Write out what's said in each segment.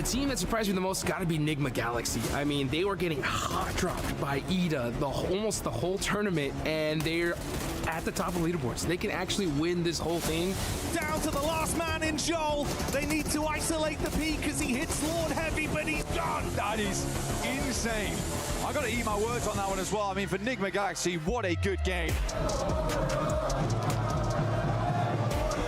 The team that surprised me the most got to be Nigma Galaxy. I mean, they were getting hot dropped by Ida almost the whole tournament, and they're at the top of leaderboards. They can actually win this whole thing. Down to the last man in Joel. They need to isolate the peak as he hits Lord Heavy, but he's gone. That is insane. I got to eat my words on that one as well. I mean, for Nigma Galaxy, what a good game.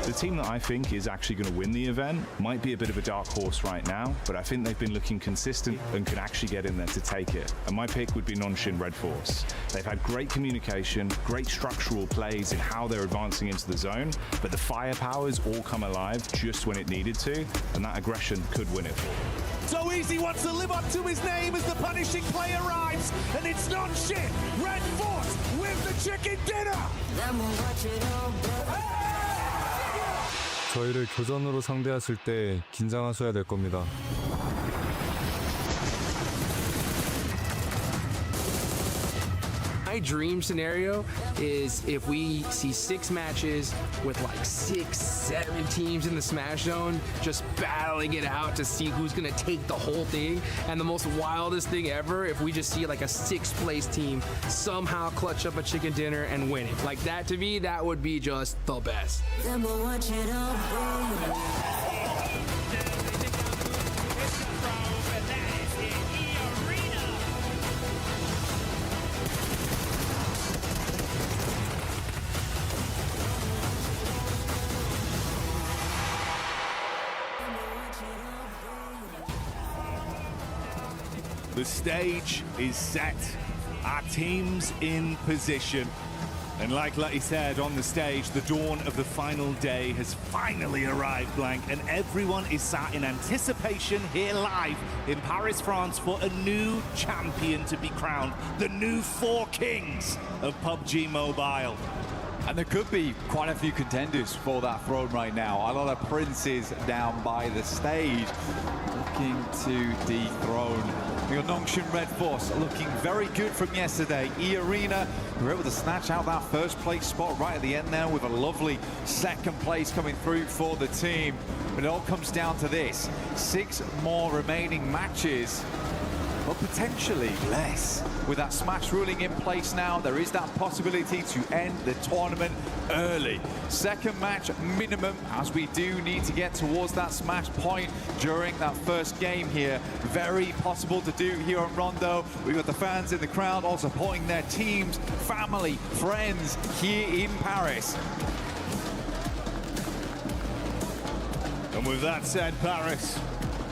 The team that I think is actually going to win the event might be a bit of a dark horse right now, but I think they've been looking consistent and can actually get in there to take it. And my pick would be Nonshin Red Force. They've had great communication, great structural plays in how they're advancing into the zone, but the firepowers all come alive just when it needed to, and that aggression could win it for them. So Easy wants to live up to his name as the punishing play arrives, and it's Nonshin Red Force with the chicken dinner. 저희를 교전으로 상대하실 때 긴장하셔야 될 겁니다. My dream scenario is if we see 6 matches with like 6, 7 teams in the Smash Zone just battling it out to see who's gonna take the whole thing. And the most wildest thing ever, if we just see like a 6th place team somehow clutch up a chicken dinner and win it. Like that, to me, that would be just the best. The stage is set, our team's in position. And like Lutty said on the stage, the dawn of the final day has finally arrived, Blank, and everyone is sat in anticipation here live in Paris, France for a new champion to be crowned, the new 4 kings of Pubgmobile. And there could be quite a few contenders for that throne right now. A lot of princes down by the stage looking to dethrone. We got Nonshin Red Force looking very good from yesterday. E-Arena were able to snatch out that first place spot right at the end there with a lovely second place coming through for the team. But it all comes down to this. 6 more remaining matches, but potentially less. With that Smash ruling in place now, there is that possibility to end the tournament early. Second match minimum, as we do need to get towards that Smash point during that first game here. Very possible to do here on Rondo. We've got the fans in the crowd all supporting their teams, family, friends here in Paris. And with that said, Paris,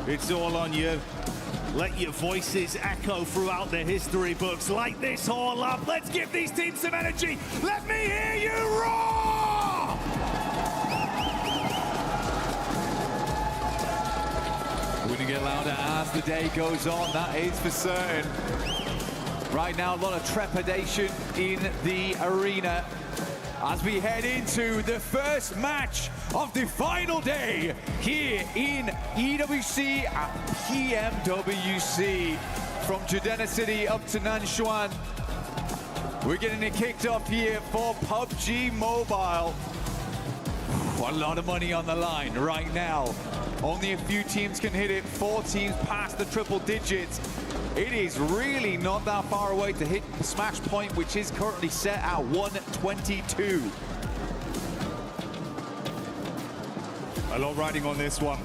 it's all on you. Let your voices echo throughout the history books. Light this all up. Let's give these teams some energy. Let me hear you roar! We're gonna get louder as the day goes on, that is for certain. Right now, a lot of trepidation in the arena as we head into the first match of the final day here in EWC at PMWC. From Judena City up to Nanshuan, we're getting it kicked off here for Pubgmobile. A lot of money on the line right now. Only a few teams can hit it, 4 teams past the triple digits. It is really not that far away to hit the Smash point, which is currently set at 122. A lot riding on this one.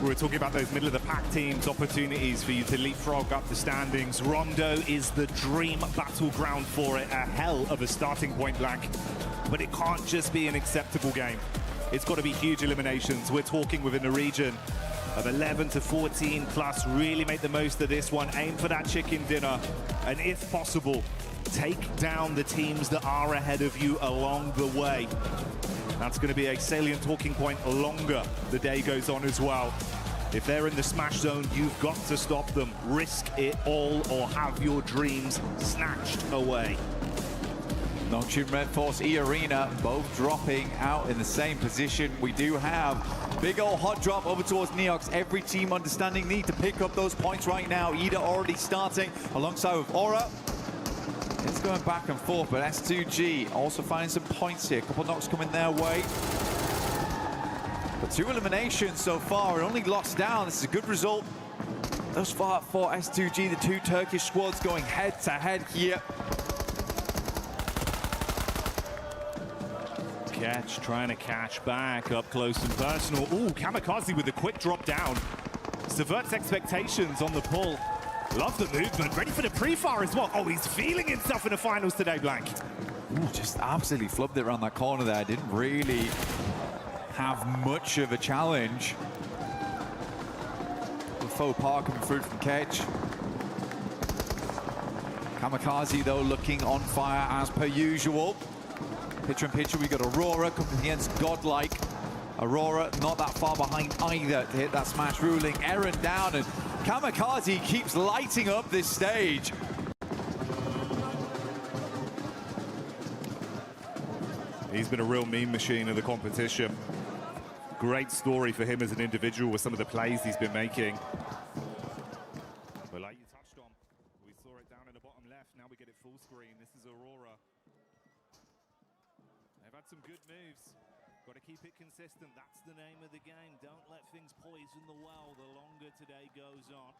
We were talking about those middle of the pack teams, opportunities for you to leapfrog up the standings. Rondo is the dream battleground for it, a hell of a starting point, Blank. But it can't just be an acceptable game. It's got to be huge eliminations. We're talking within the region of 11 to 14 plus. Really make the most of this one. Aim for that chicken dinner. And if possible, take down the teams that are ahead of you along the way. That's going to be a salient talking point longer the day goes on as well. If they're in the Smash Zone, you've got to stop them. Risk it all or have your dreams snatched away. Nonshin Red Force, E-Arena, both dropping out in the same position. We do have big old hot drop over towards Neox. Every team understanding need to pick up those points right now. Ida already starting alongside with Aura. It's going back and forth, but S2G also finding some points here. A couple knocks coming their way. But 2 eliminations so far, and only lost down. This is a good result thus far for S2G, the 2 Turkish squads going head-to-head here. Catch, trying to catch back up close and personal. Ooh, Kamikaze with a quick drop down. Subverts expectations on the pull. Love the movement, ready for the pre-fire as well. Oh, he's feeling himself in the finals today, Blank. Ooh, just absolutely flubbed it around that corner there. Didn't really have much of a challenge. The faux pas coming through from Kedge. Kamikaze, though, looking on fire as per usual. Picture in picture, we got Aurora coming against Godlike. Aurora not that far behind either to hit that smash ruling. Eren down, and Kamikaze keeps lighting up this stage. He's been a real meme machine of the competition. Great story for him as an individual with some of the plays he's been making. But like you touched on, we saw it down in the bottom left. Now we get it full screen. This is Aurora. They've had some good moves. Got to keep it consistent. That's the name of the game. Don't let things poison the well the longer today goes on.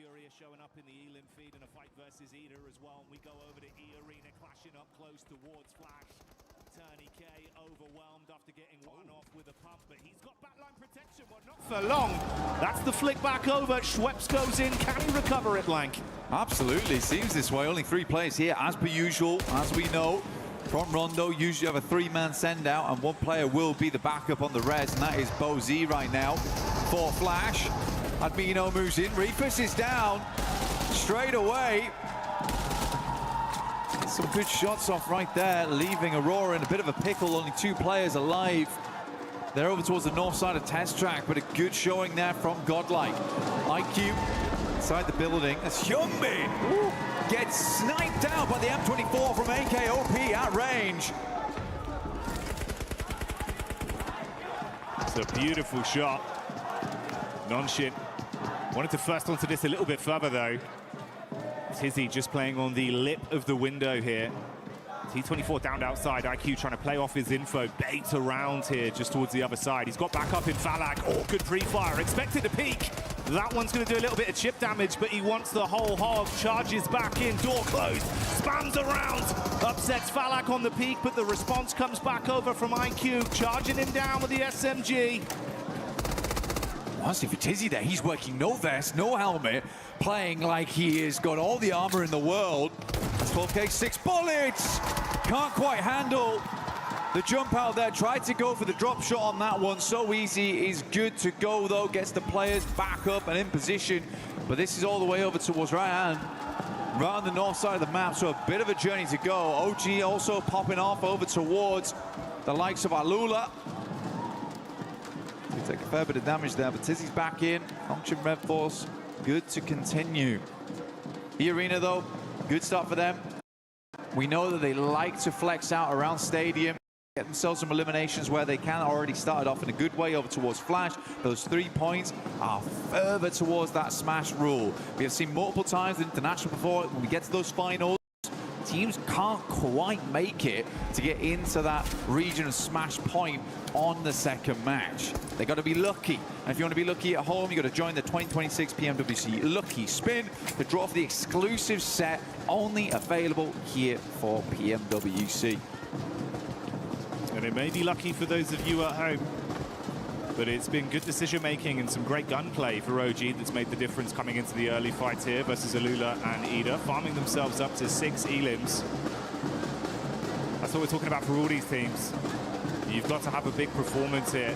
Furia showing up in the Elim feed in a fight versus Ida as well. And we go over to E Arena, clashing up close towards Flash. Turney K overwhelmed after getting one off with a pump, but he's got backline protection, but not for long. That's the flick back over. Schweppes goes in. Can he recover it, Blank? Absolutely, seems this way. Only 3 players here, as per usual, as we know. From Rondo, usually have a 3-man send out, and 1 player will be the backup on the res, and that is BoZ right now for Flash. Admino moves in, Reefus is down straight away. Some good shots off right there, leaving Aurora in a bit of a pickle. Only 2 players alive. They're over towards the north side of test track, but a good showing there from Godlike. IQ inside the building. That's Hyunbin. Gets sniped down by the M24 from AKOP at range. It's a beautiful shot. Nonshin wanted to first onto this a little bit further, though. Tizzy just playing on the lip of the window here. T24 down outside. IQ trying to play off his info. Bait around here just towards the other side. He's got back up in Falak. Oh, good pre-fire. Expected to peek. That one's going to do a little bit of chip damage, but he wants the whole hog. Charges back in. Door closed. Spams around. Upsets Falak on the peak, but the response comes back over from IQ. Charging him down with the SMG. Honestly, for Tizzy there, he's working no vest, no helmet, playing like he has got all the armor in the world. That's 12K, 6 bullets! Can't quite handle the jump out there. Tried to go for the drop shot on that one. So easy, is good to go though. Gets the players back up and in position. But this is all the way over towards right on the north side of the map, so a bit of a journey to go. OG also popping off over towards the likes of Alula. We take a fair bit of damage there, but Tizzy's back in. Function Red Force, good to continue. The Arena, though, good start for them. We know that they like to flex out around Stadium, get themselves some eliminations where they can. Already started off in a good way over towards Flash. Those 3 points are further towards that smash rule. We have seen multiple times in International before, when we get to those finals, teams can't quite make it to get into that region of smash point on the second match. They got to be lucky. And if you want to be lucky at home, you got to join the 2026 PMWC Lucky Spin to draw for the exclusive set only available here for PMWC. And it may be lucky for those of you at home, but it's been good decision-making and some great gunplay for OG that's made the difference coming into the early fights here versus Alula and Ida, farming themselves up to 6 elims. That's what we're talking about for all these teams. You've got to have a big performance here.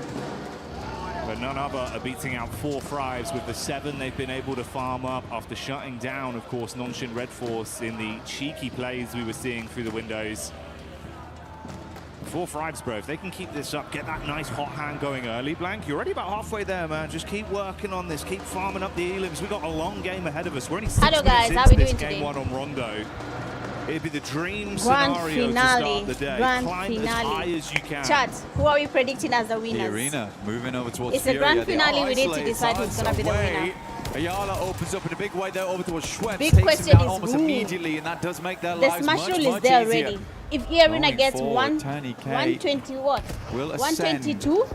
But none other are beating out 4 Thrives with the 7 they've been able to farm up after shutting down, of course, Nonshin Red Force in the cheeky plays we were seeing through the windows. 4 Thrives, bro. If they can keep this up, get that nice hot hand going early, Blank, you're already about halfway there, man. Just keep working on this, keep farming up the elims. We've got a long game ahead of us. We're only 6 Hello minutes guys, how into we this doing game today? 1 on Rondo. It'd be the dream Grand scenario finale. to start the day. Grand Climb finale. as high as you can. Chat, who are we predicting as the The winners? Arena moving over towards It's a Furia. grand They finale, are we need to isolated decide who's sides gonna be the away. winner. Ayala opens up in a big way there over towards Schweppes. Big Takes question him down is almost who? immediately, and that does make their The lives smash much, rule is much there easier. already. If E Arena Going gets forward, Turney K 120 what? will ascend. 122?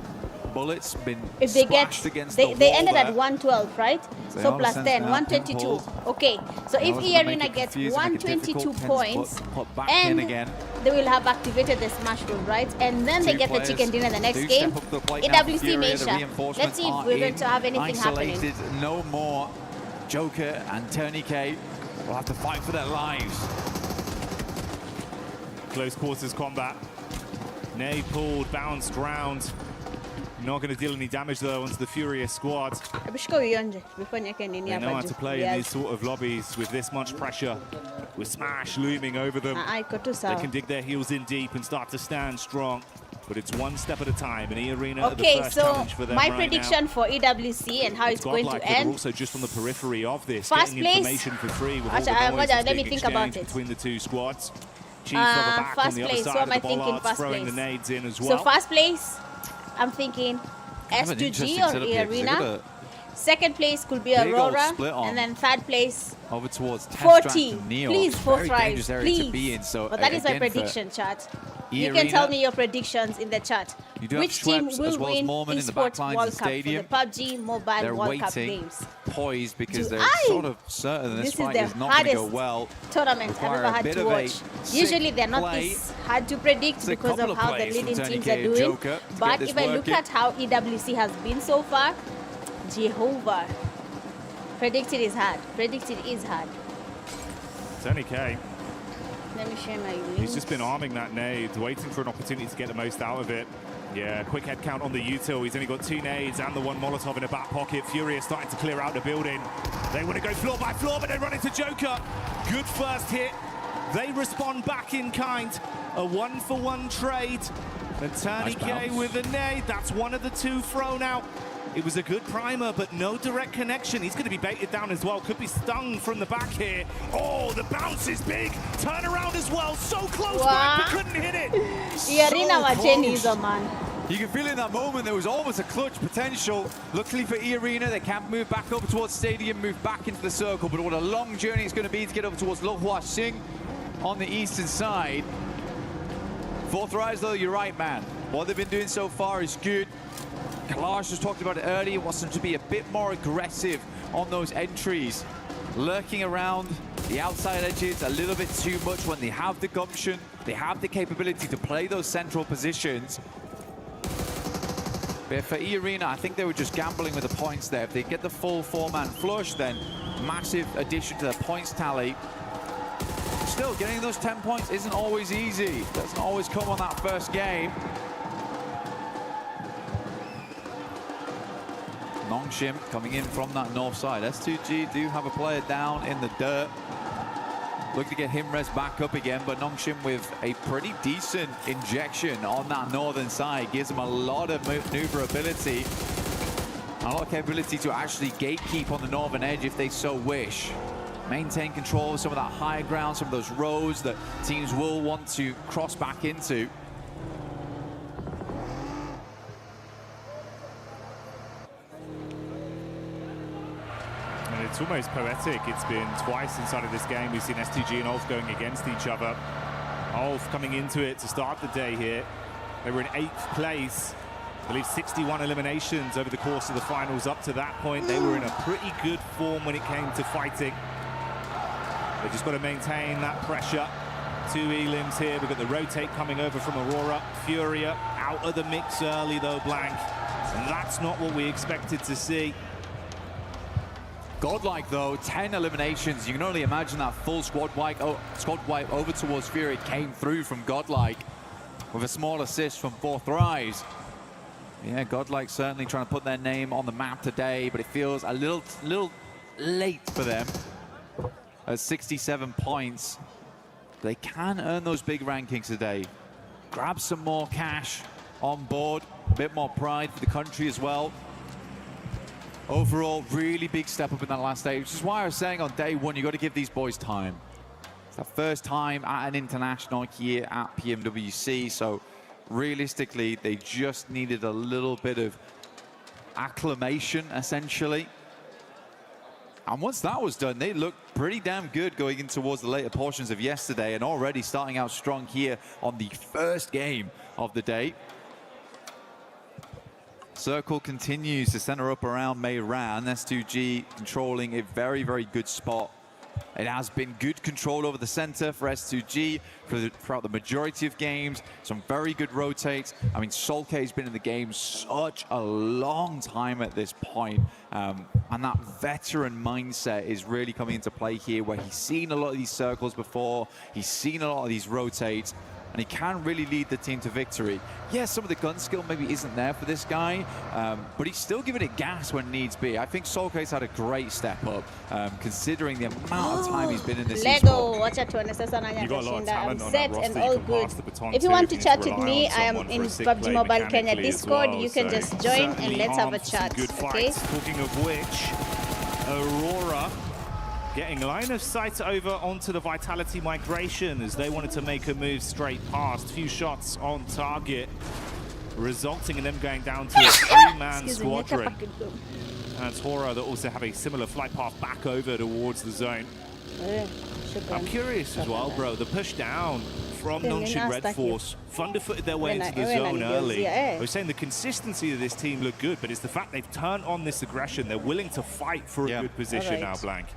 bullets, been If they get, splashed against they the wall ended at there. 112, right? They So are plus sent 10, now, 122. pulled. Okay, so if Always gonna make Arena it gets confusing, make it 122 difficult, hence points, put back and in again. they will have activated the smash rule, right? And then they Two get the players chicken dinner the next do game. step up to the plate now for AWC Fury, the Nation. reinforcements Let's see if are we're going in. to have anything happening. Isolated, no more. Joker and Tourniquet will have to fight for their lives. Close quarters combat. Nay pulled, bounced round. Not going to deal any damage though onto the Furious squad. They know how to play in these sort of lobbies with this much pressure, with Smash looming over them. They can dig their heels in deep and start to stand strong. But it's one step at a time in E-Arena. Okay, the first so challenge for them my right prediction now. for EWC and how it's going Godlike, to but end. also just on the periphery of this, First getting place. information for free with all the Actually, noise that's let me being think about exchanged it. between the two squads. Chief on the back on First the other place, side what of am I the thinking bollards, first throwing place? the nades in as So well. first place, I'm thinking Kind of an S2G interesting or setup here, 'cause they've got Arena. a Second place could be big old Aurora, split on. and then third place Over towards Test 40. and Neo. Please, Very fourth rise, dangerous area to be please. in. So But that is my again, for prediction, chat. You E-Arena, can tell me your predictions in the chat. You do have Which team Schweppes will as well as win Moorman in the eSports backlines World and Cup stadium. for the PUBG Mobile They're World Cup waiting, games? poised, because they're Aye. sort of certain this This is fight the is not going to go hardest well. tournament I've Require ever a had bit to of a watch. sick Usually they're not play. this hard to predict It's a because couple of of how the plays from leading teams Tourniquet are and doing. Joker to But get this if I look working. at how EWC has been so far, Jehovah, predicted is hard. Predicted is hard. Tony K, Let me share my link. he's just been arming that nade, waiting for an opportunity to get the most out of it. Yeah, quick head count on the util. He's only got 2 nades and the 1 Molotov in a back pocket. Furious starting to clear out the building. They want to go floor by floor, but they run into Joker. Good first hit. They respond back in kind. A 1-for-1 trade. And Tony K bounce. with a nade. That's one of the 2 thrown out. It was a good primer, but no direct connection. He's going to be baited down as well. Could be stung from the back here. Oh, the bounce is big. Turn around as well. So close back, but couldn't hit it. Arena wa close. Jenny's a man. You can feel in that moment there was almost a clutch potential. Luckily for E-Arena, they can move back up towards Stadium, move back into the circle, but what a long journey it's going to be to get up towards Lo Hua Sing on the eastern side. Fourth rise, though, you're right, man. What they've been doing so far is good. Kalash just talked about it earlier, wants them to be a bit more aggressive on those entries. Lurking around the outside edges a little bit too much when they have the gumption, they have the capability to play those central positions. But for E-Arena, I think they were just gambling with the points there. If they get the full 4-man flush, then massive addition to their points tally. Still, getting those 10 points isn't always easy. Doesn't always come on that first game. Nongshim coming in from that north side. S2G do have a player down in the dirt. Look to get him res back up again, but Nongshim with a pretty decent injection on that northern side. Gives him a lot of maneuverability. A lot of capability to actually gatekeep on the northern edge if they so wish. Maintain control of some of that higher ground, some of those roads that teams will want to cross back into. And it's almost poetic. It's been twice inside of this game. We've seen STG and Ulf going against each other. Ulf coming into it to start the day here. They were in 8th place. I believe 61 eliminations over the course of the finals. Up to that point, they were in a pretty good form when it came to fighting. They just got to maintain that pressure. 2 elims here. We've got the rotate coming over from Aurora. Furia out of the mix early though, Blank. And that's not what we expected to see. Godlike though, 10 eliminations. You can only imagine that full squad wipe over towards Fury came through from Godlike with a small assist from Fourth Rise. Yeah, Godlike certainly trying to put their name on the map today, but it feels a little late for them. At 67 points, they can earn those big rankings today. Grab some more cash on board, a bit more pride for the country as well. Overall, really big step up in that last day, which is why I was saying on day one, you got to give these boys time. It's their first time at an international here at PMWC, so realistically, they just needed a little bit of acclimation, essentially. And once that was done, they looked pretty damn good going in towards the later portions of yesterday and already starting out strong here on the first game of the day. Circle continues to center up around Meiran. S2G controlling a very, very good spot. It has been good control over the center for S2G throughout the majority of games. Some very good rotates. I mean, Solke has been in the game such a long time at this point. And that veteran mindset is really coming into play here, where he's seen a lot of these circles before. He's seen a lot of these rotates. And he can really lead the team to victory. Yes, some of the gun skill maybe isn't there for this guy, but he's still giving it gas when needs be. I think Solke's had a great step up, considering the amount of time he's been in this Lego, watch out to You've got a lot of talent I'm on set that roster and you all can good. pass the baton If you to. want to You chat need with rely me, on I am someone in for a sick PUBG play Mobile Kenya mechanically as Discord. well, You can so just join and certainly let's have a armed for some chat. good Okay? fights. Talking of which, Aurora getting line of sight over onto the Vitality migration as they wanted to make a move straight past. Few shots on target, resulting in them going down to a three-man squadron. And Tora that also have a similar flight path back over towards the zone. I'm curious as well, bro. The push down from Nonshin Red Force, Thunderfooted their way into the zone early. I was saying the consistency of this team looked good, but it's the fact they've turned on this aggression. They're willing to fight for a good position now, Blank.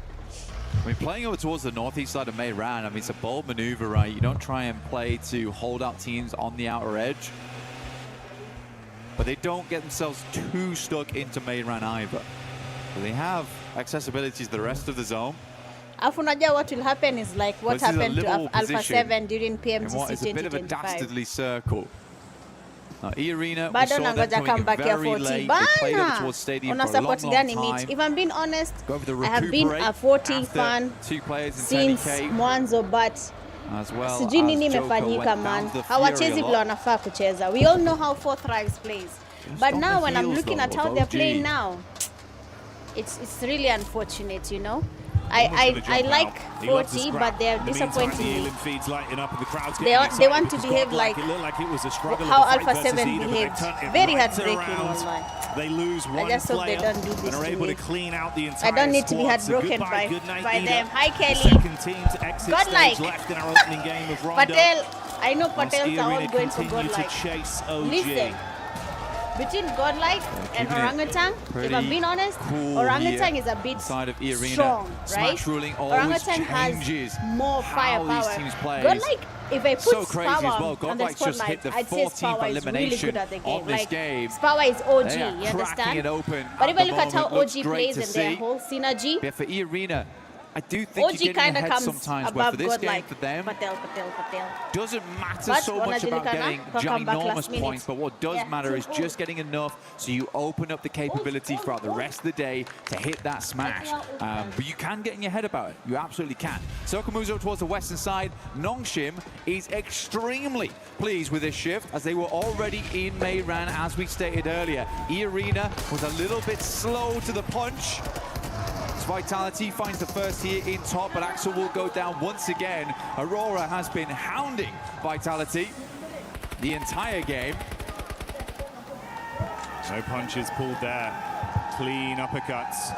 I mean, playing over towards the northeast side of Meiran, I mean, it's a bold maneuver, right? You don't try and play to hold out teams on the outer edge, but they don't get themselves too stuck into Meiran either. So they have accessibility to the rest of the zone. Afunaja, what will happen is like what happened to Alpha 7 during PMWC 2025. It's a bit of a dastardly circle. E-Arena, we Bado saw them nangoja come back here very 40. late. They played over Bana! towards stadium Una for a long, support long gani time. meet. If I'm being honest, Go over the I have been a 40 fan two players in since 10K mwanzo, but as well. sijui nini as Joker imefanyika went man. down to the Fury Hawachezi a vile lot. wanafaa kucheza. We all know how 4 Thrives plays. But on now the when I'm heels, looking though, at how of they're OG. playing now, it's really unfortunate, you know. I like 40, but they're disappointing me. Feeds lighting up and the crowd's They want to behave like it looked like it was a struggle how of the fight Alpha versus 7 Eden, but behaved. they turned it Very right heartbreaking, around. wallahi. They lose one just hope they player don't do this and are to able me. to clean out the entire I don't need to be squad. So heartbroken goodbye, good night, by Eden. them. Hi, Kelly. Second team to exit Godlike. stage left in our opening game of Rondo. Patel, I know Once Patels are all E-Arena going for continue to Godlike. chase OG. Listen, between Godlike and keeping it Orangutan, if I'm being honest, cool Orangutan here is a bit side of E-Arena. strong, right? Smash ruling always Orangutan changes has more how these firepower. teams play. Godlike, if I put So crazy as Spawa well. on the Godlike's just spotlight, hit the I'd say 14th Spawa is really elimination good at the game. of this Like, game. Spawa is OG, They are you cracking understand? it open But at if I the look at how moment. Looks OG great plays to and their see. whole synergy, Yeah, for E-Arena, I do think OG you're kind getting of ahead comes sometimes, but for above this game Godlike. for them, Patel. doesn't matter But so much about wanajulikana getting kwa comeback last ginormous minute. points, but what does Yeah, matter is 2-0. just getting enough so you open up the capability throughout the rest of the day to hit that smash. But you can get in your head about it. You absolutely can. Soka moves up towards the western side. Nongshim is extremely pleased with this shift as they were already in Meiran, as we stated earlier. E-Arena was a little bit slow to the punch. Vitality finds the first here in top, but Axel will go down once again. Aurora has been hounding Vitality the entire game. No punches pulled there. Clean uppercuts.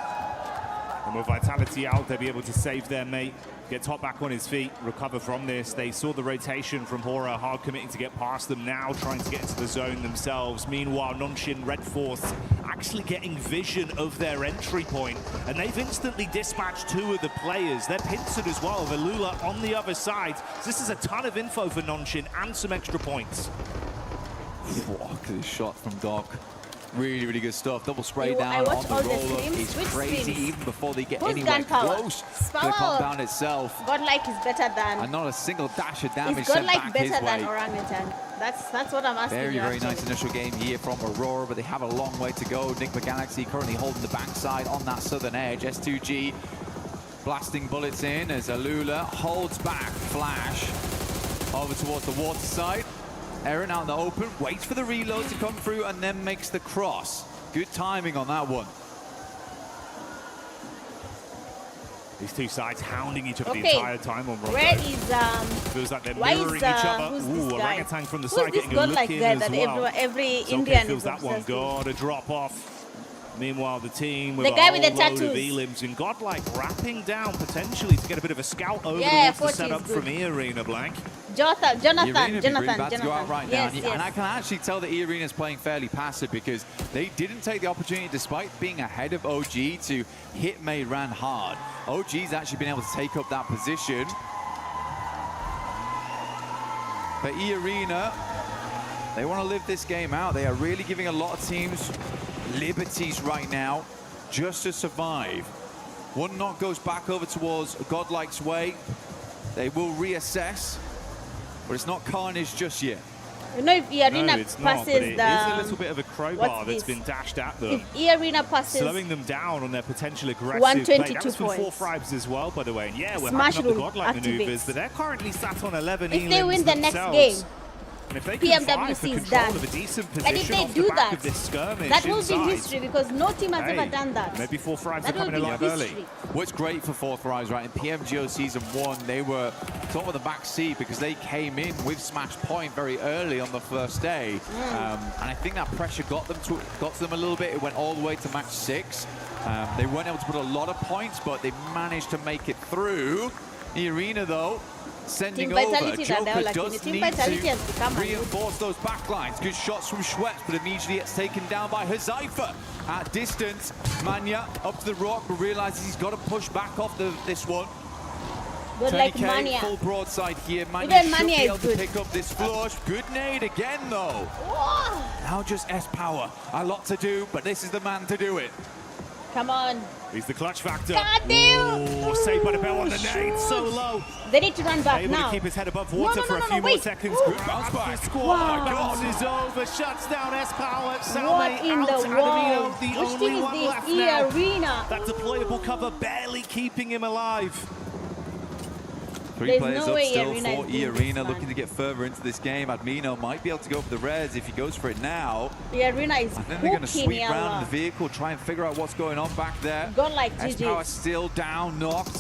And with Vitality out, they'll be able to save their mate, get Top back on his feet, recover from this. They saw the rotation from Hora, hard committing to get past them, now trying to get into the zone themselves. Meanwhile, Nonshin Red Force actually getting vision of their entry point, and they've instantly dispatched 2 of the players. They're pincered as well, Velula on the other side. So this is a ton of info for Nonshin and some extra points. Look at this shot from Doc. Really, really good stuff. Double spray I down on watch the all the roll-up. streams. It's Which crazy streams? even before they get Who's anywhere gunpowder? close to the Spawa. compound itself. Godlike is better than. And not a single dash of damage Is sent Godlike back better his than way. Orangutan? That's what I'm asking Very, you. very actually. nice initial game here from Aurora, but they have a long way to go. Nick McGalaxy currently holding the backside on that southern edge. S2G blasting bullets in as Alula holds back Flash over towards the water side. Aaron out in the open, waits for the reload to come through and then makes the cross. Good timing on that one. These two sides hounding each other the Okay. entire time on Rondo. Where is Feels like they're why is, mirroring each other. who's this guy? Orangutan from the Who's side this getting a look Godlike in guy as that well. every Solke Indian feels is that one obsessed with? gotta drop off. Meanwhile, the team with The guy with the whole load of tattoos. elims and Godlike wrapping down potentially to get a bit of a scout over Yeah, towards the 40 is setup good. from E-Arena, Blank. Jonathan. Irina be really bad to go out right now. Yes, And yes. I can actually tell that E-Arena is playing fairly passive because they didn't take the opportunity, despite being ahead of OG, to hit Mayran hard. OG's actually been able to take up that position. But E-Arena, they want to live this game out. They are really giving a lot of teams liberties right now just to survive. One knock goes back over towards Godlike's way. They will reassess, but it's not carnage just yet. You know, if E-Arena No, it's not, passes but it is a the... little bit of a crowbar what's that's this? been dashed at them. If E-Arena passes... Slowing them down on their potential aggressive 122 play. That was from points. 4 Fribes as well, by the way. And yeah, we're Smash hacking up the rule Godlike maneuvers, activates. but they're currently sat on 11 If they elims win the next themselves. game, And if they can fight for PMWC is control done. of a decent And if position they off do the back that, of this skirmish that will inside, be history because no team has hey, ever done that. maybe 4 Fribes are That will coming be alive early. history. What's great for Fourth Rise, right? In PMGO Season 1, they were top of the back seat because they came in with Smash Point very early on the first day. And I think that pressure got to them a little bit. It went all the way to match 6. They weren't able to put a lot of points, but they managed to make it through. The Arena, though, sending Team over. vitality that they are Joker lacking. does Team need vitality has to become a reinforce those backlines. Good shots from Schweppes, but immediately it's taken down by Hazaifa. At distance, Manya up to the rock, but realizes he's got to push back off this one. Good like 20K, Mania. full broadside here. Manya Even should Mania be is able to good. pick up this flush. Good nade again, though. Whoa. Now just S-Power. A lot to do, but this is the man to do it. Come on. He's the clutch factor. God damn. Oh, saved by the bell on the Shoot. nade. So low. They need to run back Able now. to keep his head above water for a few more wait. seconds. Ooh. Bounce back. Squad. Wow. Bounce is over. Shuts down S-Power. What Salme in out. the Adamino, world? the Which only team is one this? left now. E-Arena. That deployable cover barely keeping him alive. 3 There's players no up way still E-Arena for is doing E-Arena, this, man. looking to get further into this game. Admino might be able to go for the res if he goes for it now. E-Arena is And then they're going to cooking sweep round in yellow. the vehicle, try and figure out what's going on back there. Godlike S-Power GG. still down, knocked.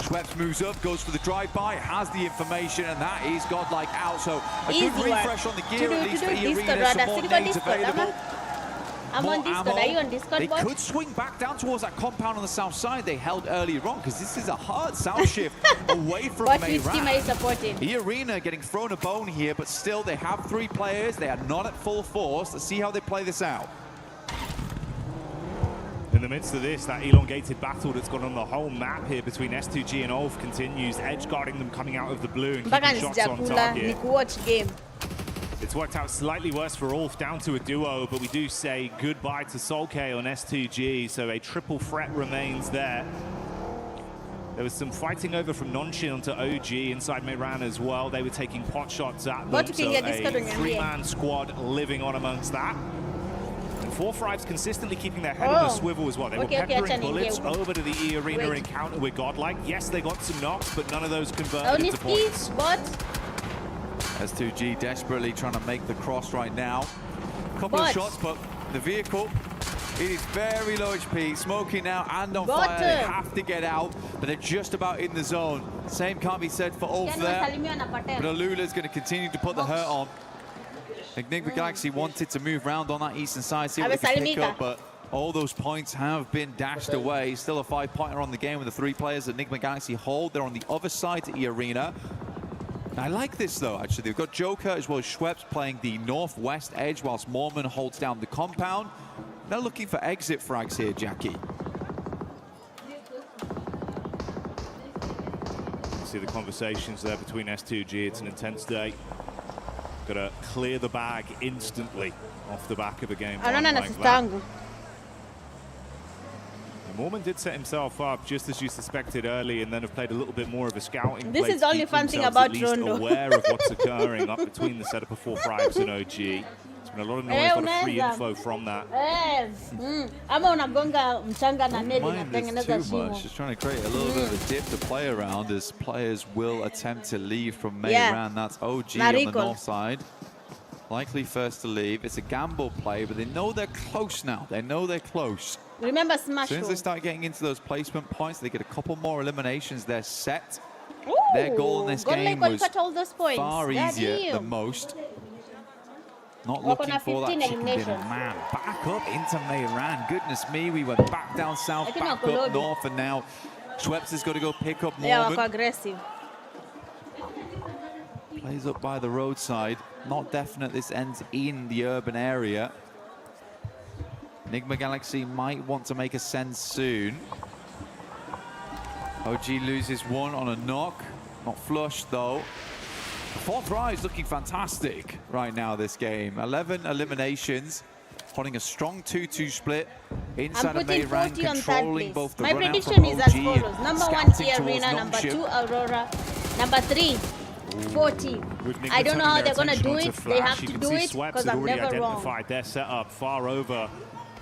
Schweppes moves up, goes for the drive-by, has the information, and that is Godlike out. So a Easy good work. refresh on the gear, at least for E-Arena. Discord, Some more Discord, nades Discord. available. I'm More on Discord. ammo. Are you on Discord, They bot? could swing back down towards that compound on the south side they held earlier on, because this is a hard south shift away from But which team are you Mayran. supporting? E-Arena getting thrown a bone here, but still they have 3 players. They are not at full force. Let's see how they play this out. In the midst of this, that elongated battle that's gone on the whole map here between S2G and Ulf continues, edge guarding them coming out of the blue and Mpaka keeping shots on nisijakula target. ni kuwatch game. It's worked out slightly worse for Ulf, down to a duo, but we do say goodbye to Solke on S2G, so a triple threat remains there. There was some fighting over from Nonshin onto OG inside Mayran as well. They were taking pot shots at them, What so can you discard on a your 3-man squad living on amongst that. And 4 Fribes consistently keeping their head on a Oh. swivel as well. They Okay, were okay, peppering Achani, bullets yeah. over to the E-Arena Wait. encounter with Godlike. Yes, they got some knocks, but none of those converted Only into points. skis, but S2G desperately trying to make the cross right now. Couple of But- shots, but the vehicle, it is very low HP, smoking now and on But- fire. They have to get out, but they're just about in the zone. Same can't be said for Ulf Yan there. masalimia na But patel. Alula's going to continue to put the hurt on. Enigma Galaxy wanted to move round on that eastern side, see what they Abe can pick Salimika. up, but all those points have been dashed away. Still a 5-pointer on the game with the 3 players that Enigma Galaxy hold. They're on the other side to E-Arena. I like this, though, actually. They've got Joker as well as Schweppes playing the northwest edge, whilst Mormon holds down the compound. They're looking for exit frags here, Jackie. See the conversations there between S2G. It's an intense day. Got to clear the bag instantly off the back of a game Anaona na like sister that. yangu. Mormon did set himself up just as you suspected early, and then have played a little bit more of a scouting This play is to only keep fun thing themselves about at least Rondo. aware of what's occurring up between the setup of 4 Fribes and OG. There's been a lot of noise, a lot of free unaweza. info from that. Ama unagonga mchanga na neli Mind this natengeneza too much. shimo. Just trying to create a little bit of a dip to play around as players will attempt to leave from Mayran. Yeah. That's OG on the Nariko. north side. Likely first to leave. It's a gamble play, but they know they're close now. They know they're close. Remember As smash soon as they roll. start getting into those placement points, they get a couple more eliminations. They're set. Ooh, Their goal in this Godlike game was got all those points. far God easier damn. than most. Not Wako looking na for that 15 chicken dinner. eliminations. Man, back up into Meiran. Goodness me, we went back down south, Lakini back wako up lobby. north, and now Schweppes has got to go pick up Yeah, wako Morgan. aggressive. Plays up by the roadside. Not definite this ends in the urban area. Enigma Galaxy might want to make a send soon. OG loses one on a knock. Not flush though. Fourth Rise looking fantastic right now this game. 11 eliminations. Holding a strong 2-2 split. Inside I'm of putting Meiran, 40 on third controlling place. both the My run out prediction from is as OG and follows. Number 1, scouting Arena. towards Number Nongshim. 2, Aurora. Number 3, 40. I don't know how they're going to do it. They have to do it because I'm never wrong. Their setup far over.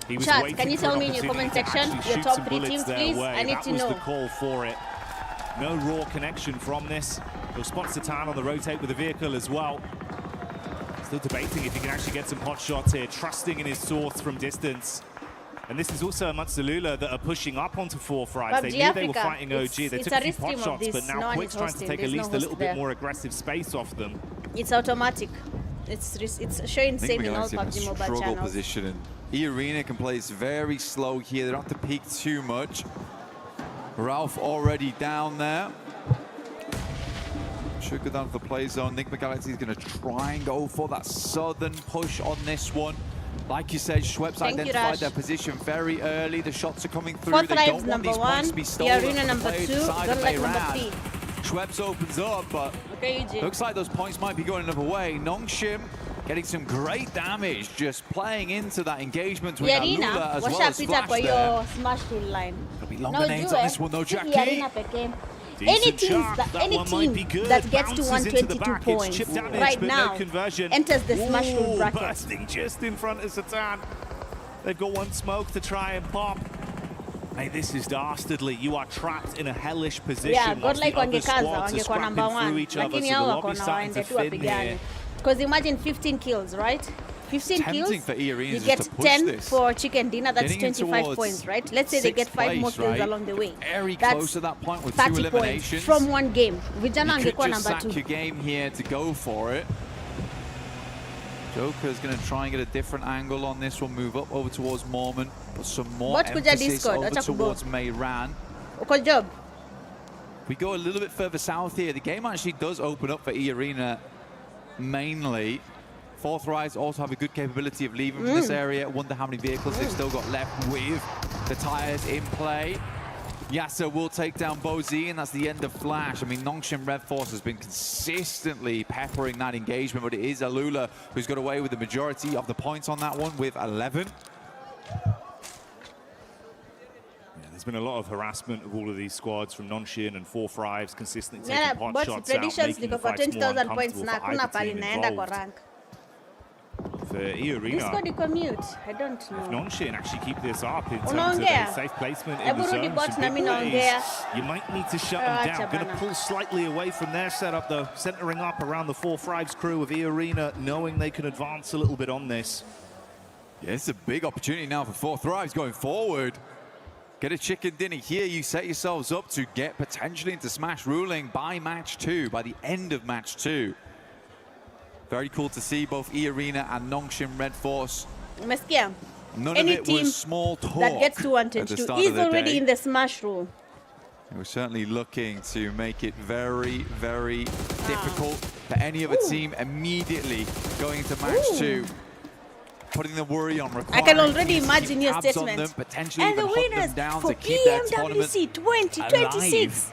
He was Chat, waiting can you for tell an me in your opportunity comment to section actually your shoot top some 3 bullets teams, their please? way. I need That to was know. the call for it. No raw connection from this. He'll spot Satan on the rotate with the vehicle as well. Still debating if he can actually get some pot shots here, trusting in his source from distance. And this is also amongst the Lula that are pushing up onto Fourth Rise. They knew they were fighting OG. They took a few pot shots, but now Quick's trying to take at least a little bit more aggressive space off them. It's automatic. It's showing same in all Galaxy in a PUBG Mobile struggle channels. position, and E-Arena can play very slow here. They don't have to peek too much. Ralph already down there. Should go down to the play zone. Enigma Galaxy is going to try and go for that southern push on this one. Like you said, Schweppes identified their position very early. The shots are coming through. Fourth They Rise don't want number these points 1, to be stolen. E-Arena number Play 2, inside of Gunlight number Meiran. 3. Schweppes opens up, but Okay, Eugene. looks like those points might be going another way. Nongshim getting some great damage, just playing into that engagement with E-Arena, Lula as well as washapita Flash kwa there. hiyo smash kill line. There'll be longer nades on this one though, Si Jackie. E-Arena pekee. Decent Any team shot. that, That any one might be team good. that gets to Bounces into the 122 back. It's points chip damage, right but no now conversion. enters the smash rule Ooh, bracket. bursting just in front of Satan. They've got one smoke to try and pop. Hey, this is dastardly. You are trapped in a hellish position. Yeah, whilst Godlike the other wangekaza squads are wangekuwa number scrapping 1. through each other, Lakini so hao the wako lobby's na starting to waende tu thin wapigane. here. Because imagine 15 kills, right? 15 Tempting kills, for E-Arena you just get to push 10 this. for chicken dinner, that's Getting in 25 towards points, right? Let's say they get 6th 5 more place, kills right? along the way. Very That's close to that point with 2 30 points eliminations. from one game. Vijana You could angekuwa just number sack 2. your game here to go for it. Joker's going to try and get a different angle on this one, move up over towards Mormon, put some more Watch kuja emphasis Discord, over acha kugo. towards Meiran. Uko job. If we go a little bit further south here, the game actually does open up for E-Arena mainly. Fourth Rise also have a good capability of leaving from this area. Wonder how many vehicles they've still got left with the tires in play. Yasser will take down Bozy, and that's the end of Flash. I mean, Nongshim Red Force has been consistently peppering that engagement, but it is Alula who's got away with the majority of the points on that one with 11. There's been a lot of harassment of all of these squads from Nongshim and Fourth Rise, consistently Yeah, taking pot but shots out, predictions making the niko kwa fights more 20,000 points uncomfortable na for hakuna either pali team naenda kwa involved. rank. For E-Arena, Discord iko mute. I don't know. Nongshim actually keep this up in terms of Unaongea? a safe placement in Hebu the rudi zone. bot Some na big mimi plays. naongea. You might need to shut Oh, them acha down. Going to bana. pull slightly away from their setup, though, centering up around the Fourth Rise crew of E-Arena, knowing they can advance a little bit on this. Yeah, it's a big opportunity now for Fourth Rise going forward. Get a chicken dinner here. You set yourselves up to get potentially into Smash ruling by match 2, by the end of match 2. Very cool to see both E-Arena and Nongshim Red Force. Umesikia? None Any of it team was small talk that gets to at the 122 start is of the already day. in the smash rule. We're certainly looking to make it very, very difficult for any other team immediately going into match 2. Putting the worry on requiring I can already teams to keep imagine your tabs on statement. them, potentially And even the hunt winners them down for to keep their tournament PMWC 2026.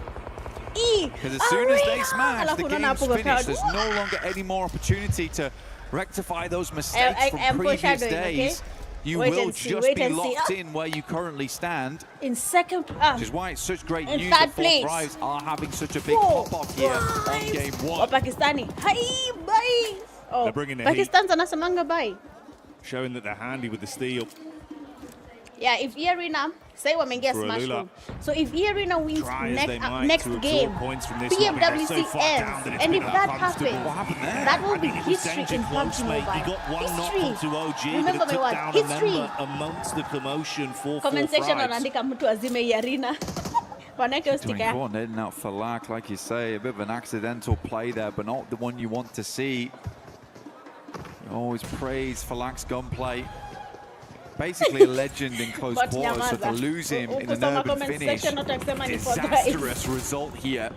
Because as soon as they Arena. smash, the Alafu unaona game's hapo kwa finished. crowd. There's no longer any more opportunity to rectify those mistakes I'm from previous foreshadowing, days. okay? You Wait will and see, just wait be and see. locked in where you currently stand, In second, which is why it's such great in news third that Fourth place. Rise are having such a big Fourth pop-off here on Rise. game Wa 1. Pakistani. Hai, bye. Oh, They're bringing the Pakistan wanasemanga bye. Showing that they're handy with the steal. Yeah, if E-Arena, say wameingia For smash Alula. room. So if E-Arena wins Try as they might next to absorb game, points from this one, but they're so PMWC far down ends. that it's And if been that uncomfortable. happens, What happened there? that will be It was history danger in close, PUBG mate. Mobile. He got one knock History. onto OG, but Remember it my took word, down history. a member amongst the commotion for Comment Fourth section Rise. wanaandika mtu azime E-Arena. Wanaweka sticker. 24 heading out for Lack, like you say, a bit of an accidental play there, but not the one you want to see. Always praised for Lax gunplay. Basically a legend in close quarters, so to lose him in an urban finish, disastrous result here.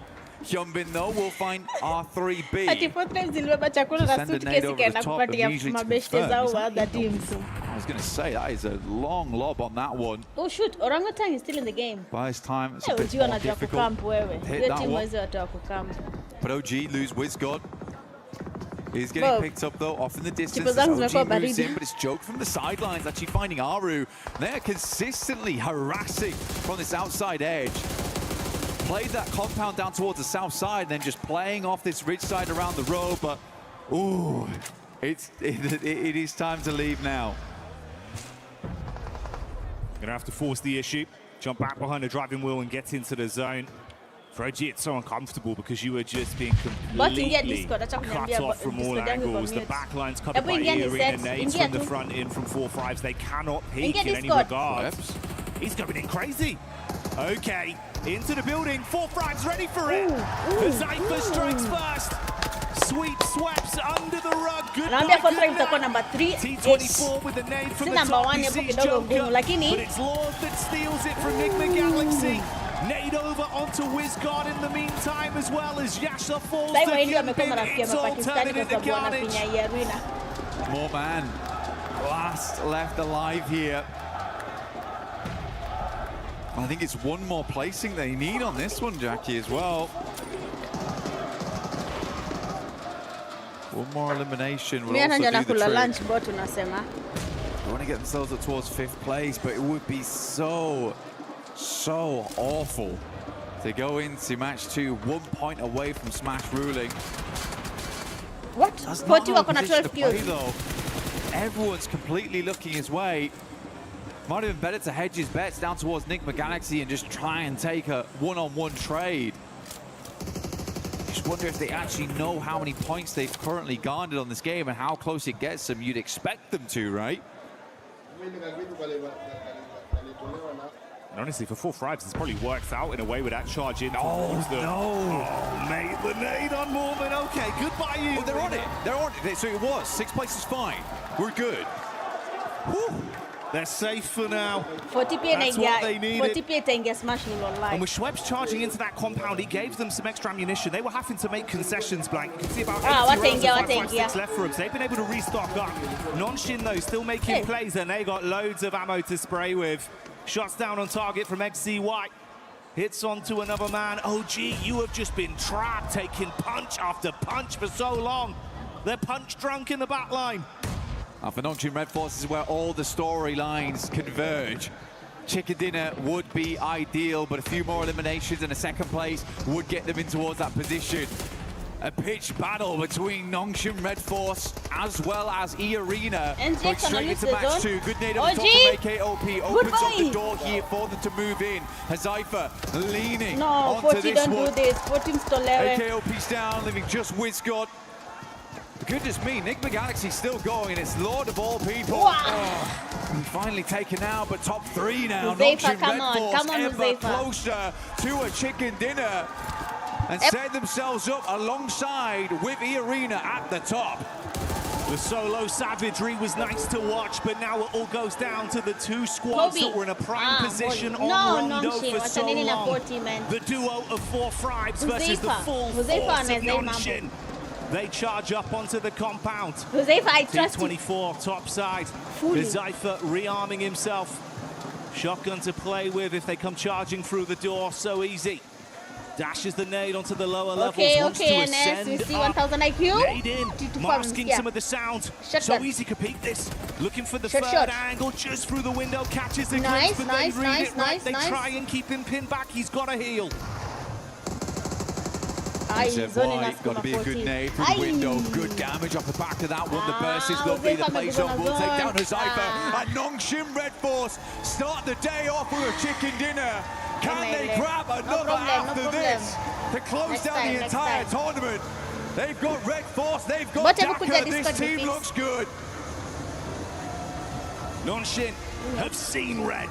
Hyunbin though will find R3B. Send a nade over the top and usually to confirm. I was going to say, that is a long lob on that one. Oh shoot, orangutan is still in the game. Buys time, it's a bit more difficult to hit that one. But OG lose Wizgod. He's getting picked up though, off in the distance. OG moves in, but it's Joke from the sidelines, actually finding Aru. They're consistently harassing from this outside edge. Played that compound down towards the south side, then just playing off this ridge side around the road, but ooh, it is time to leave now. Gonna have to force the issue, jump back behind the driving wheel and get into the zone. For OG, it's so uncomfortable because you were just being completely cut off from all angles. The backline's covered by E-Arena nades from the front in from 4-5s. They cannot peek in any regards. He's going in crazy. Okay, into the building. 4-5's ready for it. Zypher strikes first. Sweep sweeps under the rug. Good T24 with the nade from the top. He sees Joker, but it's Lord that steals it from Enigma Galaxy. Nade over onto Wizgod in the meantime, as well as Yasha falls to Hyunbin. It's all turning into carnage. More man. Last left alive here. I think it's one more placing they need on this one, Jackie, as well. One more elimination will also do the trick. They want to get themselves up towards 5th place, but it would be so awful to go into match 2 1 point away from Smash ruling. What? That's not no position to play, though. Everyone's completely looking his way. Might have been better to hedge his bets down towards Enigma Galaxy and just try and take a one-on-one trade. Just wonder if they actually know how many points they've currently garnered on this game and how close it gets them. You'd expect them to, right? And honestly, for 4-5s, it's probably worked out in a way with that charge in. Oh, mate, the nade on Mormon. Okay, goodbye, you. Oh, they're on it. They're on it. So it was. 6th place is fine. We're good. Whew. They're safe for now. That's what they needed. And with Schweppes charging into that compound, he gave them some extra ammunition. They were having to make concessions, Blank. You can see about 5.56 left for them. They've been able to restock up. Nonshin, though, still making plays, and they got loads of ammo to spray with. Shots down on target from XCY. Hits onto another man. OG, you have just been trapped, taking punch after punch for so long. They're punch drunk in the back line. For Nongchin Red Force is where all the storylines converge. Chicken dinner would be ideal, but a few more eliminations and a 2nd place would get them in towards that position. A pitched battle between Nongchin Red Force as well as E-Arena. Going straight into match 2. Good nade on the top from AKOP. Opens up the door here for them to move in. Hazaifa leaning onto this one. AKOP's down, leaving just Wizgod. Goodness me, Enigma Galaxy still going, and it's Lord of all people. Oh, finally taken out, but top 3 now. Nongchin Red Force ever closer to a chicken dinner. And set themselves up alongside with E-Arena at the top. The solo savagery was nice to watch, but now it all goes down to the 2 squads that were in a prime position on Rondo for so long. The duo of 4-5s versus the full force of Nonshin. They charge up onto the compound. T24 top side. Zypher rearming himself. Shotgun to play with if they come charging through the door. So easy. Dashes the nade onto the lower levels. Wants to ascend we see up. 1000 IQ. Nade in, masking some of the sound. So easy to peek this. Looking for the third angle just through the window. Catches the glimpse, but they read it right. They try and keep him pinned back. He's got to heal. Got to be a good nade through the window. Good damage off the back of that one. The burst is lovely. The play zone will take down Hazaifa. And Nongchin Red Force start the day off with a chicken dinner. Can they grab another after this to close down the entire tournament? They've got Red Force. They've got Daka. This team looks good. Nonshin have seen red,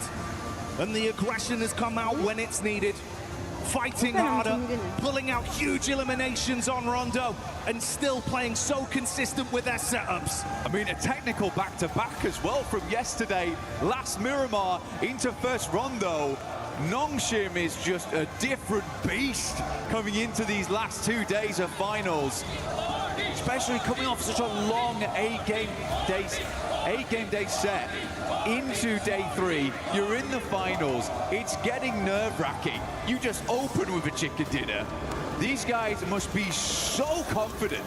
and the aggression has come out when it's needed. fighting harder, pulling out huge eliminations on Rondo, and still playing so consistent with their setups. I mean, a technical back-to-back as well from yesterday. Last Miramar into first Rondo. Nongshim is just a different beast coming into these last 2 days of finals, especially coming off such a long eight-game day set into day 3. You're in the finals. It's getting nerve-wracking. You just open with a chicken dinner. These guys must be so confident.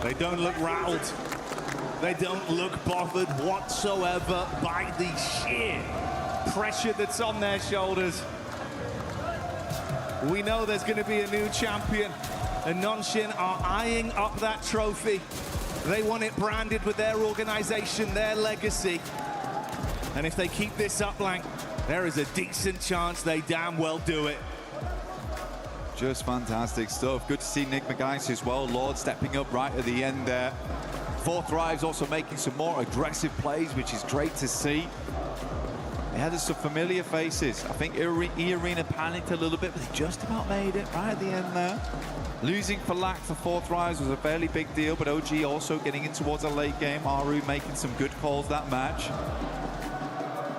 They don't look rattled. They don't look bothered whatsoever by the sheer pressure that's on their shoulders. We know there's going to be a new champion, and Nongshim are eyeing up that trophy. They want it branded with their organization, their legacy. And if they keep this up, Lang, there is a decent chance they damn well do it. Just fantastic stuff. Good to see Nick McGuinness as well. Lord stepping up right at the end there. Fourth Thrive's also making some more aggressive plays, which is great to see. They had some familiar faces. I think E-Arena panicked a little bit, but they just about made it right at the end there. Losing for lack for Fourth Rise was a fairly big deal, but OG also getting in towards a late game. Aru making some good calls that match.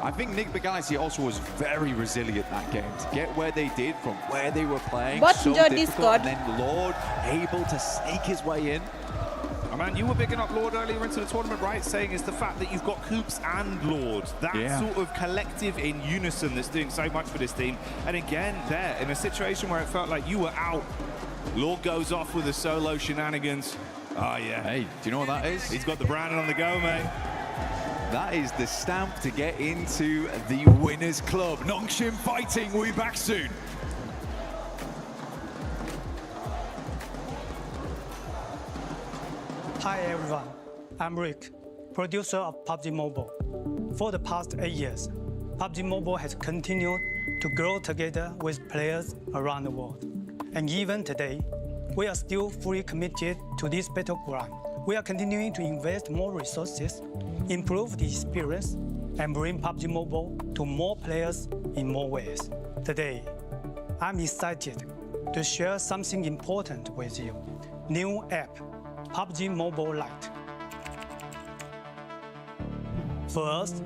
I think Nick Begaisi also was very resilient that game to get where they did from where they were playing. But so your difficult, Discord. and then Lord able to sneak his way in. Oh man, you were bigging up Lord earlier into the tournament, right? Saying it's the fact that you've got Hoops and Lord. That sort of collective in unison that's doing so much for this team. And again, there, in a situation where it felt like you were out, Lord goes off with the solo shenanigans. Oh yeah. Hey, do you know what that is? He's got the Brandon on the go, mate. That is the stamp to get into the Winners Club. Nongshim fighting, we'll be back soon. Hi everyone, I'm Rick, producer of PUBG Mobile. For the past 8 years, PUBG Mobile has continued to grow together with players around the world. And even today, we are still fully committed to this battleground. We are continuing to invest more resources, improve the experience, and bring PUBG Mobile to more players in more ways. Today, I'm excited to share something important with you. New app, PUBG Mobile Lite. First,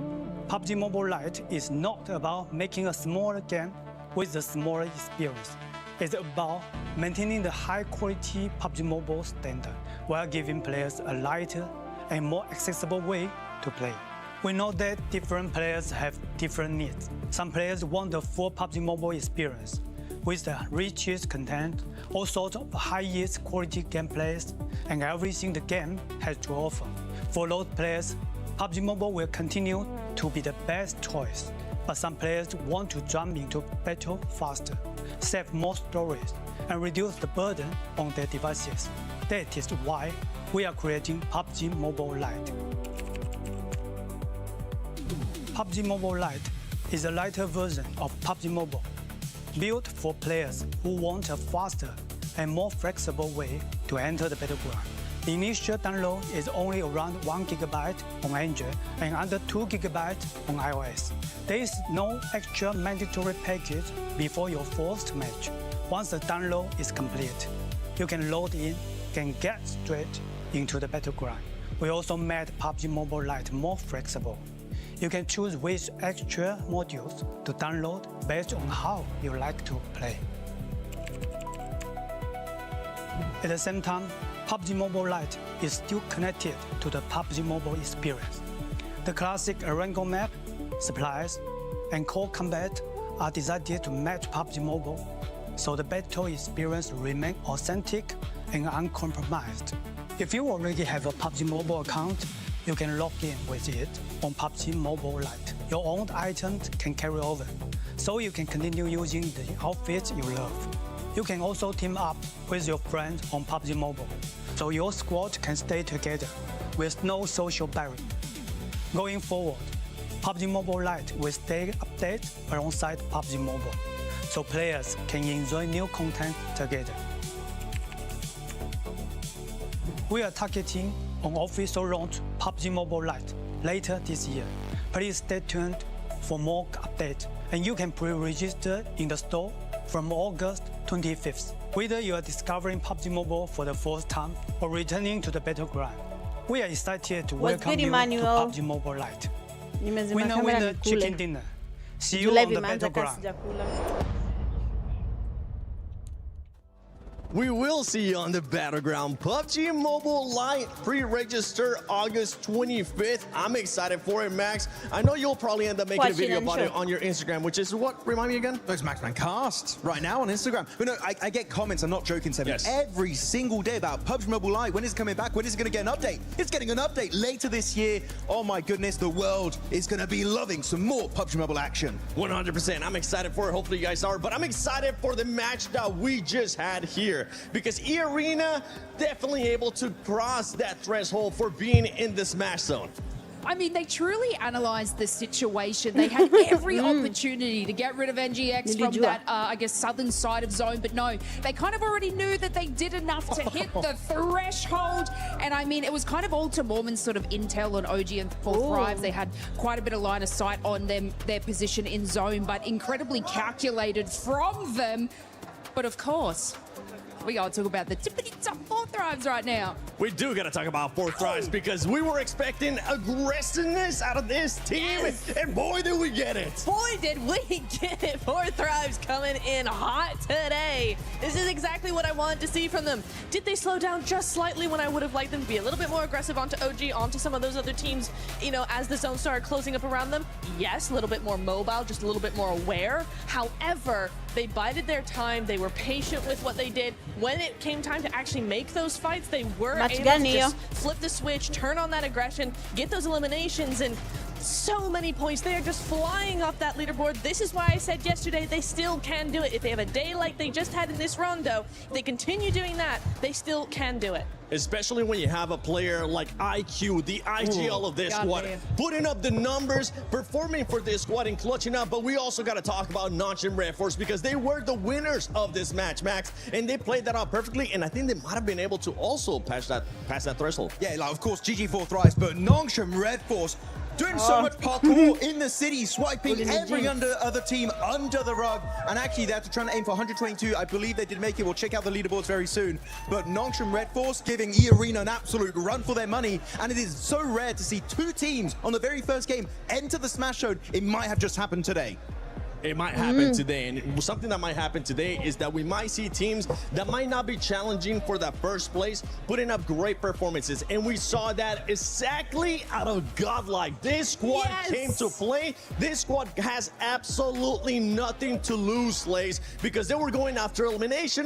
PUBG Mobile Lite is not about making a smaller game with a smaller experience. It's about maintaining the high-quality PUBG Mobile standard while giving players a lighter and more accessible way to play. We know that different players have different needs. Some players want the full PUBG Mobile experience with the richest content, all sorts of highest quality gameplays, and everything the game has to offer. For those players, PUBG Mobile will continue to be the best choice. But some players want to jump into battle faster, save more stories, and reduce the burden on their devices. That is why we are creating PUBG Mobile Lite. PUBG Mobile Lite is a lighter version of PUBG Mobile, built for players who want a faster and more flexible way to enter the battleground. The initial download is only around 1 GB on Android and under 2 GB on iOS. There is no extra mandatory package before your first match. Once the download is complete, you can load in and get straight into the battleground. We also made PUBG Mobile Lite more flexible. You can choose which extra modules to download based on how you like to play. At the same time, PUBG Mobile Lite is still connected to the PUBG Mobile experience. The classic Erangel map, supplies, and core combat are designed to match PUBG Mobile, so the battle experience remains authentic and uncompromised. If you already have a PUBG Mobile account, you can log in with it on PUBG Mobile Lite. Your own items can carry over, so you can continue using the outfits you love. You can also team up with your friends on PUBG Mobile, so your squad can stay together with no social barrier. Going forward, PUBG Mobile Lite will stay updated alongside PUBG Mobile, so players can enjoy new content together. We are targeting an official launch PUBG Mobile Lite later this year. Please stay tuned for more updates and you can pre-register in the store from August 25th. Whether you are discovering PUBG Mobile for the first time or returning to the battleground, we are excited to welcome you to PUBG Mobile Lite. Winner winner chicken dinner. See you on the battleground. We will see you on the battleground. PUBG Mobile Lite pre-register August 25th. I'm excited for it, Max. I know you'll probably end up making a video about it on your Instagram, which is what? Remind me again? Those Maxman Cast right now on Instagram. But no, I get comments, I'm not joking, Seven, every single day about PUBG Mobile Lite. When is it coming back? When is it going to get an update? It's getting an update later this year. Oh my goodness, the world is going to be loving some more PUBG Mobile action. 100%. I'm excited for it. Hopefully you guys are. But I'm excited for the match that we just had here, because E-Arena definitely able to cross that threshold for being in the Smash Zone. I mean, they truly analysed the situation. They had every opportunity to get rid of NGX from that, I guess, southern side of zone. But no, they kind of already knew that they did enough to hit the threshold. And I mean, it was kind of all to Mormon's sort of intel on OG and Fourth Thrives. They had quite a bit of line of sight on them, their position in zone, but incredibly calculated from them. But of course, we gotta talk about the tippity-top Fourth Thrives right now. We do gotta talk about Fourth Thrives because we were expecting aggressiveness out of this team, and boy, did we get it. Boy, did we get it. Fourth Thrives coming in hot today. This is exactly what I wanted to see from them. Did they slow down just slightly when I would have liked them to be a little bit more aggressive onto OG, onto some of those other teams, you know, as the zone started closing up around them? Yes, a little bit more mobile, just a little bit more aware. However, they bided their time. They were patient with what they did. When it came time to actually make those fights, they were able to just flip the switch, turn on that aggression, get those eliminations, and so many points. They are just flying off that leaderboard. This is why I said yesterday they still can do it. If they have a day like they just had in this rondo, if they continue doing that, they still can do it. Especially when you have a player like IQ, the IGL of this squad, putting up the numbers, performing for this squad and clutching up. But we also got to talk about Notch and Red Force because they were the winners of this match, Max, and they played that out perfectly. And I think they might have been able to also pass that threshold. Yeah, like of course GG Fourth Thrives, but Nongshim Red Force doing so much parkour in the city, swiping every other team under the rug. And actually, they're trying to aim for 122. I believe they did make it. We'll check out the leaderboards very soon. But Nongshim Red Force giving E-Arena an absolute run for their money. And it is so rare to see two teams on the very first game enter the Smash Zone. It might have just happened today. It might happen today, and something that might happen today is that we might see teams that might not be challenging for that first place putting up great performances, and we saw that exactly out of Godlike. This squad came to play. This squad has absolutely nothing to lose, Slays, because they were going after elimination.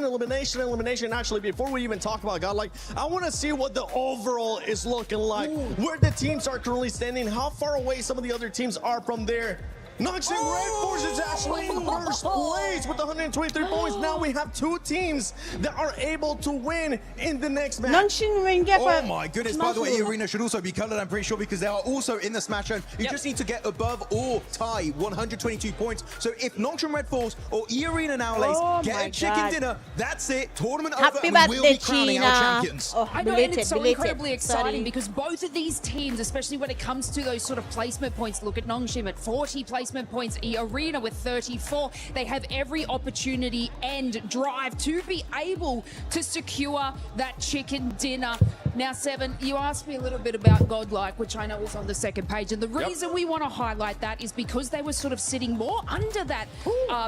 Actually, before we even talk about Godlike, I want to see what the overall is looking like, where the teams are currently standing, how far away some of the other teams are from there. Noxian Red Force is actually in first place with 123 points. Now we have two teams that are able to win in the next match. Oh my goodness, by the way, E-Arena should also be colored, I'm pretty sure, because they are also in the Smash Zone. You just need to get above or tie 122 points. So if Nongshim Red Force or E-Arena now, Lace, get a chicken dinner, that's it. Tournament over, and we will be crowning our champions. I know, and it's so incredibly exciting because both of these teams, especially when it comes to those sort of placement points, look at Nongshim at 40 placement points, E-Arena with 34. They have every opportunity and drive to be able to secure that chicken dinner. Now, Seven, you asked me a little bit about Godlike, which I know was on the second page, and the reason we want to highlight that is because they were sort of sitting more under that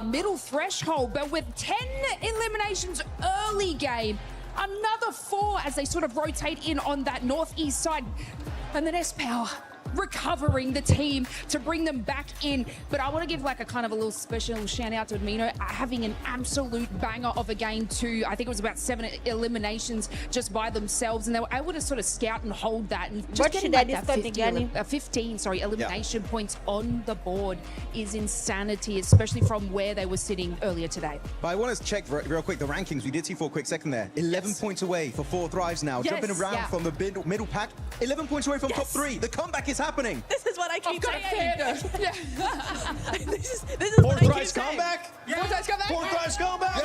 middle threshold, but with 10 eliminations early game, another 4 as they sort of rotate in on that northeast side, and then S-Power recovering the team to bring them back in. But I want to give like a kind of a little special shout out to Admino having an absolute banger of a game too. I think it was about 7 eliminations just by themselves, and they were able to sort of scout and hold that, and just getting like that 15 elimination points on the board is insanity, especially from where they were sitting earlier today. But I want to check real quick the rankings. We did see for a quick second there. 11 points away for Fourth Thrives now, jumping around from the middle pack. 11 points away from top 3. The comeback is happening. This is what I keep saying. This is Fourth Thrives comeback? Fourth Thrives comeback? Fourth Thrives comeback?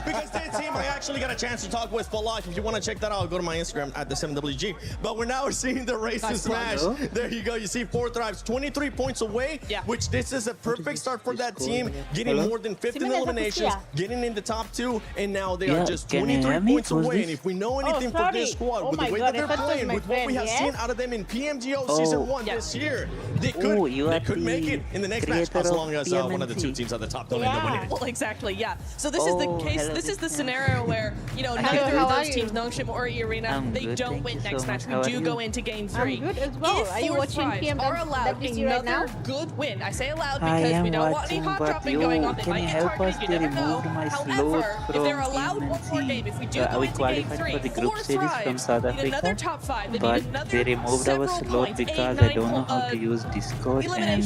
Because this team, I actually got a chance to talk with Full Life. If you want to check that out, go to my Instagram at the 7WG. But we're now seeing the race to smash. There you go. You see 4 Thrives, 23 points away, which this is a perfect start for that team, getting more than 15 eliminations, getting in the top 2, and now they are just 23 points away. And if we know anything for this squad, with the way that they're playing, with what we have seen out of them in PMGO Season 1 this year, they could make it in the next match as long as one of the 2 teams at the top don't end up winning. Well, exactly, yeah. So this is the case. This is the scenario where, you know, neither of those teams, Nongshim or Arena, they don't win next match. We do go into game 3. I'm good as well. Are you watching PMWC right now? Good win. I say allowed because we don't want any hot dropping going on. They might get targeted. You never know. However, if they're allowed one more game, if we do go into game 3, 4 Thrives, need another top 5. They need another several points. Because I don't know how to use Discord, and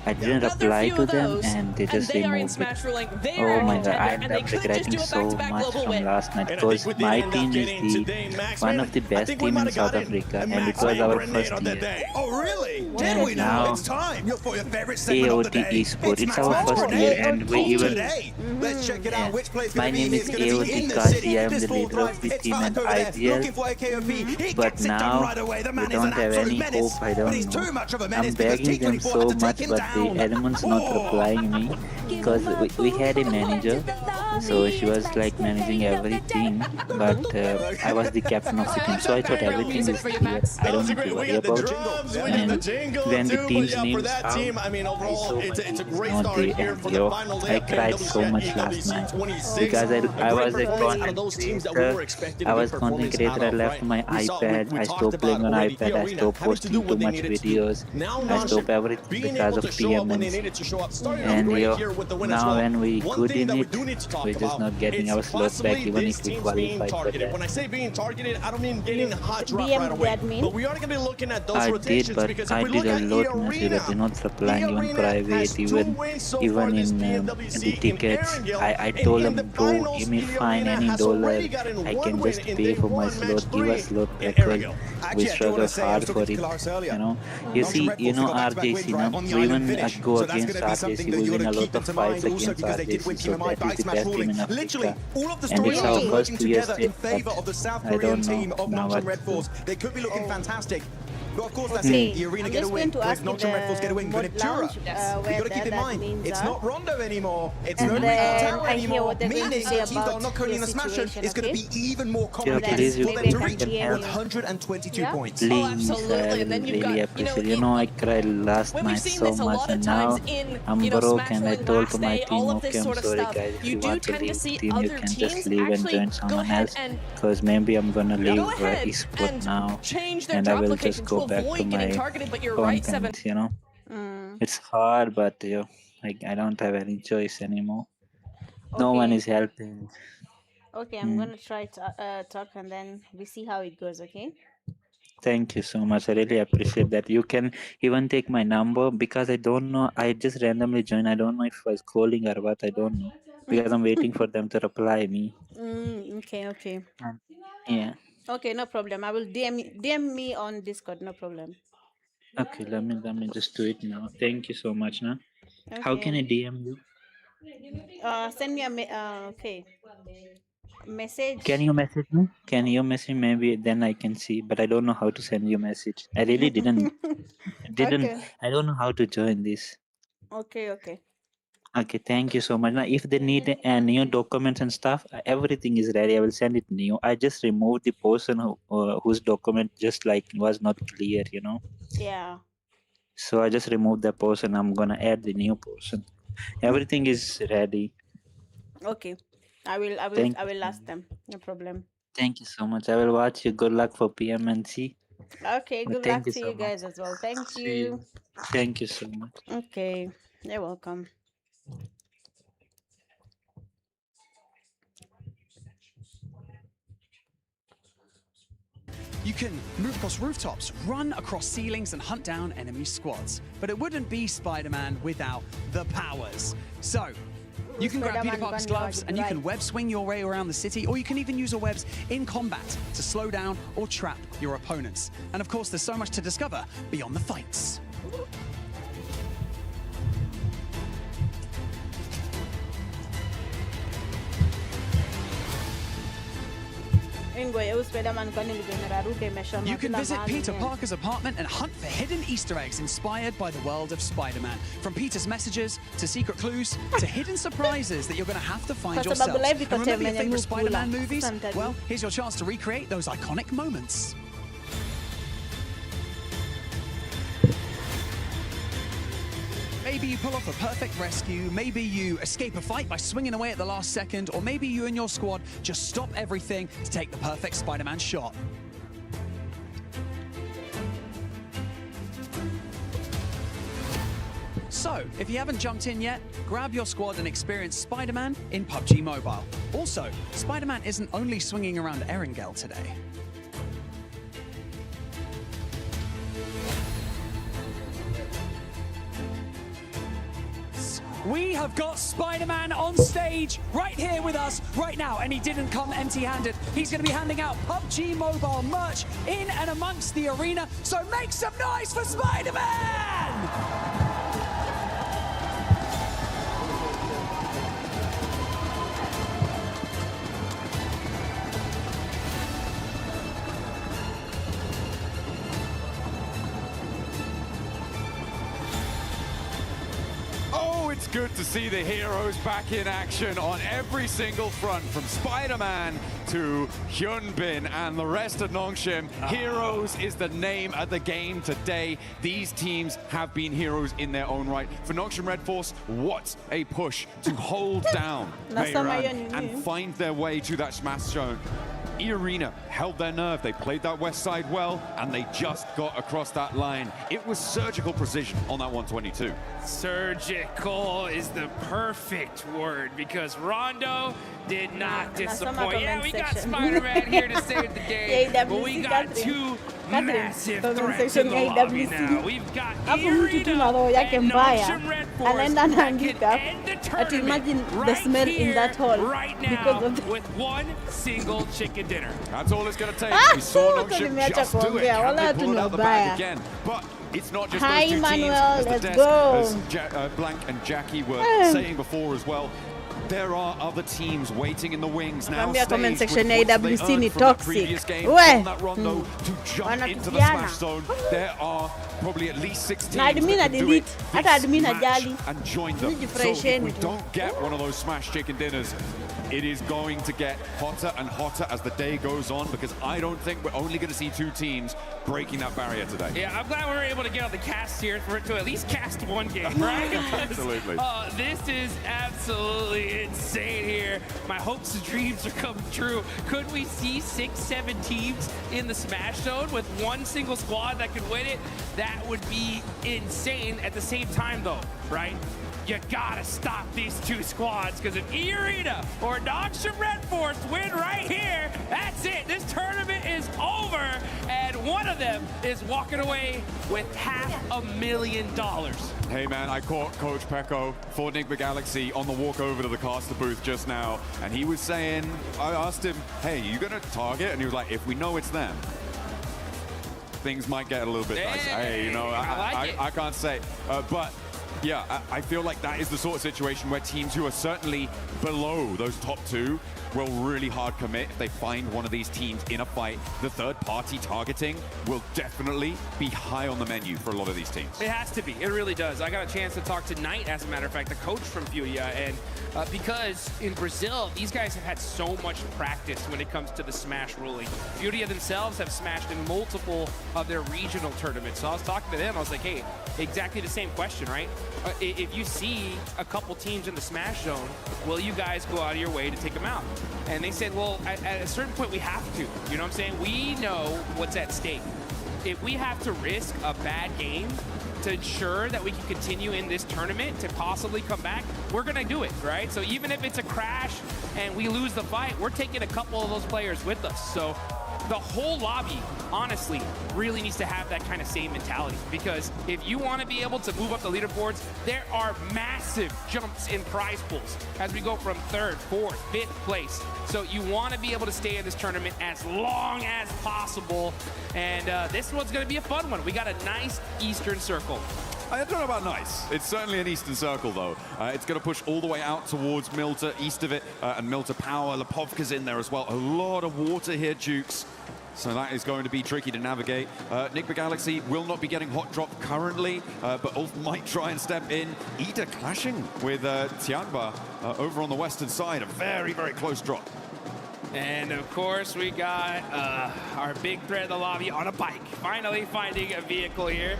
I didn't reply to them, and they just removed it. Oh my god, I ended up regretting so much from last night, because my team is one of the best teams in South Africa, and it was our first year. Oh really? Did we know? It's time. For your favorite segment of the AOT day. Esports, it's our first year, and we even... Let's check it out. Which place My name is AOT Kasi, I am the leader of the team and IPL, but now we don't have any hope, I don't know. I'm begging them so much, but the element's not replying me, because we had a manager, so she was like managing everything, but I was the captain of the team, so I thought everything is clear. I don't need to worry about it. And when the team's names out, I saw my team not there, and yo, I cried so much last night, because I was a content creator, I left my iPad, I stopped playing on iPad, I stopped posting too much videos, I stopped everything because of PMWC. And yo, now when we good in it, we're just not getting our slots back even if we qualified for that. When I say being targeted, I don't mean getting hot drop right away. But we are going to be looking at those rotations, because if we look at Arena, they're not replying even private, even in the tickets. I told them, bro, give me fine any dollar, I can just pay for my slot, give a slot back, because we struggle hard for it, you know. You see, you know RJC, now, we even go against RJC, we win a lot of fights against RJC, so that is the best team in Africa, and it's our first 2 years, but I don't know now what. They could be looking fantastic. But of course, that's Okay, the Arena I'm get a just win. going to ask Nongshim Red Force get a win. But what lounge, you where got to keep in that mind, means it's are. not Rondo anymore. It's And no then Tower I hear anymore. what they're going to Meaning say teams that are about not currently in the your Smasher, situation, it's going to okay? be even more Yeah, complicated please, for you them to can reach help. 122 points. Please, absolutely. I And then will you've really got, appreciate. You know, I cried last when we've night seen so this a much, lot of and now times in, I'm you know, broke, Smash and I Rolling told last to my day, team, all of okay, this I'm sort of sorry stuff, guys, if you you do want to tend to leave see the team, you other can just teams leave and actually join go someone ahead else, and because maybe I'm gonna leave go ahead esport and now, change their and I drop will location just to go back to avoid getting my targeted. But you're right, Seven. content, you know. It's hard, but yo, I don't have any choice anymore. No one Okay. is helping. Okay, I'm gonna try to talk, and then we see how it goes, okay? Thank you so much. I really appreciate that. You can even take my number, because I don't know. I just randomly joined. I don't know if I was calling or what. I don't know, because I'm waiting for them to reply me. Okay. Yeah. Okay, no problem. I will DM me on Discord, no problem. Okay. Let me just do it now. Thank you so much. Now, how can I Okay. DM you? Send me a message. Can you message me? Can you message? Maybe then I can see. But I don't know how to send you a message. I really didn't. Okay. I don't know how to join this. Okay. Okay, thank you so much. Now, if they need new documents and stuff, everything is ready. I will send it new. I just removed the person whose document just like was not clear, you know. Yeah. So I just removed the person. I'm gonna add the new person. Everything is ready. Okay. I will Thank ask them. No problem. Thank you so much. I will watch you. Good luck for PMNC. Okay, But good thank luck you to so you guys as well. Thank See you. you. Thank you so much. Okay. You're welcome. You can move across rooftops, run across ceilings, and hunt down enemy squads. But it wouldn't be Spider-Man without the powers. So, you can grab Peter Parker's gloves and you can web swing your way around the city, or you can even use your webs in combat to slow down or trap your opponents. And of course, there's so much to discover beyond the fights. You can visit Peter Parker's apartment and hunt for hidden Easter eggs inspired by the world of Spider-Man. From Peter's messages to secret clues to hidden surprises that you're going to have to find yourself. And remember your favorite Spider-Man movies? Well, here's your chance to recreate those iconic moments. Maybe you pull off a perfect rescue, maybe you escape a fight by swinging away at the last second, or maybe you and your squad just stop everything to take the perfect Spider-Man shot. So, if you haven't jumped in yet, grab your squad and experience Spider-Man in PUBG Mobile. Also, Spider-Man isn't only swinging around Erangel today. We have got Spider-Man on stage right here with us right now, and he didn't come empty-handed. He's going to be handing out PUBG Mobile merch in and amongst the arena, so make some noise for Spider-Man! It's good to see the heroes back in action on every single front, from Spider-Man to Hyunbin and the rest of Nongshim. Heroes is the name of the game today. These teams have been heroes in their own right. For Nongshim Red Force, what a push to hold down Meiran and find their way to that smash zone. E-Arena held their nerve. They played that west side well, and they just got across that line. It was surgical precision on that 122. Surgical is the perfect word, because Rondo did not disappoint. Yeah, we got Spider-Man here to save the day, but we got two massive threats in the lobby now. We've got E-Arena and Nongshim Red Force that can end the tournament right here, right now, with one single chicken dinner. That's all it's going to take. We saw Nongshim just do it. Can they pull it out the bag again? But it's not just those two teams. As the desk, as Blank and Jackie were saying before as well, there are other teams waiting in the wings now. Comment section AWC ni toxic. That Rondo to jump into the smash zone. There are probably at least 6 teams that can do it. And join them. So if we don't get one of those smash chicken dinners, it is going to get hotter and hotter as the day goes on, because I don't think we're only going to see 2 teams breaking that barrier today. Yeah, I'm glad we were able to get on the cast here for it to at least cast one game, right? Absolutely. This is absolutely insane here. My hopes and dreams are coming true. Could we see 6-7 teams in the smash zone with one single squad that could win it? That would be insane. At the same time, though, right? You gotta stop these 2 squads, because if E-Arena or Nongshim Red Force win right here, that's it. This tournament is over, and one of them is walking away with $500,000. Hey man, I caught Coach Pecco for Enigma Galaxy on the walk over to the caster booth just now, and he was saying, I asked him, hey, you gonna target? And he was like, if we know it's them, things might get a little bit dicey. Hey, you know, I can't say, but yeah, I feel like that is the sort of situation where teams who are certainly below those top 2 will really hard commit. If they find one of these teams in a fight, the third-party targeting will definitely be high on the menu for a lot of these teams. It has to be. It really does. I got a chance to talk to Knight, as a matter of fact, the coach from Furia, and because in Brazil, these guys have had so much practice when it comes to the Smash ruling. Furia themselves have smashed in multiple of their regional tournaments. So I was talking to them, I was like, hey, exactly the same question, right? If you see a couple teams in the Smash zone, will you guys go out of your way to take them out? And they said, well, at a certain point, we have to. You know what I'm saying? We know what's at stake. If we have to risk a bad game to ensure that we can continue in this tournament to possibly come back, we're going to do it, right? So even if it's a crash and we lose the fight, we're taking a couple of those players with us. So the whole lobby, honestly, really needs to have that kind of same mentality, because if you want to be able to move up the leaderboards, there are massive jumps in prize pools as we go from 3rd, 4th, 5th place. So you want to be able to stay in this tournament as long as possible, and this one's going to be a fun one. We got a nice Eastern Circle. I don't know about nice. It's certainly an eastern circle, though. It's going to push all the way out towards Milta, east of it, and Milta Power. Lepovka's in there as well. A lot of water here, Jukes. So that is going to be tricky to navigate. Nick Galaxy will not be getting hot drop currently, but Ulf might try and step in. Ida clashing with Tianba over on the western side. A very, very close drop. And of course, we got our big threat in the lobby on a bike. Finally finding a vehicle here.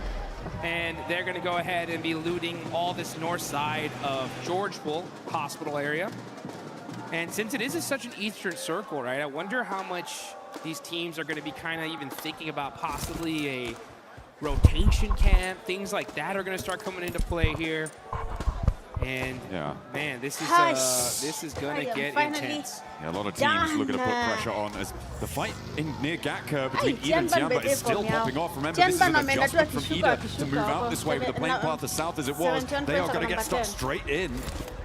And they're going to go ahead and be looting all this north side of Georgeville Hospital area. And since it is such an eastern circle, right, I wonder how much these teams are going to be kind of even thinking about possibly a rotation camp. Things like that are going to start coming into play here. And man, this is going to get intense. Yeah, a lot of teams looking to put pressure on as the fight near Gatka between Ida and Tianba is still popping off. Remember, this is an adjustment from Ida to move out this way with the playing path as south as it was. They are going to get stuck straight in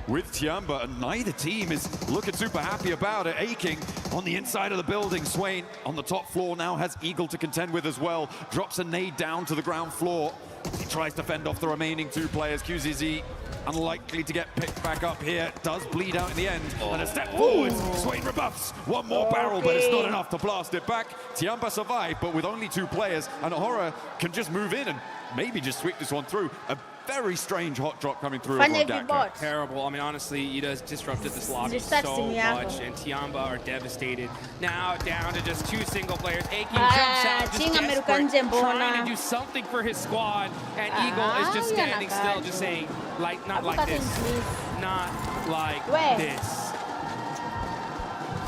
with Tianba, and neither team is looking super happy about it. Aching on the inside of the building. Swain on the top floor now has Eagle to contend with as well. Drops a nade down to the ground floor. He tries to fend off the remaining two players. QZZ unlikely to get picked back up here. Does bleed out in the end. And a step forwards. Swain rebuffs. One more barrel, but it's not enough to blast it back. Tianba survived, but with only two players. And Horror can just move in and maybe just sweep this one through. A very strange hot drop coming through over on Gatka. Terrible. I mean, honestly, Ida's disrupted this lobby so much, and Tianba are devastated. Now down to just two single players. Aking jumps out, just desperate, trying to do something for his squad, and Eagle is just standing still, just saying, like, not like this. Not like this.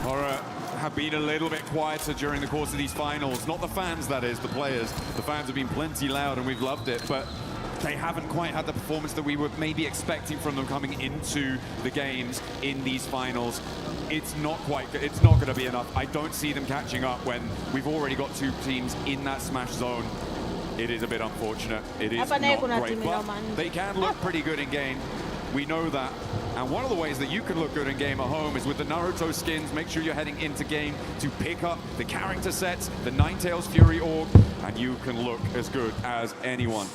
Horror have been a little bit quieter during the course of these finals. Not the fans, that is, the players. The fans have been plenty loud, and we've loved it, but they haven't quite had the performance that we were maybe expecting from them coming into the games in these finals. It's not going to be enough. I don't see them catching up when we've already got two teams in that smash zone. It is a bit unfortunate. It is not great, but they can look pretty good in game. We know that. And one of the ways that you can look good in game at home is with the Naruto skins. Make sure you're heading into game to pick up the character sets, the Ninetales Fury Org, and you can look as good as anyone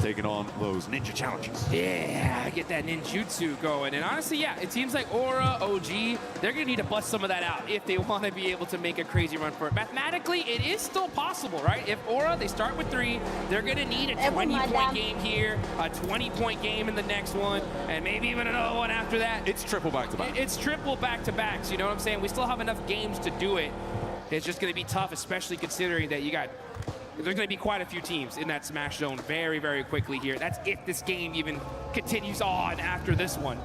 taking on those ninja challenges. Yeah, get that ninjutsu going. And honestly, yeah, it seems like Aura, OG, they're going to need to bust some of that out if they want to be able to make a crazy run for it. Mathematically, it is still possible, right? If Aura, they start with 3, they're going to need a 20-point game here, a 20-point game in the next one, and maybe even another one after that. It's triple back-to-back. It's triple back-to-backs, you know what I'm saying? We still have enough games to do it. It's just going to be tough, especially considering that there's going to be quite a few teams in that smash zone very, very quickly here. That's if this game even continues on after this one.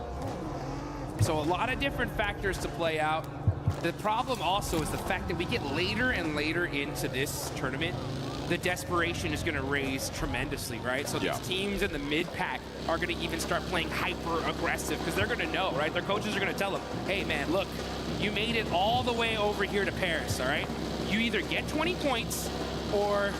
So a lot of different factors to play out. The problem also is the fact that we get later and later into this tournament, the desperation is going to raise tremendously, right? So these teams in the mid-pack are going to even start playing hyper-aggressive because they're going to know, right? Their coaches are going to tell them, hey, man, look, you made it all the way over here to Paris, all right? You either get 20 points or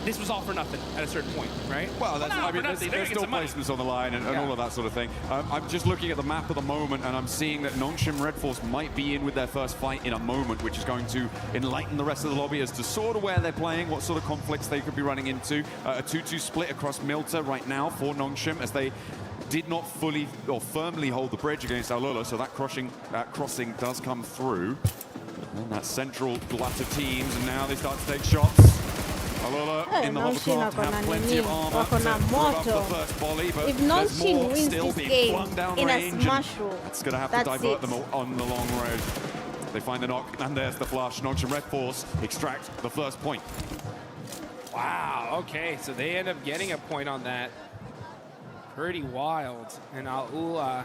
this was all for nothing at a certain point, right? Well, that's, I mean, there's still placements on the line and all of that sort of thing. I'm just looking at the map at the moment, and I'm seeing that Nongshim Red Force might be in with their first fight in a moment, which is going to enlighten the rest of the lobby as to sort of where they're playing, what sort of conflicts they could be running into. A 2-2 split across Milta right now for Nongshim, as they did not fully or firmly hold the bridge against Aulula, so that crossing does come through. And that central glut of teams, and now they start to take shots. Aulula in the hovercraft have plenty of armor to move up the first volley, but there's more still being flung down range. It's going to have to divert them on the long road. They find the knock, and there's the flush. Nongshim Red Force extract the first point. Wow, okay, so they end up getting a point on that. Pretty wild. And Aulula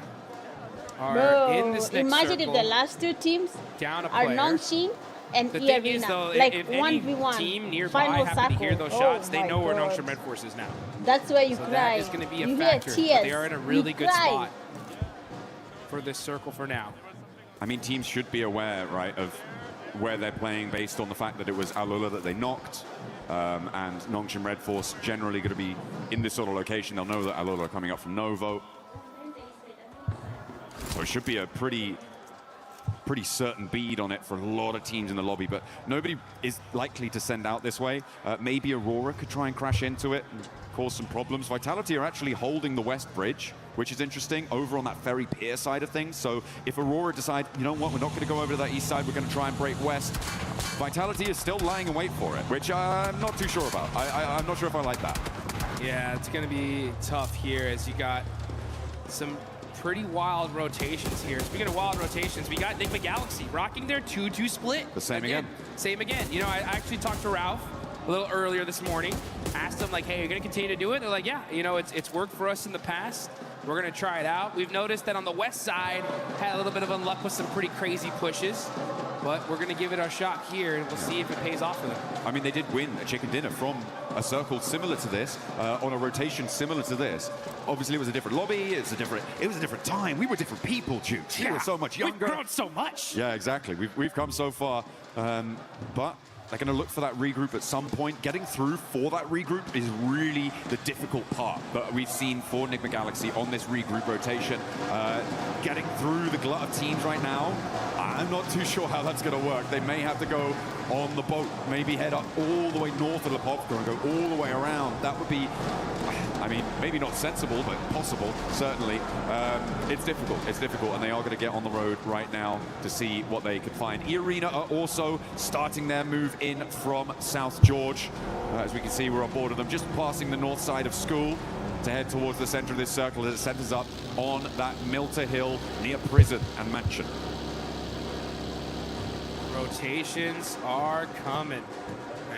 are in this next imagine circle. If the last two teams down a are player. Nongshim and The E thing Arena, is, though, like if 1v1, any team nearby final happen to hear circle. those shots, they my know where God. Nongshim Red Force is now. That's where you So cry. that is going to be a you factor. Hear tears. But they are in a really you good cry. spot for this circle for now. I mean, teams should be aware, right, of where they're playing based on the fact that it was Aulula that they knocked, and Nongshim Red Force generally going to be in this sort of location. They'll know that Aulula are coming up from Novo. So it should be a pretty pretty certain bead on it for a lot of teams in the lobby, but nobody is likely to send out this way. Maybe Aurora could try and crash into it and cause some problems. Vitality are actually holding the west bridge, which is interesting, over on that ferry pier side of things. So if Aurora decide, you know what, we're not going to go over to that east side, we're going to try and break west, Vitality is still lying in wait for it, which I'm not too sure about. I'm not sure if I like that. Yeah, it's going to be tough here as you got some pretty wild rotations here. Speaking of wild rotations, we got Enigma Galaxy rocking their 2-2 split. The same again. Same again. You know, I actually talked to Ralph a little earlier this morning, asked them like, hey, you're going to continue to do it? They're like, yeah, you know, it's worked for us in the past. We're going to try it out. We've noticed that on the west side, had a little bit of unluck with some pretty crazy pushes, but we're going to give it our shot here, and we'll see if it pays off for them. I mean, they did win a chicken dinner from a circle similar to this, on a rotation similar to this. Obviously, it was a different lobby. It was a different time. We were different people, Jukes. We were so much younger. We've grown so much. Yeah, exactly. We've come so far, but they're going to look for that regroup at some point. Getting through for that regroup is really the difficult part that we've seen for Enigma Galaxy on this regroup rotation. Getting through the glut of teams right now, I'm not too sure how that's going to work. They may have to go on the boat, maybe head up all the way north of the Popcorn and go all the way around. That would be, I mean, maybe not sensible, but possible, certainly. It's difficult, and they are going to get on the road right now to see what they can find. E-Arena are also starting their move in from South George. As we can see, we're on board of them, just passing the north side of school to head towards the center of this circle as it centers up on that Milter Hill near prison and mansion. Rotations are coming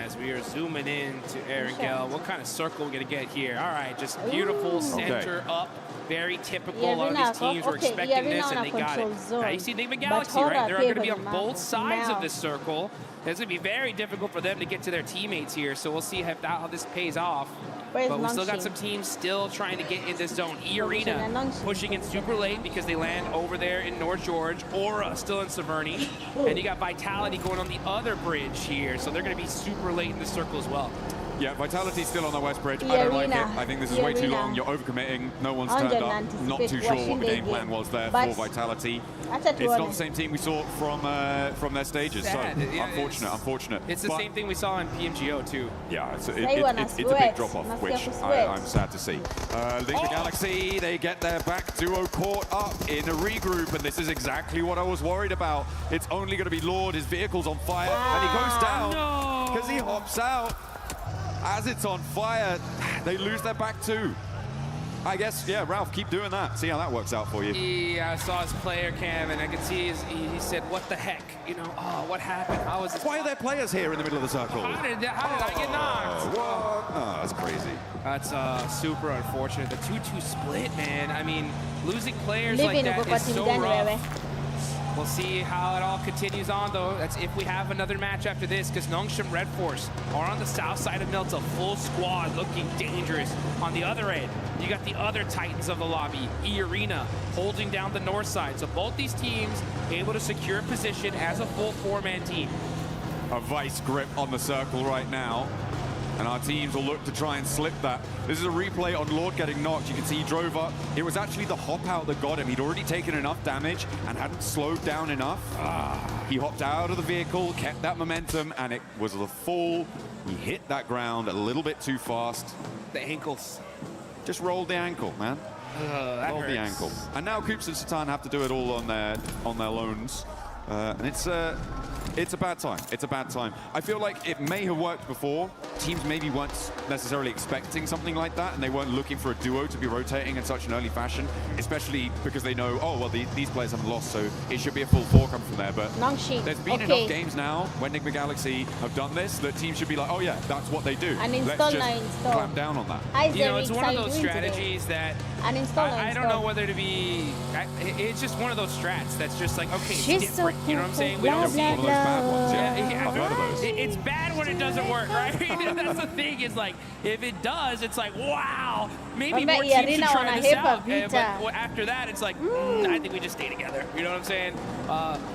as we are zooming in to Erangel. What kind of circle are we going to get here? All right, just beautiful center up. Very typical. A lot of these teams were expecting this, and they got it. Now you see Enigma Galaxy, right? They're going to be on both sides of this circle. It's going to be very difficult for them to get to their teammates here, so we'll see how this pays off. But we still got some teams still trying to get in this zone. E-Arena pushing in super late because they land over there in North George. Aura still in Severny. And you got Vitality going on the other bridge here. So they're going to be super late in the circle as well. Yeah, Vitality's still on the west bridge. I don't like it. I think this is way too long. You're overcommitting. No one's turned up. Not too sure what the game plan was there for Vitality. It's not the same team we saw from their stages. Sad. So Yeah, unfortunate. It's the same thing we saw in PMGO too. Yeah, it's a big drop-off, which I'm sad to see. Enigma Galaxy, they get their back duo caught up in a regroup, and this is exactly what I was worried about. It's only going to be Lord. His vehicle's on fire, and he goes down because he hops out. As it's on fire, they lose their back too. I guess, yeah, Ralph, keep doing that. See how that works out for you. Yeah, I saw his player cam, and I could see he said, what the heck? You know, what happened? How was this? Why are there players here in the middle of the circle? How did I get knocked? What? Oh, that's crazy. That's super unfortunate. The 2-2 split, man. I mean, losing players like that is so rough. We'll see how it all continues on, though. That's if we have another match after this, because Nongshim Red Force are on the south side of Milta, full squad, looking dangerous. On the other end, you got the other Titans of the lobby, E-Arena, holding down the north side. So both these teams able to secure position as a full four-man team. A vice grip on the circle right now, and our teams will look to try and slip that. This is a replay on Lord getting knocked. You can see he drove up. It was actually the hop out that got him. He'd already taken enough damage and hadn't slowed down enough. He hopped out of the vehicle, kept that momentum, and it was the fall. He hit that ground a little bit too fast. The ankles. Just rolled the ankle, man. Rolled the ankle. And now Coops and Satan have to do it all on their loans. And it's a bad time. It's a bad time. I feel like it may have worked before. Teams maybe weren't necessarily expecting something like that, and they weren't looking for a duo to be rotating in such an early fashion, especially because they know, oh, well, these players haven't lost, so it should be a full four come from there. But there's been enough games now when Enigma Galaxy have done this that teams should be like, oh, yeah, that's what they do. Let's just clamp down on that. You know, it's one of those strategies that I don't know whether to be... It's just one of those strats that's just like, okay, it's different. You know what I'm saying? We don't see one of those bad ones. Yeah, I've heard of those. It's bad when it doesn't work, right? That's the thing. Is like, if it does, it's like, wow, maybe more teams should try this out. But after that, it's like, I think we just stay together. You know what I'm saying?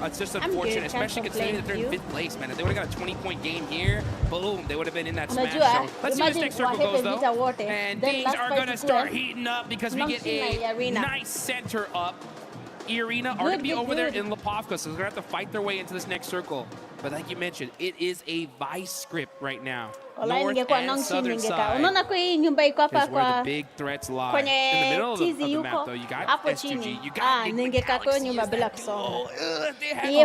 It's just unfortunate, especially considering that they're in 5th place, man. If they would have got a 20-point game here, boom, they would have been in that smash zone. Let's see how this next circle goes, though. And things are going to start heating up because we get a nice center up. Irina are going to be over there in Lipovka, so they're going to have to fight their way into this next circle. But like you mentioned, it is a vice script right now. North and southern side is where the big threats lie. In the middle of the map, though, you got S2G, you got Here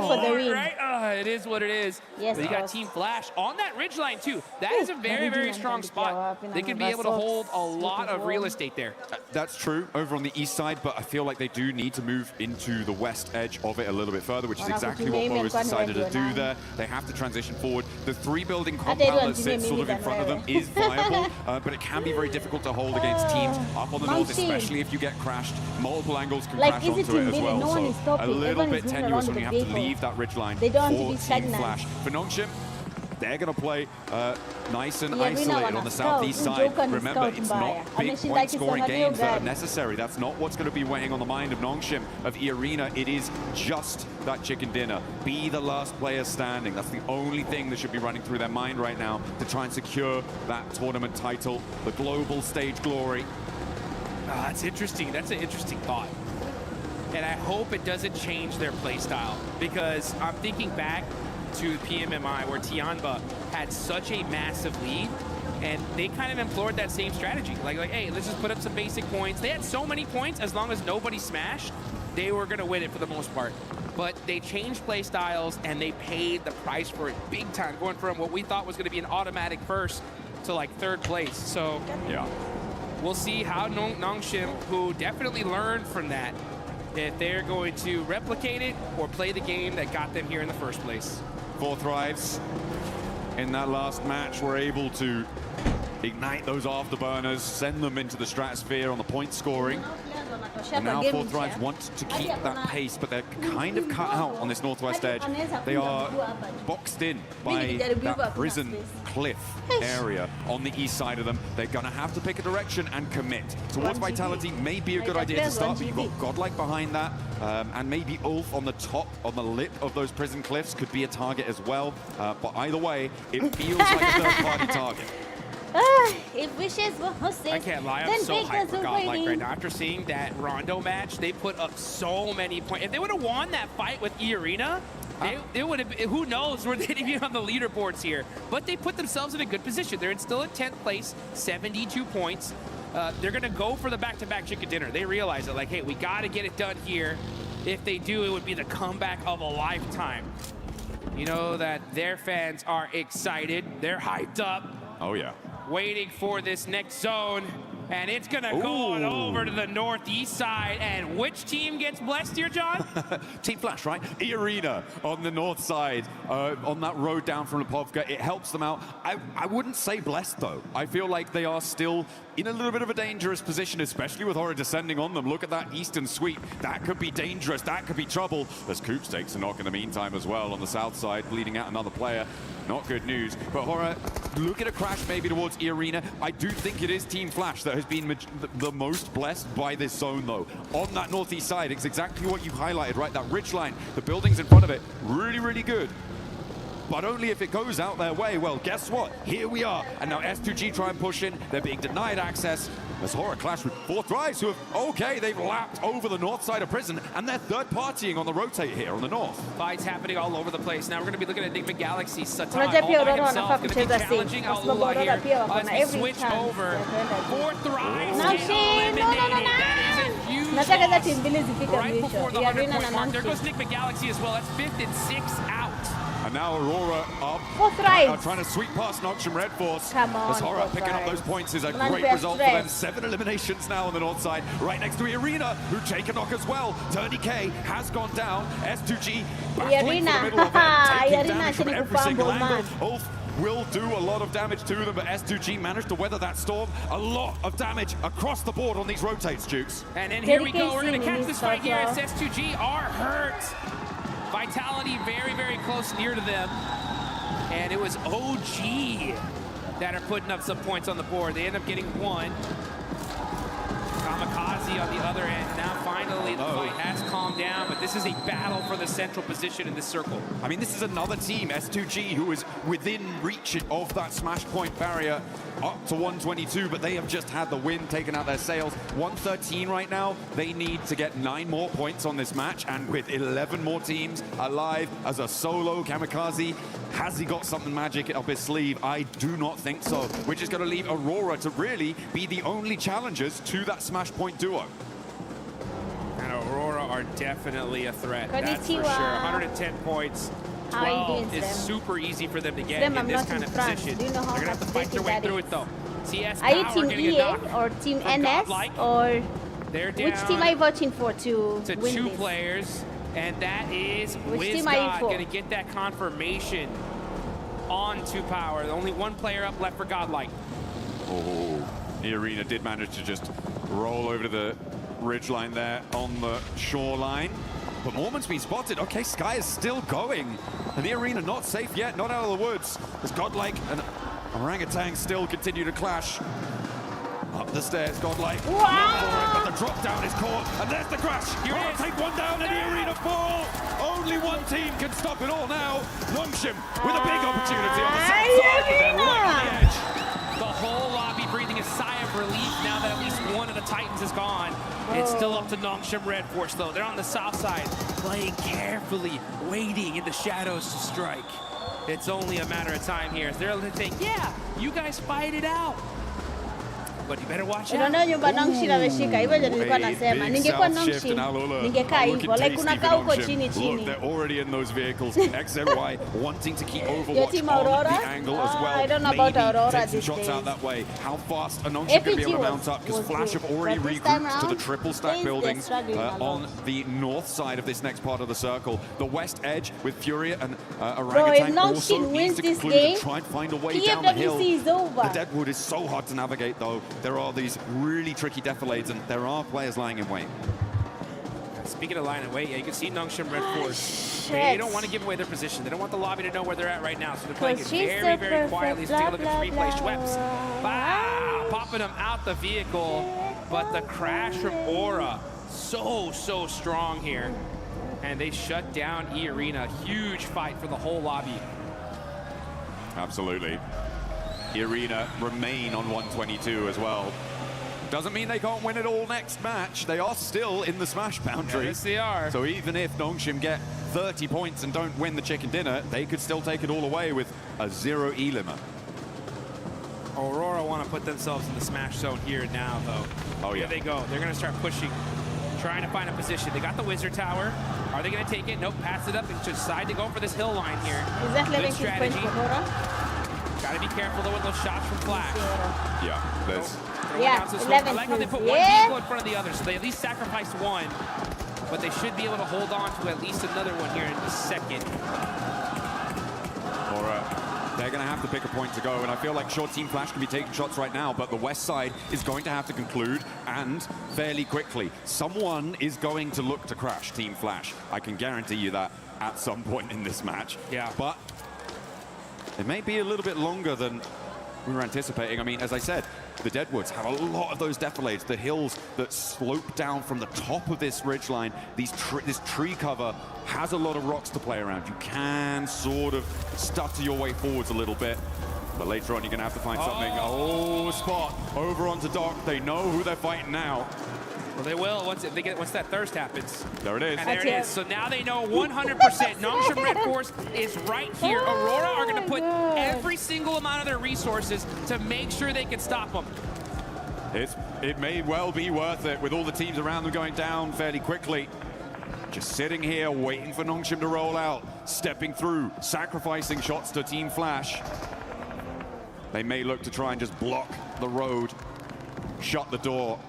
for the win. Right? It is what it is. Yes, but you got Team Flash on that ridgeline too. That is a very, very strong spot. They could be able to hold a lot of real estate there. That's true over on the east side, but I feel like they do need to move into the west edge of it a little bit further, which is exactly what Mo has decided to do there. They have to transition forward. The 3-building compound that sits sort of in front of them is viable, but it can be very difficult to hold against teams up on the north, especially if you get crashed. Multiple angles can crash onto it as well, so a little bit tenuous when you have to leave that ridgeline for Team Flash. For Nongshim, they're going to play nice and isolated on the southeast side. Remember, it's not big point-scoring games that are necessary. That's not what's going to be weighing on the mind of Nongshim, of Irina. It is just that chicken dinner. Be the last player standing. That's the only thing that should be running through their mind right now to try and secure that tournament title, the global stage glory. That's interesting. That's an interesting thought. And I hope it doesn't change their play style, because I'm thinking back to PMMI where Tianba had such a massive lead, and they kind of implored that same strategy. Like, hey, let's just put up some basic points. They had so many points, as long as nobody smashed, they were going to win it for the most part. But they changed play styles, and they paid the price for it big time, going from what we thought was going to be an automatic first to like third place. So yeah, we'll see how Nongshim, who definitely learned from that, if they're going to replicate it or play the game that got them here in the first place. 4 Thrives in that last match were able to ignite those afterburners, send them into the stratosphere on the point scoring. And now 4 Thrives want to keep that pace, but they're kind of cut out on this northwest edge. They are boxed in by that prison cliff area on the east side of them. They're going to have to pick a direction and commit. Towards Vitality may be a good idea to start, but you've got Godlike behind that. And maybe Ulf on the top, on the lip of those prison cliffs could be a target as well. But either way, it feels like a third-party target. If wishes were hosted, I can't lie, I'm so hyped for Godlike right now. After seeing that Rondo match, they put up so many points. If they would have won that fight with Irina, they would have, who knows where they'd be on the leaderboards here. But they put themselves in a good position. They're still in 10th place, 72 points. They're going to go for the back-to-back chicken dinner. They realize that, like, hey, we got to get it done here. If they do, it would be the comeback of a lifetime. You know that their fans are excited. They're hyped up. Oh, yeah. Waiting for this next zone, and it's gonna go on over to the northeast side. And which team gets blessed here, John? Team Flash, right? Irina on the north side, on that road down from Lipovka. It helps them out. I wouldn't say blessed, though. I feel like they are still in a little bit of a dangerous position, especially with Horror descending on them. Look at that eastern sweep. That could be dangerous. That could be trouble. As Coops takes a knock in the meantime as well on the south side, bleeding out another player. Not good news. But Horror, look at a crash maybe towards Irina. I do think it is Team Flash that has been the most blessed by this zone, though. On that northeast side, it's exactly what you highlighted, right? That ridgeline, the buildings in front of it, really, really good. But only if it goes out their way. Well, guess what? Here we are. And now S2G try and push in. They're being denied access. As Horror clash with 4 Thrives, who have, okay, they've lapped over the north side of prison, and they're third-partying on the rotate here on the north. Fights happening all over the place. Now we're going to be looking at Enigma Galaxy. Satan all by himself going to be challenging Alula here as we switch over. 4 Thrives eliminated. That is a huge loss right before the 100-point mark. There goes Enigma Galaxy as well. That's 5th and 6th out. And now Aurora up, trying to sweep past Nongshim Red Force. Come on, as Horror picking up those points is a great result for them. 7 eliminations now on the north side, right next to Irina, who take a knock as well. 30K has gone down. S2G battling for the middle of it, taking damage from every single angle. Ulf will do a lot of damage to them, but S2G managed to weather that storm. A lot of damage across the board on these rotates, Jukes. And then here we go. We're going to catch this fight here as S2G are hurt. Vitality very, very close near to them. And it was OG that are putting up some points on the board. They end up getting 1. Kamikaze on the other end. Now finally the fight has calmed down, but this is a battle for the central position in this circle. I mean, this is another team, S2G, who is within reach of that smash point barrier up to 122, but they have just had the win taken out their sails. 113 right now. They need to get 9 more points on this match, and with 11 more teams alive as a solo Kamikaze, has he got something magic up his sleeve? I do not think so. We're just going to leave Aurora to really be the only challengers to that smash point duo. And Aurora are definitely a threat, that's for sure. 110 points. 12 is super easy for them to get in this kind of position. They're going to have to fight their way through it, though. CS Are you Power Team getting a EA knock or Team from NS? Godlike. Or They're down which team are you voting for to to win 2 this? players, and that is Which team are you WizGod for? going to get that confirmation on 2 Power. Only 1 player up left for Godlike. Oh, the arena did manage to just roll over to the ridgeline there on the shoreline. But Mormon's been spotted. Okay, Sky is still going. And the arena not safe yet, not out of the woods. As Godlike and Orangutan still continue to clash. Up the stairs, Godlike. Wow. But the drop down is caught. And there's the crash. You want to take one down and the arena fall. Only one team can stop it all now. Longshim with a big opportunity on the south side. But they're right on the edge. The whole lobby breathing a sigh of relief now that at least one of the Titans is gone. It's still up to Nongshim Red Force, though. They're on the south side, playing carefully, waiting in the shadows to strike. It's only a matter of time here. They're saying, yeah, you guys fight it out. But you better watch out. Unaona nyumba Nongshim ameshika hivyo ndio nilikuwa nasema. Ningekuwa Nongshim ningekaa hivyo like unakaa huko chini chini. Look, they're already in those vehicles. XNY wanting to keep Overwatch Team on Aurora? the angle as well. I don't know Maybe about Aurora take some these shots days. out that way. How fast are Nongshim going to be able to mount up? Because was Flash good. have already But this time regrouped to the round, triple stack things they're buildings struggling a lot. on the north side of this next part of the circle. The west edge with Furia and Bro, if Orangutan also Nongshim needs wins to this conclude game, and try and find a way down the hill. PMWC is over. The Deadwood is so hard to navigate, though. There are these really tricky defilades, and there are players lying in wait. Speaking of lying in wait, yeah, you can see Nongshim Red Force. They don't want to give away their position. They don't want the lobby to know where they're at right now, so they're playing it very, very quietly. Let's take a look at the replay. Schweppes, wow, popping them out the vehicle, but the crash from Aura, so strong here. And they shut down E-Arena. Huge fight for the whole lobby. Absolutely. E-Arena remain on 122 as well. Doesn't mean they can't win it all next match. They are still in the Smash boundary. Yes, they are. So even if Nongshim get 30 points and don't win the chicken dinner, they could still take it all away with a 0 E-limit. Aurora want to put themselves in the Smash zone here now, though. Oh, yeah. Here they go. They're going to start pushing, trying to find a position. They got the Wizard Tower. Are they going to take it? Nope, pass it up and decide to go for this hill line here. Is that Good 11 points strategy. for Aurora? Got to be careful, though, with those shots from Flash. Yeah, there's... Yeah, I 11 like how they put points. one Yeah. vehicle in front of the other, so they at least sacrificed one. But they should be able to hold on to at least another one here in a second. They're going to have to pick a point to go, and I feel like sure, Team Flash can be taking shots right now, but the west side is going to have to conclude, and fairly quickly. Someone is going to look to crash Team Flash. I can guarantee you that at some point in this match. Yeah. But it may be a little bit longer than we were anticipating. I mean, as I said, the Deadwoods have a lot of those defilades, the hills that slope down from the top of this ridgeline. This tree cover has a lot of rocks to play around. You can sort of stutter your way forwards a little bit, but later on you're going to have to find something. Oh, spot over onto Doc. They know who they're fighting now. Well, they will once that thirst happens. There it is. And there it is. So now they know 100%. Nongshim Red Force is right here. Aurora are going to put every single amount of their resources to make sure they can stop them. It may well be worth it with all the teams around them going down fairly quickly. Just sitting here waiting for Nongshim to roll out, stepping through, sacrificing shots to Team Flash. They may look to try and just block the road, shut the door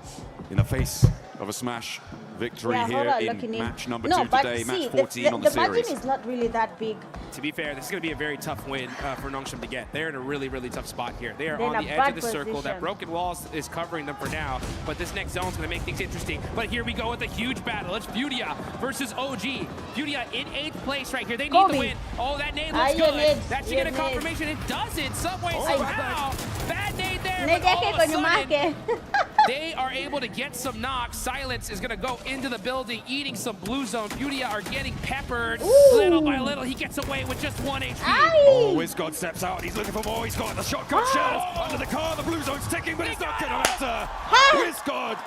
in the face of a Smash victory here in match number 2 today, match 14 on the series. The margin is not really that big. To be fair, this is going to be a very tough win for Nongshim to get. They're in a really, really tough spot here. They are on the edge of the circle. That broken wall is covering them for now, but this next zone is going to make things interesting. But here we go with a huge battle. It's Furia versus OG. Furia in 8th place right here. They need the win. Oh, that nade looks good. That should get a confirmation. It doesn't. Some way, somehow. Bad nade there. there, but all of a sudden, they are able to get some knocks. Silence is going to go into the building, eating some blue zone. Beauty are getting peppered. Little by little, he gets away with just 1 HP. Oh, WizGod steps out. He's looking for more. He's got the shotgun shells under the car. The blue zone's ticking, but it's not going to matter. WizGod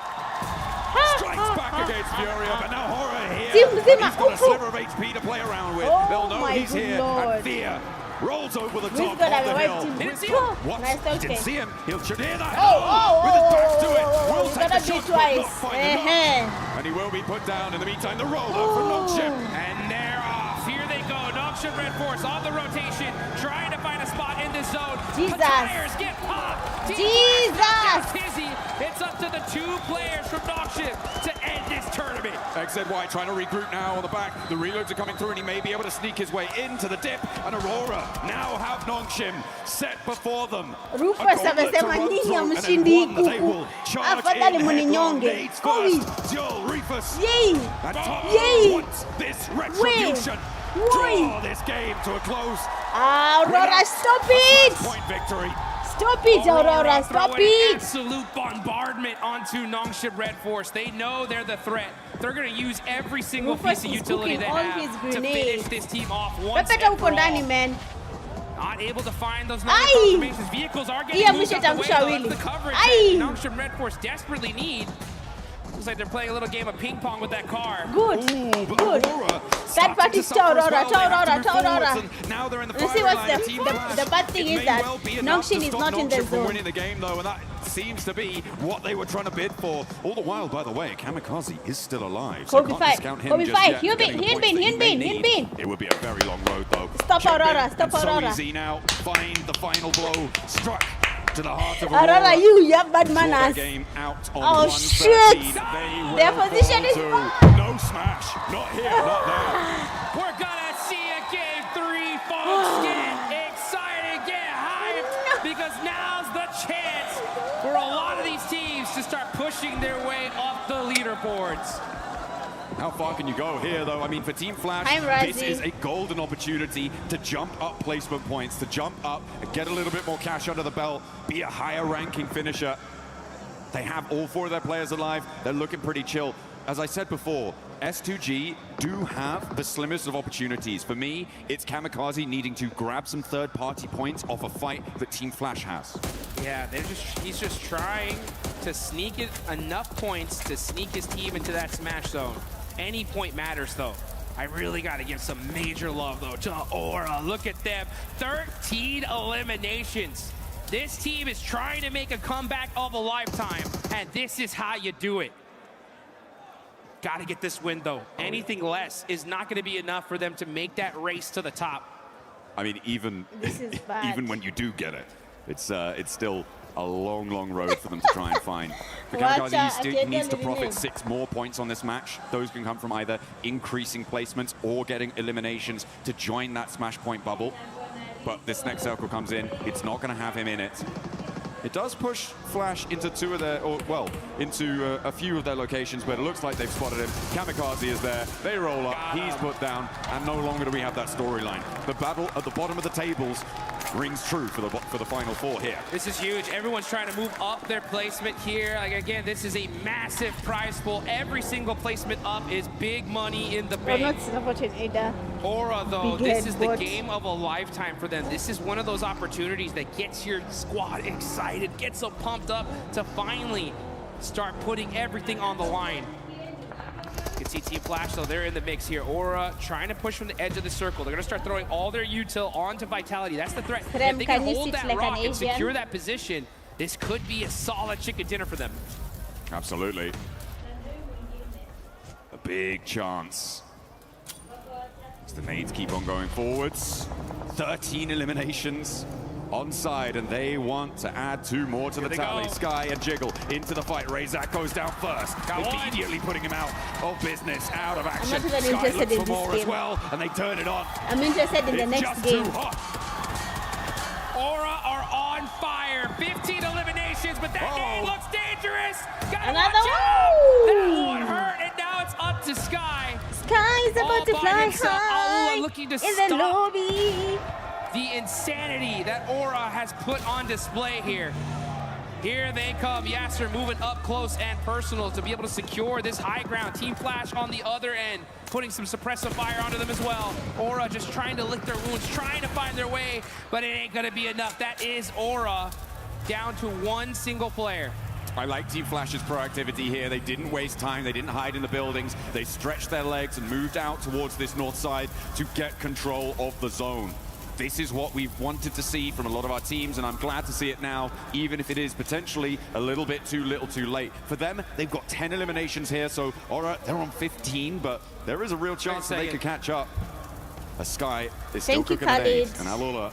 strikes back against Furia, but now Horror here. He's got a sliver of HP to play around with. They'll know he's here. And Fear rolls over the top of the hill. Didn't see him. What? Nice, okay. Didn't see him. He'll should hear that. Oh, with his back to it. oh, Will he's take gonna the be shot, but not twice. find enough. And he will be put down. In the meantime, the roller from Nongshim. And they're off. Here they go. Nongshim Red Force on the rotation, trying to find a spot in this zone. Jesus. Tires get popped. Jesus. Tizzy. It's up to the 2 players from Nongshim to end this tournament. XZY trying to regroup now on the back. The reloads are coming through, and he may be able to sneak his way into the dip. And Aurora now have Nongshim set before them. Rufus amesema nyinyi hamshindi kuku. Afadhali muninyonge. Joel Rufus. Yay! And Top Yay! wants this retribution. Draw this game to a close. Aurora, stop it! Point victory. Stop it, Aurora, stop it! Absolute bombardment onto Nongshim Red Force. They know they're the threat. They're going to use every single Rufus piece of is utility they cooking all have his to grenades. finish this team off once Pepeta and uko for ndani, all. man. Not able to find those Ai! confirmations. Vehicles are getting Iya, moved out the way, mshetangusha though. wili. That's the coverage Ai! that Nongshim Red Force desperately need. Looks like they're playing a little game of ping pong with that car. Good, good. That part is to Aurora, to Aurora, to Aurora. Now they're in the You see what's firing line. the bad thing is that Nongshim is not in the zone. Winning the game though, and that seems to be what they were trying to bid for. All the while, by the way, Kamikaze is still alive. So Kobe can't fight, discount him Kobe just fight. yet, He'll getting the be, points that he may need. he'll be. It would be a very long road though. Stop Checked Aurora, in, stop and Aurora. So easy now. Find the final blow. Struck to the heart of Aurora, you have bad Draw that manners. game out on Oh 113. shit! They Their will position is fall bad. to no smash. Not here, not there. We're gonna see a game 3, folks. Get excited, get hyped, because now's the chance for a lot of these teams to start pushing their way up the leaderboards. How far can you go here, though? I mean, for Team Flash, I'm this rising. is a golden opportunity to jump up placement points, to jump up and get a little bit more cash under the belt, be a higher ranking finisher. They have all 4 of their players alive. They're looking pretty chill. As I said before, S2G do have the slimmest of opportunities. For me, it's Kamikaze needing to grab some third-party points off a fight that Team Flash has. Yeah, he's just trying to sneak it enough points to sneak his team into that smash zone. Any point matters, though. I really got to give some major love, though, to Aura. Look at them. 13 eliminations. This team is trying to make a comeback of a lifetime, and this is how you do it. Got to get this win, though. Anything less is not going to be enough for them to make that race to the top. I mean, even when you do get it, it's still a long, long road for them to try and find. For Kamikaze, he needs to profit 6 more points on this match. Those can come from either increasing placements or getting eliminations to join that smash point bubble. But this next circle comes in, it's not going to have him in it. It does push Flash into into a few of their locations, but it looks like they've spotted him. Kamikaze is there, they roll up, he's put down, and no longer do we have that storyline. The battle at the bottom of the tables rings true for the final 4 here. This is huge. Everyone's trying to move up their placement here. Like, again, this is a massive prize pool. Every single placement up is big money in the bank. Aura, though, this is the game of a lifetime for them. This is one of those opportunities that gets your squad excited, gets them pumped up to finally start putting everything on the line. You can see Team Flash, though, they're in the mix here. Aura trying to push from the edge of the circle. They're going to start throwing all their util onto Vitality. That's the threat. If they can hold that rock and secure that position, this could be a solid chicken dinner for them. Absolutely. A big chance. As the nades keep on going forwards. 13 eliminations on side, and they want to add 2 more to the tally. Sky and Jiggle into the fight. Razak goes down first, immediately putting him out of business, out of action. I'm not even Sky interested looks in for this more as game. well, and they turn it on. I'm interested in the It's next just game. too hot. Aura are on fire. 15 eliminations, but that game looks dangerous. Gotta Another watch out. one. That one hurt, and now it's up to Sky. Sky is about to fly high looking to in the stop lobby. the insanity that Aura has put on display here. Here they come. Yasser moving up close and personal to be able to secure this high ground. Team Flash on the other end, putting some suppressive fire onto them as well. Aura just trying to lick their wounds, trying to find their way, but it ain't gonna be enough. That is Aura down to one single player. I like Team Flash's proactivity here. They didn't waste time. They didn't hide in the buildings. They stretched their legs and moved out towards this north side to get control of the zone. This is what we've wanted to see from a lot of our teams, and I'm glad to see it now, even if it is potentially a little bit too little too late. For them, they've got 10 eliminations here, so Aura, they're on 15, but there is a real chance that they could catch up. A Sky is still cooking an egg, and Alola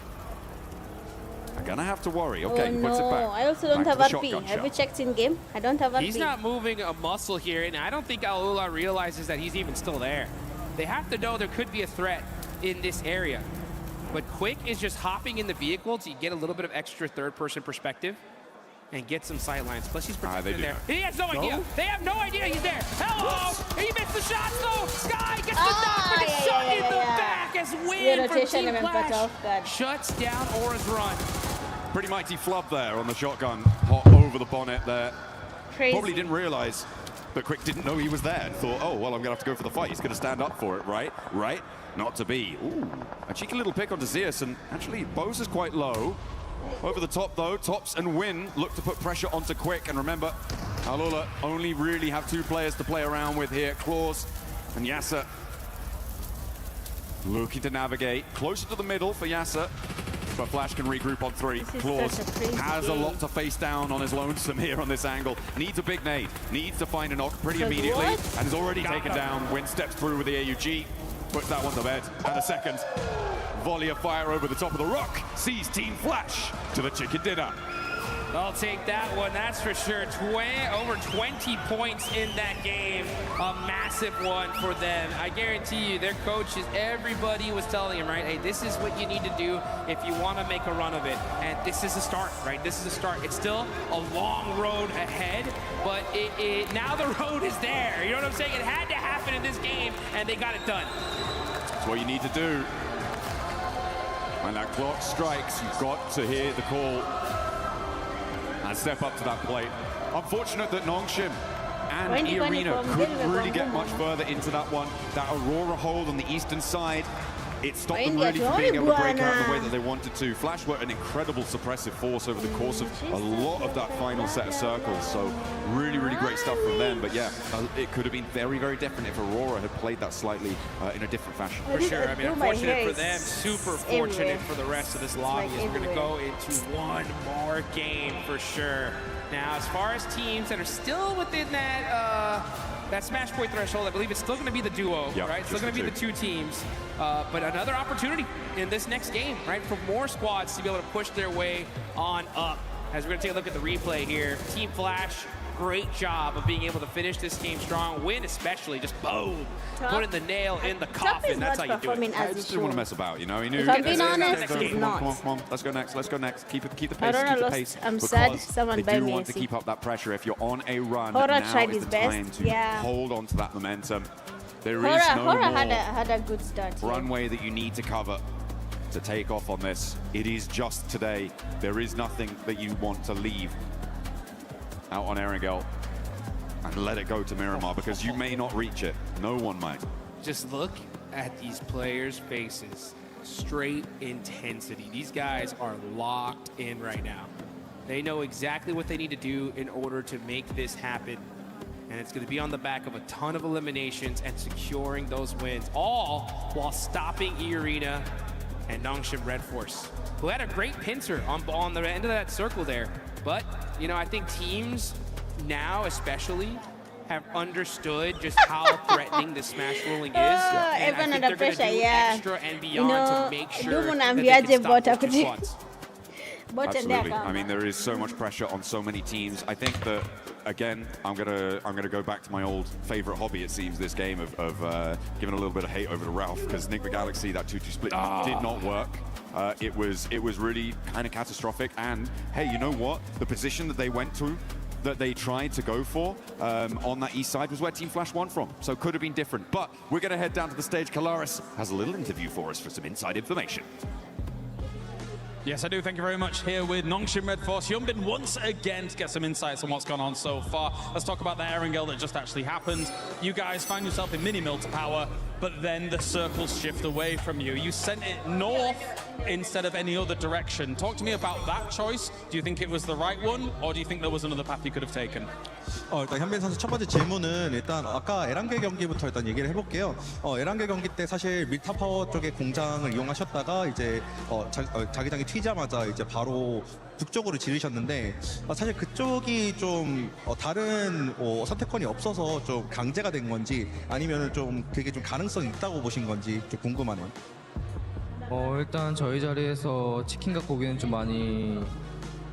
are gonna have to worry. Okay, oh, puts it no. back. I also don't have RP. Have you checked in game? I don't have RP. He's not moving a muscle here, and I don't think Alola realizes that he's even still there. They have to know there could be a threat in this area. But Quick is just hopping in the vehicle to get a little bit of extra third-person perspective and get some sightlines. Plus, he's protected there. He has no idea. They have no idea he's there. Hello! He missed the shot, though. Sky gets the knock, but it's shot in the back as win from Team Flash. Shuts down Aura's run. Pretty mighty flub there on the shotgun. Hot over the bonnet there. Crazy. Probably didn't realize, but Quick didn't know he was there and thought, oh, well, I'm gonna have to go for the fight. He's gonna stand up for it, right? Right? Not to be. Ooh, a cheeky little pick onto Zeus, and actually Bose is quite low. Over the top though, Tops and Win look to put pressure onto Quick, and remember, Alola only really have 2 players to play around with here, Claws and Yasser. Looking to navigate closer to the middle for Yasser, but Flash can regroup on 3. Claws has a lot to face down on his lonesome here on this angle. Needs a big nade, needs to find a knock pretty immediately, and is already taken down. Win steps through with the AUG. Puts that one to bed, and a second volley of fire over the top of the rock sees Team Flash to the chicken dinner. I'll take that one, that's for sure. Over 20 points in that game. A massive one for them. I guarantee you, their coaches, everybody was telling them, right, hey, this is what you need to do if you want to make a run of it. And this is a start, right? This is a start. It's still a long road ahead, but now the road is there. You know what I'm saying? It had to happen in this game, and they got it done. That's what you need to do. When that clock strikes, you've got to hear the call and step up to that plate. Unfortunate that Nongshim and Irina couldn't really get much further into that one. That Aurora hold on the eastern side, it stopped them really from being able to break out the way that they wanted to. Flash were an incredible suppressive force over the course of a lot of that final set of circles. So really, really great stuff from them. But yeah, it could have been very, very different if Aurora had played that slightly in a different fashion. For sure. I mean, unfortunate for them, super fortunate for the rest of this lobby. We're going to go into one more game for sure. Now, as far as teams that are still within that Smash Point threshold, I believe it's still going to be the duo, right? It's still going to be the 2 teams. But another opportunity in this next game, right, for more squads to be able to push their way on up. As we're going to take a look at the replay here, Team Flash, great job of being able to finish this game strong. Win especially, just boom, putting the nail in the coffin. That's how you do it. I just didn't want to mess about, you know. He knew. If I'm being honest, he's not. Come on, let's go next. Let's go next. Keep the pace. Keep the pace. I'm sad someone they do want to keep up that pressure. If you're on a run, now is the time to hold on to that momentum. There is no more had a good start. Runway that you need to cover to take off on this. It is just today. There is nothing that you want to leave out on Erangel and let it go to Miramar, because you may not reach it. No one might. Just look at these players' faces. Straight intensity. These guys are locked in right now. They know exactly what they need to do in order to make this happen. And it's going to be on the back of a ton of eliminations and securing those wins, all while stopping Irina and Nongshim Red Force, who had a great pincer on the end of that circle there. But, you know, I think teams now especially have understood just how threatening the Smash ruling is. And I think they're going to do extra and beyond to make sure that they can stop those 2 squads. Absolutely. I mean, there is so much pressure on so many teams. I think that, again, I'm gonna go back to my old favorite hobby, it seems, this game of giving a little bit of hate over to Ralph, because Enigma Galaxy, that 2-2 split did not work. It was really kind of catastrophic. And hey, you know what? The position that they went to, that they tried to go for on that east side, was where Team Flash won from. So could have been different. But we're going to head down to the stage. Kalaris has a little interview for us for some inside information. Yes, I do. Thank you very much. Here with Nongshim Red Force, Hyunbin once again to get some insights on what's gone on so far. Let's talk about the Erangel that just actually happened. You guys found yourself in mini-mill to power, but then the circles shift away from you. You sent it north instead of any other direction. Talk to me about that choice. Do you think it was the right one, or do you think there was another path you could have taken? 일단 현빈 선수 첫 번째 질문은 일단 아까 에란겔 경기부터 일단 얘기를 해볼게요. 에란겔 경기 때 사실 밀타 파워 쪽의 공장을 이용하셨다가 이제 자기장이 튀자마자 이제 바로 북쪽으로 지르셨는데 사실 그쪽이 좀 다른 선택권이 없어서 좀 강제가 된 건지 아니면은 좀 그게 좀 가능성이 있다고 보신 건지 좀 궁금하네요. 일단 저희 자리에서 치킨 갖고 오기는 좀 많이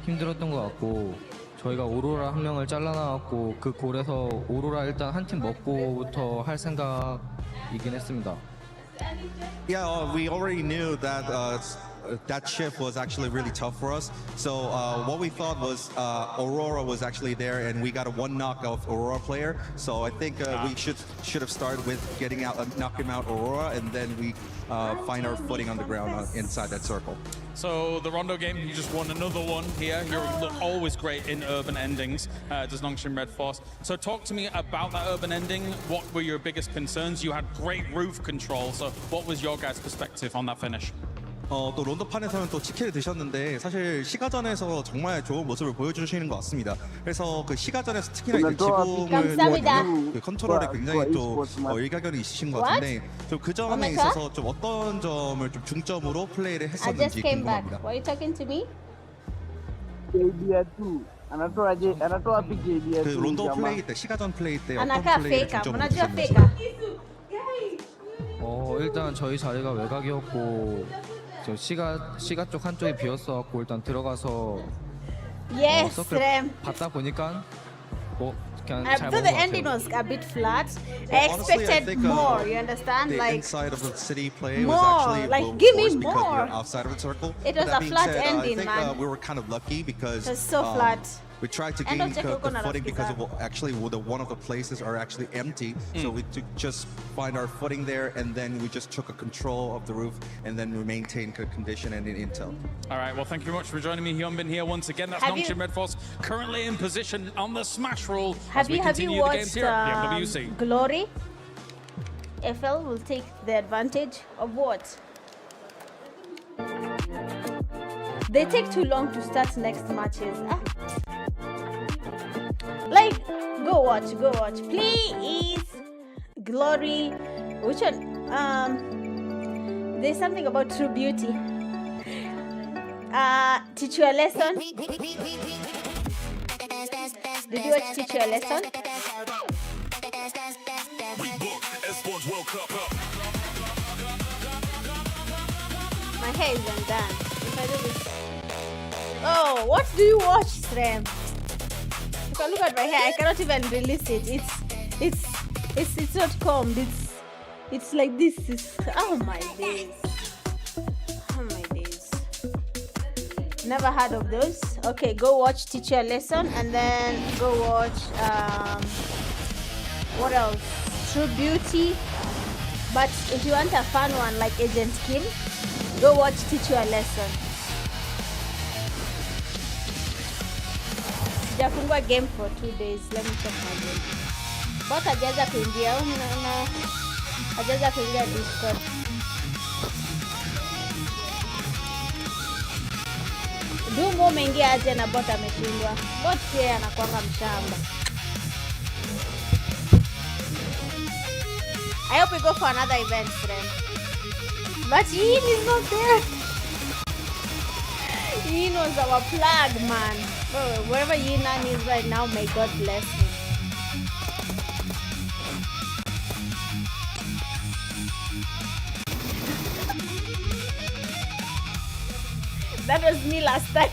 힘들었던 것 같고 저희가 오로라 한 명을 잘라나왔고 그 골에서 오로라 일단 한 팀 먹고부터 할 생각이긴 했습니다. Yeah, we already knew that that shift was actually really tough for us. So what we thought was Aurora was actually there, and we got a one knock of Aurora player. So I think we should have started with getting out, knocking out Aurora, and then we find our footing on the ground inside that circle. So the Rondo game, you just won another one here. You're always great in urban endings, does Nongshim Red Force. So talk to me about that urban ending. What were your biggest concerns? You had great roof control. So what was your guys' perspective on that finish? 또 론더판에서는 또 치킨을 드셨는데 사실 시가전에서 정말 좋은 모습을 보여주시는 것 같습니다. 그래서 그 시가전에서 특히나 이제 지붕을 그 컨트롤에 굉장히 또 일가견이 있으신 것 같은데 좀 그 점에 있어서 좀 어떤 점을 좀 중점으로 플레이를 했었는지 궁금합니다. Were you talking to me? 그 론더 플레이 때 시가전 플레이 때 어떤 플레이를 중점으로 두셨는지. 일단 저희 자리가 외곽이었고 저 시가 쪽 한쪽이 비었어갖고 일단 들어가서 서클 받다 보니까 그냥 I 잘 thought 먹은 the 것 ending 같아요. was a bit flat. I expected more. You understand? The Like inside of the city play more, was actually like, give me worse because we more. were outside of the circle. It But was that a being flat said, ending, I think man. we were kind of lucky because it was so flat. we tried to And gain don't check the coconut footing of because pizza. of actually one of the places are actually empty. So we just find our footing there, and then we just took a control of the roof, and then we maintained good condition and intel. All right, well, thank you very much for joining me, Hyunbin, here once again. That's Nongshim Red Force currently in position on the smash rule as we continue the games here at PMWC. Glory? FL will take the advantage of what? They take too long to start next matches. Like, go watch, please. Glory. Which one? There's something about true beauty. Teach you a lesson. Did you watch Teach You a Lesson? My hair isn't done. If I do this. Oh, what do you watch, Srem? Look at my hair. I cannot even release it. It's not combed. It's like this. Oh my days. Never heard of those. Okay, go watch Teach You a Lesson, and then go watch what else? True Beauty. But if you want a fun one like Agent Kim, go watch Teach You a Lesson. Sijafungua game for 2 days. Let me check my game. But hajaanza kuingia hajaanza kuingia Discord. Dumbo umeingia aje na bot ameshindwa. Bot pia anakuanga mshamba. I hope we go for another event, friend. But Yin is not there. Yin was our plug, man. Oh, wherever Yinan is right now, may God bless him. That was me last time.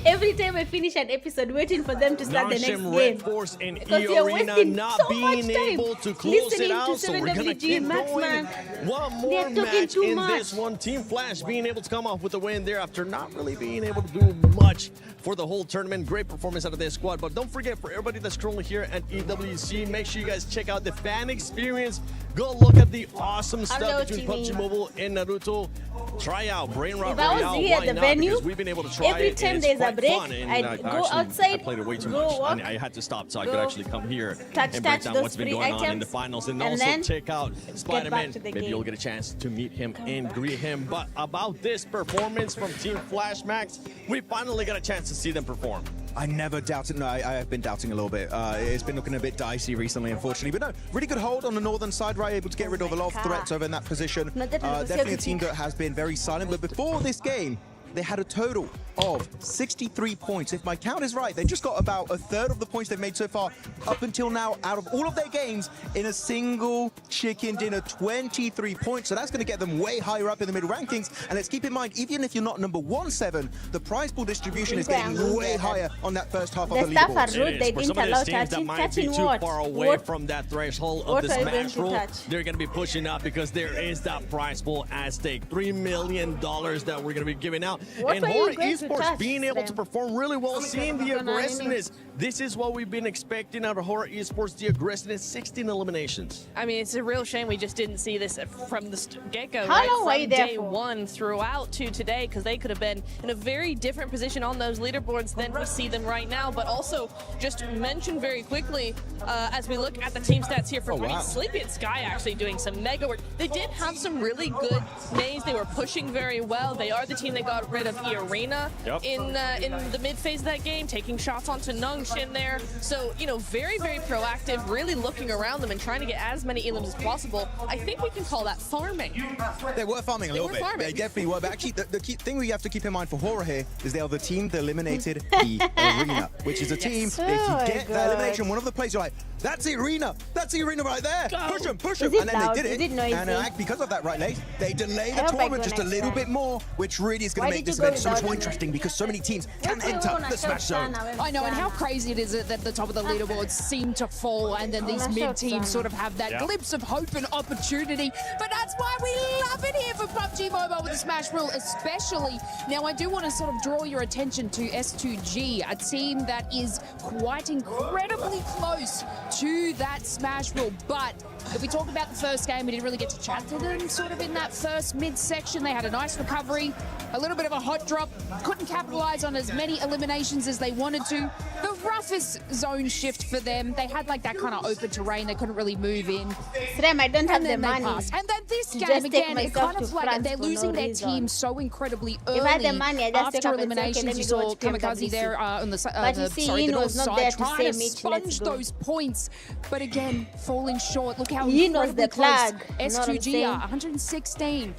every time I finish an episode, waiting for them to start the next Nongshim game. Red Force and Because E you're Arena wasting not so being much time able to close it listening out, to so we're gonna 7WG keep Max, going. man. One They're more talking match too in much. this one. Team Flash being able to come off with a win there after not really being able to do much for the whole tournament. Great performance out of their squad. But don't forget, for everybody that's currently here at PMWC, make sure you guys check out the fan experience. Go look at the awesome stuff between Pubgmobile and Naruto. Try out Brain Rot If I was Royale. here at Why the not? venue, Because we've been able to try every it, time and there's it's a quite break, fun. And I'd go actually, outside, I played it way too go much. walk, And I had to stop so I could go actually come here touch and break down those what's been free going on in items, the finals, and and also then check out Spider-Man. to the Maybe game. you'll get a chance to meet him and greet him. But about this performance from Team Flash Max, we finally got a chance to see them perform. I never doubted. No, I have been doubting a little bit. It's been looking a bit dicey recently, unfortunately. But no, really good hold on the northern side, right? Able to get rid of a lot of threats over in that position. Definitely a team that has been very silent. But before this game, they had a total of 63 points. If my count is right, they just got about a third of the points they've made so far up until now out of all of their games in a single chicken dinner, 23 points. So that's going to get them way higher up in the middle rankings. And let's keep in mind, even if you're not number 1-7, the prize pool distribution is getting way higher on that first half of the leaderboard. They For didn't some of allow those teams that touching. might be Touching too what? far away from that threshold of the What are you going smash to rule, touch? they're going to be pushing up because there is that prize pool at stake. $3 million that we're going to be giving out. What And were you Horror going to Esports touch, being able to Sam? perform really well, seeing the aggressiveness. This is what we've been expecting out of Horror Esports, the aggressiveness, 16 eliminations. I mean, it's a real shame we just didn't see this from the get-go, How right? long were you From there day for? one throughout to today, because they could have been in a very different position on those leaderboards than we see them right now. But also, just mention very quickly, as we look at the team stats here for Sleepy and Sky actually doing some mega work. They did have some really good nays. They were pushing very well. They are the team that got rid of E-Arena in the mid phase of that game, taking shots onto Nongshim there. So, you know, very, very proactive, really looking around them and trying to get as many elims as possible. I think we can call that farming. They were farming a little bit. They definitely were. But actually, the key thing we have to keep in mind for Horror here is they are the team that eliminated the Arena, which is a team, if you get that elimination, one of the plays, you're like, that's the Arena. That's the Arena right there. Push them, push them. And then they did it. And because of that, right, Lace, they delay the tournament just a little bit more, which really is going to make this event so much more interesting because so many teams can enter the Smash Zone. I know, and how crazy it is that the top of the leaderboards seem to fall, and then these mid teams sort of have that glimpse of hope and opportunity. But that's why we love it here for Pubgmobile with the Smash Rule, especially. Now, I do want to sort of draw your attention to S2G, a team that is quite incredibly close to that Smash Rule. But if we talk about the first game, we didn't really get to chat to them sort of in that first mid-section. They had a nice recovery, a little bit of a hot drop, couldn't capitalize on as many eliminations as they wanted to. The roughest zone shift for them. They had like that kind of open terrain. They couldn't really move in. Srem, I don't have the money. Passed. And then this to game just take again, it myself kind of to like France they're for losing no their reason. team so incredibly early. If I had the money, I just take after up and say, okay, eliminations. let me You go saw watch Kamikaze PMWC. there on the But you see, the Yino's north not there side, to trying say, to Mitch, let's sponge go. those points, but again, falling short. Look how Yino's incredibly the close flag, you know what I'm S2G saying? are, 116.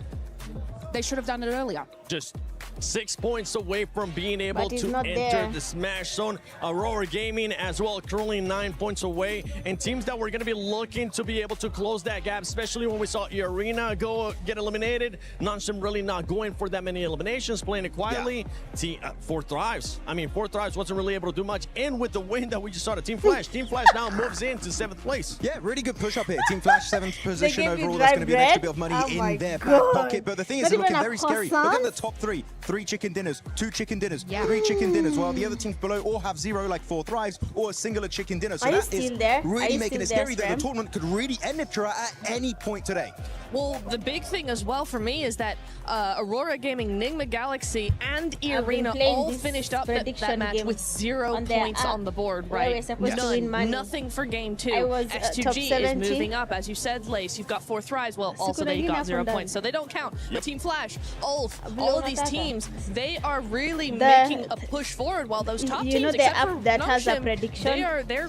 They should have done it earlier. Just 6 points away from being able But he's to not enter there. the Smash Zone. Aurora Gaming as well, currently 9 points away. And teams that were going to be looking to be able to close that gap, especially when we saw E-Arena get eliminated. Nongshim really not going for that many eliminations, playing it quietly. Four Thrives. I mean, Four Thrives wasn't really able to do much. And with the win that we just saw to Team Flash, Team Flash now moves into 7th place. Yeah, really good push up here. Team Flash, 7th position gave you overall. That's going to be an extra bread? bit of money Oh my in their back God. pocket. But the thing is, Not they're looking even a very scary. Look croissant? at the top three. 3 chicken dinners, 2 chicken dinners, 3 chicken dinners, while the other teams below all have 0, like 4 Thrives, or a singular chicken dinner. So Are you that is still there? Are really you making it still there, scary that the Scram? tournament could really end it at any point today. Well, the big thing as well for me is that Aurora Gaming, Nigma Galaxy, and E-Arena playing all this finished up that prediction match game with 0 on their points app, on the board, where we're right? supposed to win money. Nothing for game 2. I was, top S2G is 17. moving up, as you said, Lace. You've got 4 Thrives. Well, also they got 0 points, so they don't count. But Team Flash, Ulf, all of these teams, they are really making a push forward, while those top You teams, know the except app for that has a Nongshim, prediction? they're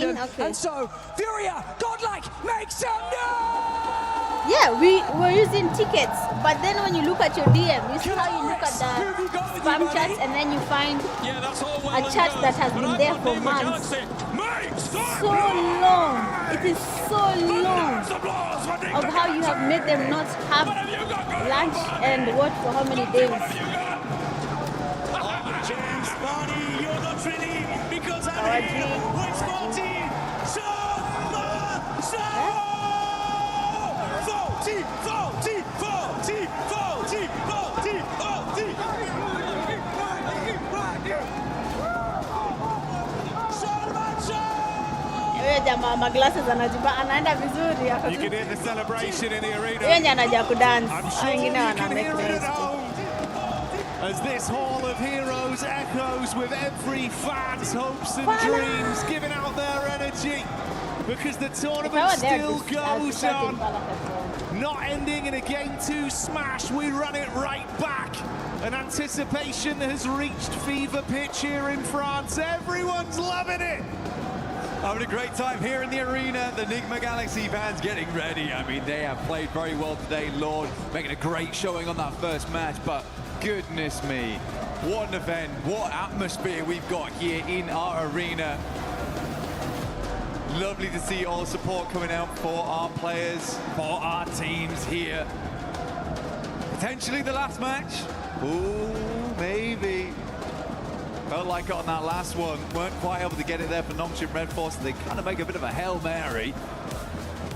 green? them. Okay. And so, Furia, Godlike, makes some noise! Yeah, we were using tickets, but then when you look at your DM, you see how you look at the spam chats and then you find a chat that has been there for months. So long. It is so long of how you have made them not have lunch and what for how many days. Our dream. Jamaa glasses anaenda vizuri. You can hear the celebration in the arena. Yeye anaja kudance. Wengine You wana can make hear it noise. at home. As this Hall of Heroes echoes with every fan's hopes and dreams, giving out their energy, because the tournament still goes on. Not ending in a Game 2 smash, we run it right back. And anticipation has reached fever pitch here in France. Everyone's loving it. Having a great time here in the arena. The Enigma Galaxy fans getting ready. I mean, they have played very well today, Lord, making a great showing on that first match, but goodness me, what an event, what atmosphere we've got here in our arena. Lovely to see all the support coming out for our players, for our teams here. Potentially the last match. Ooh, maybe. Felt like on that last one, weren't quite able to get it there for Nongshim Red Force. They kind of make a bit of a Hail Mary.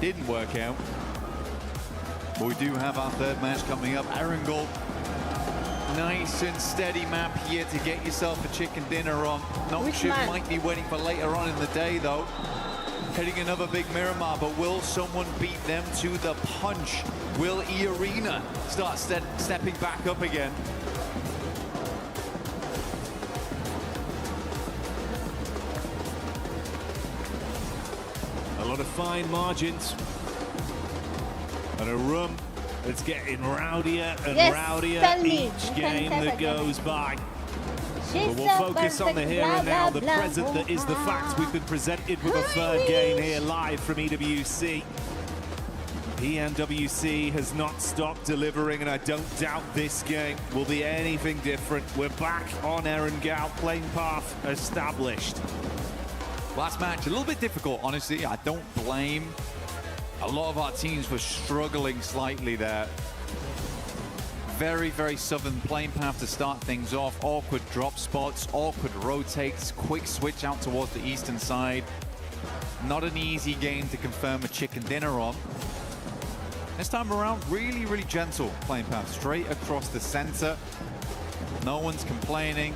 Didn't work out. But we do have our third match coming up. Erangel. Nice and steady map here to get yourself a chicken dinner on. Nongshim might be waiting for later on in the day though. Hitting another big Miramar, but will someone beat them to the punch? Will E-Arena start stepping back up again? A lot of fine margins. And a room that's getting rowdier and rowdier each game that goes by. But we'll focus on the here and now, the present that is the fact. We've been presented with a third game here live from EWC. PMWC has not stopped delivering, and I don't doubt this game will be anything different. We're back on Erangel, playing path established. Last match, a little bit difficult, honestly. I don't blame a lot of our teams for struggling slightly there. Very, very southern playing path to start things off. Awkward drop spots, awkward rotates, quick switch out towards the eastern side. Not an easy game to confirm a chicken dinner on. This time around, really, really gentle playing path. Straight across the center. No one's complaining.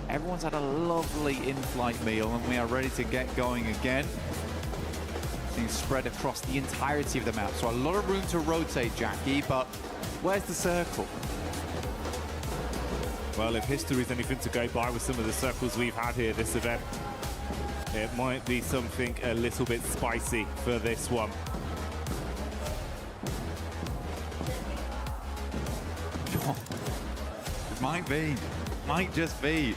Everyone's had a lovely in-flight meal, and we are ready to get going again. Things spread across the entirety of the map. So a lot of room to rotate, Jackie, but where's the circle? Well, if history is anything to go by with some of the circles we've had here this event, it might be something a little bit spicy for this one. It might be, might just be.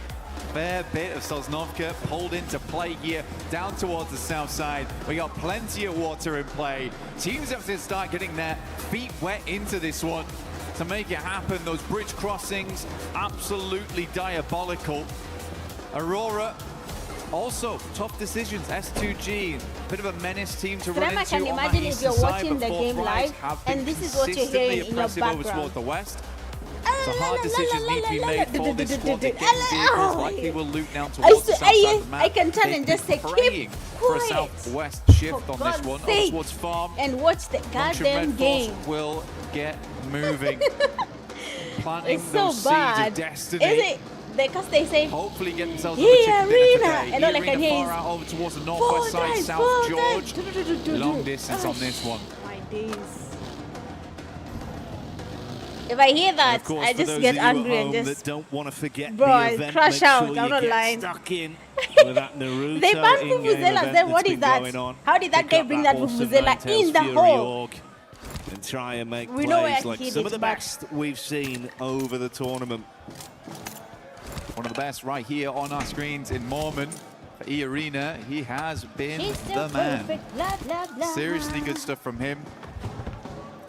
Fair bit of Sosnovka pulled into play here down towards the south side. We got plenty of water in play. Teams have to start getting their feet wet into this one to make it happen. Those bridge crossings, absolutely diabolical. Aurora, also tough decisions. S2G, bit of a menace team to run into. I can imagine if you're watching the game live and this is what you're hearing in your background. The West. So hard decisions need to be made for this squad. They're getting vehicles, likely will loot down towards the south side of the map. I can turn and just say, keep for a southwest shift on this one, towards farm. And watch the goddamn game. Will get moving. Planting It's so those bad. seeds of destiny. Is it? Because they say, hopefully get themselves a chicken dinner today. And all I can hear far out over towards the northwest side, South George. Long distance on this one. My days. If I hear that, I just get angry and just don't want to forget bro, the I event, crash make out. sure I'm you not get lying. Stuck in with that Naruto they banned in-game Vuvuzelas. event Then what that's is been that? going on. How did that Pick guy up bring that awesome Vuvuzela Ninetales in the Fury hole? org and try and make We know where plays like he some did, of the but- best we've seen over the tournament. One of the best right here on our screens in Mormon. For E-Arena, he has been She's the so man. perfect, blah, blah, blah. Seriously good stuff from him.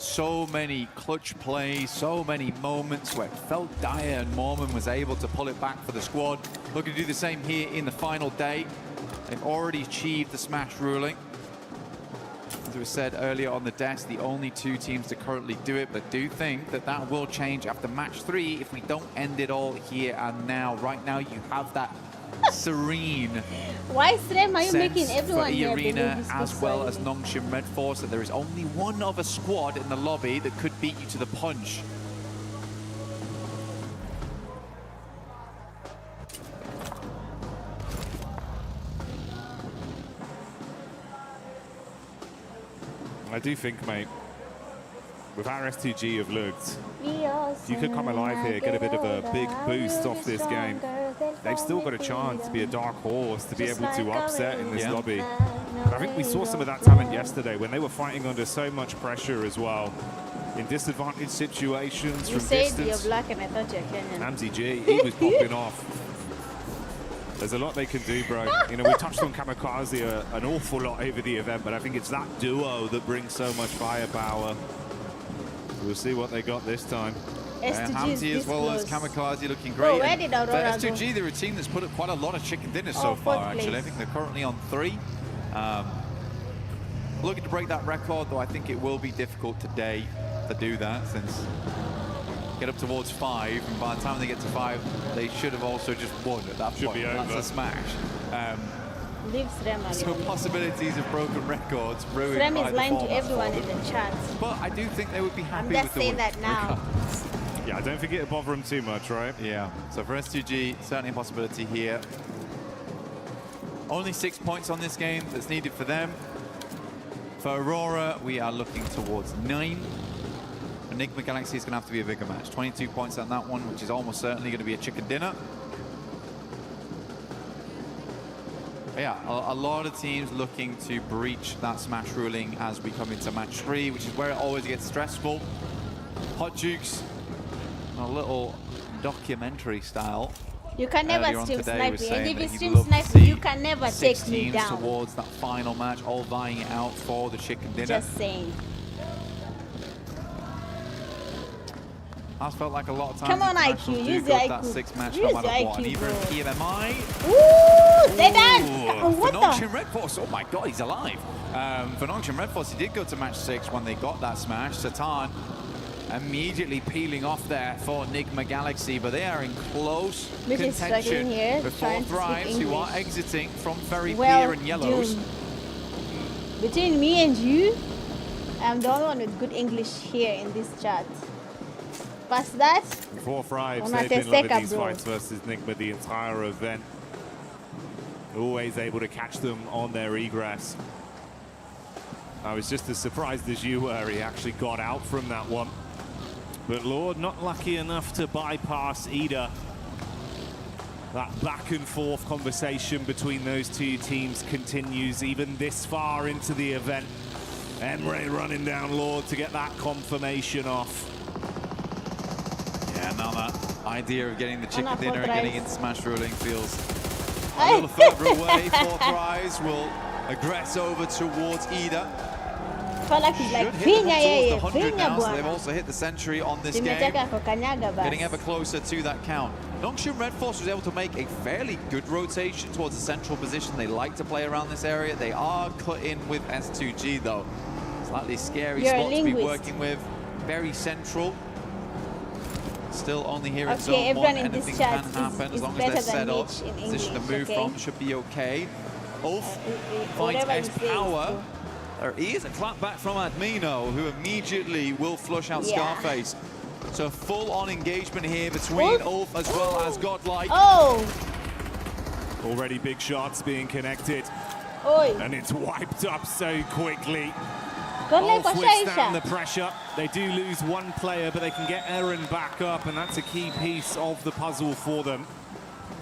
So many clutch plays, so many moments where it felt dire and Mormon was able to pull it back for the squad. Looking to do the same here in the final day. They've already achieved the smash ruling. As we said earlier on the desk, the only two teams to currently do it, but do think that that will change after match 3 if we don't end it all here and now. Right now, you have that serene Why, Srem, are you making sense everyone for here E-Arena believe as well as Nongshim Red Force that there is only one other squad in the lobby that could beat you to the punch. I do think, mate, with how S2G have looked, you could come alive here, get a bit of a big boost off this game. They've still got a chance to be a dark horse, to be able to upset in this lobby. But I think we saw some of that talent yesterday when they were fighting under so much pressure as well. In disadvantaged situations You from said distance. you're black and I thought you're Kenyan. Namzi G, he was popping off. There's a lot they can do, bro. You know, we touched on Kamikaze an awful lot over the event, but I think it's that duo that brings so much firepower. We'll see what they got this time. Hamzi as well as Kamikaze looking great. Oh, where did Aurora but S2G, they're a team that's put up quite a lot of chicken dinners so Oh, far, fourth actually. place. I think they're currently on 3. Looking to break that record, though I think it will be difficult today to do that, since get up towards 5, and by the time they get to 5, they should have also just won at that point. Be That's over. a smash. Leave Srem So alone. possibilities of broken records ruined Srem by is lying to the everyone in format. the chat. But I do think they would be happy I'm with just the saying win. that now. Yeah, I don't think it'll bother them too much, right? Yeah, so for S2G, certainly a possibility here. Only 6 points on this game that's needed for them. For Aurora, we are looking towards 9. Enigma Galaxy is going to have to be a bigger match. 22 points on that one, which is almost certainly going to be a chicken dinner. But yeah, a lot of teams looking to breach that smash ruling as we come into match 3, which is where it always gets stressful. Hot Jukes, a little documentary style. You can never Earlier on stream today snipe was me. And saying if that you he'd stream love to snipe me, see you can never 6 take me teams down. towards that final match, all vying it out for the chicken dinner. Just saying. Has felt like a lot of times. Come on, internationals IQ, do use go your to that IQ. 6 match Use no matter your what. And IQ, even bro. PMI. Ooh, they're done. For What the? Nongshim Red Force, oh my god, he's alive. For Nongshim Red Force, he did go to match 6 when they got that smash. Satan immediately peeling off there for Enigma Galaxy, but they are in close Mitch is struggling contention here, with trying 4 to speak Thrives, who are English. exiting from very Well, clear and yellows. Doom. Between me and you, I'm the only one with good English here in this chat. Past that, 4 Thrives, Una they've been loving Teseka, these bro. fights versus Enigma the entire event. Always able to catch them on their egress. I was just as surprised as you were. He actually got out from that one. But Lord, not lucky enough to bypass Ida. That back and forth conversation between those two teams continues even this far into the event. Emre running down Lord to get that confirmation off. Yeah, now that idea of getting the chicken Enough dinner for and getting Thrives. into smash ruling feels a little further away. 4 Thrives will aggress over towards Ida. felt like he's like, Should hit them Vinya, up yeah, towards the 100 Vinya, now, so they've bwana. also hit the century on this game. Nimetaka kukanyaga basi. Getting ever closer to that count. Nongshim Red Force was able to make a fairly good rotation towards the central position. They like to play around this area. They are cut in with S2G though. Slightly scary You're a spot to be linguist. working with. Very central. Still only here at Okay, zone 1. everyone in this Anything chat can happen is as long as better they're than set up. Mitch in Position to English, move okay? from should be okay. Ulf finds Whatever S he says, Power. so. There is a clap back from Admino, who immediately will flush out Yeah. Scarface. So full-on engagement here between Ulf as well as Godlike. Oh! Already big shots being connected. Oi. And it's wiped up so quickly. Godlike Ulf washaisha. withstand the pressure. They do lose one player, but they can get Eren back up, and that's a key piece of the puzzle for them.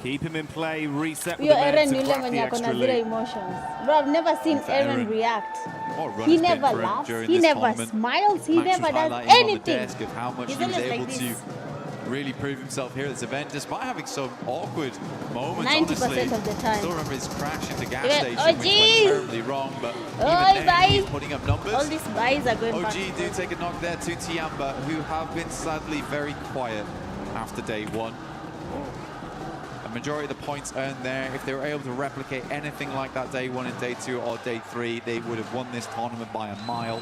Keep him in play, reset with Yo, the Eren meds, yule and grab mwenye the ako extra na zero lead. emotions. Bro, I've never seen For Eren Eren. react. What run He has been never for him laughs, during he this never tournament. smiles, he Max never was does highlighting on the anything. desk of how much He's he was always able like to this. really prove himself here at this event, despite having some awkward moments, 90% honestly. of the time. Still remember his crash into gas Yeah, station, oh, which geez. went terribly wrong, but Oh, even then, he's bye. putting up numbers. All these buys are going back. OG do take a knock there to Tiamba, who have been sadly very quiet after day one. A majority of the points earned there, if they were able to replicate anything like that day one and day two or day three, they would have won this tournament by a mile.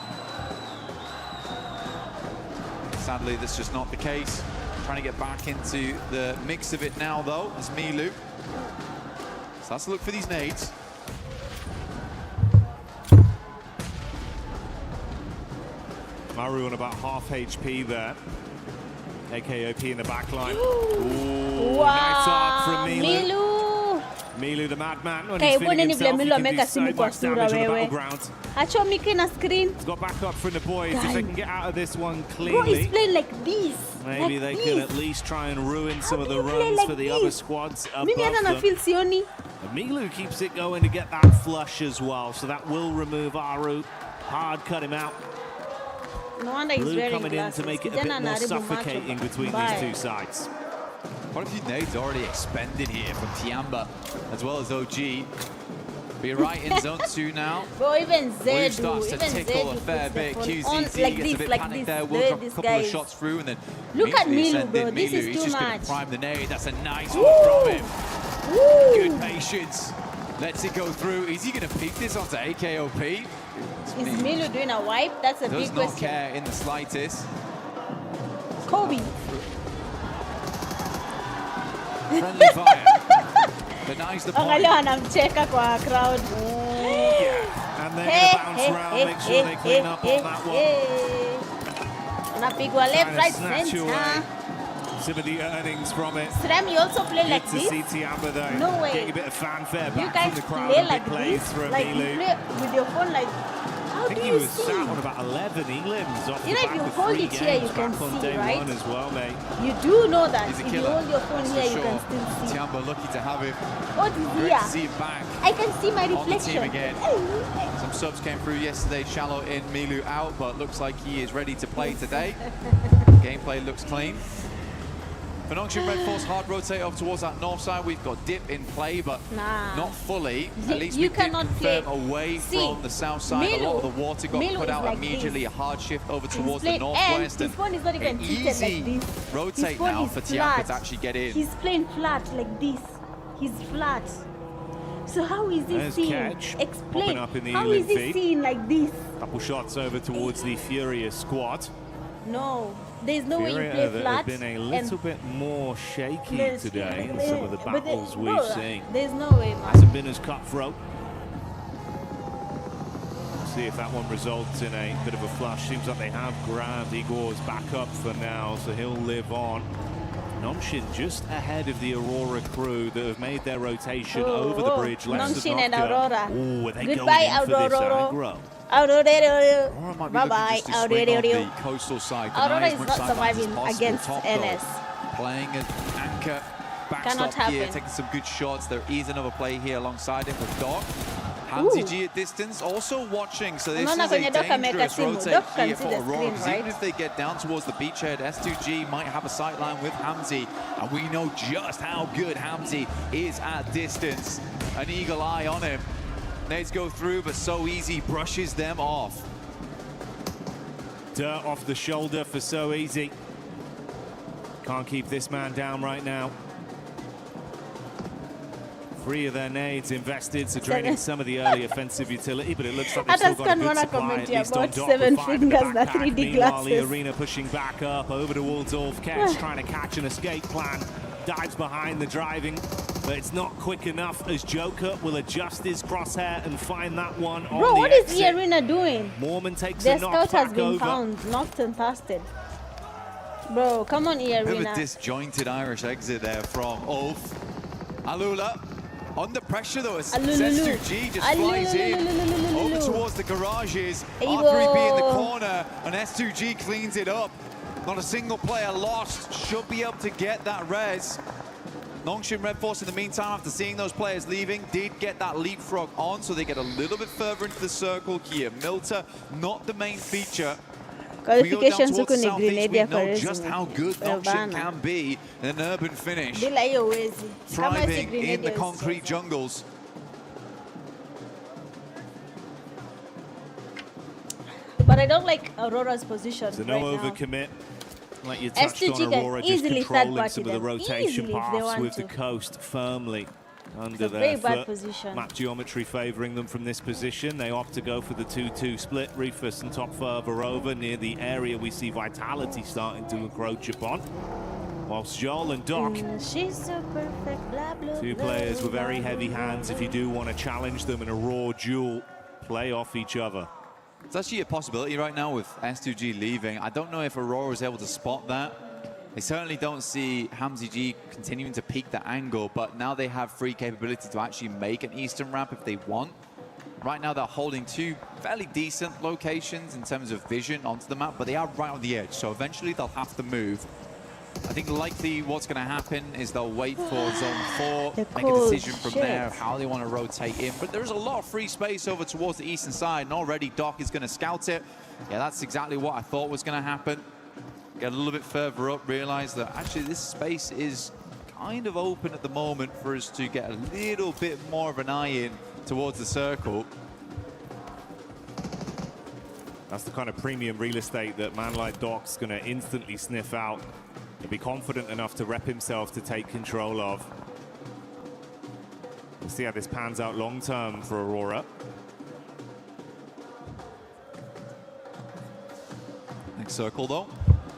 Sadly, that's just not the case. Trying to get back into the mix of it now, though, is Milu. So let's look for these nades. Maru on about half HP there. AKOP in the back line. Ooh, Wow, nice art from Milu. Milu. Milu, the madman, when Okay, he's feeling when himself, Milu he can make do a so simu much kwa damage on the sura wewe. battleground. Acho Miki na screen. He's got back up from the boys. If they can get out of this one Bro, cleanly, he's playing like this. maybe like they this. can at least try and ruin some of the do you play runs like for the this? other squads above Mimi hata na them. feel sioni. And Milu keeps it going to get that flush as well, so that will remove Aru. Hard cut him out. No wonder he's Blue wearing coming in glasses. to make it a Kijana bit more anaharibu macho. suffocating between Bye. these two sides. Quite a few nades already expended here from Tiamba, as well as OG. We're right in zone 2 now. Bro, even Blue Zedu, starts to even tickle a Zedu fair puts the bit. phone QZZ on gets like a this, bit like panicked this. there. The We'll way drop a this couple guy of is. shots through and then Look at immediately Milu, send bro. in This Milu. is He's too just going much. to prime the nade. That's a nice Woo! one from him. Woo! Good patience. Lets it go through. Is he going to peek this onto AKOP? Is Milu doing a wipe? That's a Does big not question. care in the slightest. Kobe. Friendly fire. Denies the point. Angalia anamcheka kwa crowd. And they're going to bounce around, make sure they clean up on that one. Unapigwa left, Trying to right, snatch away center. some of the earnings from it. Srem, you also play like Good this? to see Tiamba though. No way. Getting a bit of fanfare You back guys from the crowd. play and like big plays this? from Like you Milu. play with your phone like... How I think do he you was see? sat on about 11 elims off You the know, if back you of hold 3 it here, you games can back on see, day right? 1 as well, mate. You do know that. He's a If you killer. hold your phone That's here, for you can sure. still see. Tiamba lucky to have him. What is Great here? to see him back. I can see my On the reflection. team again. Some subs came through yesterday. Shallow in, Milu out, but looks like he is ready to play today. Gameplay looks clean. For Nongshin Red Force, hard rotate up towards that north side. We've got dip in play, but Nah. not fully. You- At least you we did cannot play. confirm away See, from the south side. A lot of the water got Milu put is out like immediately. this. A hard shift over He's towards the playing- northwest. and his phone is not even an tilted easy like this. rotate His phone now is for flat. Tiamba to actually get in. He's playing flat like this. He's flat. So how is he There's seeing? Catch, popping Explain. up in the How is elim he feed. seeing like this? Couple shots over towards the Furious squad. No. There's no way you Furia play that flat. have been a little bit more shaky There's- today in some of the but battles bro, we've seen. There's no way, man. Hasn't been as cutthroat. See if that one results in a bit of a flush. Seems like they have grabbed Igor's back up for now, so he'll live on. Nongshin just ahead of the Aurora crew that have made their rotation over the bridge. Nongshin and Aurora. Ooh, are they Goodbye, going in for this Aurora. aggro? Aurora might be Bye looking bye. just to swing on the Aurora. coastal side. Aurora deny as is much not sidelines as surviving possible. against Top goal. NS. Playing an anchor Cannot backstop here, happen. taking some good shots. There is another play here alongside him with Doc. Hamzy Ooh. G at distance, also watching. So this Unaona is a kwenye Doc ameweka dangerous simu. rotate Doc can here see for the Aurora. screen, Because right? even if they get down towards the beachhead, S2G might have a sight line with Hamzy. And we know just how good Hamzy is at distance. An eagle eye on him. Nades go through, but so easy, brushes them off. Dirt off the shoulder for so easy. Can't keep this man down right now. 3 of their nades invested, so draining some of the early offensive utility, but it looks like they've Hata still got a sikuwa good naona supply, comment at ya least on about Doc, 7 with 5 in the fingers na backpack. 3D Meanwhile, the glasses. arena pushing back up over to Waldorf. Ketch trying to catch an escape plan. Dives behind the driving, but it's not quick enough as Joker will adjust his crosshair and find that one on Bro, the what is exit. the arena doing? Mormon takes Their a knock scout has back been over. found, knocked and fasted. Bro, come on, Bit of a arena. disjointed Irish exit there from Ulf. Alula under pressure though as Alululu. S2G just flies in Alululu. over towards the garages. Evo. R3B in the corner and S2G cleans it up. Not a single player lost. Should be able to get that res. Nongshin Red Force in the meantime, after seeing those players leaving, did get that leapfrog on, so they get a little bit further into the circle here. Milta, not the main feature. Qualifications we go huku down ni towards grenade we ya know Quaresma. just how good Nongshin can be in an urban finish. Bila hiyo uwezi. Kama si Thriving in grenade the ya concrete jungles. But I don't like Aurora's position So right no now. overcommit. Like you touched S2G on, can Aurora just easily controlling third-party some of the them. rotation Easily if they paths want with the to. coast firmly under a their very bad foot. position. Map geometry favouring them from this position. They opt to go for the 2-2 split. Rufus and top further over near the area we see Vitality starting to encroach upon. Whilst Joel and Doc, She's so perfect, blah, blah, two blah, players with very blah, heavy blah, hands, if you do want to challenge them in a raw duel, play off each other. It's actually a possibility right now with S2G leaving. I don't know if Aurora is able to spot that. They certainly don't see Hamzy G continuing to peak the angle, but now they have free capability to actually make an eastern ramp if they want. Right now they're holding two fairly decent locations in terms of vision onto the map, but they are right on the edge, so eventually they'll have to move. I think likely what's going to happen is they'll wait for Zone 4, make a decision from there, how they want to rotate in. But there's a lot of free space over towards the eastern side, and already Doc is going to scout it. Yeah, that's exactly what I thought was going to happen. Get a little bit further up, realize that actually this space is kind of open at the moment for us to get a little bit more of an eye in towards the circle. That's the kind of premium real estate that man like Doc's going to instantly sniff out and be confident enough to rep himself to take control of. We'll see how this pans out long term for Aurora. Next circle though.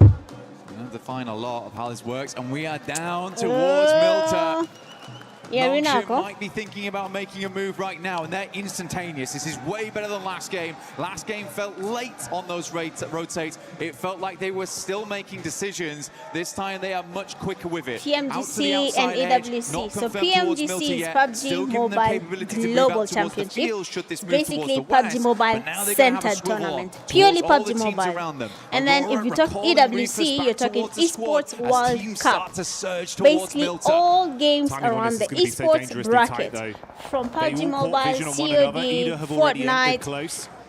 We're going to define a lot of how this works, and we are down towards Milta. Nongshin might be thinking about making a move right now, and they're instantaneous. This is way better than last game. Last game felt late on those rotates. It felt like they were still making decisions. This time they are much quicker with it. PMWC and EWC. So PMWC is PUBG Mobile Global Championship. It's basically PUBG Mobile centered tournament. Purely PUBG Mobile. And then if you talk EWC, you're talking Esports World Cup. Basically all games around the esports bracket, from PUBG Mobile, COD, Fortnite,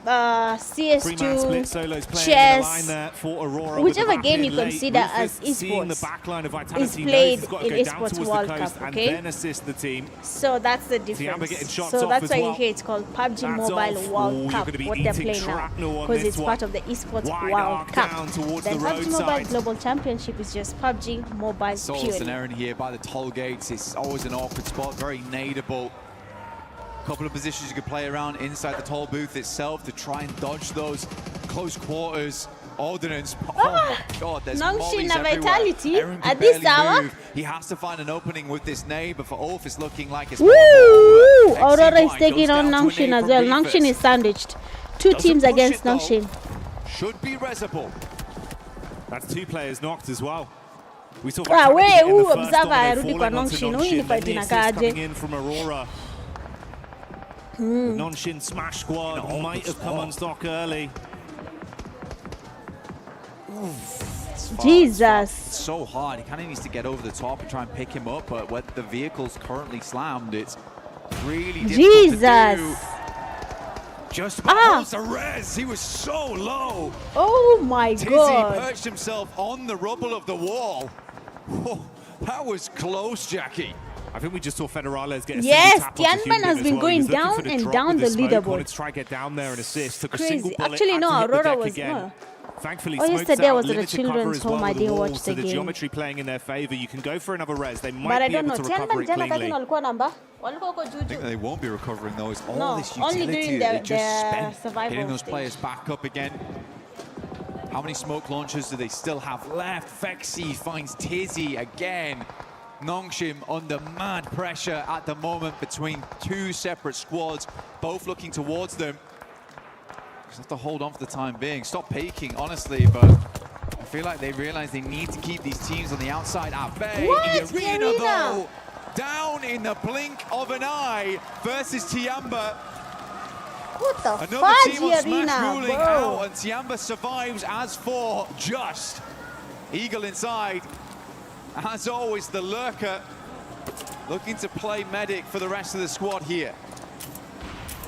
CS2, chess, whichever game you consider as esports is played in Esports World Cup, okay? So that's the difference. So that's why you hear it's called PUBG Mobile World Cup, what they're playing now, because it's part of the Esports World Cup. Then PUBG Mobile Global Championship is just PUBG Mobile Souls an purely. errand here by the toll gates. It's always an awkward spot, very nadeable. Couple of positions you could play around inside the toll booth itself to try and dodge those close quarters ordnance. Oh my god, there's Nongshin mollies everywhere. Vitality Aaron can at this barely hour. move. He has to find an opening with this nade, but for Ulf it's looking like it's Woo! Aurora is taking on Nongshin as well. Nongshin is sandwiched. Two teams against Nongshin. Should be resible. That's two players knocked as well. We saw observer arudi kwa Nongshin. Huyu ni fight inakaaje? coming in from Aurora. The Nongshin Smash Squad might have come unstuck early. Jesus. It's so hard. He kind of needs to get over the top and try and pick him up, but when the vehicle's currently slammed, it's really difficult to do. Just about holds the res. He was so low. Oh my god. Tizzy perched himself on the rubble of the wall. Oh, that was close, Jackie. I think we just saw Federales get a yes, single tap Tianman has been going down and down the leaderboard. Wanted to try and get down there and assist. Took Crazy. a single bullet. Actually, no, Aurora was no. Thankfully, yesterday was at the children's home. I didn't watch so the the game. geometry playing in their favor. You can go for another res. They But might I be don't know. able to recover it cleanly. I think they won't be recovering those. All No, this only utility during that they the just spent survival getting those stage. players back up again. How many smoke launchers do they still have left? Vexy finds Tizzy again. Nongshin under mad pressure at the moment between two separate squads, both looking towards them. Just have to hold on for the time being. Stop peeking, honestly, but I feel like they realize they need to keep these teams on the outside at bay. What? Irina, though, down in the blink of an eye versus Tiamba. What the Another team on fudge, Smash Irina, ruling bro? out, and Tiamba survives as for just. Eagle inside. As always, the lurker looking to play medic for the rest of the squad here.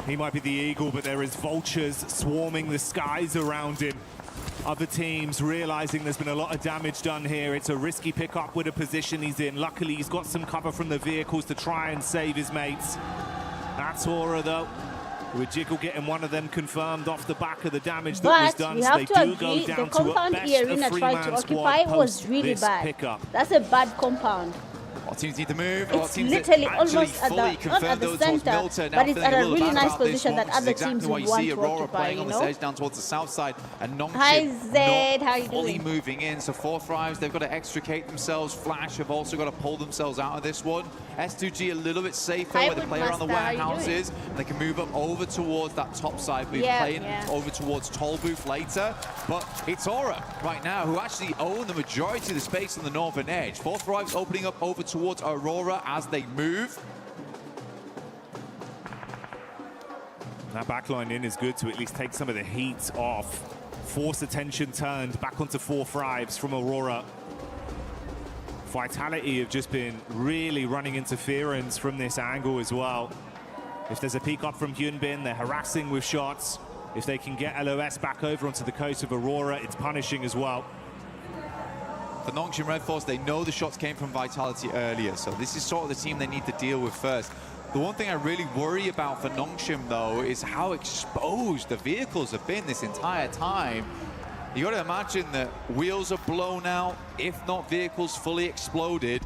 He might be the eagle, but there is vultures swarming the skies around him. Other teams realizing there's been a lot of damage done here. It's a risky pickup with a position he's in. Luckily, he's got some cover from the vehicles to try and save his mates. That's Aura, though, with Jiggle getting one of them confirmed off the back of the damage that was done. We So have they to do agree, go down the to compound at best Arena a tried to three-man occupy squad was post really this bad. pickup. That's a bad compound. Our teams need to move. It's literally almost at the, not at the center, but it's at a really nice position that other teams would want to occupy, you know? Edge down towards the south side, and Hi Zed, how you fully doing? moving in. So 4 Thrives, they've got to extricate themselves. Flash have also got to pull themselves out of this one. S2G a little bit safer where they play around the warehouses, and they can move up over towards that top side. We're playing over towards Toll Booth later, but it's Aura right now who actually own the majority of the space on the northern edge. 4 Thrives opening up over towards Aurora as they move. That backline in is good to at least take some of the heat off. Force attention turned back onto 4 Thrives from Aurora. Vitality have just been really running interference from this angle as well. If there's a peek up from Hyunbin, they're harassing with shots. If they can get LOS back over onto the coast of Aurora, it's punishing as well. For Nongshim Red Force, they know the shots came from Vitality earlier, so this is sort of the team they need to deal with first. The one thing I really worry about for Nongshim, though, is how exposed the vehicles have been this entire time. You got to imagine that wheels are blown out, if not vehicles fully exploded.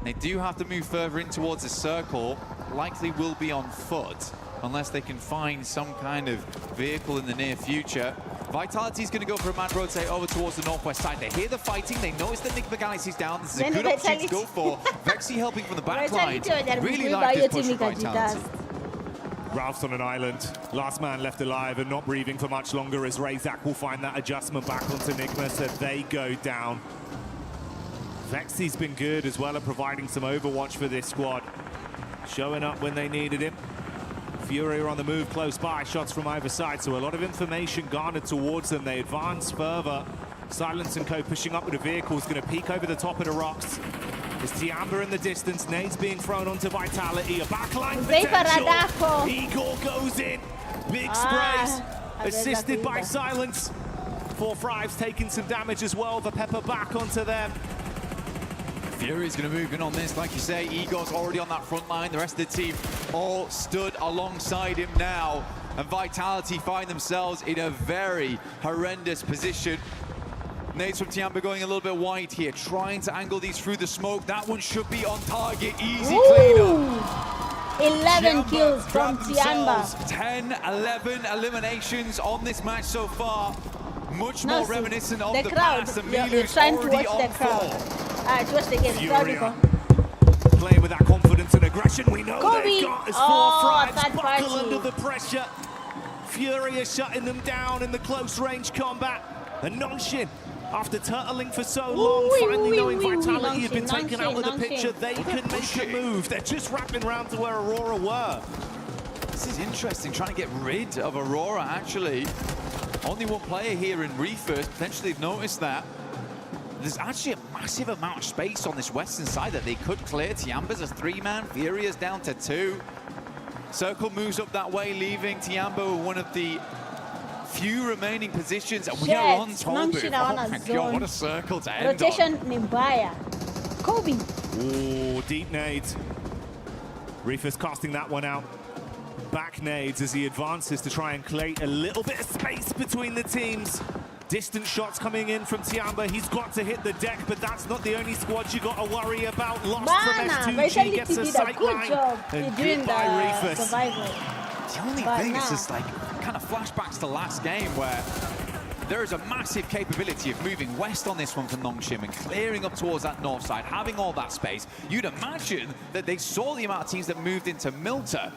They do have to move further in towards the circle, likely will be on foot, unless they can find some kind of vehicle in the near future. Vitality's going to go for a mad rotate over towards the northwest side. They hear the fighting. They notice that Nick Galaxy's down. This is a good opportunity to go for. Vexy helping from the back line. Really like this push for Vitality. Ralph's on an island. Last man left alive and not breathing for much longer as Razak will find that adjustment back onto Nigma, so they go down. Vexy's been good as well at providing some overwatch for this squad. Showing up when they needed him. Fury are on the move close by, shots from either side, so a lot of information garnered towards them. They advance further. Silence and Co pushing up with the vehicles, going to peek over the top of the rocks. There's Tiamba in the distance, nades being thrown onto Vitality, a backline potential. Igor goes in, big sprays, assisted by Silence. 4 Thrives taking some damage as well, the pepper back onto them. Fury's going to move in on this, like you say. Igor's already on that front line. The rest of the team all stood alongside him now. And Vitality find themselves in a very horrendous position. Nades from Tiamba going a little bit wide here, trying to angle these through the smoke. That one should be on target. Easy cleanup. 11 kills from Tiamba. 10, 11 eliminations on this match so far. Much more reminiscent of the past. And You're trying to watch the crowd. Alright, watch the game. Playing with that confidence and aggression, we know they've got as 4 Thrives buckle under the pressure. Fury is shutting them down in the close range combat. And Nongshim, after turtling for so long, finally knowing Vitality had been taken out of the picture, they can make a move. They're just wrapping around to where Aurora were. This is interesting, trying to get rid of Aurora, actually. Only one player here in Reefers, potentially they've noticed that. There's actually a massive amount of space on this western side that they could clear. Tiamba's a 3-man, Furia's down to 2. Circle moves up that way, leaving Tiamba one of the few remaining positions. And we are on Toll Booth. Oh my God, what a circle to end Rotation Nimbaya. Kobe. Oh, deep nades. Reefers casting that one out. Back nades as he advances to try and create a little bit of space between the teams. Distant shots coming in from Tiamba. He's got to hit the deck, but that's not the only squad you got to worry about. Lost from S2G, gets a sight line. And goodbye, Reefers. The only thing is just like kind of flashbacks to last game where there is a massive capability of moving west on this one for Nongshim and clearing up towards that north side, having all that space. You'd imagine that they saw the amount of teams that moved into Milta.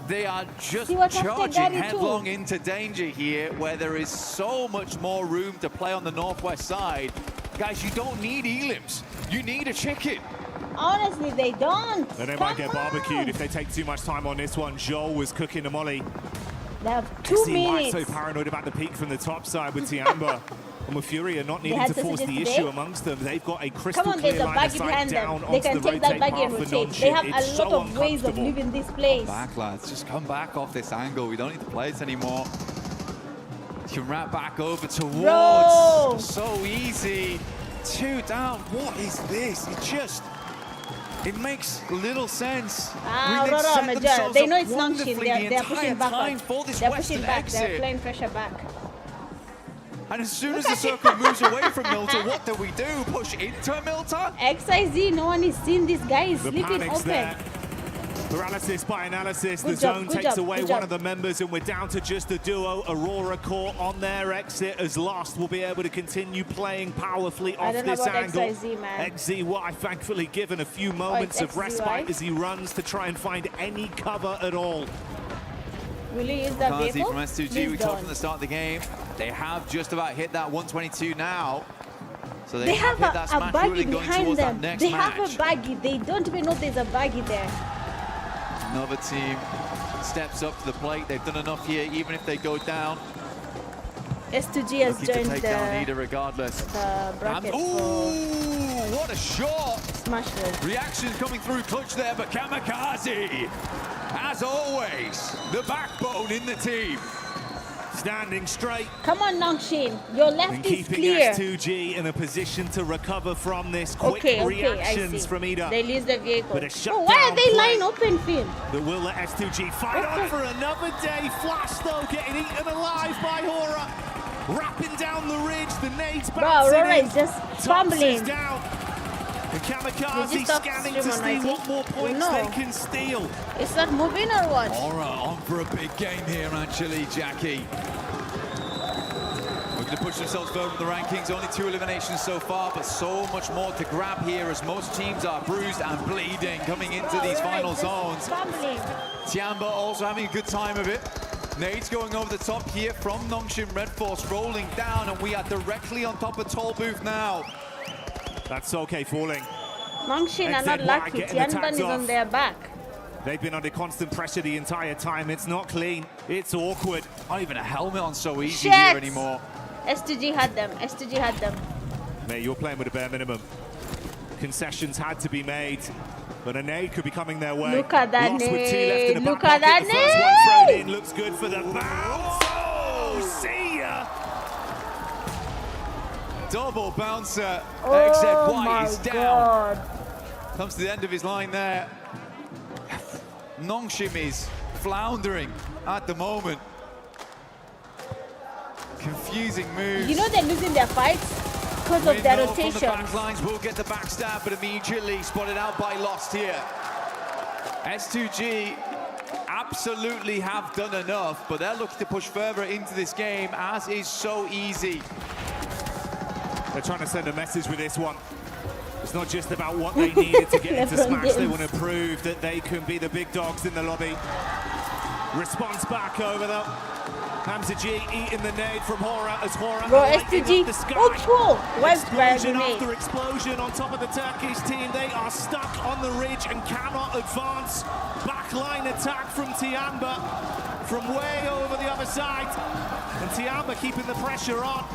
They are just charging headlong into danger here, where there is so much more room to play on the northwest side. Guys, you don't need elims. You need a chicken. Honestly, they don't. And they might get barbecued if they take too much time on this one. Joel was cooking a molly. They have 2 minutes. So paranoid about the peak from the top side with Tiamba. And with Fury not needing to force the issue amongst them, they've got a crystal clear line of sight down onto the rotate path for Nongshim. They have a lot of ways of leaving this place. Come back, lads. Just come back off this angle. We don't need to play it anymore. Working right back over towards. Bro. So easy. 2 down. What is this? It makes little sense. Aurora, Major. They know it's Nongshim. They're pushing back. They're pushing back. They're playing pressure back. And as soon as the circle moves away from Milta, what do? Push into Milta? XIZ, no one is seeing this guy is The sleeping panic's open. there. Paralysis by analysis. Good The job, zone good takes job, away good one job. of the members, and we're down to just the duo. Aurora caught on their exit as Lost will be able to continue playing powerfully I off don't know this about angle. XIZ, man. XZY thankfully given a few moments of XZY. respite as he runs to try and find any cover at all. Will he use that Kazi vehicle? from S2G, Please we talked don't. from the start of the game. They have just about hit that 122 now. So They have hit that a smash baggy ruling going behind towards them. that next They match. have a baggy. They don't even know there's a baggy there. Another team steps up to the plate. They've done enough here, even if they go down. S2G has Looking to joined take down the, Nida regardless. the bracket Ooh, what a shot! Smash Bros. Reactions coming through clutch there, but Kamikaze, as always, the backbone in the team. Standing straight Come on, Nongshim. Your and left is keeping clear. S2G in a position to recover from this. Quick Okay, I reactions see. from Ida. They lose the vehicle. But a Oh, why are shutdown they play. lying open, Finn? That will let S2G fight on for another day. Flash, though, getting eaten alive by Hora. Wrapping down the ridge. The nades Bro, bouncing Aurora in. is just Tops fumbling. is down. And Kamikaze They just stopped scanning to stream on see IT. what more points No. they can steal. It's not moving or what? Aura on for a big game here, actually, Jackie. Looking to push themselves further in the rankings. Only 2 eliminations so far, but so much more to grab here as most teams are bruised and bleeding coming into these final zones. Fumbling. Tiamba also having a good time of it. Nades going over the top here from Nongshim Red Force, rolling down, and we are directly on top of Toll Booth now. That's okay, falling. Nongshim are not XZY lucky. getting the Tianban tags is on off. their back. They've been under constant pressure the entire time. It's not clean. It's awkward. Not even a helmet on so easy Shit. here anymore. S2G had them. S2G had them. Mate, you're playing with a bare minimum. Concessions had to be made, but a nade could be coming their way. Look at that Lost with 2 left in the nade. Look back at that pocket. The first one thrown nade. in looks good for the bounce. Oh, see ya. Double bouncer. Oh XZY my is down. God. Comes to the end of his line there. Nongshim is floundering at the moment. Confusing moves. You know they're losing their fights because of their Window from the rotation. back lines will get the backstab, but immediately spotted out by Lost here. S2G absolutely have done enough, but they're looking to push further into this game, as is so easy. They're trying to send a message with this one. It's not just about what they needed to get into LeBron Smash. They James. want to prove that they can be the big dogs in the lobby. Response back over though. Hamza G eating the nade from Hora as Hora Bro, lighting S2G. up the sky. Oh, cool. Where's Explosion Braggy after explosion on top of the Turkish team. They are stuck on the ridge and cannot advance. Backline attack from Tiamba from way over the other side. And Tiamba keeping the pressure on.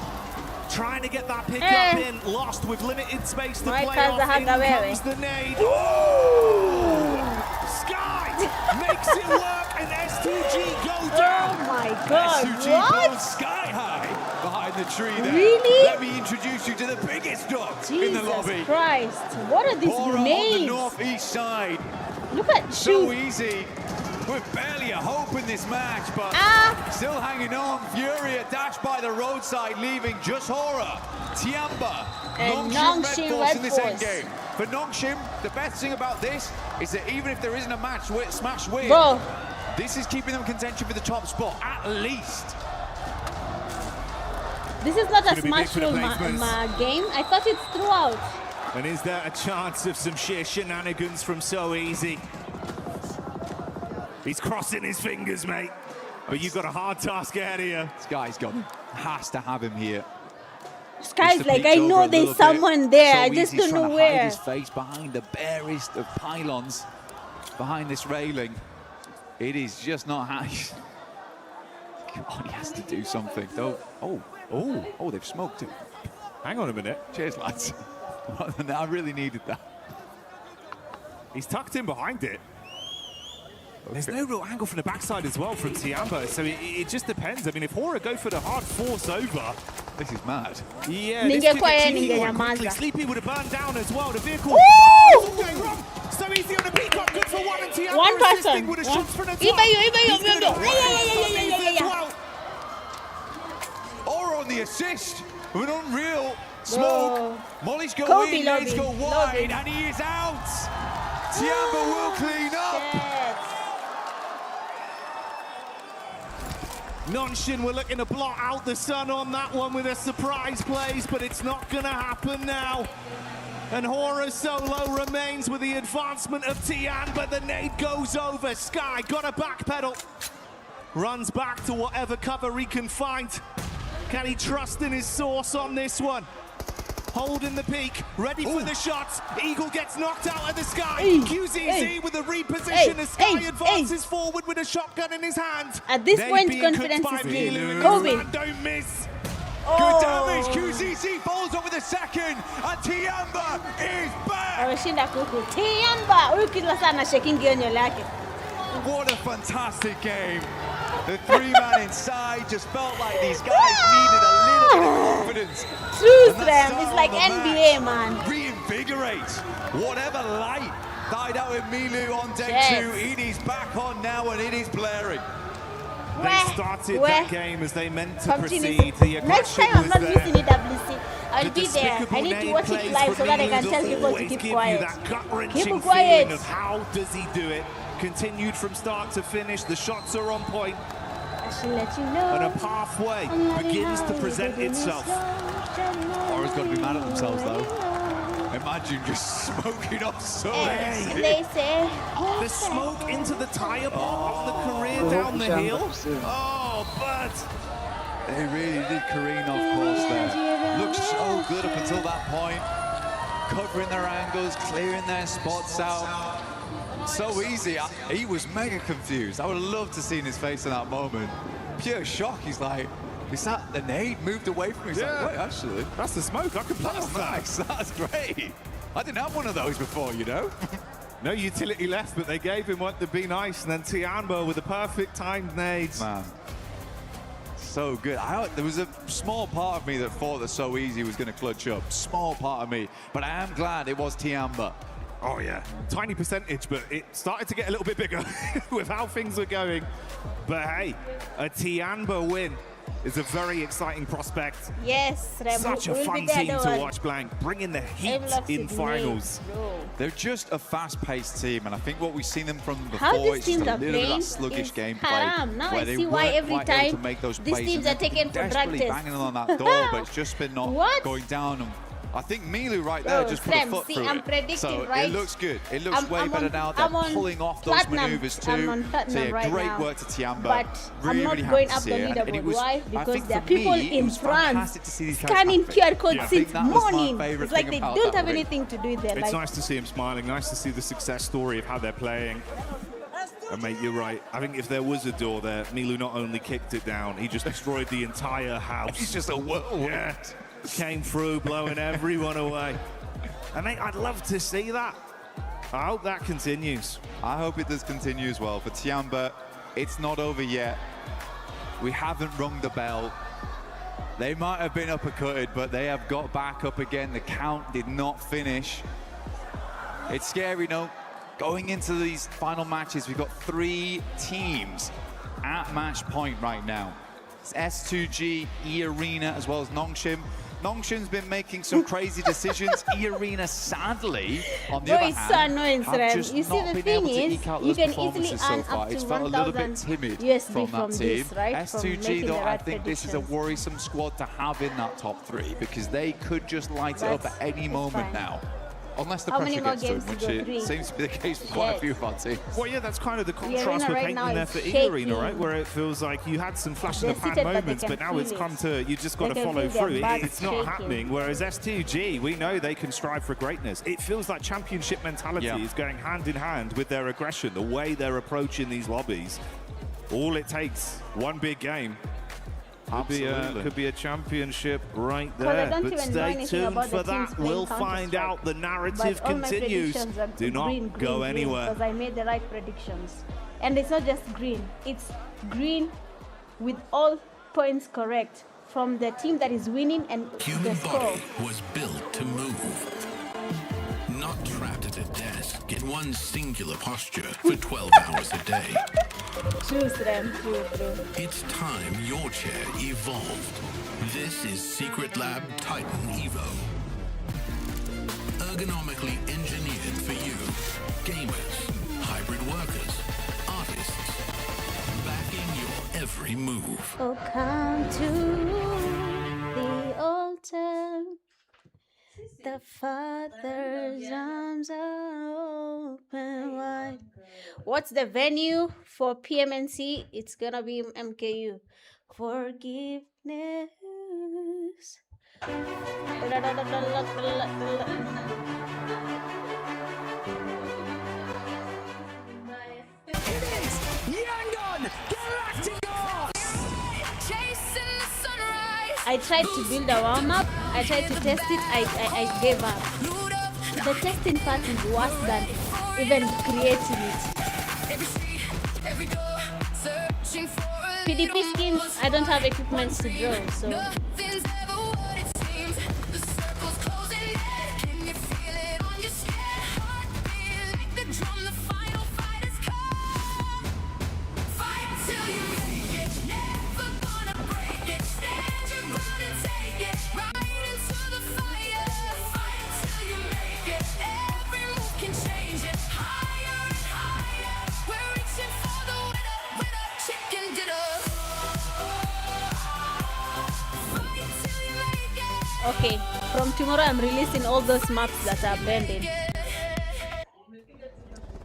Trying to get that pickup in. Lost with limited space to No hay play casa off. In Hagawere. comes the nade. Ooh! Sky makes it work and S2G go down. Oh my God. S2G What? goes sky high behind the tree there. Really? Let me introduce you to the biggest dogs in the lobby. Jesus Christ. What are these Hora on the names? northeast side. Look at So shoot. easy. With barely a hope in this match, but still hanging on. Furia dashed by the roadside, leaving just Hora, Tiamba, And Nongshim Red Force in this Red Force. endgame. For Nongshim, the best thing about this is that even if there isn't a match with smash win, Bro. this is keeping them contention for the top spot, at least. This is not a Gonna be big smash for the roll placements. game. I thought it's throughout. And is there a chance of some sheer shenanigans from So Easy? He's crossing his fingers, mate. But you've got a hard task ahead of you. This guy's got him. Has to have him here. Sky's like, I know there's someone there. I just don't know Hide where. his face behind the barest of pylons, behind this railing. It is just not how. God, he has to do something. Oh, they've smoked him. Hang on a minute. Cheers, lads. I really needed that. He's tucked in behind it. There's no real angle from the backside as well from Tiamba, so it just depends. I mean, if Hora go for the hard force over, this is mad. Yeah, this could get cheeky quite quickly. Sleepy would have burned down as well. The vehicle. Ooh! Oh, it's all going wrong. So easy on the peacock, good for one, and Tiamba One person. with the shots from the top. Hora on the assist with an unreal smoke. Whoa. Molly's go Kobe, in, Nade's go Lobby. wide, and he is out. Tiamba will clean up. Nonshin were looking to blot out the sun on that one with a surprise plays, but it's not going to happen now. And Hora solo remains with the advancement of Tian, but the nade goes over. Sky got a backpedal. Runs back to whatever cover he can find. Can he trust in his source on this one? Holding the peak, ready for the shots. Eagle gets knocked out of the sky. QZZ with the reposition as Sky advances forward with a shotgun in his hand. At this point, confidence is big. Kobe. Don't miss. Good damage. QZZ follows up with a second, and Tiamba is back. Ameshinda kuku. Tiamba. Huyu kila sana shaking gear nywele yake. What a fantastic game. The three-man inside just felt like these guys needed a little bit of confidence. True, Srem. It's like NBA, man. Reinvigorate. Whatever light died out with Milu on deck 2, it is back on now and it is blaring. They started that game as they meant to proceed. The Next aggression time I'm was not there. missing EWC. I'll be there. I need to watch it live so that I can tell people to keep quiet. Keep quiet. Of how does he do it? Continued from start to finish. The shots are on point. I should let you know. And a pathway begins to present itself. Hora's got to be mad at themselves though. Imagine just smoking off so easy. They say the smoke into the tire bomb of the career down the hill. Oh, but they really did careen off course there. Looked so good up until that point. Covering their angles, clearing their spots out. So easy. He was mega confused. I would have loved to see his face in that moment. Pure shock. He's like, is that the nade moved away from me? He's like, wait, actually, that's the smoke. I can pass that. Nice. That's great. I didn't have one of those before, you know. No utility left, but they gave him one to be nice. And then Tiamba with the perfect timed nades. Man, so good. There was a small part of me that thought that So Easy was going to clutch up. Small part of me. But I am glad it was Tiamba. Oh, yeah. Tiny percentage, but it started to get a little bit bigger with how things were going. But hey, a Tiamba win is a very exciting prospect. Yes, such a fun team to watch, Blank. Bringing the heat in finals. They're just a fast-paced team, and I think what we've seen them from how before these is teams just a are little bit of playing that sluggish gameplay. haram. Now where I they see why weren't every quite able to time make those these plays, teams and are taken for drug desperately tests. banging on that door, but it's just been not going down. And I think Milu right there just put a foot through I'm it. predicting, So right? it looks good. It looks way better now. They're pulling off those maneuvers too. I'm on platinum so yeah, right great now. work to Tiamba. But really, I'm not really going happy up to the see it. And it leaderboard. was, Why? I Because think there are for people me, it in was France fantastic to see these guys scanning happy. QR codes I think since that was my morning. favourite It's like thing they about don't that have ring. anything to do with their It's life. nice to see him smiling. Nice to see the success story of how they're playing. And mate, you're right. I think if there was a door there, Milu not only kicked it down, he just destroyed the entire house. He's just a whirlwind. Yeah. Came through, blowing everyone away. And mate, I'd love to see that. I hope that continues. I hope it does continue as well. For Tiamba, it's not over yet. We haven't rung the bell. They might have been uppercutted, but they have got back up again. The count did not finish. It's scary, no? Going into these final matches, we've got 3 teams at match point right now. It's S2G, E-Arena, as well as Nongshim. Nongshim's been making some crazy decisions. E-Arena, sadly, on the other hand, so annoying, have just you see, not the been thing able to is, eke out you those can easily performances so earn far. up It's to felt a little bit 1,000 timid USD from that from team. this, right? From S2G, making though, the I right think this is a predictions. worrisome squad to have in that top 3 because they could just light it up at any moment fine. now. Unless the How many pressure more gets to them, games to which go? it 3? seems to be the case for quite a few of our teams. Well, yeah, that's kind of the contrast Arena we're right painting now there is for shaking. E-Arena, right? Where it feels like you had some flash in the They're pan seated, but they moments, can but now feel it's it. come to, you just got They to can follow feel their through. butts It's not shaking. happening. Whereas S2G, we know they can strive for greatness. It feels like championship mentality is going hand in hand with their aggression, the way they're approaching these lobbies. All it takes, one big game, Could be a championship right Because I there. don't But even know stay anything tuned about for the teams that. playing We'll find Counter-Strike. out. The narrative But all my continues. predictions are Do not green, go green, anywhere. Because I made the right predictions. And it's not just green. It's green with all points correct from the team that is winning and Human the score. body was built to move. Not trapped at a desk in one singular posture for 12 hours a day. True, Srem. True. It's time your chair evolved. This is Secret Lab Titan Evo. Ergonomically engineered for you. Gamers, hybrid workers, artists. Backing your every move. Oh, come to the altar. The Father's arms are open wide. What's the venue for PMNC? It's gonna be MKU. Forgiveness. It is Yangon Galacticos! Chasing the sunrise. I tried to build a warm-up. I tried to test it. I gave up. The testing part is worse than even creating it. PDP skins, I don't have equipment to draw, so okay, from tomorrow I'm releasing all those maps that are bending.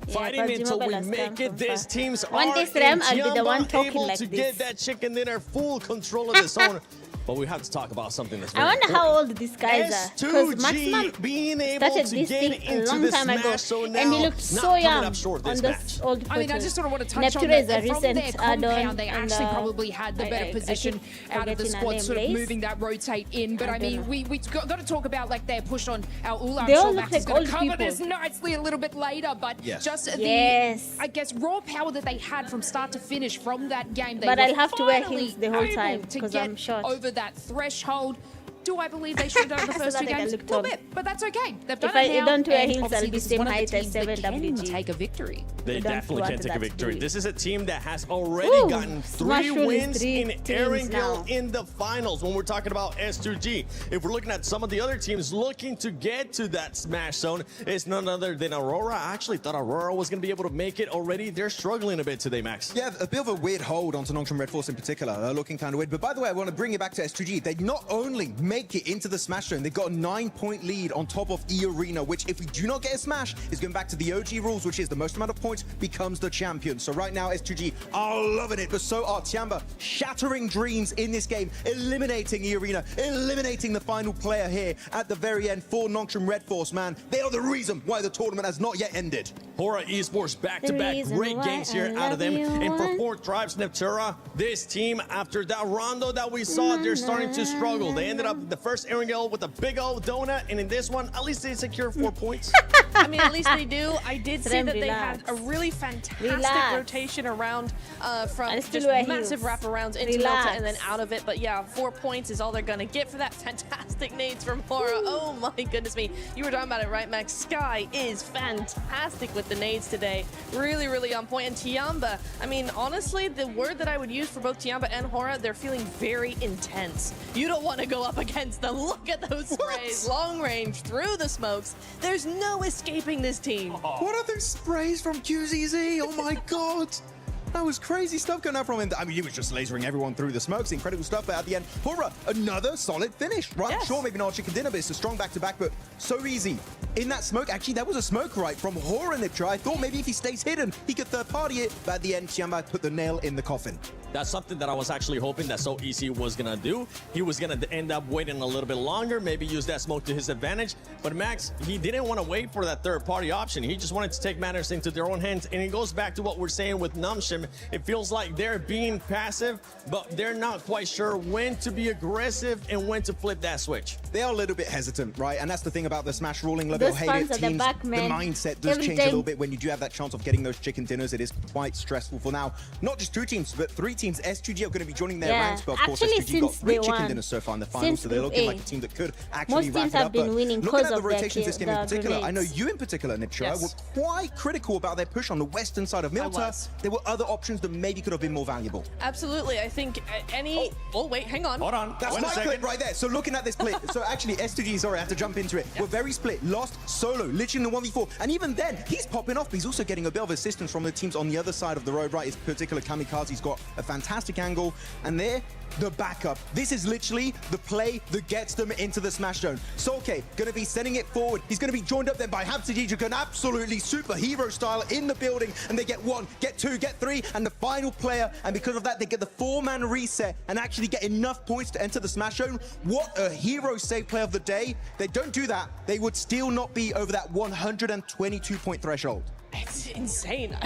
Fighting until we make it. This team's one day, Srem, I'll be the one talking able like to this. get that chicken dinner full control of the zone. But we have to talk about something that's very I wonder how old these guys are. Because S2G Maximum being able started to this get thing a into long the time ago, smash zone and he now, looked not so coming young up short on this those match. old photos. I mean, I just sort of want to touch on Neptune is that. a From their recent compound, add-on, they and, actually probably had the better position out of the squad, sort of moving that rotate in. But I mean, we got to talk about like their push on our Ulan. They all Sure, look Max is like going old to cover people. this nicely a little bit later, but just Yes. the, I guess, raw power that they had from start to finish from that game. They But were I'll have to wear finally heels the whole able time, to 'cause get I'm short. over that threshold. Do I believe they should have done the first two that I games? A look little tall. bit, but that's okay. They've done If I it now. don't wear and heels, I'll obviously be this is same one of the height as teams that 7WG. can take a victory. They don't definitely want can take a that to victory. do it. This is a team that has already Ooh, gotten Smash 3 Roll is wins 3 in teams Erangel now. in the finals when we're talking about S2G. If we're looking at some of the other teams looking to get to that smash zone, it's none other than Aurora. I actually thought Aurora was going to be able to make it already. They're struggling a bit today, Max. Yeah, a bit of a weird hold onto Nongshim Red Force in particular, looking kind of weird. But by the way, I want to bring it back to S2G. They not only make it into the smash zone, they've got a 9-point lead on top of E-Arena, which if we do not get a smash, is going back to the OG rules, which is the most amount of points becomes the champion. So right now, S2G are loving it, but so are Tiamba, shattering dreams in this game, eliminating E-Arena, eliminating the final player here at the very end for Nongshim Red Force, man. They are the reason why the tournament has not yet ended. Hora Esports back-to-back great games here out of them. And for Fourth Tribes Neptura, this team, after that rondo that we saw, they're starting to struggle. They ended up the first Erangel with a big old donut, and in this one, at least they secured 4 points. I mean, at least they do. I did see Srem, that they relax. had a really fantastic Relax. rotation around from And just still wear massive heels. wraparounds into Relax. Delta and then out of it. But yeah, 4 points is all they're going to get for that fantastic nades from Hora. Oh my goodness me. You were talking about it, right, Max? Sky is fantastic with the nades today. Really, really on point. And Tiamba, I mean, honestly, the word that I would use for both Tiamba and Hora, they're feeling very intense. You don't want to go up against them. Look at those sprays. Long range, through the smokes. There's no escaping this team. What are those sprays from QZZ? Oh my god! That was crazy stuff going out from him. I mean, he was just lasering everyone through the smokes. Incredible stuff. But at the end, Hora, another solid finish, right? Yes. Sure, maybe not chicken dinner, but it's a strong back-to-back, but so easy. In that smoke, actually, that was a smoke right from Hora Niptra. I thought maybe if he stays hidden, he could third-party it, but at the end, Tiamba put the nail in the coffin. That's something that I was actually hoping that So Easy was gonna do. He was gonna end up waiting a little bit longer, maybe use that smoke to his advantage. But Max, he didn't want to wait for that third-party option. He just wanted to take matters into their own hands. And it goes back to what we're saying with Numshim. It feels like they're being passive, but they're not quite sure when to be aggressive and when to flip that switch. They are a little bit hesitant, right? And that's the thing about the Smash ruling. Love it or hate it, the teams, back, the man. mindset does Every change a time. little bit when you do have that chance of getting those chicken dinners. It is quite stressful for now. Not just 2 teams, but 3 teams. S2G are going to be joining their ranks, but of course Actually, S2G got since 3 they chicken won. dinners so far in the finals, Since so they're Group looking A. like a team that could actually Most wrap teams it have up. been But winning looking because at the of their rotations this game in the particular, I know grenades. you in particular, Nipchira, Yes. were quite critical about their push on the western side of Milta. was. There were other options that maybe could have been more valuable. Absolutely. I think any... Oh, wait, hang on. Hold on. That's Wait a my second. clip right there. So looking at this split, so actually S2G, sorry, I have to jump into it. We're very split. Lost solo, literally in the 1v4. And even then, he's popping off, but he's also getting a bit of assistance from the teams on the other side of the road, right? His particular Kamikaze's got a fantastic angle. And there, the backup. This is literally the play that gets them into the Smash Zone. Solke going to be sending it forward. He's going to be joined up then by Habsajijuk, an absolutely superhero style in the building. And they get 1, get 2, get 3, and the final player. And because of that, they get the 4-man reset and actually get enough points to enter the Smash Zone. What a hero save play of the day. They don't do that, they would still not be over that 122-point threshold. It's insane.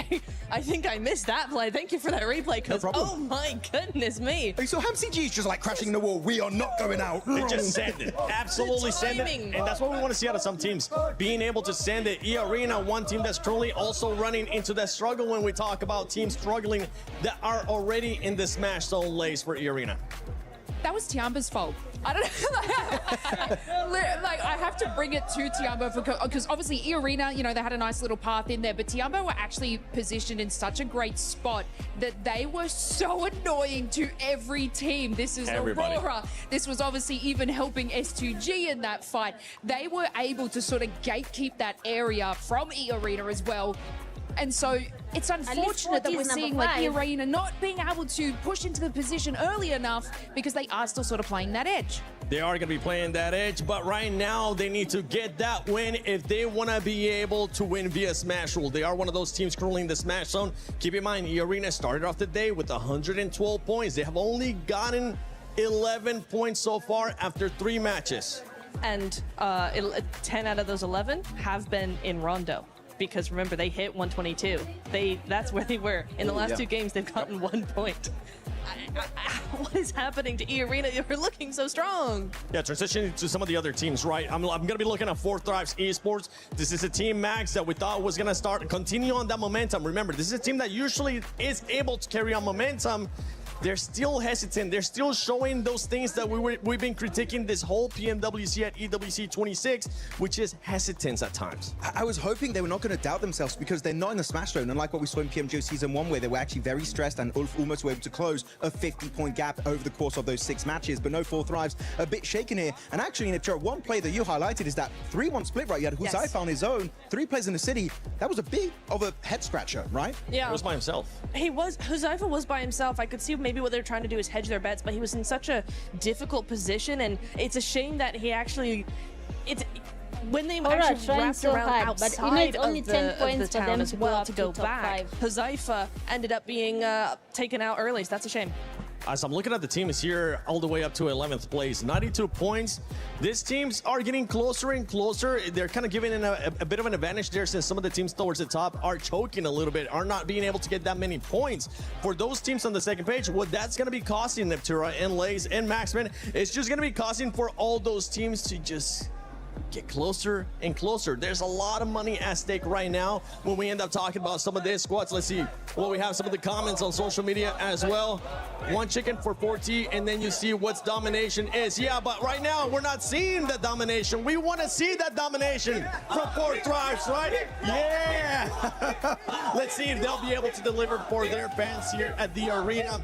I think I missed that play. Thank you for that replay, because oh my goodness me. So HamCG is just like crashing in the wall. We are not going out. They just send it. Absolutely send it. timing. And that's what we want to see out of some teams. Being able to send it. E-Arena, one team that's truly also running into that struggle when we talk about teams struggling that are already in the Smash Zone lanes for E-Arena. That was Tiamba's fault. I don't know. Like, I have to bring it to Tiamba because obviously E-Arena, you know, they had a nice little path in there, but Tiamba were actually positioned in such a great spot that they were so annoying to every team. This is Everybody. Aurora. This was obviously even helping S2G in that fight. They were able to sort of gatekeep that area from E-Arena as well. And so it's unfortunate that we're seeing like E-Arena not being able to push into the position early enough because they are still sort of playing that edge. They are going to be playing that edge, but right now they need to get that win if they want to be able to win via Smash Rule. They are one of those teams curling the Smash Zone. Keep in mind, E-Arena started off the day with 112 points. They have only gotten 11 points so far after 3 matches. And 10 out of those 11 have been in Rondo. Because remember, they hit 122. That's where they were. In the last 2 games, they've gotten 1 point. What is happening to E-Arena? You're looking so strong. Yeah, transitioning to some of the other teams, right? I'm going to be looking at 4 Thrives Esports. This is a team, Max, that we thought was going to start and continue on that momentum. Remember, this is a team that usually is able to carry on momentum. They're still hesitant. They're still showing those things that we've been critiquing this whole PMWC at EWC 26, which is hesitance at times. I was hoping they were not going to doubt themselves because they're not in the Smash Zone, unlike what we saw in PMGO Season 1, where they were actually very stressed and Ulf almost were able to close a 50-point gap over the course of those 6 matches. But no 4 Thrives, a bit shaken here. And actually, Nipchira, one play that you highlighted is that 3-1 split, right? You had Huzaifa on his own, 3 players in the city. That was a bit of a head-scratcher, right? Yeah. He was by himself. Huzaifa was by himself. I could see maybe what they're trying to do is hedge their bets, but he was in such a difficult position, and it's a shame that he actually... When they actually wrapped so around hard, outside but you know, it's only of 10 the points for town them as to well go up to go to top back. 5. Huzaifa ended up being taken out early, so that's a shame. As I'm looking at the teams here all the way up to 11th place, 92 points. These teams are getting closer and closer. They're kind of giving in a bit of an advantage there since some of the teams towards the top are choking a little bit, are not being able to get that many points. For those teams on the second page, what that's going to be costing Neptura and Lays and Maxman, it's just going to be costing for all those teams to just get closer and closer. There's a lot of money at stake right now when we end up talking about some of these squads. Let's see what we have, some of the comments on social media as well. 1 chicken for 4T, and then you see what's domination is. Yeah, but right now we're not seeing the domination. We want to see that domination from 4 Thrives, right? Yeah! Let's see if they'll be able to deliver for their fans here at the arena.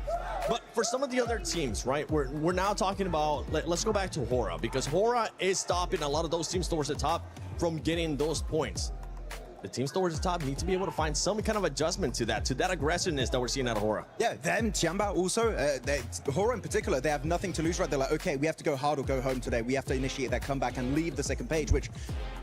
But for some of the other teams, right, we're now talking about, let's go back to Hora, because Hora is stopping a lot of those teams towards the top from getting those points. the teams towards the top need to be able to find some kind of adjustment to that aggressiveness that we're seeing out of Hora. Yeah, them, Tiamba also, Hora in particular, they have nothing to lose, right? They're like, okay, we have to go hard or go home today. We have to initiate that comeback and leave the second page, which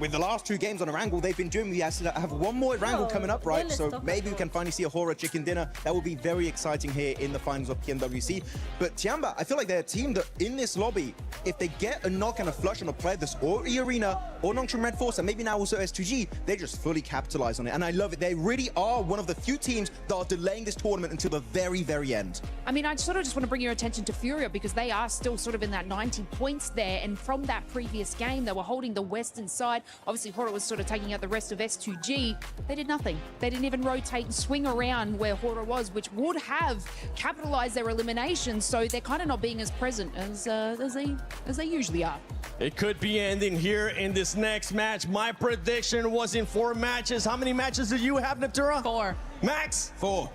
with the last 2 games on Erangel, they've been doing. We have one more Erangel coming up, right? So maybe we can finally see a Hora chicken dinner. That will be very exciting here in the finals of PMWC. But Tiamba, I feel like they're a team that in this lobby, if they get a knock and a flush on a player that's or E-Arena or Nongshim Red Force, and maybe now also S2G, they just fully capitalize on it. And I love it. They really are one of the few teams that are delaying this tournament until the very, very end. I mean, I sort of just want to bring your attention to Furia because they are still sort of in that 90 points there. And from that previous game, they were holding the western side. Obviously, Hora was sort of taking out the rest of S2G. They did nothing. They didn't even rotate and swing around where Hora was, which would have capitalized their elimination. So they're kind of not being as present as they usually are. It could be ending here in this next match. My prediction was in 4 matches. How many matches do you have, Natura? 4. Max? 4.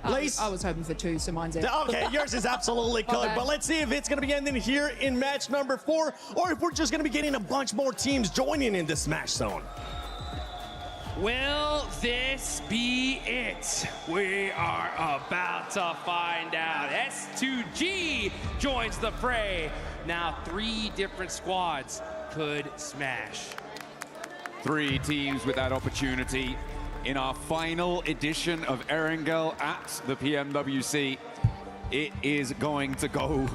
Lace? I was hoping for 2, so mine's it. Okay, yours is absolutely good. But let's see if it's going to be ending here in match number 4, or if we're just going to be getting a bunch more teams joining in this match zone. Will this be it? We are about to find out. S2G joins the fray. Now 3 different squads could smash. 3 teams with that opportunity in our final edition of Erangel at the PMWC. It is going to go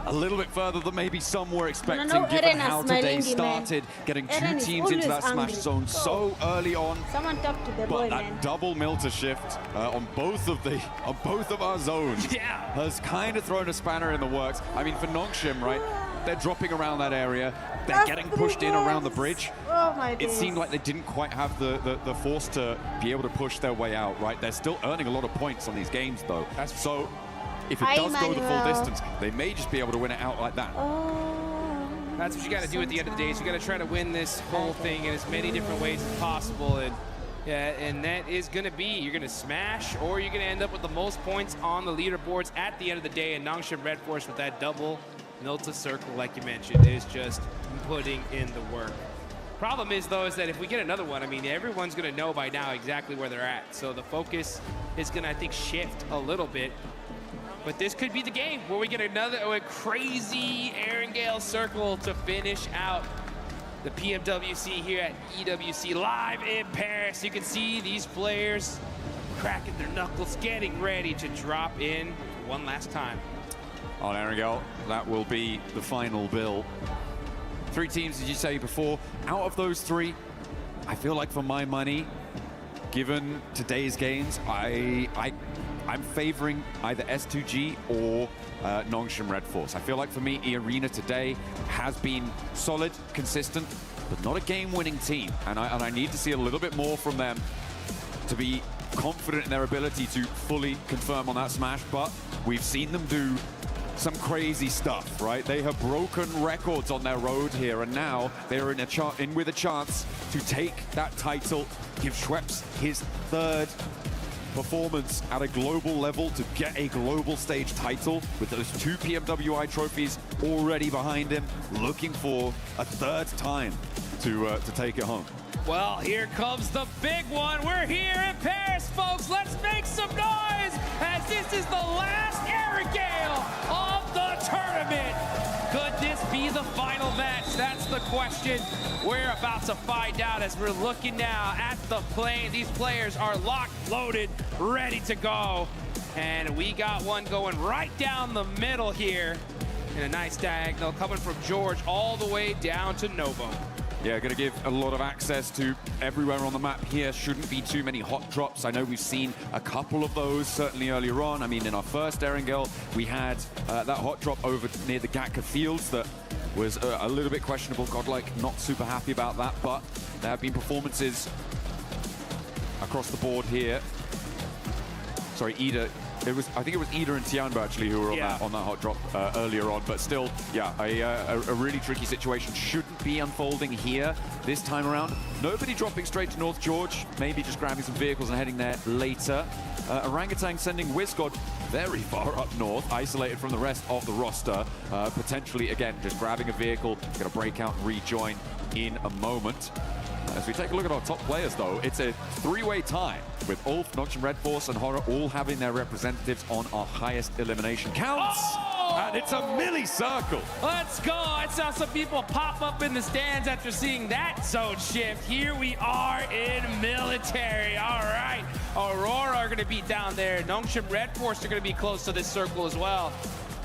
a little bit further than maybe some were expecting, given how today started, getting 2 teams into that smash zone so early on. Someone talk to the boy, But that double Milter shift on both of our zones has kind of thrown a spanner in the works. I mean, for Nongshim, right? They're dropping around that area. They're getting pushed in around the bridge. Oh my It seemed like they didn't quite have the force to be able to push their way out, right? They're still earning a lot of points on these games, though. So if it does go the full distance, they may just be able to win it out like that. That's what you got to do at the end of the day. Is you got to try to win this whole thing in as many different ways as possible. And yeah, and that is going to be, you're going to smash, or you're going to end up with the most points on the leaderboards at the end of the day. And Nongshim Red Force with that double Milta circle, like you mentioned, is just putting in the work. Problem is, though, is that if we get another one, I mean, everyone's going to know by now exactly where they're at. So the focus is going to, I think, shift a little bit. But this could be the game where we get another crazy Erangel circle to finish out the PMWC here at EWC live in Paris. You can see these players cracking their knuckles, getting ready to drop in one last time. On Erangel, that will be the final bill. 3 teams, as you say before. Out of those 3, I feel like for my money, given today's games, I'm favoring either S2G or Nongshim Red Force. I feel like for me, E-Arena today has been solid, consistent, but not a game-winning team. And I need to see a little bit more from them to be confident in their ability to fully confirm on that smash. But we've seen them do some crazy stuff, right? They have broken records on their road here, and now they're in with a chance to take that title, give Schweppes his 3rd performance at a global level to get a global stage title with those 2 PMWI trophies already behind him, looking for a 3rd time to take it home. Well, here comes the big one. We're here in Paris, folks. Let's make some noise as this is the last Erangel of the tournament. Could this be the final match? That's the question we're about to find out as we're looking now at the plane. These players are locked, loaded, ready to go. And we got one going right down the middle here in a nice diagonal coming from George all the way down to Novo. Yeah, going to give a lot of access to everywhere on the map here. Shouldn't be too many hot drops. I know we've seen a couple of those certainly earlier on. I mean, in our first Erangel, we had that hot drop over near the Gatka Fields that was a little bit questionable. Godlike not super happy about that, but there have been performances across the board here. Sorry, Ida. I think it was Ida and Tianba actually who were on that hot drop earlier on, but still, yeah, a really tricky situation shouldn't be unfolding here this time around. Nobody dropping straight to North George, maybe just grabbing some vehicles and heading there later. Orangutan sending Wizgod very far up north, isolated from the rest of the roster. Potentially, again, just grabbing a vehicle, gonna break out and rejoin in a moment. As we take a look at our top players, though, it's a three-way tie with Ulf, Nongshim Red Force, and Horror all having their representatives on our highest elimination counts. And it's a milli-circle. Let's go. I saw some people pop up in the stands after seeing that zone shift. Here we are in military. All right. Aurora are going to be down there. Nongshim Red Force are going to be close to this circle as well.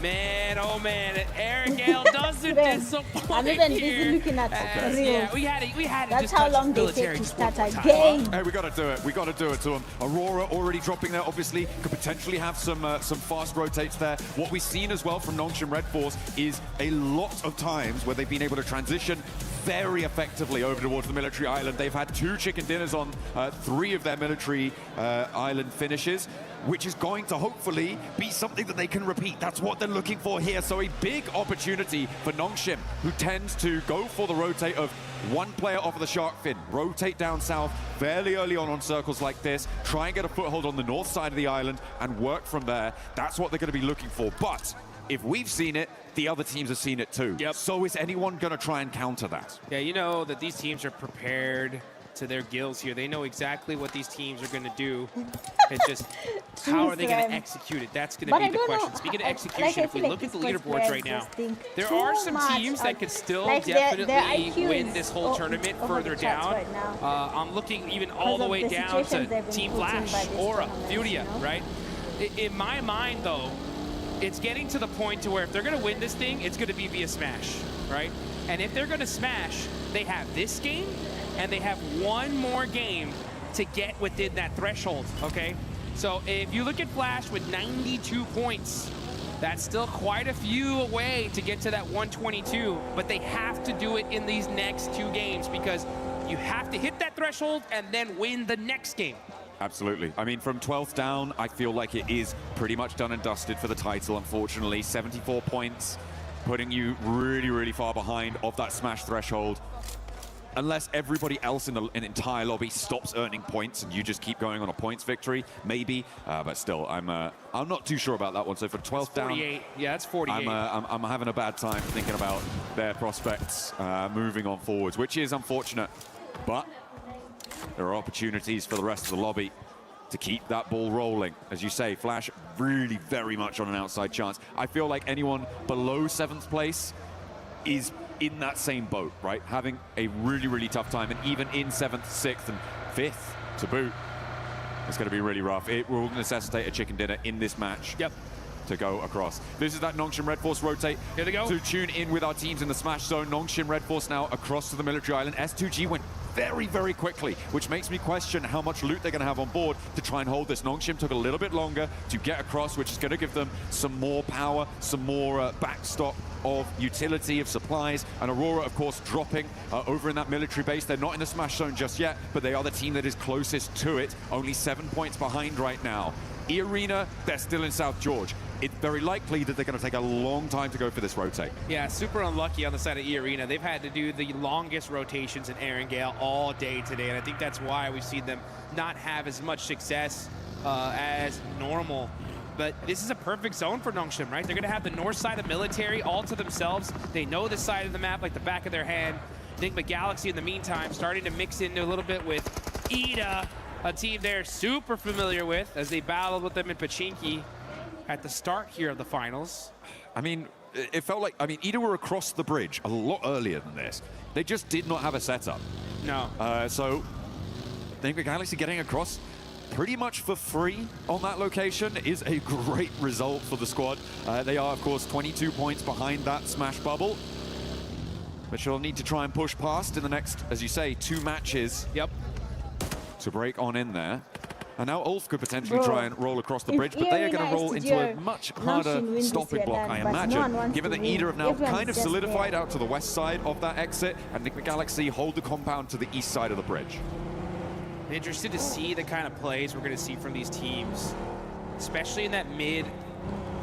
Man, oh man, Erangel doesn't disappoint here. Looking at yeah, we had to That's just how touch long they military take to just one start more a time. game. Hey, we got to do it. We got to do it to them. Aurora already dropping there, obviously. Could potentially have some fast rotates there. What we've seen as well from Nongshim Red Force is a lot of times where they've been able to transition very effectively over towards the military island. They've had 2 chicken dinners on 3 of their military island finishes, which is going to hopefully be something that they can repeat. That's what they're looking for here. So a big opportunity for Nongshim, who tends to go for the rotate of one player off of the shark fin, rotate down south fairly early on circles like this, try and get a foothold on the north side of the island and work from there. That's what they're going to be looking for. But if we've seen it, the other teams have seen it too. Yep. So is anyone going to try and counter that? Yeah, you know that these teams are prepared to their gills here. They know exactly what these teams are going to do. It's just how are they going to execute it? That's going to be the question. Speaking of execution, if we look at the leaderboards right now, there are some teams that could still definitely win this whole tournament further down. I'm looking even all the way down to Team Flash, Aura, Furia, right? In my mind, though, it's getting to the point to where if they're going to win this thing, it's going to be via smash, right? And if they're going to smash, they have this game, and they have one more game to get within that threshold, okay? So if you look at Flash with 92 points, that's still quite a few away to get to that 122, but they have to do it in these next 2 games because you have to hit that threshold and then win the next game. Absolutely. I mean, from 12th down, I feel like it is pretty much done and dusted for the title, unfortunately. 74 points, putting you really, really far behind of that smash threshold. Unless everybody else in the entire lobby stops earning points and you just keep going on a points victory, maybe. But still, I'm not too sure about that one. So for 12th down, 48. Yeah, that's 48. I'm having a bad time thinking about their prospects moving on forwards, which is unfortunate. But there are opportunities for the rest of the lobby to keep that ball rolling. As you say, Flash really very much on an outside chance. I feel like anyone below 7th place is in that same boat, right? Having a really, really tough time, and even in 7th, 6th, and 5th to boot, it's going to be really rough. It will necessitate a chicken dinner in this match. Yep. To go across. This is that Nongshim Red Force rotate. Here they go. To tune in with our teams in the smash zone. Nongshim Red Force now across to the military island. S2G went very, very quickly, which makes me question how much loot they're going to have on board to try and hold this. Nongshim took a little bit longer to get across, which is going to give them some more power, some more backstop of utility of supplies. And Aurora, of course, dropping over in that military base. They're not in the smash zone just yet, but they are the team that is closest to it. Only 7 points behind right now. E-Arena, they're still in South George. It's very likely that they're going to take a long time to go for this rotate. Yeah, super unlucky on the side of E-Arena. They've had to do the longest rotations in Erangel all day today, and I think that's why we've seen them not have as much success as normal. But this is a perfect zone for Nongshim, right? They're going to have the north side of military all to themselves. They know this side of the map like the back of their hand. Enigma Galaxy, in the meantime, starting to mix in a little bit with Ida, a team they're super familiar with as they battled with them in Pachinki at the start here of the finals. I mean, it felt like, Ida were across the bridge a lot earlier than this. They just did not have a setup. No. So, Enigma Galaxy getting across pretty much for free on that location is a great result for the squad. They are, of course, 22 points behind that smash bubble, which they'll need to try and push past in the next, as you say, 2 matches. Yep. To break on in there. And now Ulf could potentially try and roll across the bridge, but they are going to roll into a much harder stopping block, I imagine, given that Ida have now kind of solidified out to the west side of that exit, and Enigma Galaxy hold the compound to the east side of the bridge. Interested to see the kind of plays we're going to see from these teams, especially in that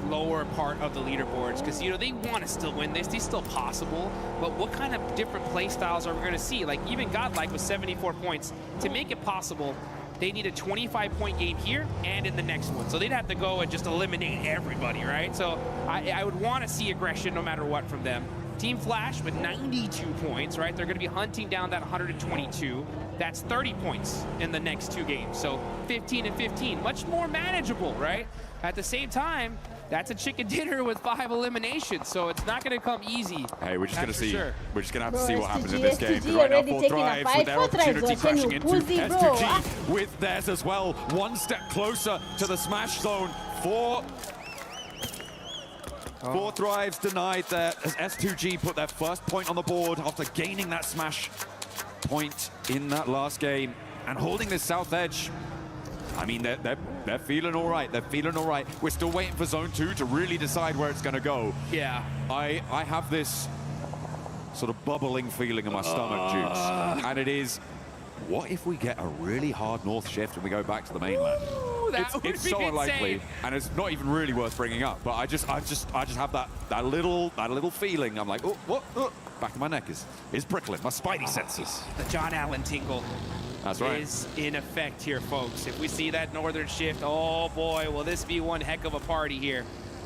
lower part of the leaderboards, because they want to still win this. It's still possible, but what kind of different play styles are we going to see? Like even Godlike with 74 points, to make it possible, they need a 25-point game here and in the next one. So they'd have to go and just eliminate everybody, right? So I would want to see aggression no matter what from them. Team Flash with 92 points, right? They're going to be hunting down that 122. That's 30 points in the next 2 games. So 15 and 15, much more manageable, right? At the same time, that's a chicken dinner with 5 eliminations, so it's not going to come easy. Hey, we're just going to see. Sure. We're just going to have to Bro, see what happens in STG this game. Because right now, already 4 taking a Thrives fight. with their 4 Thrives opportunity watching crashing you, into pussy, bro. S2G with theirs as well. One step closer to the smash zone. 4 Thrives denied there as S2G put their first point on the board after gaining that smash point in that last game and holding this south edge. I mean, they're feeling all right. They're feeling all right. We're still waiting for Zone 2 to really decide where it's going to go. Yeah. I have this sort of bubbling feeling in my stomach, Jukes. And it is, what if we get a really hard north shift and we go back to the mainland? Ooh, that would it's be so unlikely, insane. and it's not even really worth bringing up. But I just have that little feeling. I'm like, oh, back of my neck is prickling. My spidey senses. The John Allen tingle. That's right. Is in effect here, folks. If we see that northern shift, oh boy, will this be one heck of a party here.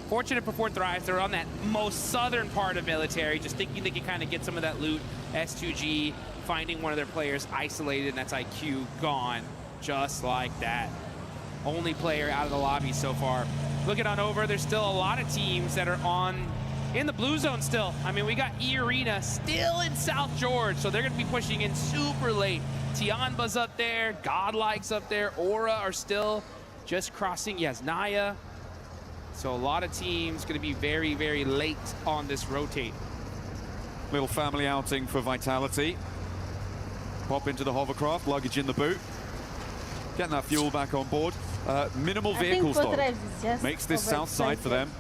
Fortunate for 4 Thrives, they're on that most southern part of military, just thinking they can kind of get some of that loot. S2G finding one of their players isolated, and that's IQ gone, just like that. Only player out of the lobby so far. Looking on over, there's still a lot of teams that are in the blue zone still. I mean, we got E-Arena still in South George, so they're gonna be pushing in super late. Tianba's up there, Godlike's up there, Aura are still just crossing Yasnaya. So a lot of teams gonna be very, very late on this rotate. Little family outing for Vitality. Pop into the hovercraft, luggage in the boot. Getting that fuel back on board. Minimal vehicles though. Makes this south side for them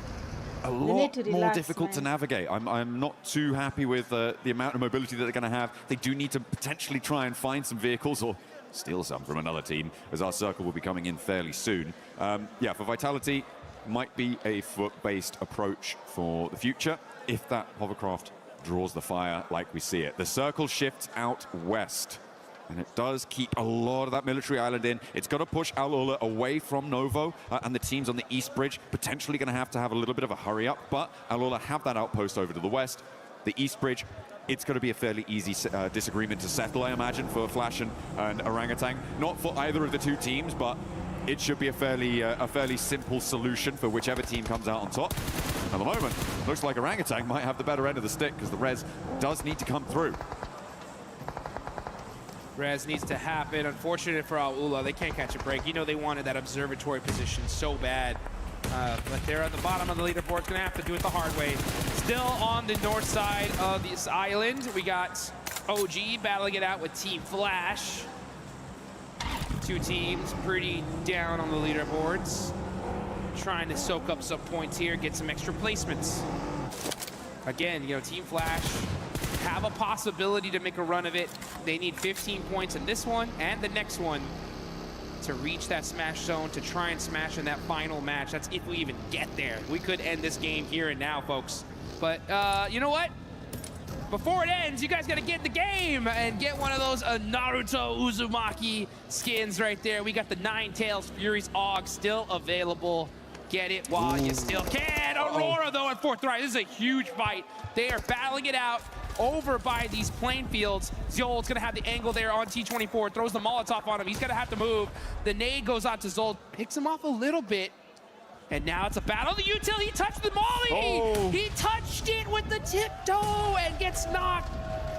a lot more difficult to navigate. I'm not too happy with the amount of mobility that they're going to have. They do need to potentially try and find some vehicles or steal some from another team, as our circle will be coming in fairly soon. Yeah, for Vitality, might be a foot-based approach for the future if that hovercraft draws the fire like we see it. The circle shifts out west, and it does keep a lot of that military island in. It's got to push Al-Ula away from Novo, and the teams on the east bridge potentially going to have a little bit of a hurry up, but Al-Ula have that outpost over to the west. The east bridge, it's going to be a fairly easy disagreement to settle, I imagine, for Flash and Orangutan. Not for either of the 2 teams, but it should be a fairly simple solution for whichever team comes out on top. At the moment, looks like Orangutan might have the better end of the stick because the res does need to come through. Res needs to happen. Unfortunate for Al-Ula, they can't catch a break. You know they wanted that observatory position so bad. But they're at the bottom of the leaderboard, gonna have to do it the hard way. Still on the north side of this island, we got OG battling it out with Team Flash. 2 teams pretty down on the leaderboards. Trying to soak up some points here, get some extra placements. Again, you know, Team Flash have a possibility to make a run of it. They need 15 points in this one and the next one to reach that smash zone, to try and smash in that final match. That's if we even get there. We could end this game here and now, folks. But you know what? Before it ends, you guys gotta get in the game and get one of those Naruto Uzumaki skins right there. We got the Ninetales Furies AUG still available. Get it while you still can. Aurora, though, at 4th Thrive. This is a huge fight. They are battling it out over by these plain fields. Zol's gonna have the angle there on T24, throws the Molotov on him. He's gonna have to move. The nade goes out to Zol, picks him off a little bit. And now it's a battle. The util, he touched the molly. Oh. He touched it with the tiptoe and gets knocked.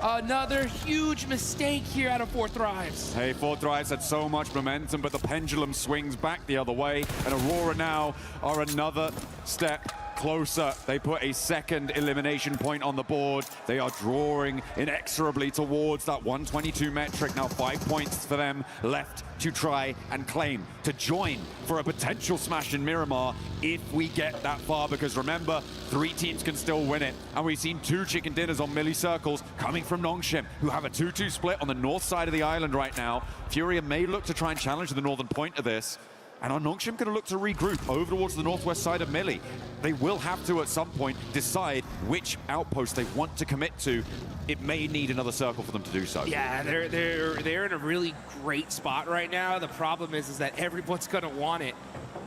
Another huge mistake here out of 4 Thrives. Hey, 4 Thrives had so much momentum, but the pendulum swings back the other way, and Aurora now are another step closer. They put a second elimination point on the board. They are drawing inexorably towards that 122 metric. Now 5 points for them left to try and claim, to join for a potential smash in Miramar if we get that far, because remember, 3 teams can still win it. And we've seen 2 chicken dinners on Millie Circles coming from Nongshim, who have a 2-2 split on the north side of the island right now. Furia may look to try and challenge the northern point of this. And are Nongshim going to look to regroup over towards the northwest side of Millie? They will have to, at some point, decide which outpost they want to commit to. It may need another circle for them to do so. Yeah, they're in a really great spot right now. The problem is that everyone's going to want it.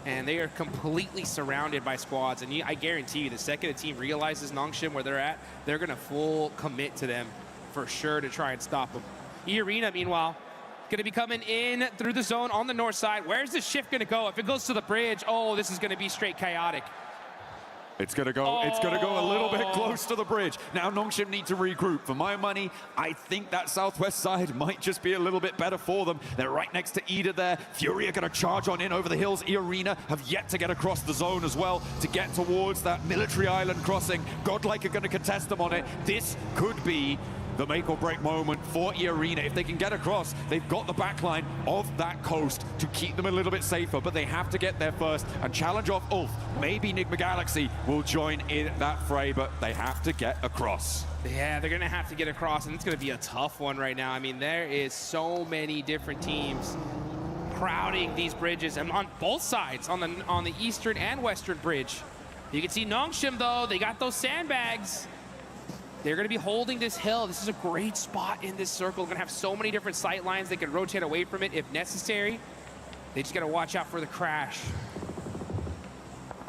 and they are completely surrounded by squads. And I guarantee you, the second a team realizes Nongshim where they're at, they're going to full commit to them for sure to try and stop them. E-Arena, meanwhile, going to be coming in through the zone on the north side. Where's the shift going to go? If it goes to the bridge, oh, this is going to be straight chaotic. It's gonna go. It's gonna go a little bit close to the bridge. Now Nongshim need to regroup. For my money, I think that southwest side might just be a little bit better for them. They're right next to Ida there. Fury are gonna charge on in over the hills. E-Arena have yet to get across the zone as well to get towards that military island crossing. Godlike are gonna contest them on it. This could be the make or break moment for E-Arena. If they can get across, they've got the backline of that coast to keep them a little bit safer, but they have to get there first and challenge off Ulf. Maybe Nigma Galaxy will join in that fray, but they have to get across. Yeah, they're gonna have to get across, and it's gonna be a tough one right now. I mean, there is so many different teams crowding these bridges, and on both sides, on the eastern and western bridge. You can see Nongshim though, they got those sandbags. They're going to be holding this hill. This is a great spot in this circle. They're going to have so many different sight lines. They can rotate away from it if necessary. They just got to watch out for the crash.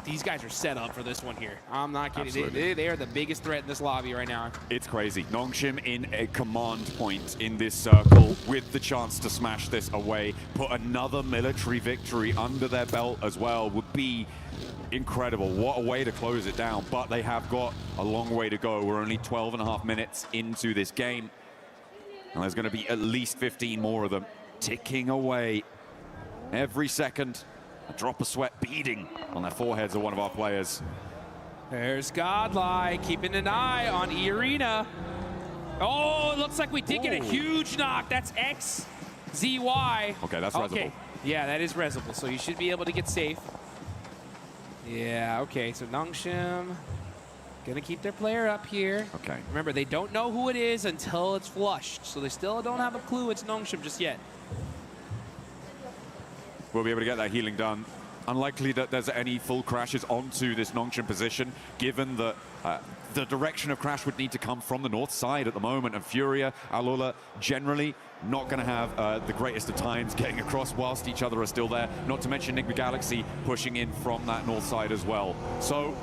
These guys are set up for this one here. I'm not kidding. They are the biggest threat in this lobby right now. It's crazy. Nongshim in a command point in this circle with the chance to smash this away. Put another military victory under their belt as well would be incredible. What a way to close it down. But they have got a long way to go. We're only 12.5 minutes into this game. And there's going to be at least 15 more of them ticking away every second. A drop of sweat beading on their foreheads of one of our players. There's Godlike keeping an eye on E-Arena. Oh, it looks like we did get a huge knock. That's XZY. Okay, that's resible. Yeah, that is resible, so you should be able to get safe. Yeah, okay, so Nongshim gonna keep their player up here. Okay. Remember, they don't know who it is until it's flushed, so they still don't have a clue it's Nongshim just yet. We'll be able to get that healing done. Unlikely that there's any full crashes onto this Nongshim position, given that the direction of crash would need to come from the north side at the moment, and Furia, Alula, generally not going to have the greatest of times getting across whilst each other are still there, not to mention Nigma Galaxy pushing in from that north side as well. So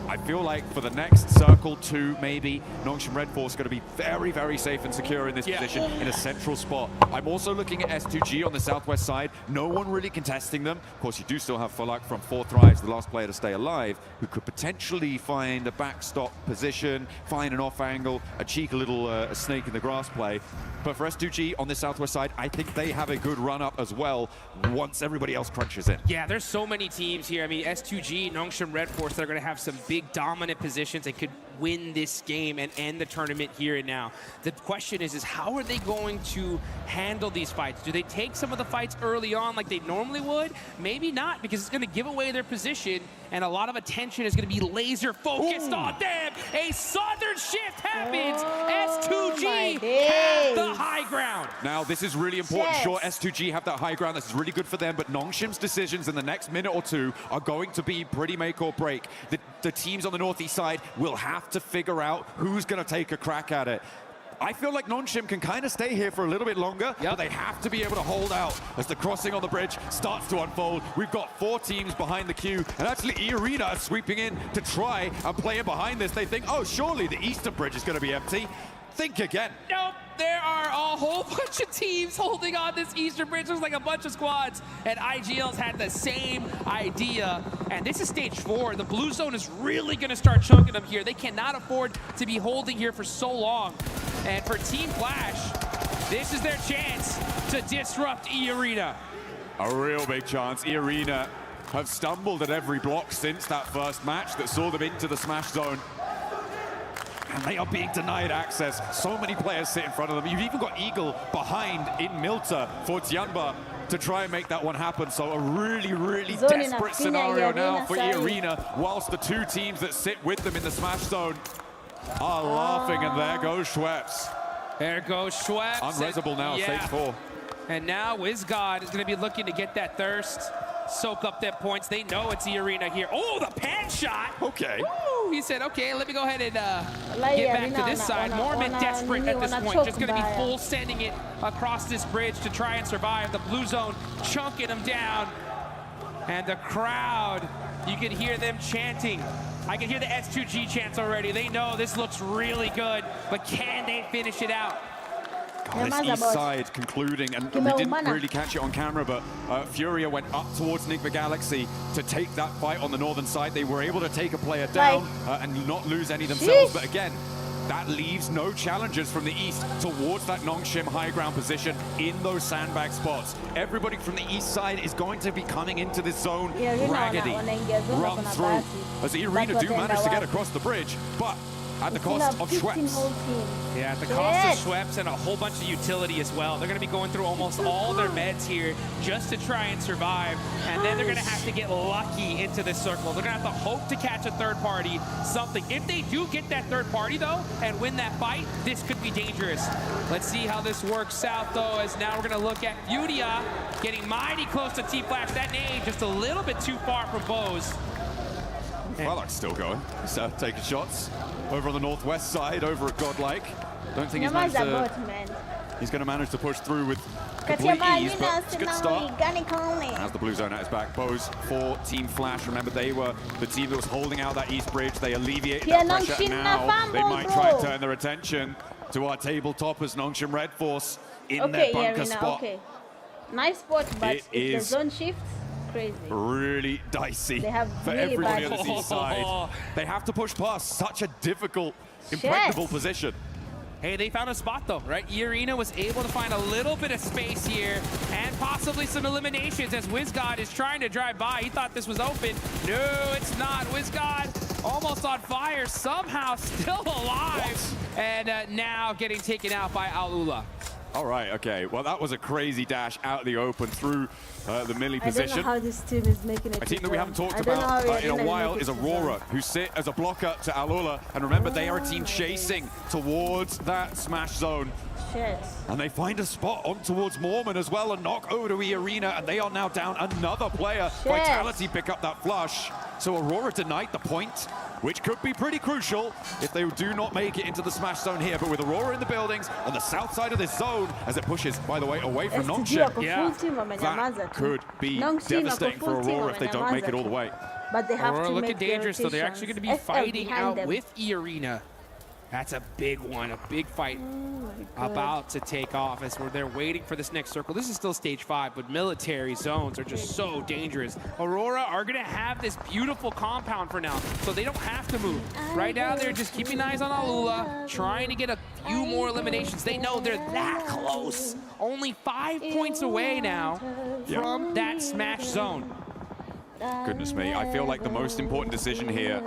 I feel like for the next circle 2, maybe, Nongshim Red Force is going to be very, very safe and secure in this position in a central spot. I'm also looking at S2G on the southwest side. No one really contesting them. Of course, you do still have Fulak from 4 Thrives, the last player to stay alive, who could potentially find a backstop position, find an off angle, a cheeky little snake in the grass play. But for S2G on the southwest side, I think they have a good run up as well once everybody else crunches in. Yeah, there's so many teams here. I mean, S2G, Nongshim Red Force, they're going to have some big dominant positions and could win this game and end the tournament here and now. The question is how are they going to handle these fights? Do they take some of the fights early on like they normally would? Maybe not, because it's going to give away their position and a lot of attention is going to be laser focused on them. A southern shift happens. S2G have the high ground. Now, this is really important. Sure, S2G have that high ground. This is really good for them, but Nongshim's decisions in the next minute or two are going to be pretty make or break. The teams on the northeast side will have to figure out who's going to take a crack at it. I feel like Nongshim can kind of stay here for a little bit longer, but they have to be able to hold out as the crossing on the bridge starts to unfold. We've got 4 teams behind the queue, and actually E-Arena are sweeping in to try and play in behind this. They think, oh, surely the eastern bridge is going to be empty. Think again. Nope, there are a whole bunch of teams holding on this eastern bridge. There's like a bunch of squads, and IGL's had the same idea. And this is stage 4. The blue zone is really going to start chunking them here. They cannot afford to be holding here for so long. And for Team Flash, this is their chance to disrupt E-Arena. A real big chance. E-Arena have stumbled at every block since that first match that saw them into the smash zone. And they are being denied access. So many players sit in front of them. You've even got Eagle behind in Milta for Tianba to try and make that one happen. So a really, really desperate scenario now for E-Arena, whilst the 2 teams that sit with them in the smash zone are laughing, and there goes Schweppes. There goes Schweppes. Unresable now, stage 4. And now WizGod is going to be looking to get that thirst, soak up them points. They know it's E-Arena here. Oh, the pan shot. Okay. Woo! He said, okay, let me go ahead and get back to this side. Mormon desperate at this point. Just going to be full sending it across this bridge to try and survive. The blue zone chunking them down. And the crowd, you can hear them chanting. I can hear the S2G chants already. They know this looks really good, but can they finish it out? This east side concluding, and we didn't really catch it on camera, but Furia went up towards Nigma Galaxy to take that fight on the northern side. They were able to take a player down and not lose any themselves, but again, that leaves no challengers from the east towards that Nongshim high ground position in those sandbag spots. Everybody from the east side is going to be coming into this zone raggedy, run through, as the Arena do manage to get across the bridge, but at the cost of Schweppes. Yeah, at the cost of Schweppes and a whole bunch of utility as well. They're going to be going through almost all their meds here just to try and survive. And then they're going to have to get lucky into this circle. They're going to have to hope to catch a third party, something. If they do get that third party, though, and win that fight, this could be dangerous. Let's see how this works out, though, as now we're going to look at Furia getting mighty close to T-Flash. That nade just a little bit too far from Bose. Balak's still going. He's taking shots over on the northwest side, over at Godlike. Don't think he's managed to... He's going to manage to push through with complete ease, but it's a good start. As the blue zone at his back, Bose for Team Flash. Remember, they were the team that was holding out that east bridge. They alleviated that pressure, and now they might try and turn their attention to our tabletoppers, Nongshim Red Force, in their bunker spot. Nice spot, but if the zone shifts, crazy. Really dicey for really everybody on the east side. They have to push past such a difficult, impregnable position. Hey, they found a spot though, right? Arena was able to find a little bit of space here and possibly some eliminations as WizGod is trying to drive by. He thought this was open. No, it's not. WizGod almost on fire, somehow still alive. And now getting taken out by Alula. All right, okay. Well, that was a crazy dash out of the open through the melee position. I don't know how this team is making it. A team that we haven't talked about in a while is Aurora, who sit as a blocker to Alula. And remember, they are a team chasing towards that smash zone. And they find a spot on towards Mormon as well, and knock over to Arena, and they are now down another player. Vitality pick up that flush. So Aurora denied the point, which could be pretty crucial if they do not make it into the smash zone here. But with Aurora in the buildings on the south side of this zone, as it pushes, by the way, away from Nongshim, that could be devastating for Aurora if they don't make it all the way. But they have Aurora to looking make dangerous, so they're actually going to be fighting out them. with Arena. That's a big one, a big fight about to take off as they're waiting for this next circle. This is still stage 5, but military zones are just so dangerous. Aurora are going to have this beautiful compound for now, so they don't have to move. Right now, they're just keeping eyes on Alula, trying to get a few more eliminations. They know they're that close. Only 5 points away now from that smash zone. Goodness me, I feel like the most important decision here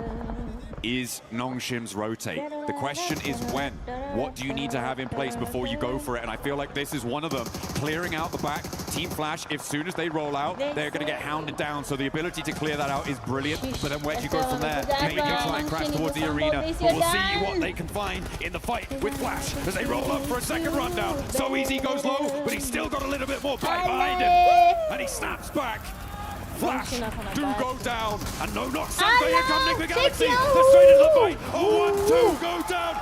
is Nongshim's rotate. The question is when. What do you need to have in place before you go for it? And I feel like this is one of them. Clearing out the back. Team Flash, as soon as they roll out, they're going to get hounded down. So the ability to clear that out is brilliant. But then where do you go from there? Maybe try and crash towards the Arena. But we'll see what they can find in the fight with Flash as they roll up for a second rundown. So easy goes low, but he's still got a little bit more bite behind him. And he snaps back. Flash do go down, and no knocks in. Here come Nigma Galaxy. They're straight into the fight. Oh, 1-2 go down.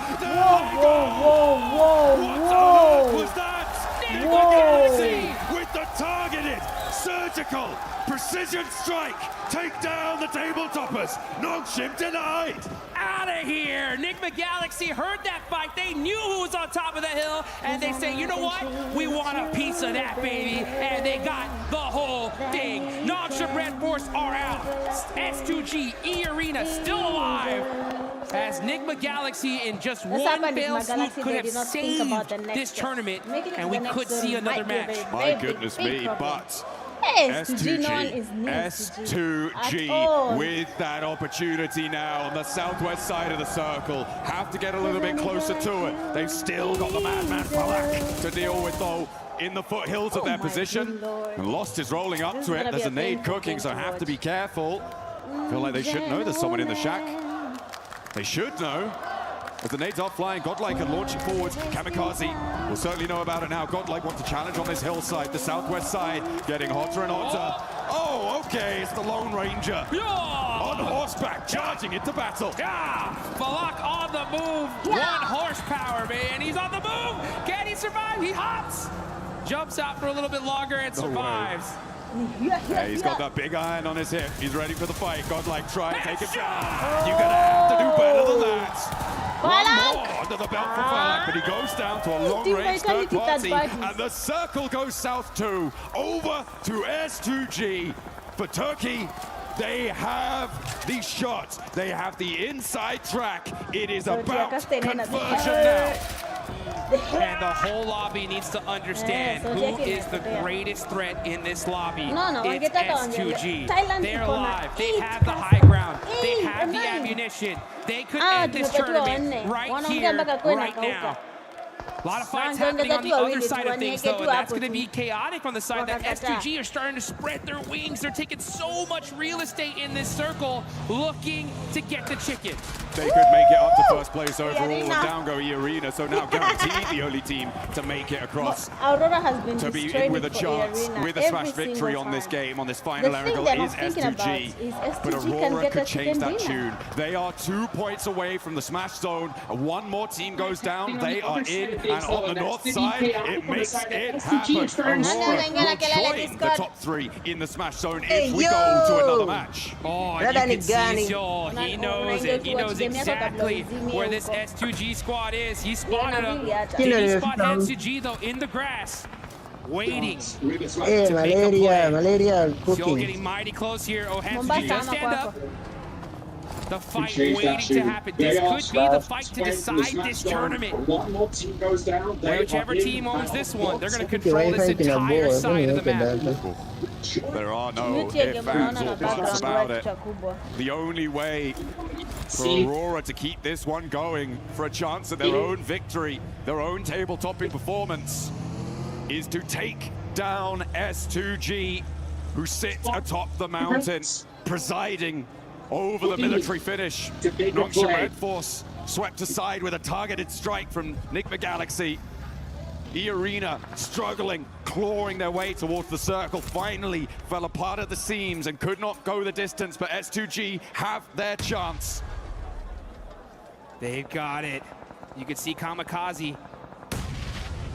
What on earth was that? Nigma Galaxy with the targeted, surgical, precision strike. Take down the tabletoppers. Nongshim denied. Out of here. Nigma Galaxy heard that fight. They knew who was on top of the hill, and they say, you know what? We want a piece of that, baby. And they got the whole thing. Nongshim Red Force are out. S2G, E-Arena still alive. As Nigma Galaxy in just one fail swoop could have saved this tournament, and we could see another match. My goodness me, but S2G with that opportunity now on the southwest side of the circle. Have to get a little bit closer to it. They've still got the Madman Palak to deal with, though, in the foothills of their position. And Lost is rolling up to it. There's a nade cooking, so have to be careful. Feel like they should know there's someone in the shack. They should know. As the nades are flying, Godlike and launching forwards. Kamikaze will certainly know about it now. Godlike wants to challenge on this hillside, the southwest side, getting hotter and hotter. Oh, okay, it's the Lone Ranger. On horseback, charging into battle. Balak on the move. 1 horsepower, man. He's on the move. Can he survive? He hops. jumps out for a little bit longer and survives. Yeah, he's got that big iron on his hip. He's ready for the fight. Godlike, try and take it down. You're gonna have to do better than that. One more under the belt for Falak, but he goes down to a long-range third party, and the circle goes south too. Over to S2G. For Turkey, they have the shot. They have the inside track. It is about conversion now. And the whole lobby needs to understand who is the greatest threat in this lobby. It's S2G. They're alive. They have the high ground. They have the ammunition. They could end this tournament right here, right now. A lot of fights happening on the other side of things, though, and that's going to be chaotic on the side that S2G are starting to spread their wings. They're taking so much real estate in this circle, looking to get the chicken. They could make it up to first place overall, and down go Arena, so now guaranteed the only team to make it across. Aurora has been to be with a chance, with a smash victory on this game, on this final angle, is S2G. But Aurora could change that tune. They are 2 points away from the smash zone. One more team goes down, they are in. And on the north side, it makes it happen. Aurora will join the top 3 in the smash zone if we go to another match. Oh, you can see Seoul. He knows it. He knows exactly where this S2G squad is. He spotted him. Did he spot S2G, though, in the grass? Waiting to make a play. Seoul getting mighty close here. Oh, S2G does stand up. The fight waiting to happen. This could be the fight to decide this tournament. Whichever team owns this one, they're going to control this entire side of the map. There are no ifs, ands, or buts about it. The only way for Aurora to keep this one going, for a chance at their own victory, their own table-topping performance, is to take down S2G, who sit atop the mountain, presiding over the military finish. Nongshim Red Force swept aside with a targeted strike from NigmaGalaxy. Arena struggling, clawing their way towards the circle, finally fell apart at the seams and could not go the distance, but S2G have their chance. They've got it. You can see Kamikaze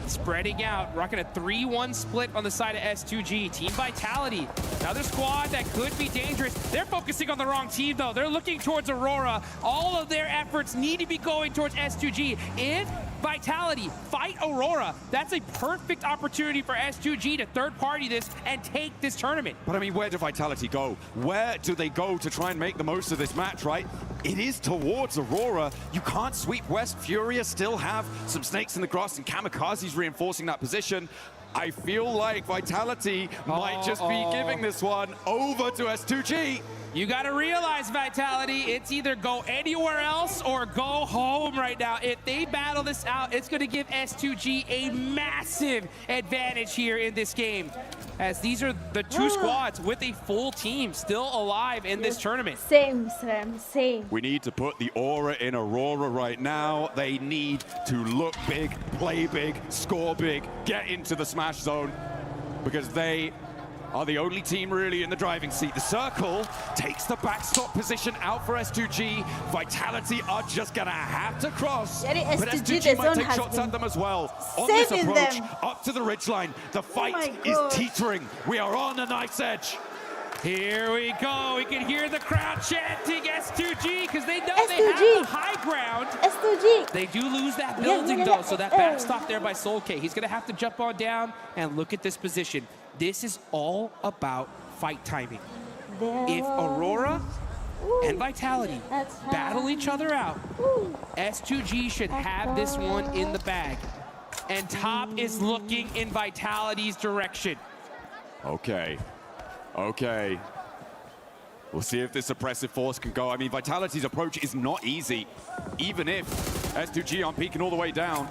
spreading out, rocking a 3-1 split on the side of S2G. Team Vitality, another squad that could be dangerous. They're focusing on the wrong team, though. They're looking towards Aurora. All of their efforts need to be going towards S2G. If Vitality fight Aurora, that's a perfect opportunity for S2G to third-party this and take this tournament. But I mean, where do Vitality go? Where do they go to try and make the most of this match, right? It is towards Aurora. You can't sweep West. Furious still have some snakes in the grass, and Kamikaze's reinforcing that position. I feel like Vitality might just be giving this one over to S2G. You got to realize, Vitality, it's either go anywhere else or go home right now. If they battle this out, it's going to give S2G a massive advantage here in this game, as these are the two squads with a full team still alive in this tournament. Same, Sram, same. We need to put the aura in Aurora right now. They need to look big, play big, score big, get into the smash zone, because they are the only team really in the driving seat. The circle takes the backstop position out for S2G. Vitality are just gonna have to cross, but S2G might take shots at them as well. On this approach, up to the ridgeline, the fight is teetering. We are on a knife's edge. Here we go. We can hear the crowd chanting S2G because they know they have the high ground. S2G. They do lose that building, though, so that backstop there by Soul K. He's going to have to jump on down and look at this position. This is all about fight timing. If Aurora and Vitality battle each other out, S2G should have this one in the bag. And top is looking in Vitality's direction. Okay. Okay. We'll see if this suppressive force can go. I mean, Vitality's approach is not easy, even if S2G aren't peeking all the way down.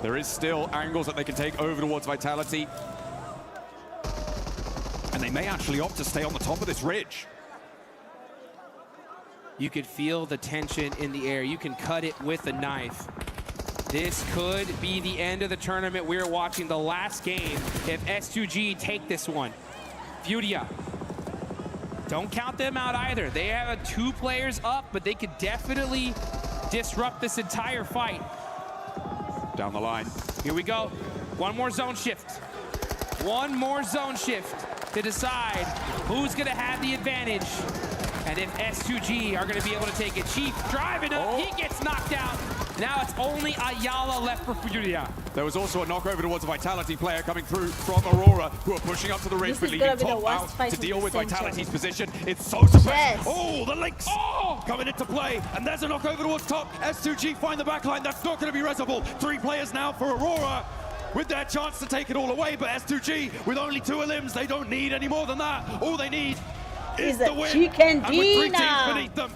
There is still angles that they can take over towards Vitality. And they may actually opt to stay on the top of this ridge. You could feel the tension in the air. You can cut it with a knife. This could be the end of the tournament. We're watching the last game if S2G take this one. Furia. Don't count them out either. They have 2 players up, but they could definitely disrupt this entire fight. Down the line. Here we go. One more zone shift. One more zone shift to decide who's going to have the advantage. And if S2G are going to be able to take it. Chief driving up. He gets knocked out. Now it's only Ayala left for Furia. There was also a knockover towards a Vitality player coming through from Aurora, who are pushing up to the ridge, but leaving Top out to deal with Vitality's position. It's so suppressed. Yes. Oh, the links coming into play, and there's a knockover towards Top. S2G find the backline. That's not going to be resable. 3 players now for Aurora, with their chance to take it all away, but S2G, with only 2 elims, they don't need any more than that. All they need is the win. Chicken and with 3 teams dinner. beneath them.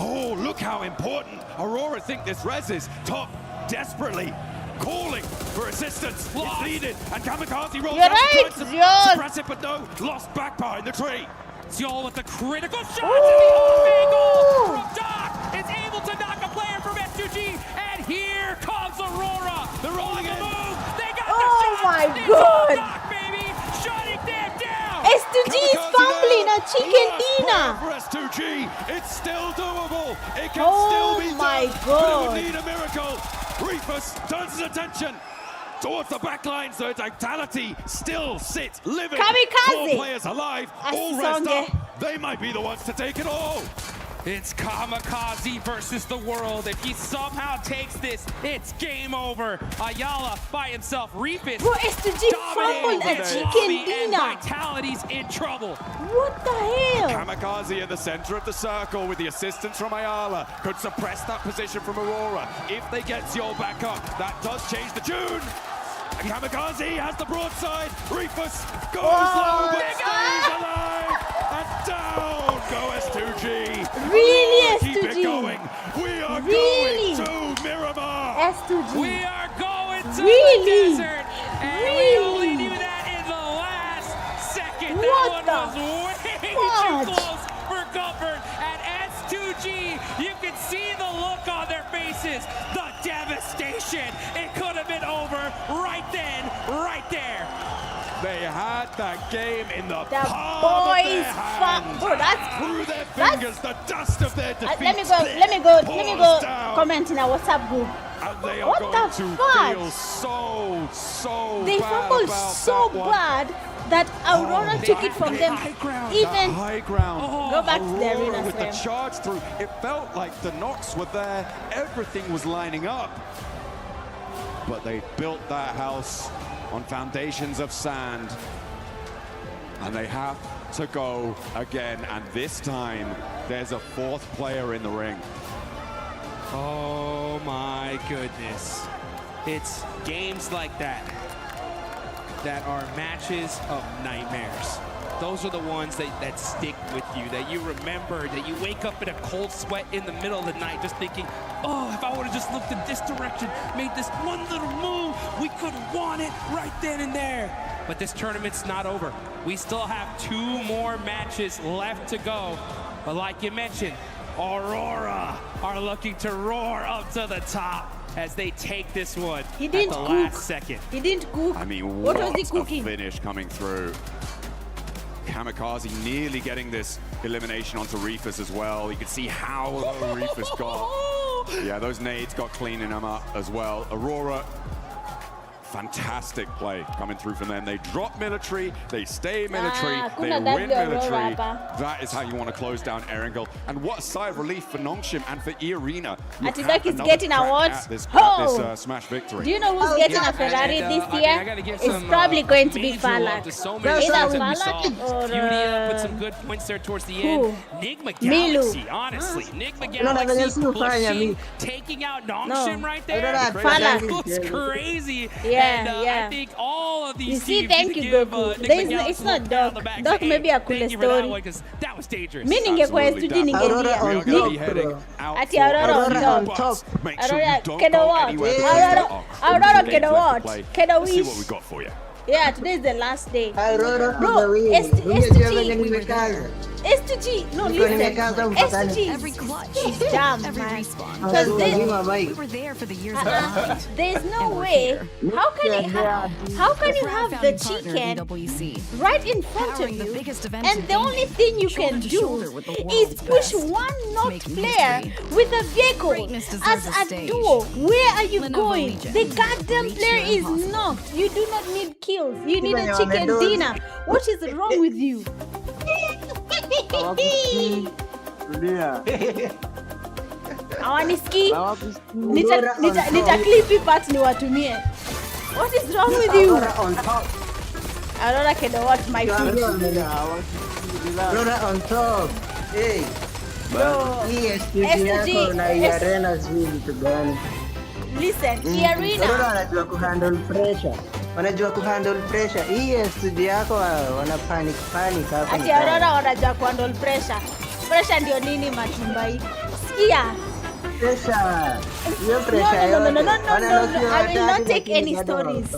Oh, look how important Aurora think this res is. Top desperately calling for assistance. It's needed, and Kamikaze rolls out to try and suppress it, but no, lost back behind the tree. Zol with the critical shot to the off angle from Doc. Is able to knock a player from S2G, and here comes Aurora. They're rolling in. They got Oh the shot. my It's God. Doc, baby, shutting them down. S2G is fumbling a chicken dinner. For S2G, it's still doable. It can Oh still be my done, God. but it would need a miracle. Rufus turns his attention towards the back line, so Vitality still sits living. Kamikaze. 4 players alive, all rest up. They might be the ones to take it all. It's Kamikaze versus the world. If he somehow takes this, it's game over. Ayala by himself. Reefus Bro, S2G fumbled a chicken and dinner. Vitality's in trouble. What the hell? Kamikaze in the center of the circle with the assistance from Ayala could suppress that position from Aurora. If they get Zol back up, that does change the tune. And Kamikaze has the broadside. Reefus goes low but stays alive. And down go S2G. Really, Keep S2G? it going. We are Really? going to Miramar. S2G. We are going to Really? the desert. And Really? we only knew that in the last second. What That the one was way fudge? too close for comfort. And S2G, you can see the look on their faces. The devastation. It could have been over right then, right there. They had that game in the The palm of their boys hand. Bro, that's Through their fingers, the dust of their defeat. let me go comment in our WhatsApp group. And they are What going the to fuck? feel so They bad fumbled about so that one. bad that Aurora took it from them. Even That high ground. Go back to the Aurora arena with the frame. charge through. It felt like the knocks were there. Everything was lining up. But they built that house on foundations of sand. And they have to go again. And this time, there's a 4th player in the ring. Oh my goodness. It's games like that that are matches of nightmares. Those are the ones that stick with you, that you remember, that you wake up in a cold sweat in the middle of the night just thinking, oh, if I would have just looked in this direction, made this one little move, we could have won it right then and there. But this tournament's not over. We still have 2 more matches left to go. But like you mentioned, Aurora are looking to roar up to the top as they take this one He didn't at the cook. last second. He didn't cook. I mean, what was he a cooking? finish coming through. Kamikaze nearly getting this elimination onto Reefus as well. You could see how low Reefus got. Yeah, those nades got cleaning him up as well. Aurora, fantastic play coming through from them. They drop military, they stay military, they kuna win W Aurora military. hapa. That is how you want to close down Erangel. And what a sigh of relief for Nongshim and for E-Arena. Atidak is getting awards. At this Oh! Smash victory. Do you know who's getting a Ferrari this year? It's probably going to be Falak. Either Falak or Furia put some good points there towards the end. Nigma Milu. Galaxy, honestly. Nigma No, Galaxy no, pushing, taking out Nongshim right there. Falak. That was crazy. Yeah, And yeah. I think all of these You see, teams thank need to you, give, Goku. Nigma There is Galaxy it's a not little pat on Doc. the back. Doc Say, may be a hey, cool thank you for that story. one, 'cause that was dangerous. Meaning kwa Absolutely, S2G Dan. Aurora ningelia. on We are going to be top, heading bro. out Ati for Aurora on every top. box. Make sure Aurora, you don't Kedo go what? anywhere. Aurora, Kedo what? Kedo Let's see what we wish. got for you. Yeah, today is the last day. Aurora Bro, to the win. S2G. Hindi we were there. S2G, no, listen. S2G Every clutch, is dumb, every man. respawn. Because We were there for the years behind. there's no way. How can you have the chicken right in front of you, and the only thing you can do is push one knocked player with a vehicle as a duo? Where are you going? The goddamn player is knocked. You do not need kills. You need a chicken dinner. What is wrong with you? Awaniski, nita clip part niwatumie. What is wrong with you? Aurora can watch my feet. Aurora on top. Hey. Bro, SG na Arena zili tu gani? Listen, Arena. Aurora anajua kuhandle pressure. Wanajua kuhandle pressure. Hii SG yako wana panic hapa. Ati Aurora wanajua kuhandle pressure. Pressure ndio nini Matumbai? Sikia. Pressure. Your pressure. No. I will not take any stories.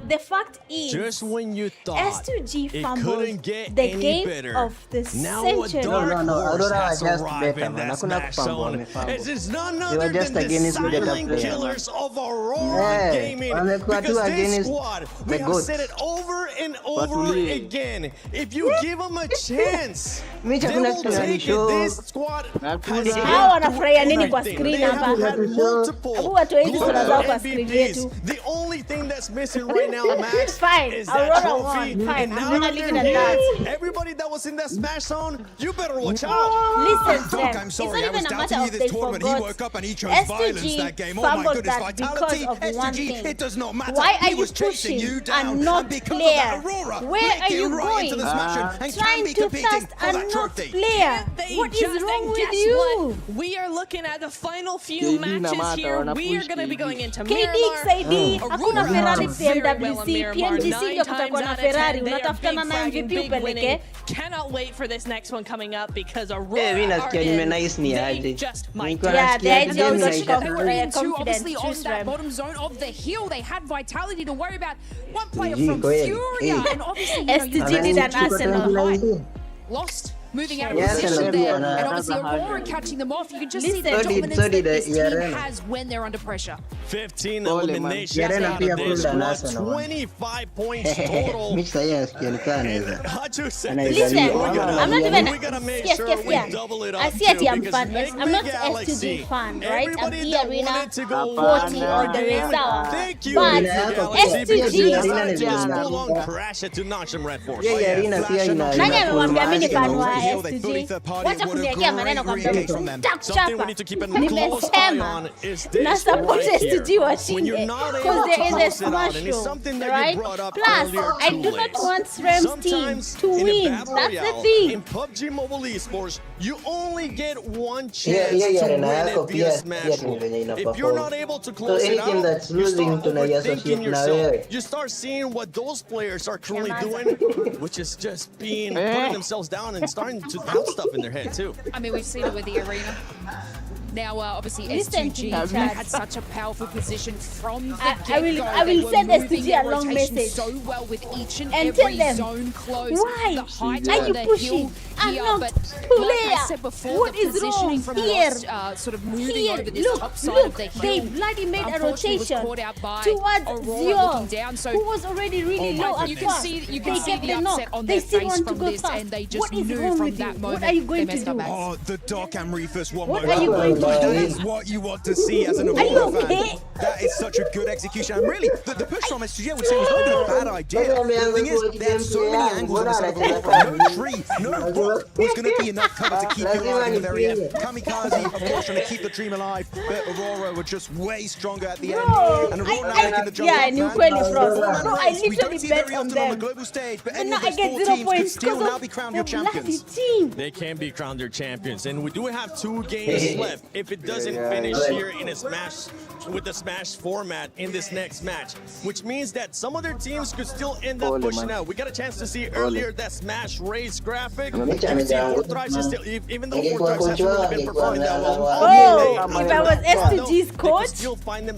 The fact is, just when you thought S2G it fumbled couldn't get the any game better, of the now a century. dark horse Aurora has just arrived better, in man. that Hakuna smash kufumble, zone. wamefumble. It is none They were other just than the against the better silent player. killers of Aurora Gaming. wamekuwa tu Because this against squad, the we have goats. said it over and over again. If you give them a chance, Mimi they hakuna will kitu take it. walishow. This squad has Hao wanafurahia nini kwa everything. screen They hapa? have had multiple Hebu watu wengi sura zao kwa global screen MVPs. yetu. The only thing that's missing right now, Max, Fine, is Aurora that trophy. won. Fine, And I'm now gonna that leave they're it at here, that. everybody that was in that smash zone, you better watch out. Listen, Doc, Sam, I'm it's sorry, not I even was a matter doubting you of this they tournament. He forgot. woke up and he chose violence that game. Oh my fumbled goodness, that because vitality, of one SG, thing. it does not matter. Why are He you was chasing pushing you down, a knocked and because player? of that, Aurora Where are making you right going? into the smash and can Trying be to competing test for a that knocked trophy. player. What is wrong with guess you? what? We are looking at the final few matches here. We are going to be going into KD Miramar. XID, hakuna Ferrari very well in PMWC, Miramar. PMGC 9 ndio times kutakuwa na out of Ferrari, 10, they are unatafutana big na fragging, MVP big winning. upeleke. Cannot wait for this next one coming up because Aurora mimi are nasikia in. nimenice ni They aje. just might. Nilikuwa Yeah, nasikia the game idea was inaisha. they were Two, obviously confident. on that bottom zone of the hill, they had vitality to worry about. One player GG, from go ahead. Furia, Hey. and obviously you know, you STG did an keep it Arsenal. high. Lost, moving out of Yes, position and there, Arsenal, and obviously Arsenal. Aurora catching them off. You can just see Listen. the So dominance did that this team Arena. has when they're under pressure. 15 Pole, man. eliminations Arena out pia of this pulled an squad, Arsenal, man. 25 points total. Mimi sasa nasikia nikaa anaweza. Listen, I'm not even. We gotta make Yes, sure yes, we yeah. double it I up see it. too, I'm because fan. Nick I'm not Galaxy, S2G fan, right? I'm everybody E that Arena wanted to go 40 all the way sour. Thank you, But Nick Galaxy, because you decided to just S2G. full on crash it to Notcham Red Force. Yeah, Arena pia ina Nani amemwambia mimi ni fan wa Hill, they fully S2G? third party. Wacha What a kuniwekea maneno kwa great mdomo. engage from them. Something we need to keep a close eye on is this Na support right here. S2G When you're washinde not able because to they're in the close it out, smash and it's show, something that right? you brought up Plus, earlier I too do late. not want Ram's team Sometimes to in a win. battle That's the royale, thing. in PUBG Mobile Esports, you only get one Yeah, chance to Arena win yako it via pia smash ni roll. venye ina If you're perform. not able to So close it anything out, that's you losing start tunaiassociate overthinking na yourself. wewe. You start seeing what those players are currently doing, which is just putting themselves down and starting to doubt stuff in their head too. I mean, we've seen it with the arena. Now, obviously, Listen to S2G me, had Chad. such a powerful position from the I will- get-go. I will They were send moving S2G their a long rotation message. so well with each and And every tell them, zone close. why The height are of you the pushing hill a here, knocked but like I player? said before, What the is positioning wrong from here? Lost, sort of moving Here, over this look, top side look, of the hill. they bloody made a unfortunately was rotation caught out by towards Aurora looking Zio, down. So who was already really low at you can first. see They the get the knock. upset on They their still face want to from go this, fast. and they just What is knew wrong from with that you? moment What are you they going to messed up, do? Max. Oh, the Dark and Reefus one What more are you time. going to That do? is what you want to see as an Are you Aurora okay? fan. That is such a good execution. And really, the push from SG, I would say, was not even a bad idea. The thing is, they had so many angles on the side of Aurora. No tree, no rock was going to be enough cover to keep you alive in the very end. Kamikaze, of course, trying to keep the dream alive, but Aurora were just way stronger at the end. And Aurora making the jump. Yeah, and you man. Frost. Man, No, I we don't literally see bet very on often on the them. global stage, but And any now of I those get 4 0 teams could points still because now of be crowned the your bloody champions. team. They can be crowned their champions, and we do have 2 games left. if it doesn't finish here in a Smash, with the Smash format in this next match, which means that some other teams could still end up pushing out. We got a chance to see earlier that Smash race graphic. You can see 4Thrives is still, even though 4Thrives hasn't really been performing that well. Oh, if I was S2G's coach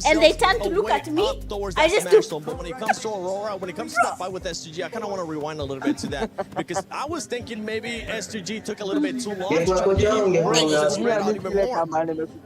and they turn to look at me, I just do. But when it comes to Aurora, when it comes to that fight with S2G, I kind of want to rewind a little bit to that, because I was thinking maybe S2G took a little bit too long to try to get even more and spread out even more.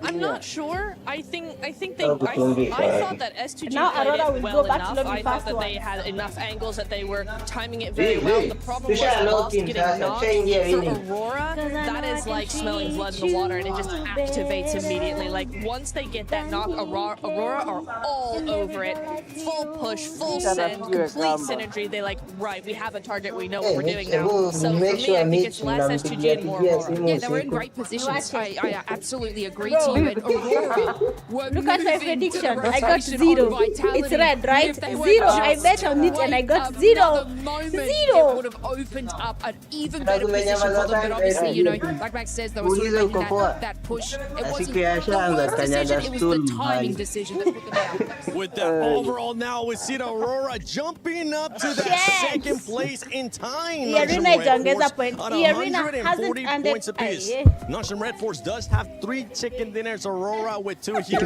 I'm not sure. I think they. I thought that S2G played it well enough. I thought that they had enough angles, that they were timing it very well. The problem was Lost getting knocked for Aurora. That is like smelling blood in the water, and it just activates immediately. Like once they get that knock, Aurora are all over it. Full push, full send, complete synergy. They like, right, we have a target, we know what we're doing now. So for me, I think it's less SG and more Aurora. Yeah, they were in great positions. I absolutely agree to you. And Aurora were Look at my prediction. I got 0. It's red, right? 0. I bet on it and I got 0. 0. It would have opened up an even better position for them. But obviously, you know, like Max says, they were sort of making that push. It wasn't the worst decision, it was the timing decision that put them out. With the overall now, we see the Aurora jumping up to that second place in time. Arena itaongeza point. Arena hasn't ended. Points apiece. Noxian Red Force does have 3 chicken dinners. Aurora with 2 here.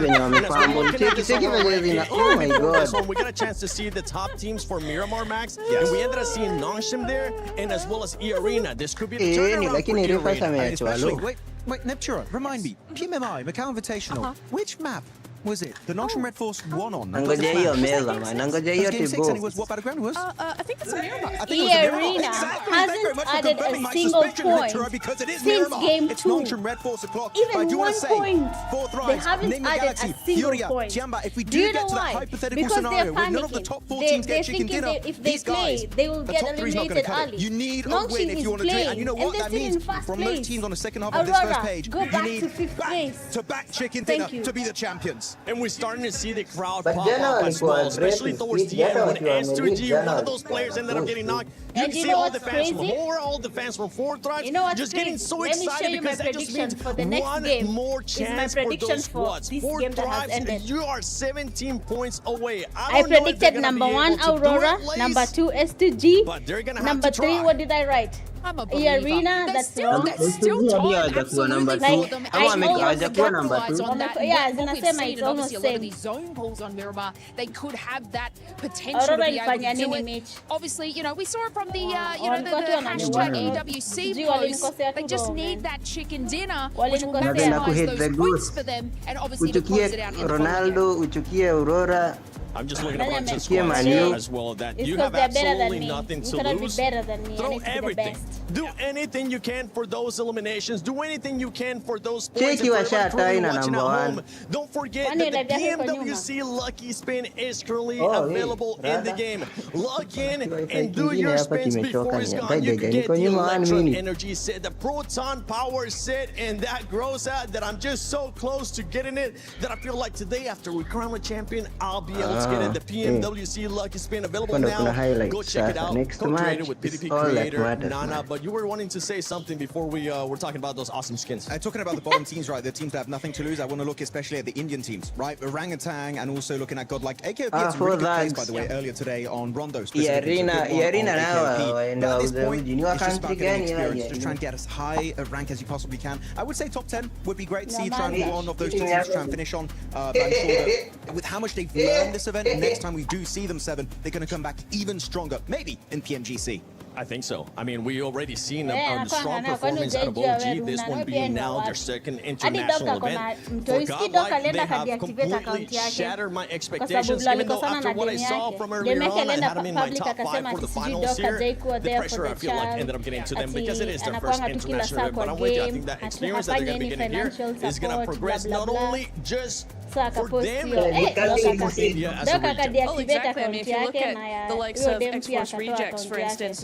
Oh my god. We got a chance to see the top teams for Miramar, Max. And we ended up seeing Noxian there, and as well as E-Arena. This could be the turnaround for E-Arena. Especially, wait, Neptura, remind me, PMMI, Macau Invitational, which map was it? The Noxian Red Force won on. Nanggo Jayo mesmo, Nanggo Jayo Game 6, and it was tibo. what battleground it was? I think it's a Miramar. I think it was a Miramar. E-Arena Exactly. hasn't Thank you very much for added confirming a my single suspicion, point Neptura, because it is since Miramar. game It's 2. Noxian Red Force o'clock. But I Even do want 1 to say, point. 4 They Thrives, haven't Nigma added Galaxy, a single Furia, point. Chiamba. If we Do do you get know to that why? hypothetical Because they're scenario where none of the panicking. top 4 They- teams they're get chicken thinking dinner, if they these guys, play, they will the get top 3 is not going to eliminated cut it. early. You need a Noxian win if is you want to do it. And you know playing, what and that they're still means? in first From place. most teams on the second half of this Aurora, first page, go you back need to 5th place. back-to-back chicken Thank dinner you. to be the champions. And we're starting to see the crowd But pop they're not up as well, equal, especially Brett. towards the end when S2G, They're one not of those players ended up getting knocked. You And can you see know all the what's fans from crazy? Aurora, all the fans from 4Thrives You know what's just getting crazy? so Let me show excited you my because that just prediction means for the next one game. more It's my chance for prediction those for squads. this game that has 4Thrives, ended. you are 17 points away. I don't know if they're predicted gonna number be 1 able to do Aurora, it, Lace, number 2 S2G, but they're gonna have number to 3 try. what did I write? I'm a believer. E-Arena, There's that's still, wrong. there's still Dia time, ada kuah number absolutely, 2. for them. Awak And ambil almost aja kuah number capitalize 2. on that. Yeah, What we've zinasema seen, it's and obviously almost a lot of same. these zone pulls on Miramar, they could have that potential Aurora to be able ilifanya to do nini it. mechi? Obviously, you know, we saw it from the, you know, the Walikuwa hashtag wananiua. AWC Sijui post. walinikosea They tu just roho, need man. that chicken dinner, which will Walinikosea. Napenda maximize kuhit those the points goose. for them, and obviously to close it out in Uchukie the following game. Ronaldo, uchukie Aurora. I'm just looking at a bunch of Uchukie squads Manu. here as well that It's you because have they're better than absolutely me. nothing You to cannot be lose. better than me. I Throw need to be the everything. best. Do anything you can for those eliminations. Do anything you can for those Cheki points. And for washa everybody currently taina watching at number home, 1. don't forget Kwani that the live yako iko PMWC Lucky Spin is currently Oh, available hey, in the brother. game. Log in Wi-Fi and do kingine your hapa spins before kimechoka it's ni. gone. You Dada, can get niko the nyuma 1 electron minute. energy set, the proton power set, and that grows out that I'm just so close to getting it that I feel like today after we crown the champion, I'll be able to get it. The PMWC Lucky Spin available Kuna now. highlights Go check it sasa. out. Next Co-created match with is PvP all that creator matters, Nana. man. But you were wanting to say something before we were talking about those awesome skins. Talking about the bottom teams, right? The teams that have nothing to lose. I want to look especially at the Indian teams, right? Orangutan, and also looking at God like AKOP had some really good plays, by the way, earlier today on Rondo. E-Arena now waenda But at this wauze point, mji. Ni wa it's just country about getting gani experience. ya? Just try and get as high a rank as you possibly can. I would say top 10 would be great. See, No, try and man. move on of those two teams, try and finish on. But I'm sure that with how much they've learned this event, next time we do see them 7, they're going to come back even stronger, maybe in PMGC. I think so. I mean, we already seen Yeah, a strong nakwanga, performance out of kwani OG. hujajua This wewe one being unapenda now their watu. second Hadi international Doka event. kona For mtoiski Doka Godlike, they alienda have kadeactivate completely account yake. shattered my Kwa expectations. sababu Even though alikosana after na what I demu saw yake. from earlier Demu yake on, I alienda had them in my public top 5 akasema for the ati sijui finals Doka here. hajaikuwa The there pressure for I the feel like child. ended up getting to them Ati because it is their first anakuanga tu kila international saa event. kwa But I'm with you. I game, think that ati experience that they're going to hafanyi be getting here financial is going to support, progress blah, not blah, blah. only just So akapost them, hiyo. but Doka India as a Doka region. kadeactivate Well, exactly. I mean, account if you look yake na at ya the likes huyo of dem pia X-Force akatoa Rejects, account for yake. instance,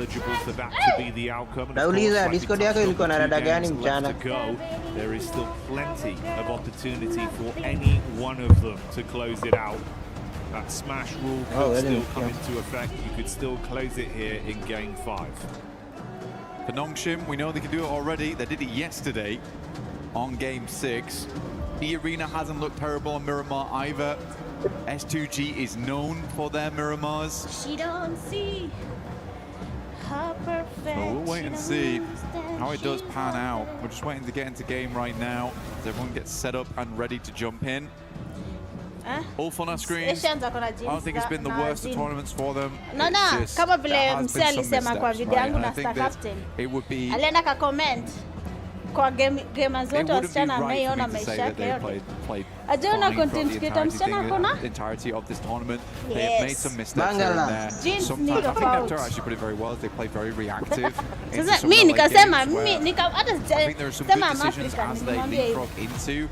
eligible for that to be the outcome. And of Nauliza, course, like we disco dia ko touched on, ilikuwa the two nadadagani games mchana. left to go, there is still plenty of opportunity for any one of them to close it out. That smash rule could still come into effect. You could still close it here in game 5. For Nongshim, we know they can do it already. They did it yesterday on game 6. E-Arena hasn't looked terrible on Miramar either. S2G is known for their Miramars. She don't see how perfect. So we'll wait and see how it does pan out. We're just waiting to get into game right now as everyone gets set up and ready to jump in. All fun on screens. I don't think it's been the worst of tournaments for them. No, kama vile mse alisema kwa video yangu na Star Captain. It would be alienda ka comment kwa game zote wasichana ameiona maisha yake yote. Ajaona content creator msichana kona entirety of this tournament. They have made some mistakes here and there. Sometimes I think Nectar actually put it very well. They play very reactive. Sasa mimi nikasema mimi hata I think there are some good decisions as they leapfrog into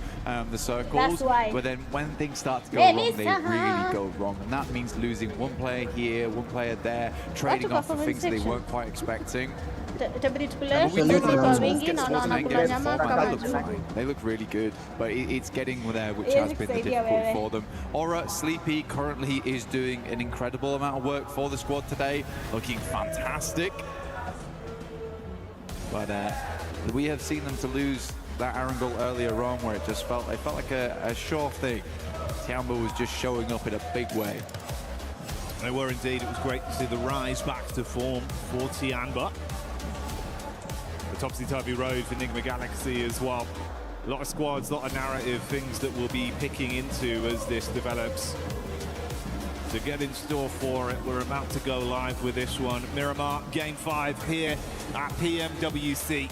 the circles. But then when things start to go wrong, they really go wrong. And that means losing one player here, one player there, trading off the things they weren't quite expecting. They look really good, but it's getting there, which has been the difficulty for them. Aura Sleepy currently is doing an incredible amount of work for the squad today, looking fantastic. But we have seen them to lose that Arundel earlier on, where it just felt like a sure thing. Tiamba was just showing up in a big way. They were indeed. It was great to see the rise back to form for Tiamba. The topsy-turvy road for Enigma Galaxy as well. A lot of squads, a lot of narrative things that we'll be picking into as this develops. So get in store for it. We're about to go live with this one. Miramar Game 5 here at PMWC.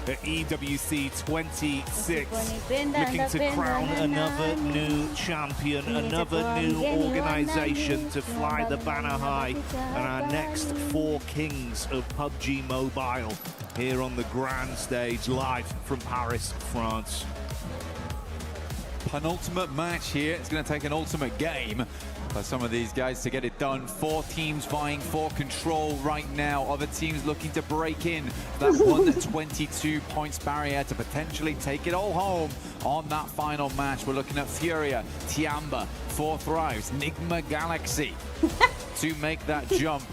The EWC 26, looking to crown another new champion, another new organization to fly the banner high, and our next 4 kings of PUBG Mobile here on the grand stage, live from Paris, France. Penultimate match here. It's going to take an ultimate game for some of these guys to get it done. 4 teams vying for control right now. Other teams looking to break in that 122 points barrier to potentially take it all home on that final match. We're looking at Furia, Tiamba, 4 Thrives, Enigma Galaxy to make that jump.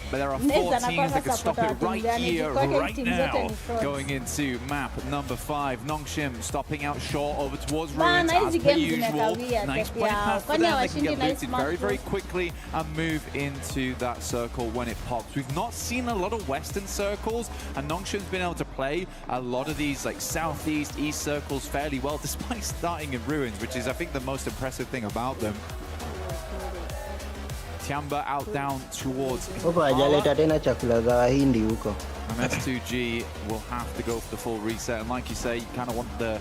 But there are 4 teams that can stop it right here, right now. Going into map number 5, Nongshim stopping out short over towards Ruins as per usual. Nice play pass for them. They can get looted very, very quickly and move into that circle when it pops. We've not seen a lot of Western circles, and Nongshim's been able to play a lot of these like Southeast, East circles fairly well, despite starting in Ruins, which is, I think, the most impressive thing about them. Tiamba out down towards and S2G will have to go for the full reset. And like you say, you kind of want the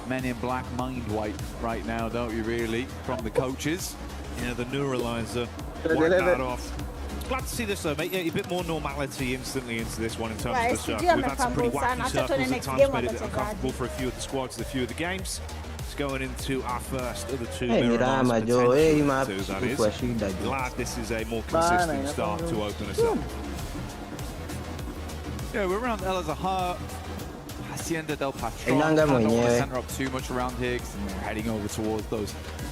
men in black mind wipe right now, don't you, really, from the coaches? Yeah, the neuralizer. Wipe that off. Glad to see this, though, mate. Yeah, a bit more normality instantly into this one in terms of the circles. We've had some pretty wacky circles at times, made it uncomfortable for a few of the squads, a few of the games. Going into our first of the 2 Miramars, potentially 2, that is. Glad this is a more consistent start to open us up. Yeah, we're around El Azahar, Hacienda del Patron. I don't want to center up too much around here because we're heading over towards those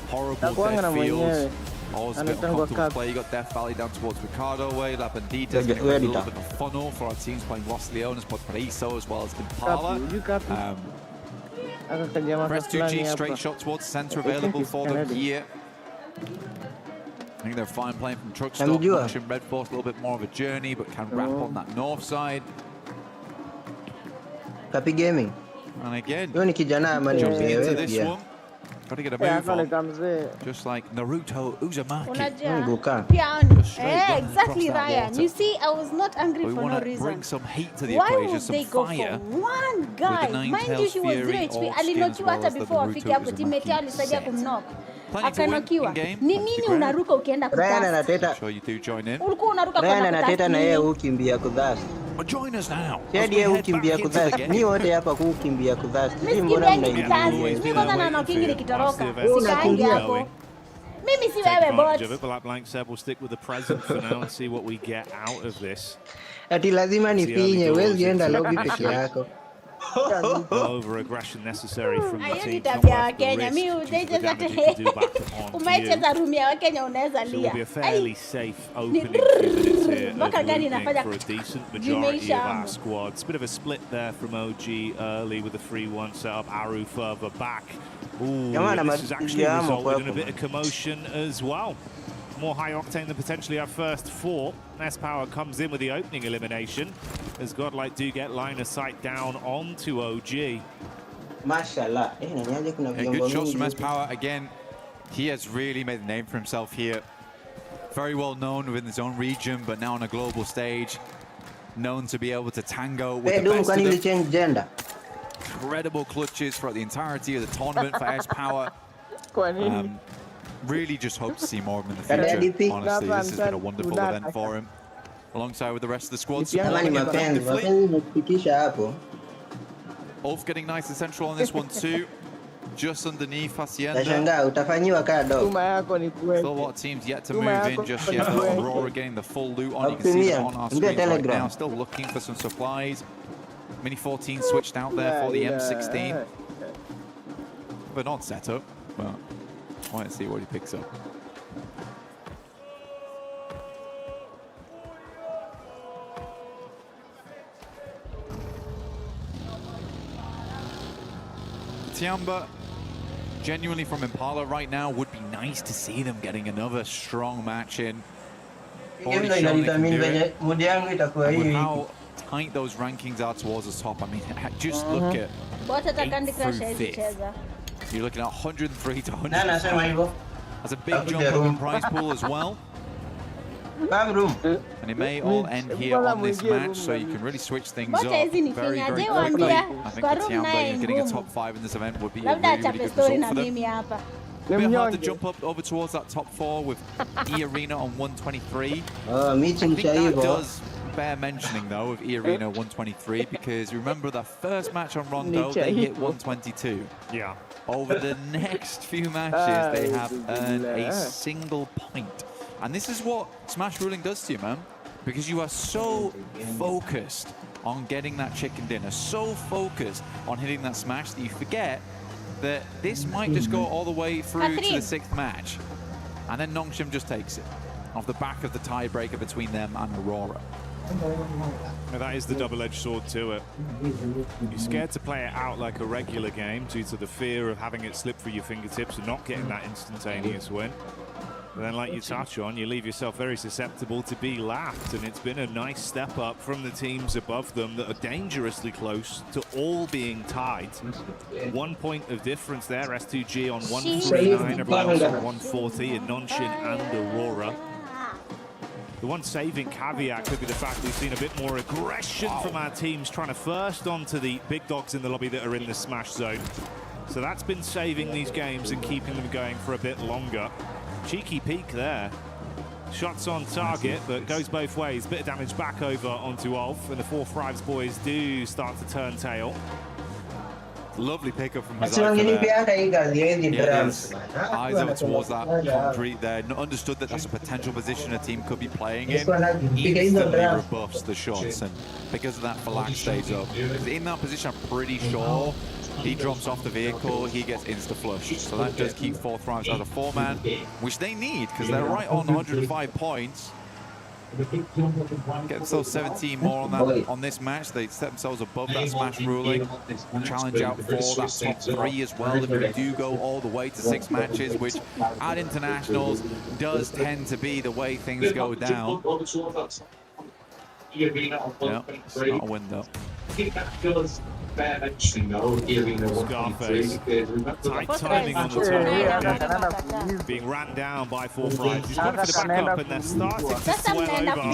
horrible dead fields. Always a bit uncomfortable play. You got Death Valley down towards Ricardo way, La Bandita, a little bit of a funnel for our teams playing Los Leones, Podpariso, as well as Impala. Press 2G straight shot towards center available for them here. I think they're fine playing from truck stop. Nongshim Red Force a little bit more of a journey, but can wrap on that north side. Copy gaming. And again, jumping into this one. Got to get a move on. Just like Naruto Uzumaki. Exactly, Ryan. You see, I was not angry for no reason. Bring some heat to the Why equation, would some they go fire. for one guy? Mind you, she was 0 HP. Alinokiwa hata before afike hapo, teammate yao alisaidia kumknock. Akanokiwa. Ni nini unaruka ukienda kutasa? Sure you do join in. Ulikuwa unaruka kwa anateta na yeye ukimbia kudhas. Join us now. Yeye ukimbia kudhas. Ni wote hapa kukimbia kudhas. Mbona mnaingia? Mimi kwanza na knocking nikitoroka. Sikaangi hapo. Mimi si wewe bot. Black Blank said we'll stick with the present for now and see what we get out of this. Ati lazima nipinye, wewe uenda lobby peke yako. over aggression necessary from the Hiyo ni team. tabia ya Kenya. Mimi they just that umecheza room ya Wakenya unaweza So it will lia. be a fairly safe opening 2 minutes here of Mpaka gani looting inafanya for a decent majority of our jimeisha. squads. Bit of a split there from OG early with the 3-1 setup. Aru further back. Ooh, this has actually resulted in a bit of commotion as well. More high octane than potentially our first 4. Nest Power comes in with the opening elimination as Godlike do get line of sight down onto OG. Mashallah. Good shots from S-Power. Again, he has really made a name for himself here. Very well known within his own region, but now on a global stage. Known to be able to tango with the best of them. Gender. Incredible clutches throughout the entirety of the tournament for S-Power. Really just hope to see more of him in the future. Honestly, this has been a wonderful event for him. Alongside with the rest of the squad supporting him effectively. Ulf getting nice and central on this one too. Just underneath Hacienda. Still a lot of teams yet to move in just yet. Aurora getting the full loot on. You can see them on our screen right now. Still looking for some supplies. Mini 14 switched out there for the M16. But not set up. But I want to see what he picks up. Tiamba, genuinely from Impala right now, would be nice to see them getting another strong match in. Already shown they can do it. And with how tight those rankings are towards the top, I mean, just look at 8th through 5th. You're looking at 103 to 105. That's a big jump up in prize pool as well. And it may all end here on this match, so you can really switch things up very, very quickly. I think that Tiamba getting a top 5 in this event would be a really, really good result for them. A bit hard to jump up over towards that top 4 with E-Arena on 123. I think that does bear mentioning though of E-Arena 123, because remember the first match on Rondo, they hit 122. Yeah. Over the next few matches, they have earned a single point. And this is what Smash Ruling does to you, man. Because you are so focused on getting that chicken dinner, so focused on hitting that smash that you forget that this might just go all the way through to the 6th match. And then Nongshim just takes it off the back of the tiebreaker between them and Aurora. Now that is the double-edged sword to it. You're scared to play it out like a regular game due to the fear of having it slip through your fingertips and not getting that instantaneous win. But then, like you touch on, you leave yourself very susceptible to be laughed, and it's been a nice step up from the teams above them that are dangerously close to all being tied. 1 point of difference there, S2G on 139, everyone else on 140, and Nongshim and Aurora. The one saving caveat could be the fact we've seen a bit more aggression from our teams trying to first onto the big dogs in the lobby that are in the smash zone. So that's been saving these games and keeping them going for a bit longer. Cheeky peek there. Shots on target, but goes both ways. Bit of damage back over onto Ulf, and the 4 Thrives boys do start to turn tail. Lovely pickup from Mazaifa there. Eyes over towards that concrete there. Understood that that's a potential position a team could be playing in. Instantly rebuffs the shots, and because of that, Falak stays up. In that position, I'm pretty sure he drops off the vehicle, he gets insta-flushed. So that does keep 4 Thrives as a 4-man, which they need, because they're right on 105 points. Get themselves 17 more on that on this match. They set themselves above that Smash Ruling. Challenge out for that top 3 as well if we do go all the way to 6 matches, which at internationals does tend to be the way things go down. Yeah, it's not a win though. Scarface, tight timing on the target, being ran down by 4 Thrives. He's gone for the backup and they're starting to swell over.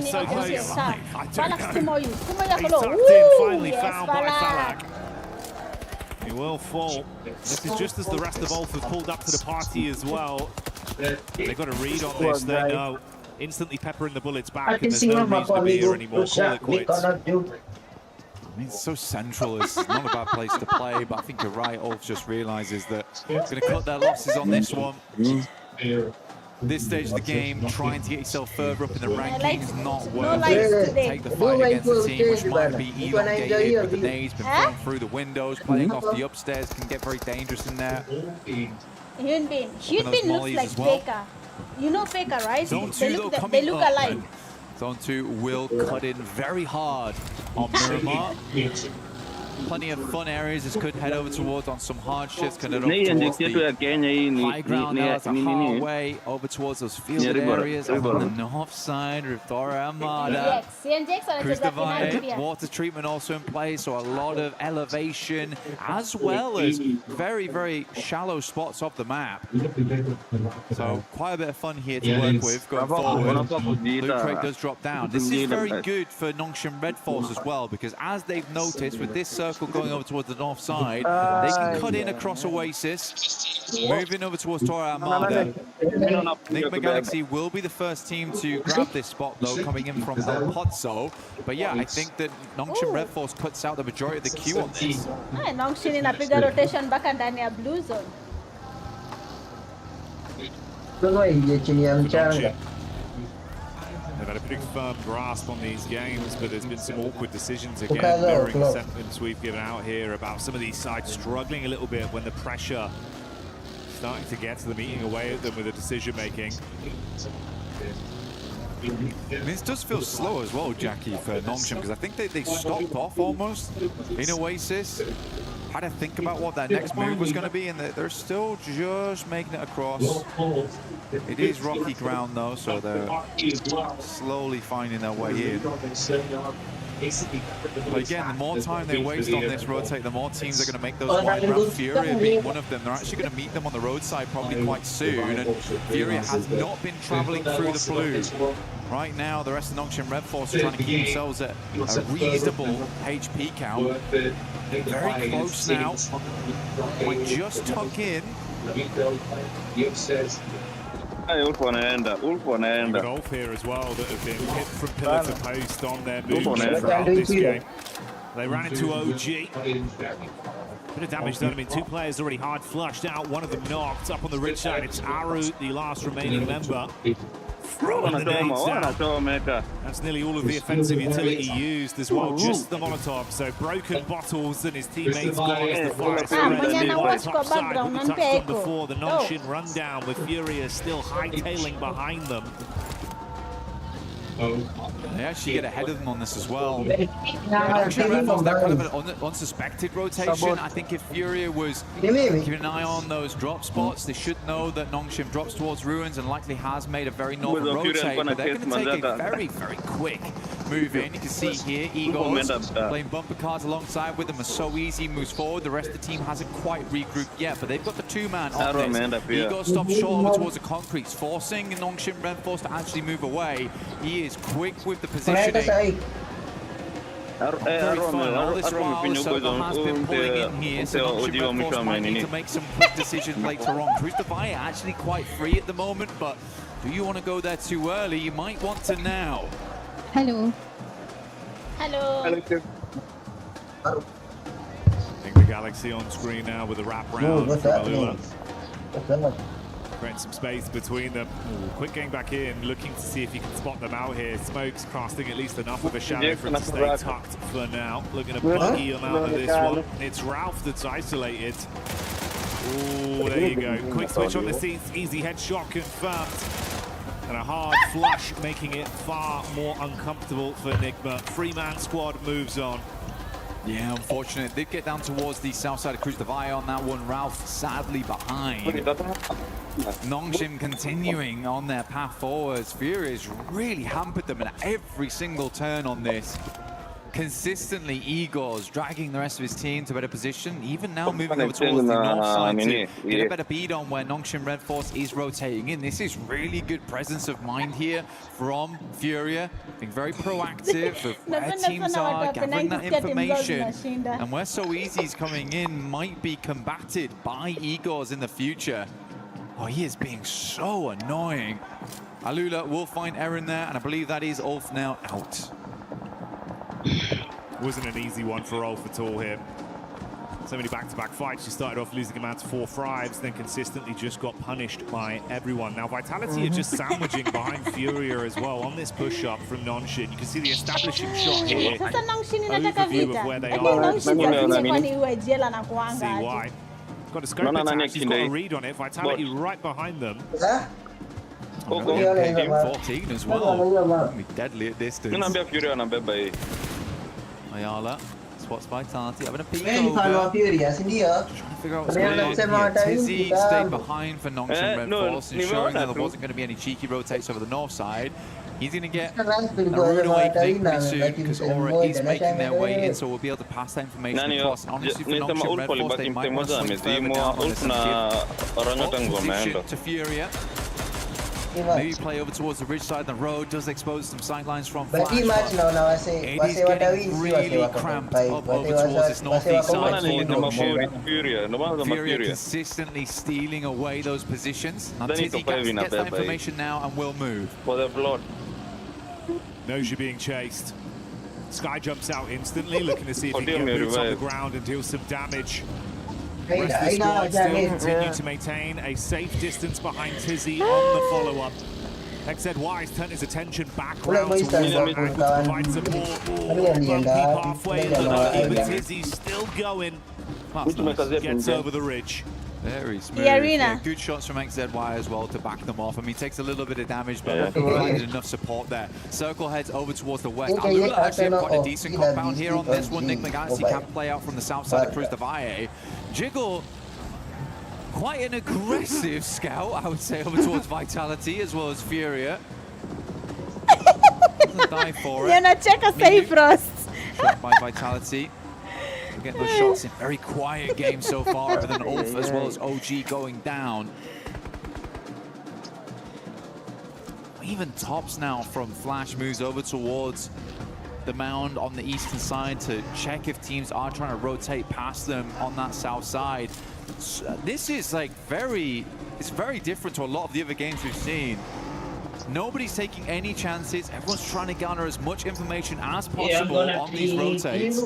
So close. I don't know. He's tucked in, finally found by Falak. He will fall. This is just as the rest of Ulf have pulled up to the party as well. They've got a read on this, they know. Instantly peppering the bullets back, and there's no reason to be here anymore. Call it quits. I mean, it's so central. It's not a bad place to play, but I think you're right. Ulf just realizes that he's going to cut their losses on this one. this stage of the game, trying to get yourself further up in the rankings, not No worth lights it. today. Take the fight against the team, which might be elongated with the nades, been thrown through the windows, playing off the upstairs can get very dangerous in there. Hyunbin looks like as well. Faker. You know Faker, right? Zone They 2 though look coming they look up, alike. and Zone 2 will cut in very hard on Miramar. Plenty of fun areas. This could head over towards on some hard shifts, can head over towards the high ground now. That's a hard way over towards those fielded areas on the north side. Riftora Armada. Cruise Divide, water treatment also in place, so a lot of elevation as well as very, very shallow spots off the map. So quite a bit of fun here to work with going forward. Loot Crate does drop down. This is very good for Nongshim Red Force as well, because as they've noticed with this circle going over towards the north side, they can cut in across Oasis, moving over towards Tora Armada. Enigma Galaxy will be the first team to grab this spot though, coming in from El Pozo. But yeah, I think that Nongshim Red Force cuts out the majority of the queue on this. Nongshim inapiga rotation mpaka ndani ya blue zone. They've had a pretty firm grasp on these games, but there's been some awkward decisions again, mirroring the sentiments we've given out here about some of these sides struggling a little bit when the pressure starting to get to them, eating away at them with the decision making. This does feel slow as well, Jackie, for Nongshim, because I think they stopped off almost in Oasis. Had to think about what that next move was going to be, and they're still just making it across. It is rocky ground though, so they're slowly finding their way in. But again, the more time they waste on this rotate, the more teams are going to make those wide routes. Furia being one of them. They're actually going to meet them on the roadside probably quite soon, and Furia has not been traveling through the blue. Right now, the rest of Nongshim Red Force are trying to keep themselves at a reasonable HP count. Very close now. Might just tuck in. Ulf here as well that have been hit from pillar to post on their moves throughout this game. They ran into OG. Bit of damage done. I mean, two players already hard flushed out. One of them knocked up on the ridge side. It's Aru, the last remaining member. Throwing the nades down. That's nearly all of the offensive utility used as well, just the Molotov. So broken bottles and his teammates gone as the fire spreads on the top side. What we touched on before, the Nongshim rundown with Furia still hightailing behind them. They actually get ahead of them on this as well. Nongshim Red Force, that kind of an unsuspected rotation. I think if Furia was keeping an eye on those drop spots, they should know that Nongshim drops towards ruins and likely has made a very northern rotate, but they're going to take a very, very quick move in. You can see here, Eagles playing bumper cars alongside with them are so easy, moves forward. The rest of the team hasn't quite regrouped yet, but they've got the two-man on this. Eagles stops short over towards the concretes, forcing Nongshim Red Force to actually move away. He is quick with the positioning. Very fun. All this while, the circle has been pulling in here, so Nongshim Red Force might need to make some quick decisions later on. Cruise Divide actually quite free at the moment, but do you want to go there too early? You might want to now. Hello. Hello. Enigma Galaxy on screen now with a wrap round from Alula. Creating some space between them. Quick getting back in, looking to see if you can spot them out here. Smoke's casting at least enough of a shadow for him to stay tucked for now. Looking to buggy him out of this one. It's Ralph that's isolated. Oh, there you go. Quick switch on the seats. Easy headshot confirmed. And a hard flush, making it far more uncomfortable for Enigma. Three-man squad moves on. Yeah, unfortunate. They get down towards the south side of Cruise Divide on that one. Ralph sadly behind. Nongshim continuing on their path forwards. Furia's really hampered them in every single turn on this. Consistently, Igor's dragging the rest of his team to better position, even now moving over towards the north side to get a better beat on where Nongshim Red Force is rotating in. This is really good presence of mind here from Furia, being very proactive of where teams are, gathering that information, and where So Easy's coming in might be combated by Igor's in the future. Oh, he is being so annoying. Alula will find Erin there, and I believe that is Ulf now out. Wasn't an easy one for Ulf at all here. So many back-to-back fights. She started off losing a man to 4 thrives, then consistently just got punished by everyone. Now, Vitality are just sandwiching behind Furia as well on this push-up from Nongshim. You can see the establishing shot here. Sasa Nongshim inataka Overview vita. of where they Lakini are. Nongshim wazile kwani iwe jela na See kuanga. why. Got a scope attack. She's got a read on it. Vitality right behind them. 14 as well. Be deadly at distance. Ayala spots Vitality, having a peek over. Trying to figure out what's going on here. Tizzy stayed behind for Nongshim Red Force, ensuring that there wasn't going to be any cheeky rotates over the north side. He's going to get a rude awakening pretty soon because Aura is making their way in, so we'll be able to pass that information across. And honestly, for Nongshim Red Force, they might want to swing further down on this and give position to Furia. Maybe play over towards the ridge side. The road does expose some sightlines from Flash. It is getting really cramped up over towards this northeast side for Nongshim. Furia consistently stealing away those positions. Now Tizzy gets that information now and will move. Noja being chased. Sky jumps out instantly, looking to see if he can get boots on the ground and deal some damage. Rest of the squad still continue to maintain a safe distance behind Tizzy on the follow-up. XZY's turned his attention back round towards that angle to provide support. Bumpy halfway, but Tizzy's still going. Gets over the ridge. Very smooth. Yeah, good shots from XZY as well to back them off. I mean, takes a little bit of damage, but provided enough support there. Circle heads over towards the west. Alula actually have quite a decent compound here on this one. Nick McGalaxy can play out from the south side of Cruz de Valle. Jiggle, quite an aggressive scout, I would say, over towards Vitality as well as Furia. Doesn't die for it. You're not check a safe frost. Shot by Vitality. We're getting those shots in. Very quiet game so far, other than Ulf as well as OG going down. Even Tops now from Flash moves over towards the mound on the eastern side to check if teams are trying to rotate past them on that south side. So, this is like it's very different to a lot of the other games we've seen. Nobody's taking any chances. Everyone's trying to garner as much information as possible on these rotates.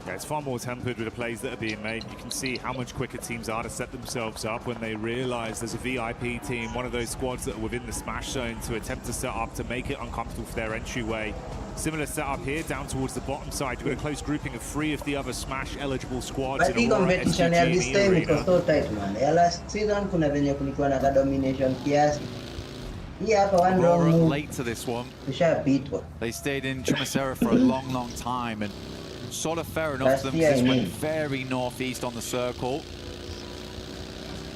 Yeah, it's far more tempered with the plays that are being made. You can see how much quicker teams are to set themselves up when they realize there's a VIP team, one of those squads that are within the smash zone, to attempt to set up to make it uncomfortable for their entryway. Similar setup here down towards the bottom side. You've got a close grouping of 3 of the other smash eligible squads in Aurora, SGG, and the arena. Aurora late to this one. They stayed in Chumacera for a long, long time, and sort of fair enough to them because this went very northeast on the circle.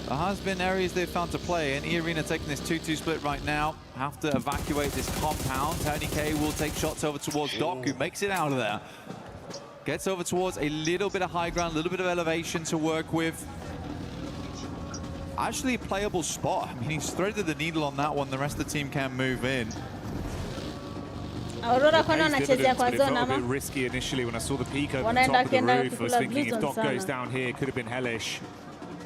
There has been areas they've found to play, and E-Arena taking this 2-2 split right now. Have to evacuate this compound. Tony K will take shots over towards Doc, who makes it out of there. Gets over towards a little bit of high ground, a little bit of elevation to work with. Actually a playable spot. I mean, he's threaded the needle on that one. The rest of the team can move in. Aurora kwani wanachezea kwa It felt zone a ama? bit risky initially when I saw the peak over the top of the roof. I was thinking if Doc goes down here, it could have been hellish.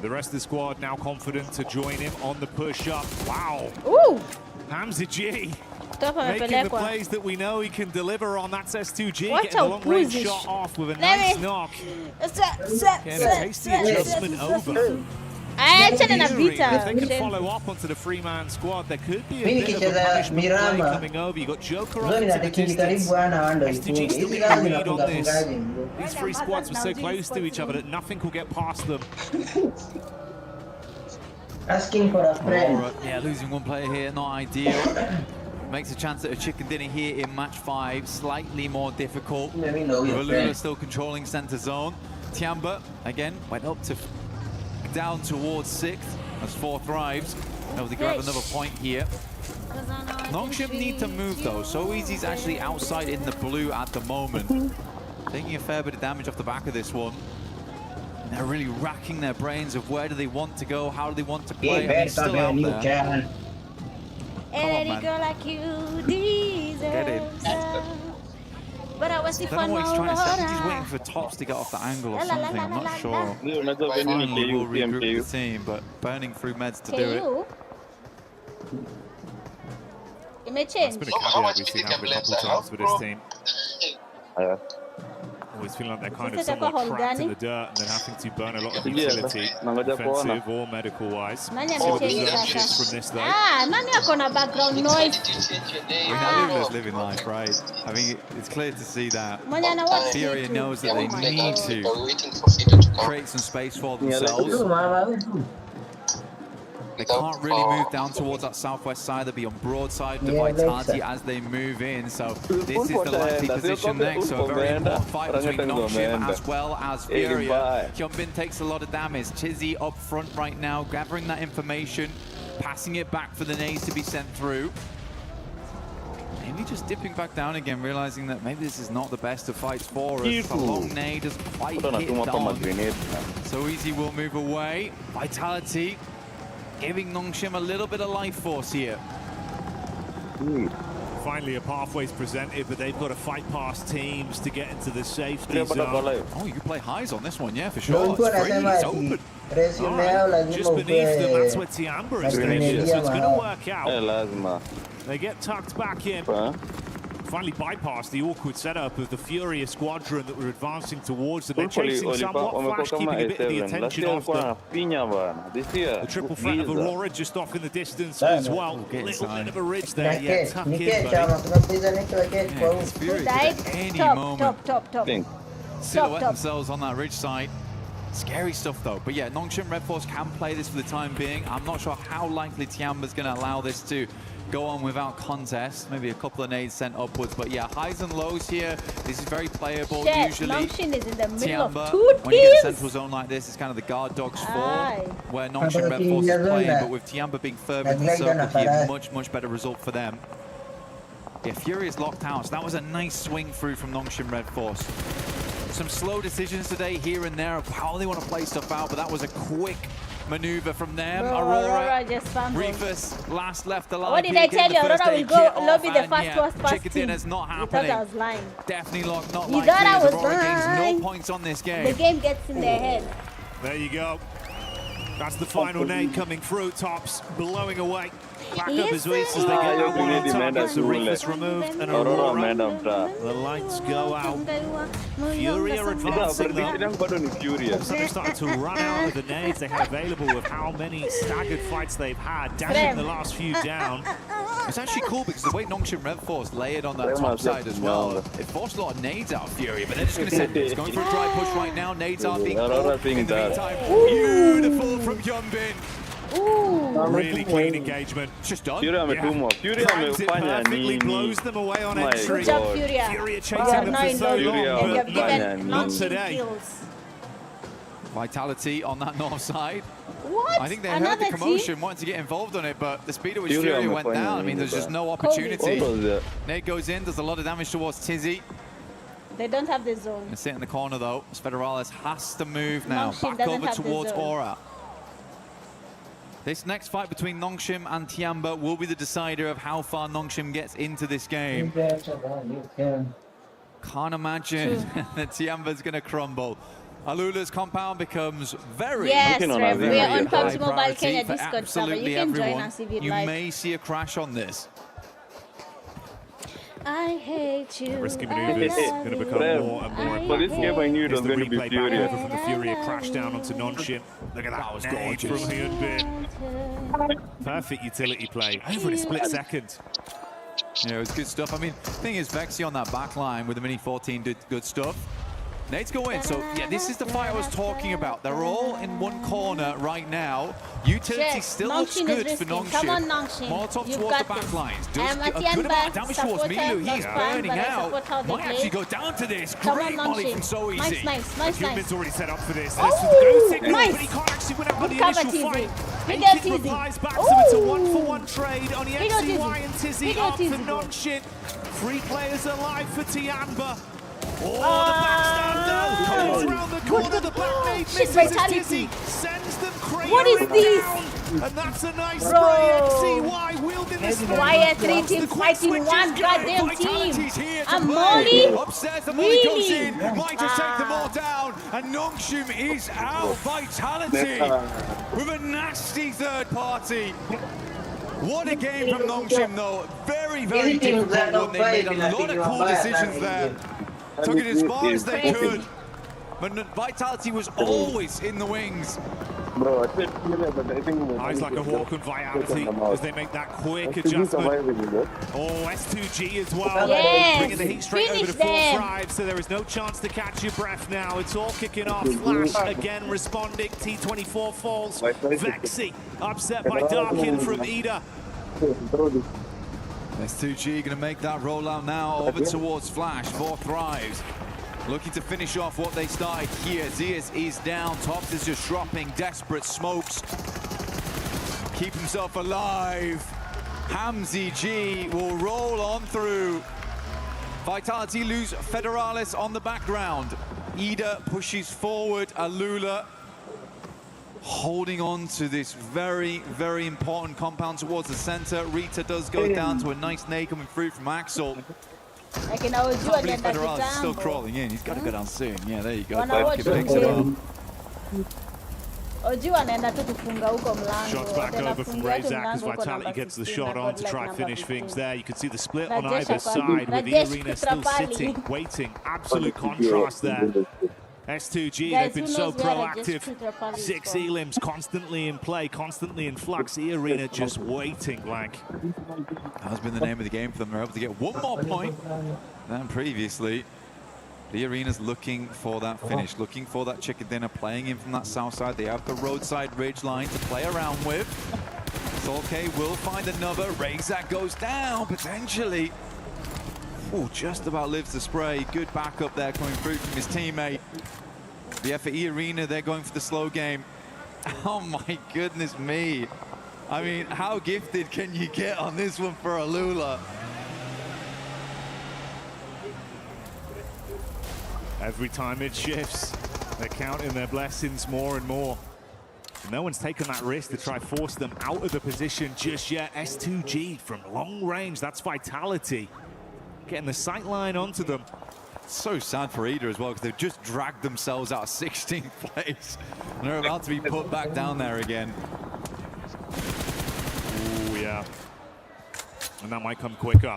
The rest of the squad now confident to join him on the push-up. Wow. Ooh. Hamza G Topa making the amepelekwa. plays that we know he can deliver on. That's S2G, What getting a a long-range push. shot off with a Let nice me- knock. Getting Getting a tasty adjustment over. Achana na If vita. they can follow up onto the three-man squad, there could be a bit of a punishment play coming over. You got Joker off into the distance. STG still getting a read on this. These 3 squads were so close to each other that nothing will get past them. Asking for a friend. Aurora, yeah, losing one player here, not ideal. Makes a chance at a chicken dinner here in match 5, slightly more difficult. Valula still controlling center zone. Tiamba, again, went up to down towards 6th as 4 thrives. Able to grab another point here. Nongshim need to move though. So Easy's actually outside in the blue at the moment. Taking a fair bit of damage off the back of this one. They're really racking their brains of where do they want to go, how do they want to play. I mean, he's still out there. Any girl like you deserves Get it. But I was the I don't know fun what he's trying to say. I think he's one. waiting for Tops to get off the angle or La, la, la, something. I'm la, la, not la, sure. Finally will regroup the team, but burning through meds to do it. KU. It may change. That's been a caveat we've seen happen a couple of times with this team. Always feeling like they're kind of Kita somewhat cakap trapped in Holgani. the dirt and then having to burn a lot of Iya, utility, nangkap Jepang. defensive or medical-wise. Nanya See what the macam result ni, is Sasha. from this, though. Nani ako na background noise? Alula's living life, right? I mean, it's clear to see that Manyana what? Furia knows that they need to create some space for Itu themselves. mama. They can't really move down towards that southwest side. They'll be on broadside to Yeah, Vitality Alexa. as they move in. So this is the likely position next. So a very important fight between Nongshim as well as Furia. Hyunbin takes a lot of damage. Tizzy up front right now, gathering that information, passing it back for the nades to be sent through. Maybe just dipping back down again, realizing that maybe this is not the best of fights for us. A long nade doesn't quite hit down. So Easy will move away. Vitality giving Nongshim a little bit of life force here. Finally, a pathway's presented, but they've got to fight past teams to get into the safety zone. Oh, you can play highs on this one, yeah, for sure. Doon It's free, it's open. Just beneath them, that's where Tiamba is stationed, so it's going to work out. They get tucked back in. Finally bypassed the awkward setup of the Furia squadron that were advancing towards them. They're chasing somewhat, Flash keeping a bit of the attention off them. The triple threat of Aurora just off in the distance as well. Little bit of a ridge there, yeah, tuck in, buddy. Fury died? at any Top, moment top. silhouette themselves on that ridge side. Scary stuff though. But yeah, Nongshim Red Force can play this for the time being. I'm not sure how likely Tiamba's going to allow this to go on without contest. Maybe a couple of nades sent upwards. But yeah, highs and lows here. This is very playable. Shit, Usually, Nongshim is in the middle Tiamba, of two when you get a teams. central zone like this, it's kind of the guard dogs for Aye. where Nongshim Red Force is playing. But with Tiamba being further in the circle here, much better result for them. Yeah, Fury is locked out. So that was a nice swing through from Nongshim Red Force. Some slow decisions today here and there of how they want to play stuff out, but that was a quick maneuver from them. Bro, Aurora just fumbled. Rufus last left alive. What did I tell you? Aurora will go lobby the first past Chicken team. dinner's not You thought happening. I was lying. Definitely not You likely. thought I as was Aurora gains lying. no points on this game. The game gets in their head. There you go. That's the final nade coming through. Tops blowing away. Back up Yes, as we as sir. they get that one on target. So Rufus removed and Aurora. The lights go out. Fury are advancing though. Also, they started to run out of the nades they had available with how many staggered fights they've had, dashing the last few down. It's actually cool because the way Nongshim Red Force layered on that top side as well, it forced a lot of nades out of Fury, but they're just going to send it. It's going for a dry push right now. Nades are being pulled in the meantime. Beautiful from Hyunbin. Really clean engagement. Just done. Times it perfectly, blows them away on entry. Good job, Furia. Fury are You chasing are them now for in so lobby long, and you have but given not Nongshim today. kills. Vitality on that north side. What? I think they heard Another the commotion, team? wanted to get involved on it, but the speed at which Fury went down, I mean, there's just no opportunity. Nate goes in, does a lot of damage towards Tizzy. They don't have the zone. They sit in the corner though. Federales has to move now, Nongshim back doesn't over have the towards zone. Aura. This next fight between Nongshim and Tiamba will be the decider of how far Nongshim gets into this game. Can't imagine that Tiamba's going to crumble. Alula's compound becomes very, Yes, Rev, we are on high Pubgmobile priority Kenya for Discord server. absolutely You can join everyone. us if you'd You like. may see a crash on this. I hate you. Risky maneuvers going to become more and more important. this game I knew it was Here's the going to be replay back Furia. over from the Furia crash down onto Nongshim. Look at that, was nade from gorgeous. Hyunbin. Perfect utility play over in a split second. Yeah, it was good stuff. I mean, the thing is, Vexy on that back line with the Mini 14 did good stuff. Nades go in. So, yeah, this is the fight I was talking about. They're all in one corner right now. Utility Shit, still looks Nongshim good is for risking. Nongshim. Come on, Nongshim. Molotov You've towards the got back this. lines. I Does am a good Atienba, amount of damage towards supporter, Milu. not He's fan, burning but I out. support how they Might play. actually go down to this. Come Great on, volley Nongshim. from So Easy. Nice. Hyunbin's already set up for this. Oh, This was the go signal, nice. but he can't actually win out on Good the cover, initial Tizzy. fight. Big Ancient Tizzy. replies back, so it's a Ooh. 1-for-1 trade on the Big XCY Tizzy. and Tizzy Big up for Tizzy. Nongshim. 3 players alive for Tiamba. Oh, the backstab though. Comes around the corner, the back nade Shit, misses as Vitality. Tizzy sends them cratering What is this? down. And that's a nice Bro. spray. XCY wielding this Why are 3 teams fighting one goddamn team? I'm Molly. Upstairs, the Molly goes Really? in. Might just take them all down. And Nongshim is out. Vitality with a nasty third party. What a game from Nongshim, though. Very, very difficult one. They made a lot of cool decisions there. took it as far as they could. But Vitality was always in the wings. Eyes like a hawk on Vitality as they make that quick adjustment. Oh, S2G as well. Yes. Bringing the heat straight over to Finish them. 4-5, so there is no chance to catch your breath now. It's all kicking off. Flash again responding. T24 falls. Vexy upset by Darkin from Ida. S2G going to make that rollout now over towards Flash. 4 thrives. Looking to finish off what they started here. Zeus is down. Tops is just dropping. Desperate smokes. Keep himself alive. Hamzy G will roll on through. Vitality lose Federalis on the background. Ida pushes forward. Alula holding on to this very, very important compound towards the center. Rita does go down to a nice nade coming through from Axel. Lakini hawajua Can't believe anaenda Federalis is still kitambo. crawling in. He's got to go down soon. Yeah, there you go. Wanawatch Picks it up. Oji wanaenda tu kufunga huko mlango. Shots back Wataenda over from kufungia tu Razak as mlango huko Vitality namba gets the 16 shot na on to God try like and finish number things 15. there. You can see the split on Rajesh either ako- side with Rajesh Arena still Kutrapali. sitting, waiting. Absolute contrast there. S2G, Guys, they've been who so knows where Rajesh proactive. Kutrapali is 6 from? elims constantly in play, constantly in flux. Arena just waiting, Blank. That has been the name of the game for them. They're able to get one more point than previously. The Arena's looking for that finish, looking for that chicken dinner, playing in from that south side. They have the roadside ridge line to play around with. Solke will find another. Razak goes down, potentially. Oh, just about lives the spray. Good backup there coming through from his teammate. The FE Arena, they're going for the slow game. Oh my goodness me. I mean, how gifted can you get on this one for Alula? Every time it shifts, they're counting their blessings more and more. No one's taken that risk to try force them out of the position just yet. S2G from long range, that's Vitality. Getting the sight line onto them. So sad for Ida as well, because they've just dragged themselves out of 16th place. And they're about to be put back down there again. Oh, yeah. And that might come quicker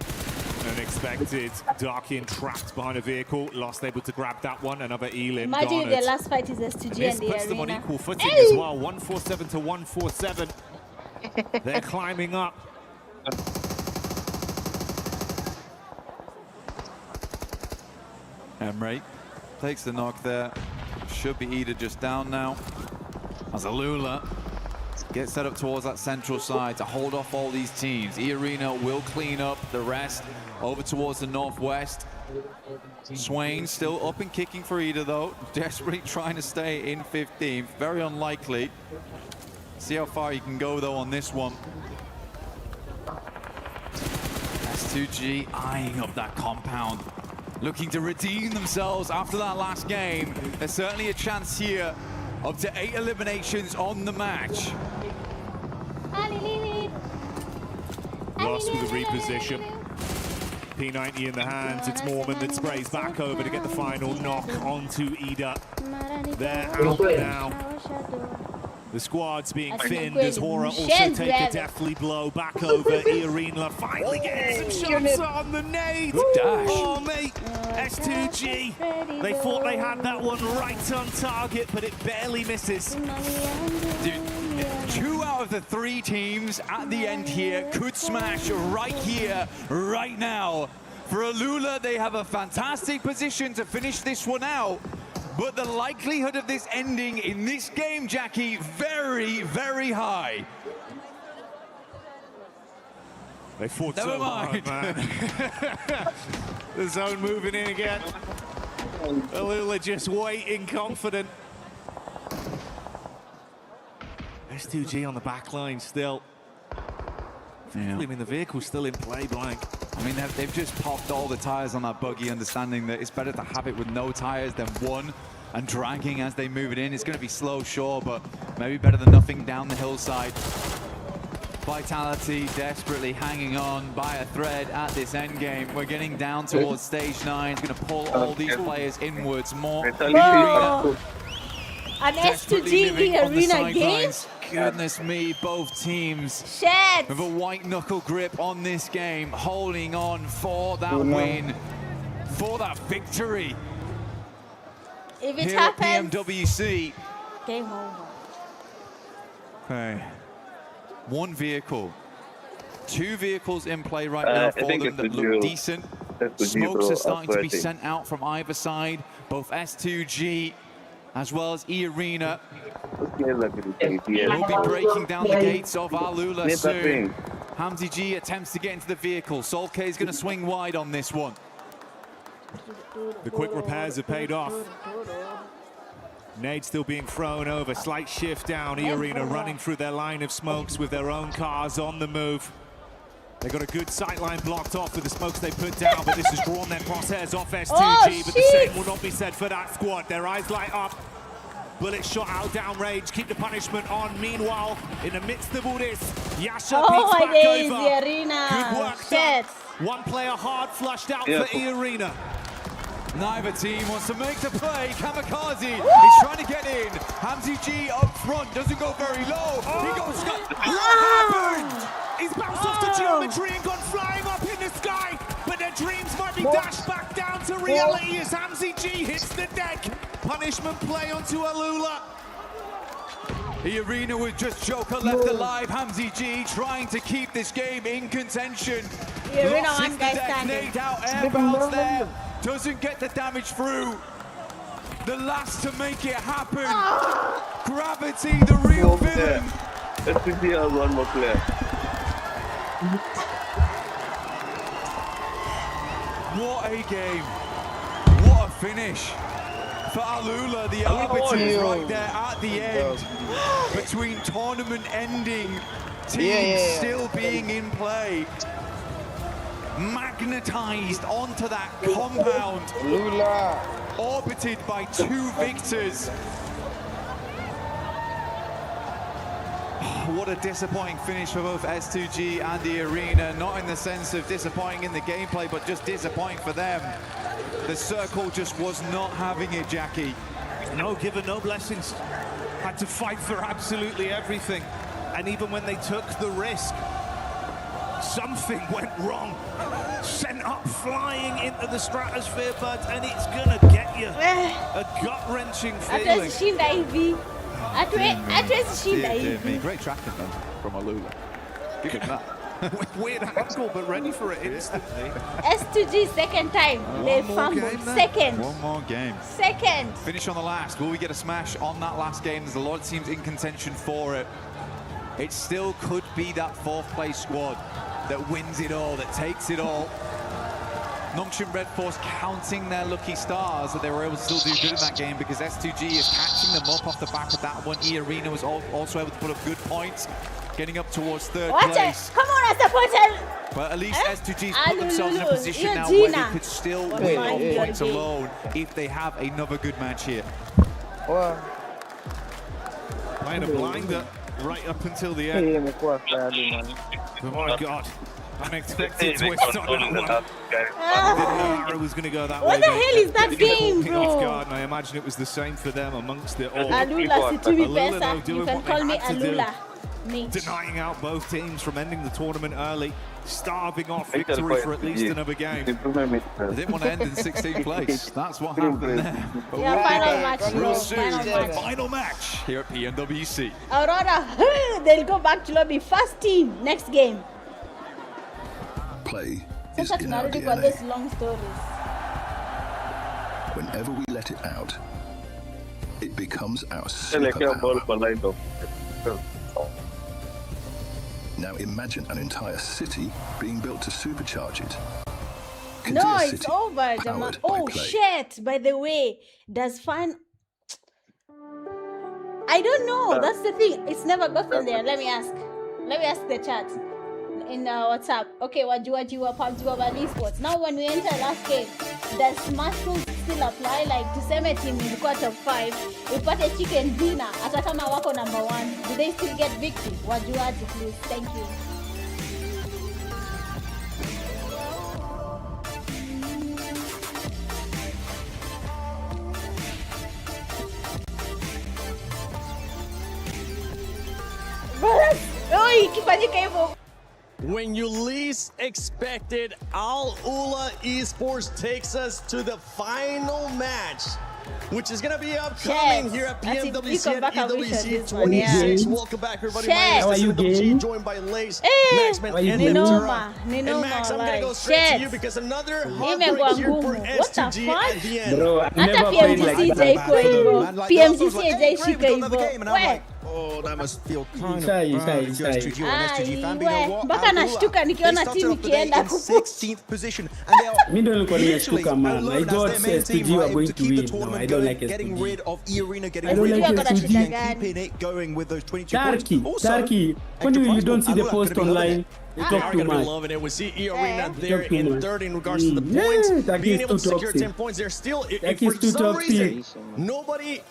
than expected. Darkin trapped behind a vehicle. Lost able to grab that one. Another Elim. Imagine garnered. their last fight is S2G This and the puts them on Arena. equal footing Hey! as well. 147 to 147. They're climbing up. Emre takes the knock there. Should be Ida just down now. As Alula gets set up towards that central side to hold off all these teams. E-Arena will clean up the rest over towards the northwest. Swain still up and kicking for Ida though. Desperately trying to stay in 15th. Very unlikely. See how far you can go though on this one. S2G eyeing up that compound. Looking to redeem themselves after that last game. There's certainly a chance here. Up to 8 eliminations on the match. Lost with a reposition. P90 in the hands. It's Mormon that sprays back over to get the final knock onto Ida. They're out now. The squad's being thinned as Hora also take a deathly blow back over. Arena finally getting some shots on the nade. Good dash. Oh, mate. S2G. They thought they had that one right on target, but it barely misses. Dude, 2 out of the 3 teams at the end here could smash right here, right now. For Alula, they have a fantastic position to finish this one out. But the likelihood of this ending in this game, Jackie, very, very high. They fought Never so mind. hard, man. The zone moving in again. Alula just waiting, confident. S2G on the back line still. Yeah. I mean, the vehicle's still in play, Blank. I mean, they've just popped all the tires on that buggy, understanding that it's better to have it with no tires than one and dragging as they move it in. It's going to be slow, sure, but maybe better than nothing down the hillside. Vitality desperately hanging on by a thread at this end game. We're getting down towards stage 9. It's going to pull all these players inwards more. Oh. An Desperately S2G in the living on the Arena game? sidelines. Goodness me, both teams Shit. with a white knuckle grip on this game, holding on for that win. for that victory. If it Here happens, at PMWC. game over. Okay. One vehicle. Two vehicles in play right now for them that look decent. Smokes are starting to be sent out from either side. Both S2G as well as E-Arena will be breaking down the gates of Alula soon. Hamzy G attempts to get into the vehicle. Sol K is going to swing wide on this one. The quick repairs have paid off. Nade still being thrown over. Slight shift down. E-Arena running through their line of smokes with their own cars on the move. They got a good sight line blocked off with the smokes they put down, but this has drawn their crosshairs off S2G, but the same will not be said for that squad. Their eyes light up. Bullet shot out downrange, keep the punishment on. Meanwhile, in the midst of all this, Yasha peeks back over. Arena. Good work done. One player hard flushed out for E-Arena. Neither team wants to make the play. Kamikaze is trying to get in. Hamzy G up front, doesn't go very low. He goes, what happened? He's bounced off the geometry and gone flying up in the sky, but their dreams might be dashed back down to reality as Hamzy G hits the deck. Punishment play onto Alula. The arena with just Joker left alive. Hamzy G trying to keep this game in contention. Lost hits the deck, Nade out, airbounds there. Doesn't get the damage through. The last to make it happen. Gravity, the real villain. SPC has one more player. What a game. What a finish. For Alula, the arbiter is right there at the end. Between tournament ending, teams still being in play. Magnetized onto that compound. Orbited by two victors. What a disappointing finish for both S2G and the arena. Not in the sense of disappointing in the gameplay, but just disappointing for them. The circle just was not having it, Jackie. No given, no blessings. Had to fight for absolutely everything. And even when they took the risk, something went wrong. Sent up flying into the stratosphere, bud, and it's gonna get you. A gut-wrenching feeling. Great tracking though from Alula. Give him that. Weird angle, but ready for it instantly. S2G second time. They fumbled. Second. One more game. Second. Finish on the last. Will we get a smash on that last game? There's a lot of teams in contention for it. It still could be that fourth place squad that wins it all, that takes it all. Nongshim Red Force counting their lucky stars that they were able to still do good in that game because S2G is catching them up off the back of that one. E-Arena was also able to put up good points, getting up towards third place. Come on, I support. But at least S2G's put themselves in a position now where they could still win on points alone if they have another good match here. Playing a blinder right up until the end. Oh my God. Unexpected twist on that one. I didn't know Arrow was going to go that way. What the hell is that game, bro? Off guard, and I imagine it was the same for them amongst it all. Alula, si tu mi Alula, pensa, doing you can what call they me had to do. Alula. Denying out both teams from ending the tournament early, starving off victory for at least another game. They didn't want to end in 16th place. That's what happened there. But Final match, real soon, final the final match here at PMWC. Aurora, they'll go back to lobby. First team, next game. Play is Such in our already got those DNA. long stories. Whenever we let it out, it becomes our superpower. Now imagine an entire city being built to supercharge it. No, it's over, Jamal. Oh, shit. By the way, does fine... I don't know. That's the thing. It's never gotten there. Let me ask the chat in WhatsApp. Okay, Wajuajiwa, Pubgmobile esports. Now, when we enter last game, does smash rules still apply? Like, tuseme team in quarter 5, upate chicken dinner, hata kama wako number 1. Do they still get victory? Wajuaji, please. Thank you. Oi, kifanyika hivyo. When you least expect it, Al Ula Esports takes us to the final match, which is going to be upcoming here at PMWC at EWC 26. Welcome back, everybody. How are you, game? Joined by Lace, Maxman, and Ninoma. And Max, I'm going to go straight to you because another heartbreak here for S2G at the end. Bro, I've never played like that. PMGC hajaishika hivyo. Oh, that must feel kind of Shy. Mpaka nashtuka nikiona timu ikienda in 16th position, and they are Mi ndo nilikuwa literally nimeshtuka, man. alone I as thought their main team, STG were right, going to to keep the win. No, tournament I don't going, like getting STG. rid of E-Arena, I getting don't rid like of STG. and keeping it going with those 22 points. Tarky, when you don't see the post online, you talk too much. Loving it. We see E-Arena there in third in regards to the points. Being able to secure 10 points. They're still, if for some reason, nobody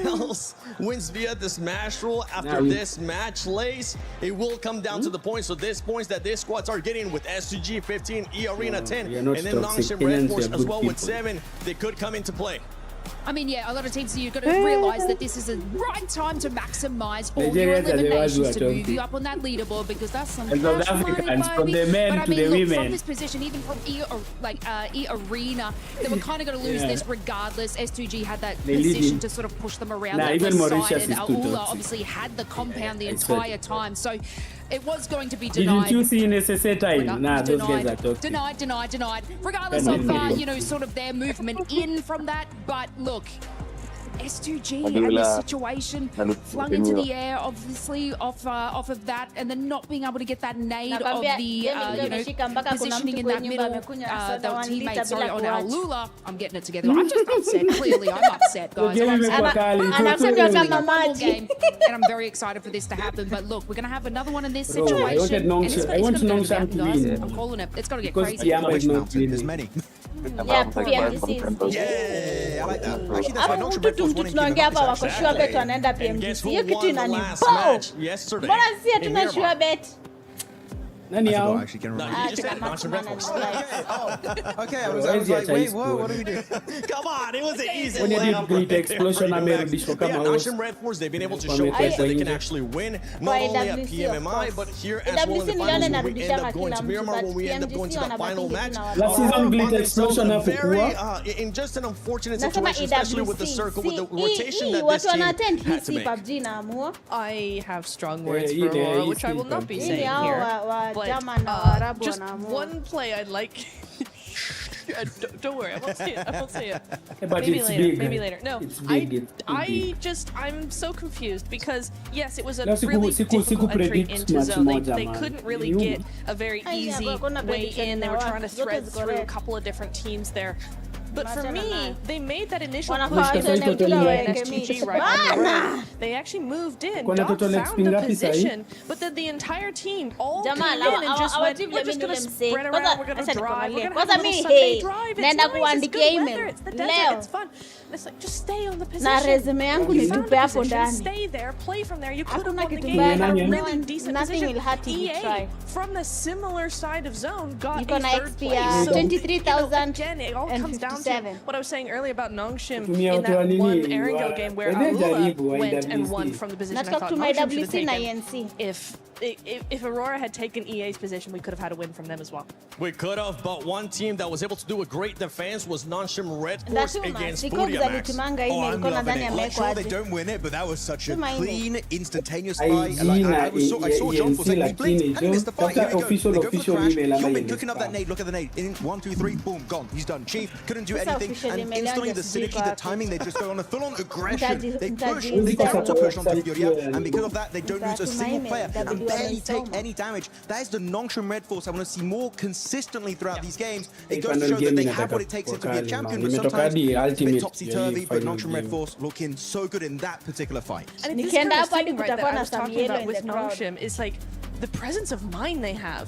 else wins via the smash roll after this match, Lace, it will come down to the points. So this points that these squads are getting with S2G 15, E-Arena 10, and then Nongshim Red Force as well with 7, they could come into play. I mean, yeah, a lot of teams, you've got to realize that this is the right time to maximize all your Nigerians are the ones who eliminations are to move talking. you up on that leaderboard because that's some And South cash money, Africans, from baby. the men But I to mean, the look, women. from this position, even from E-Arena, they were kind of going to lose this regardless. S2G had that They lead position in. to sort of push them around Nah, that even left Mauritius side, is and too Aula toxic. obviously had the compound the I said entire time. So it was going to be denied. Didn't you see in SSA time? Nah, those guys are toxic. Denied. Regardless Come on, of, Mary. sort of their movement in from that. But look, S2G and this situation flung into the air, obviously, off of that, and then not being able to get that nade of the, positioning in that middle, the teammates, sorry, on our Lula. I'm getting it together. I'm just upset. Clearly, I'm upset, guys. And I'm very excited for this to happen. But look, we're going to have another one in this situation. I want Nongshim to win. I'm calling it. It's going to get Because crazy. Yamba is not winning. There's many. Yeah, PMGC. Yeah, I like that. Actually, that's why Hapo Nongshim mtu Red Force won in tunaongea hapa game wako sure bet wanaenda PMGC. Hiyo kitu inanibao. Yesterday. Mbona si hatuna sure bet? Nani hao? No, you just said Nongshim Red Force. Okay, I was like, wait, what do we do? Come on, it was an easy When you layup did right great explosion, amerudishwa there. Yeah, kama Nongshim Red Force, they've been able to showcase that they can actually win, not only at PMMI, but here as well in the finals when we end up going to Miramar, when we end up going to the final match. Last season Glitch Explosion hapo Very, kuwa. in just an unfortunate Nasema situation, especially with the circle, with the rotation that this watu team wanaattend hii had to si make. PUBG naamua. I have strong words Yeah, for yeah, Aurora, he's which I will still not be PUBG. saying Hao here. wa But, German na Waarabu just wanaamua. one play I'd like. Don't worry, I won't say it. I won't say it. But Maybe it's later. big. Maybe later. No, It's big. It's I'm so confused because yes, it was a No, siku- really siku- difficult siku entry predict into match zone. moja, They man. couldn't really You- get a very Ay, easy hakuna way prediction in. They na were watu. trying to Zote thread ziko through a red. couple of different teams there. But for Wachana me, nayo. they made that initial Wanafaa push watu to wenye the mpira STG waekemiti. right on the Bana! road. They actually moved in. Kuna Dog total found XP the ngapi sahi? position, but then the entire team all Jamaa, came in and just our went, team we're just let me going to do them say. spread around, Kwanza, we're going acha to drive, we're nikwambie. going to have Kwanza a little mi, Sunday hey, drive. It's naenda nice, it's kuandikia good email. weather, it's the desert, Leo. it's fun. It's like, just stay on the position. Na resume yangu You found nitupe a hapo position, ndani. stay there, play from there. You could have Hakuna won the kitu game. mbaya You had a na really decent nothing position. will hurt if you try. From the similar side of zone, got Iko a na third XP place. ya So, 23,000 again, it all and comes down to 57. what I was saying earlier about Nongshim Tumia in watu wa that nini, one Erangel wa- game where Wende Alula jaribu wa went and IWC. won from the position. I Nataka thought kutumia Nongshim should have WC na taken. ENC. If Aurora had taken EA's position, we could have had a win from them as well. We could have, but one team that was able to do a great defense was Nongshim Red Force Ndatuma, against Sikox Furia Max. alitumanga Oh, email I'm kwa loving nadhani it. Like, sure, amewekwa they aje. don't win it, but that was such a Tuma email. clean, instantaneous I fight. And, like, I saw ENC John was like, we blinked, and he missed the fight. Here we go. official They go for crash. email ama Hyunbin ile cooking up that spam. nade. Look at the nade. In 1, 2, 3, boom, gone. He's done. Chief couldn't do Sasa anything, official and email instantly yangu the synergy, the sijui timing, they just go on a full-on aggression. Mtaji- They push, mtaji- they try to push onto mtaji- Furia, and because of that, they don't lose a Mtaji- single email. player and Mtaji- barely take wamesoma. any damage. That is the Nongshim Red Force I want to see more consistently throughout these games. It Hii goes to final show that game they inataka have what it takes to be a kukali, champion, man. but Imetoka sometimes hadi it's a bit ultimate topsy-turvy, ya but hii Nongshim final Red game. Force looking so good in that particular fight. And this Nikienda kind of hapo hadi thing, right, that kutakuwa I na was some talking yellow about in with the crowd. Nongshim is like the presence of mind they have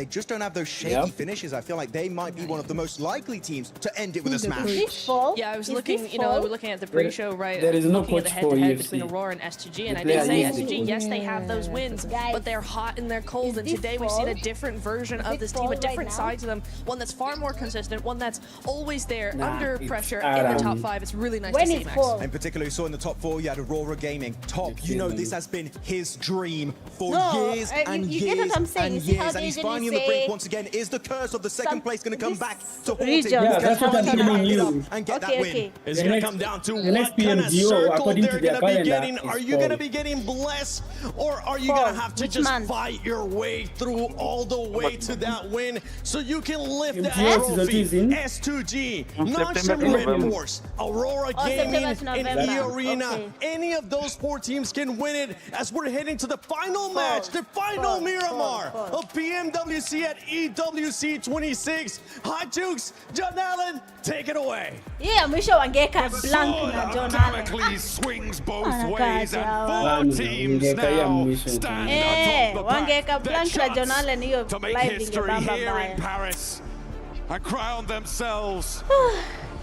They just don't have those shaky finishes. I feel like they might be one of the most likely teams to end it with a smash. Fishbowl? Yeah, I was looking, you know, we're looking at the pre-show, right? There is no looking at the coach for head-to-head EFC. between Aurora and S2G, and I The did say player S2G, yes, they have those wins, but they're hot and they're cold, and today we've seen a different version of this team, a different side to them, one that's far more consistent, one that's always there, under pressure, in the top 5. It's really nice to see, Max. In particular, you saw in the top 4, you had Aurora Gaming. Top, you know this has been his dream for years and you get years what I'm saying. and You see how years, and he's they finally on usually the brink say once again. Is the curse of the second place going to come back to haunt him? regions. Yeah, that's what I'm telling you. And get that win. It's going to come down to the next what kind of PMGO, circle according they're to their going to be calendar, getting. is Are you going to fall. be getting blessed, or are you going to have to just fight your way through all the way to that win so you can lift that trophy? S2G, Nonchalant Red Force, Aurora Gaming, and E-Arena. Any of those 4 teams can win it as we're heading to the final match, the final Miramar of PMWC at EWC 26. Hot Jukes, John Allen, take it away. Yeah, mwisho wangeka blank na John Allen. Damocles swings both Oh, ways, God, and 4 teams now stand atop the wangeka pack. blank na John Allen hiyo To make live history ingebamba here in mbaya. Paris and crown themselves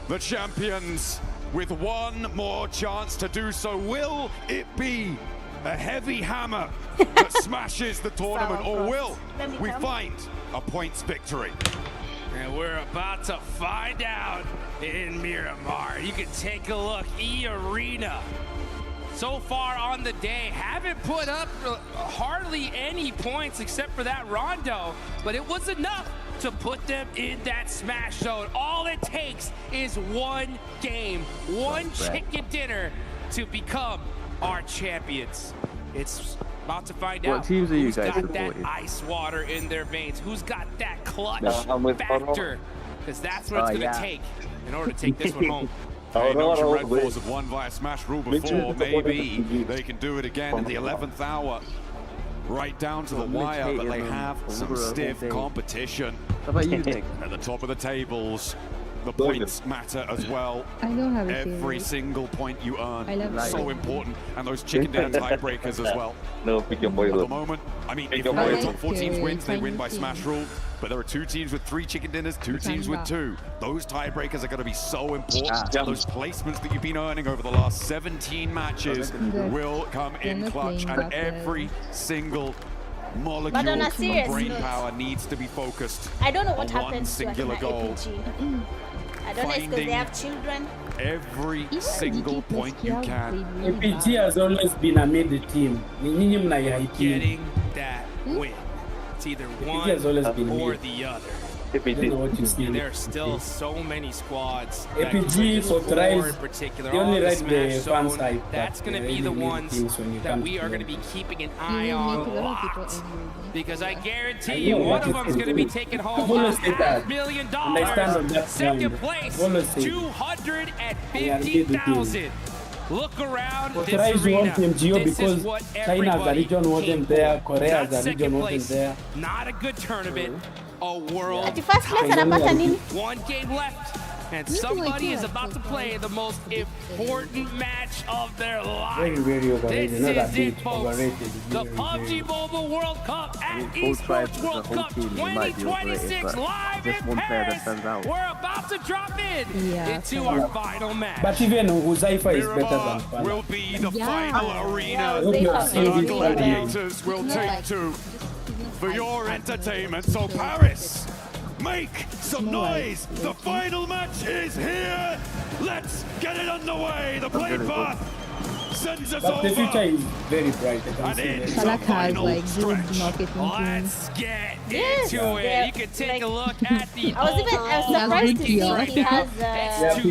the champions with one more chance to do so. Will it be a heavy hammer that smashes the tournament, or will we find a points victory? And we're about to find out in Miramar. You can take a look. E-Arena, so far on the day, haven't put up hardly any points except for that rondo, but it was enough to put them in that smash zone. All it takes is one game, one chicken dinner to become our champions. It's about to find out teams are you who's guys got that supporting? ice water in their veins, who's got that clutch I'm with factor, because that's what it's going to take in order to take this one home. Hey, Nonchalant Red Force have won via Smash Rule before. Maybe they can do it again in the 11th hour. Right down to the wire, but they have some stiff competition. How about you, Nick? At the top of the tables, the points matter as well. I don't have a Every favorite. single point you earn I love so it. important, and those chicken dinner tiebreakers as well. No, At the moment, I mean, if one of the top 4 teams wins, they win by Smash Rule. But there are 2 teams with 3 chicken dinners, 2 teams with 2. Those tiebreakers are going to be so important. Those placements that you've been earning over the last 17 matches will come in clutch, and every single molecule But on a of serious brain note, power needs to be focused I don't know what on one happens to singular Akina goal. APG. I don't know if it's because they have children. Every single point you can. APG has always been a mid team. Ni nyinyi mnaihaiti. Getting that win. It's either one has always been or mid. the other. And There are still so many squads that APG can for score Thrive, in particular they on only the ride the Smash fan Zone. side, That's but going to they be the really need ones teams when you that come we to are them. going to be keeping an eye on locked. Because I guarantee I you, know one what of is them is going to be good. taking home Follow say that. $500 million. And I stand on that Second ground. place, Follow say. 250,000. Look around this Authorized arena. one PMGO This is because what China as a everybody region wasn't came there, for. Korea as That's a region second wasn't place. there. Not a good tournament. A world Ati first place title. anapata nini? One game left, and somebody is about to play the most important match of their life. Very overrated. This Not is that big. it, folks. Overrated. The Very, Pubgmobile World Cup at Both tribes Esports as a World whole Cup team, they might be overrated, 2026 but live just in one player that Paris. stands out. We're about to drop in into Yeah. our final match. But even Huzaifa is better than Fala. Will be the Yeah. final arena. I hope you have seen The this already. gladiators will take to for your entertainment. So Paris, make some noise. The final match is here. Let's get it underway. The play path sends us But the future over. is very bright. I can And see it's that. Salak has like good marketing Let's get Yes, into it. they're You can take a look at the I was surprised to see he has PR is too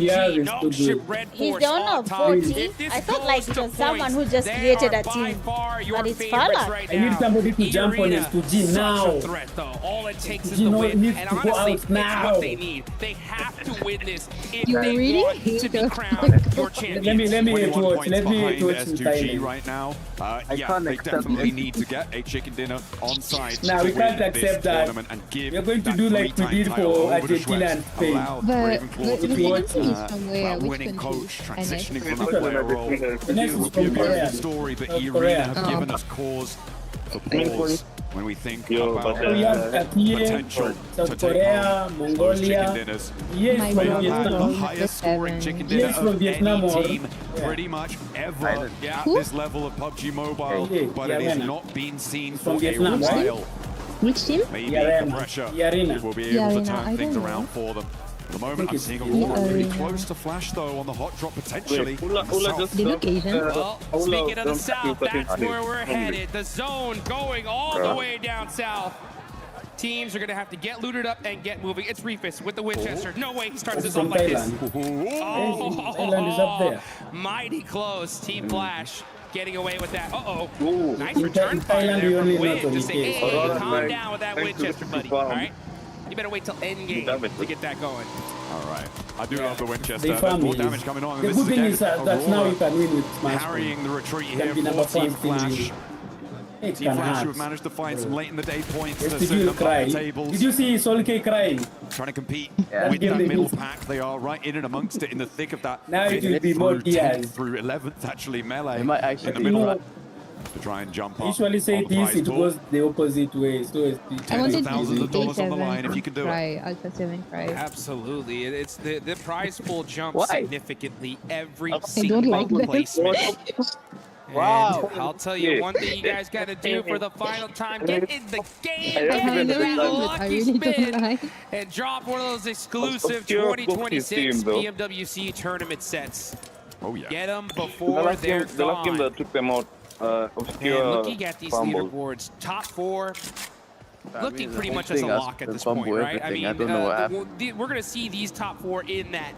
good. he's the owner of 40. I thought like it was someone who just created a team. But it's Falak. I need somebody to jump on S2G now. Threat, though. All it takes is You the know, win, needs and to go honestly, out it's now. what they need. They have to win this if You they really want hate to be the- crowned your champions. Let me 21 watch. points Let me behind watch some S2G time. right now. I Yeah, can't they accept definitely it. need to get a chicken dinner on side Now to we can't win this accept that. tournament and give We're going to that do like we three-time did title for over to Argentina Schweppes. and Spain. Allow But Ravenclaw to the be Philippines is from where? a Which winning country? coach, And transitioning next? from a player role. The next is It would be from a very Korea. good story, but South E-Arena Korea. have given us cause for pause. when we think Yo, about but, We have potential South to take Korea, home those chicken Mongolia. dinners. Yes, My from They have had the Vietnam. highest scoring chicken dinner Yes, from of Vietnam any or- team yeah. pretty much ever at Who? this level of PUBG Mobile, Yeah, but it has Yarena. not been seen From for a Vietnam, right? while. Which team? Maybe Yarena. the pressure Yarena. will be able to Yarena, turn I things don't around know. for them. At the moment, think I'm it's seeing a Yarena. lot really Yarena. close to Flash, though, on the hot drop, potentially. Wait, Ula just They look Asian. Well, speaking of the south, that's where we're headed. The zone going all the way down south. Teams are going to have to get looted up and get moving. It's Reefus with the Winchester. No way he starts this From off like this. Thailand. Thailand is up there. Mighty close. Team Flash getting away with that. Uh-oh. Ooh. Nice In return fire Thailand, there we from only Win. know the Just say, weekends. hey, Alright, calm man. down with that Thanks to Winchester, the buddy. farm. All right? You better wait till endgame to get that going. All right. I do love the Winchester. They There's found more me. damage coming on. The This good thing again is that now you can win with Smash. harrying the retreat You can here be number for Team one Flash. still. It Team can Flash hurt. who have managed to find some late in the day points to Yes, sit did you them cry? up the tables. Did you see Sol K crying? Trying to compete Yeah. with Yeah. that middle pack. They are right in and amongst it in the thick of that. Now it will be more through 10th Diaz. through 11th actually melee They might in actually the middle know, to try and jump up. usually say on the this, prize it pool. goes the opposite way. So it's I Tens wanted of thousands of dollars on the A7 line if you can do it. Cry, Alpha 7 Cry. Absolutely. It's the prize pool jumps Why? significally every I don't single like them. placement. Wow. And I'll tell you one thing you guys got to do for the final time. Get in the game, I get really into that don't like lucky I really don't spin, like. and drop one of those exclusive Obscure 2026 team, though. PMWC tournament sets. Oh yeah. Get them The before last they're game, the last game gone. that took them out, And obscure looking at these fumble. leaderboards, top four, looking mean, pretty the much whole as a thing has lock at to this point, fumble right? I everything. mean, I don't know what happened. we're going to see these top four in that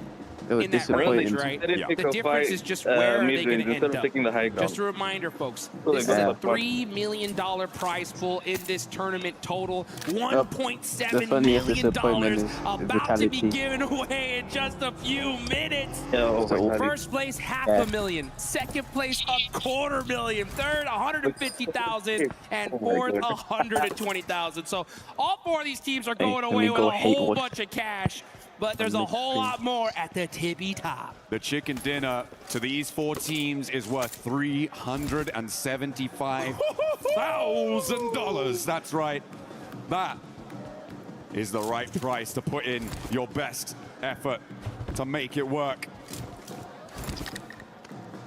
They were in that range, disappointing. right? They didn't pick The a difference fight, is just where are they going mid-range to instead end of up. taking the high ground. Just a reminder, folks, So this is they a got that $3 million prize pool in this tournament total. The $1.7 funniest million disappointment is about to be vitality. given away in just a few minutes. Yeah, oh my God. First place, $500,000. Second place, $250,000. Third, $150,000. And fourth, $120,000. So all four of these teams are going let away me with go a hate whole watch. bunch of cash. But there's a whole lot more at the tippy top. The chicken dinner to these four teams is worth $375,000. That's right. That is the right price to put in your best effort to make it work.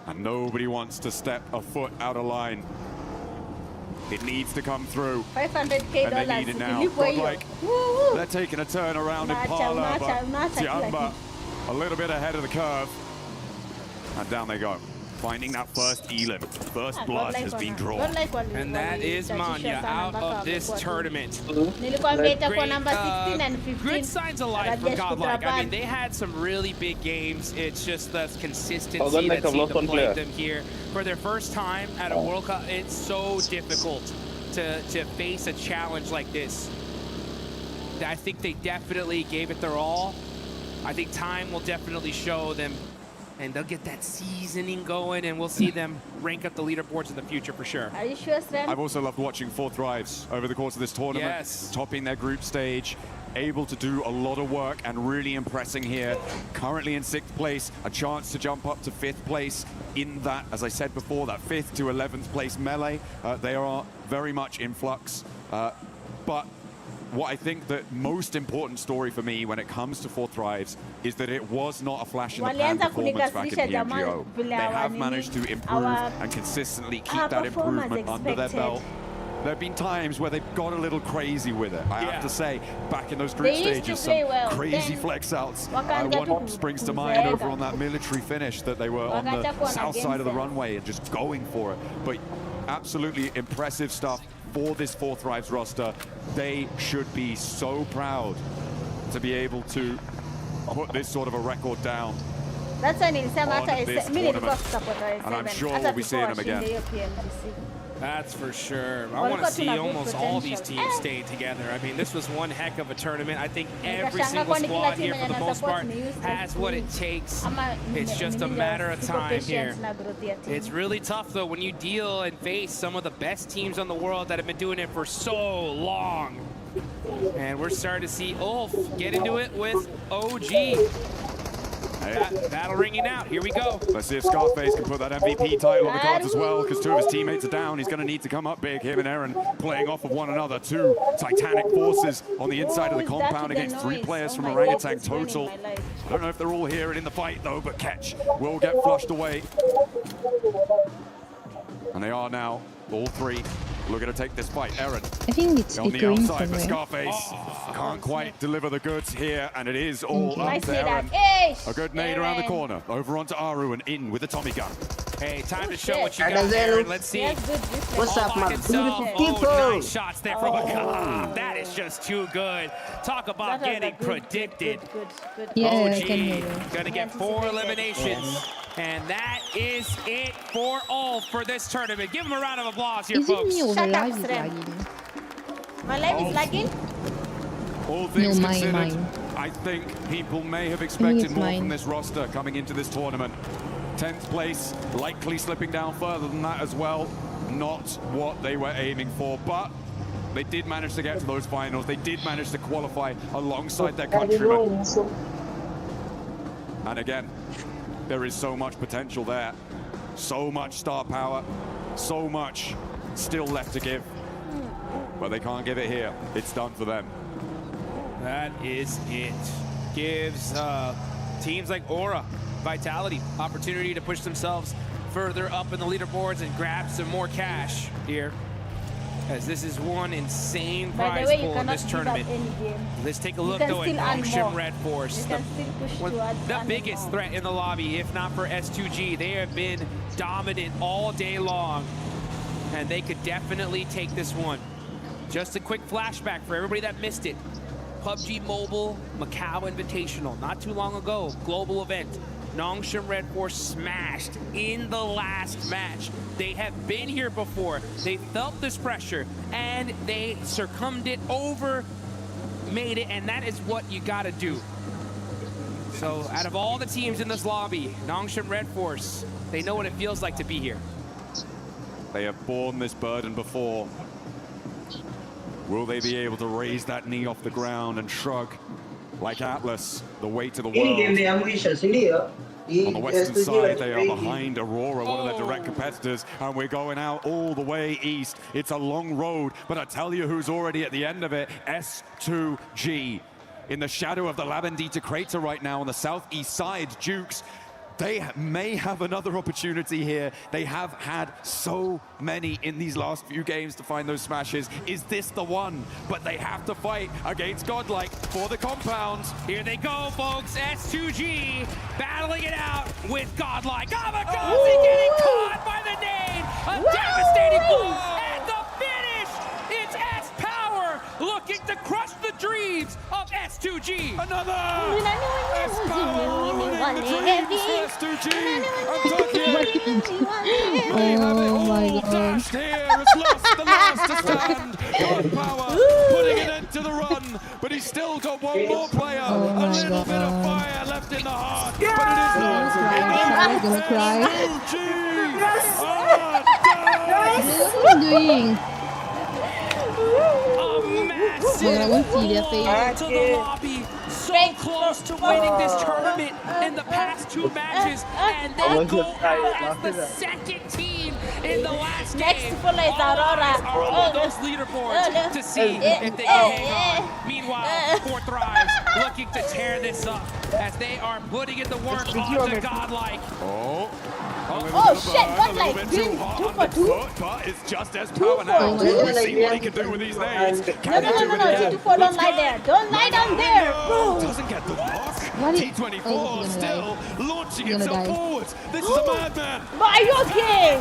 And nobody wants to step a foot out of line. It needs to come through. $500K. And they need it now. Ilipwa hiyo. Godlike, Woo! they're taking a turn around in Macha, Parla, macha, but macha kila Tiamba kitu. a little bit ahead of the curve. And down they go. Finding that first elim. First blood has been drawn. And that is Manya out of this tournament. Nilikwambia itakuwa number 16 and 15. Good signs of life for Rajesh Godlike. I mean, Kutraban. they had some really big games. It's just the consistency Godlike that have seemed lost to one plague player. them here. For their first time at a World Cup, it's so difficult to face a challenge like this. I think they definitely gave it their all. I think time will definitely show them, and they'll get that seasoning going, and we'll see them rank up the leaderboards in the future for sure. Are you sure, Sven? I've also loved watching Four Thrives over the course of this tournament. Yes. Topping their group stage, able to do a lot of work and really impressing here. Currently in 6th place, a chance to jump up to 5th place in that, as I said before, that 5th to 11th place melee. They are very much in flux. But what I think the most important story for me when it comes to Four Thrives is that it was not a flash in the pan Walianza performance back in kunikasirisha jamani PMGO. vile They have hawa managed to nini, improve our- and consistently keep our that performance improvement under their expected. belt. There have been times where they've got a little crazy with it. I have to say, back in those group They used to stages, play some well, crazy then flex outs. wakaanza One tu springs to mind kuzeeka. over on that military finish that they were on Wakaanza the kuwa na south game side of the sense. runway and just going for it. But absolutely impressive stuff for this Four Thrives roster. They should be so proud to be able to put this sort of a record down. That's why nilisema On hata this mimi nilikuwa tournament. support wa And I'm S7. sure Hata we'll be seeing before them again. washinde hiyo PMWC. That's for sure. I Walikuwa want to see tuna good almost all these potential. teams stay together. I mean, this was one heck of a tournament. I think every Nikashangaa single kwani kila squad team here, for the yenye most part, support ni useless has what it tu. takes. Ama It's just a nini matter of siko time patient here. na growth ya team. It's really tough, though, when you deal and face some of the best teams on the world that have been doing it for so long. And we're starting to see Ulf get into it with OG. Battle ringing out. Here we go. Let's see if Scarface can put that MVP title on the cards as well, because two of his teammates are down. He's going to need to come up big. Him and Aaron playing off of one another. Two titanic forces on the inside of the compound against 3 players from Orangutan total. I don't know if they're all here and in the fight, though, but Ketch will get flushed away. And they are now, all 3. Looking to take this fight. Aaron I think it's on the echoing outside, but somewhere. Scarface can't quite deliver the goods here, and it is all up to Aaron. A good nade around the corner, over onto Aru and in with the Tommy gun. Hey, time to show what you got, Aaron. Let's see. What's up, my beautiful people? Nice shots there from God. That is just too good. Talk about getting predicted. Yeah, I can hear you. Gonna get 4 eliminations. And that is it for all for this tournament. Give them a round of applause here, Is it folks. me or Shut the up, live is Srem. lagging? My life is lagging. All things No, considered, mine. I think people may have expected it's more mine. from this roster coming into this tournament. 10th place, likely slipping down further than that as well. Not what they were aiming for, but they did manage to get to those finals. They did manage to qualify alongside their countrymen. And again, there is so much potential there. So much star power, so much still left to give. But they can't give it here. It's done for them. That is it. Gives teams like Aura, Vitality, opportunity to push themselves further up in the leaderboards and grab some more cash here. As this is one insane By prize the way, you pool in cannot this give up tournament. any game. Let's take a You look can though at still earn Nongshim more. Red Force. You can still push towards The earning biggest more. threat in the lobby, if not for S2G. They have been dominant all day long, and they could definitely take this one. Just a quick flashback for everybody that missed it. Pubgmobile Macau Invitational, not too long ago, global event. Nongshim Red Force smashed in the last match. They have been here before. They felt this pressure, and they succumbed it over, made it, and that is what you gotta do. So out of all the teams in this lobby, Nongshim Red Force, they know what it feels like to be here. They have borne this burden before. Will they be able to raise that knee off the ground and shrug like Atlas, the weight of the world? On the western side, they are behind Aurora, one of their direct competitors, and we're going out all the way east. It's a long road, but I tell you who's already at the end of it, S2G. In the shadow of the Labendita crater right now on the southeast side, Dukes, they may have another opportunity here. They have had so many in these last few games to find those smashes. Is this the one? But they have to fight against Godlike for the compound. Here they go, folks. S2G battling it out with Godlike. Kamikaze getting caught by the nade. A devastating blow. And the finish. It's S-Power looking to crush the dreams of S2G. Another S-Power winning the dreams for S2G. I'm talking. Oh my god. Dashed here has lost the last to stand. Godpower putting an end to the run, but he's still got one more player. A little bit of fire left in the heart, but it is not. I'm gonna cry. S2G. What are you doing? A massive I won't see their blow face. to the lobby. So close to winning this tournament in the past 2 matches, and they go out as the second team in the last Next game. people is Aurora. All of those leaderboards to see if they can hang on. Meanwhile, 4 Thrives looking to tear this up as they are putting in the work onto Godlike. Oh shit, Godlike doing 2 for 2. But it's just S-Power now. We see what he can do with these nades. No, G24, don't lie there. Don't lie down there, bro. Doesn't get the block. What is- T24 Oh, he's gonna still launching He's gonna itself die. forwards. This is a madman. But are you okay?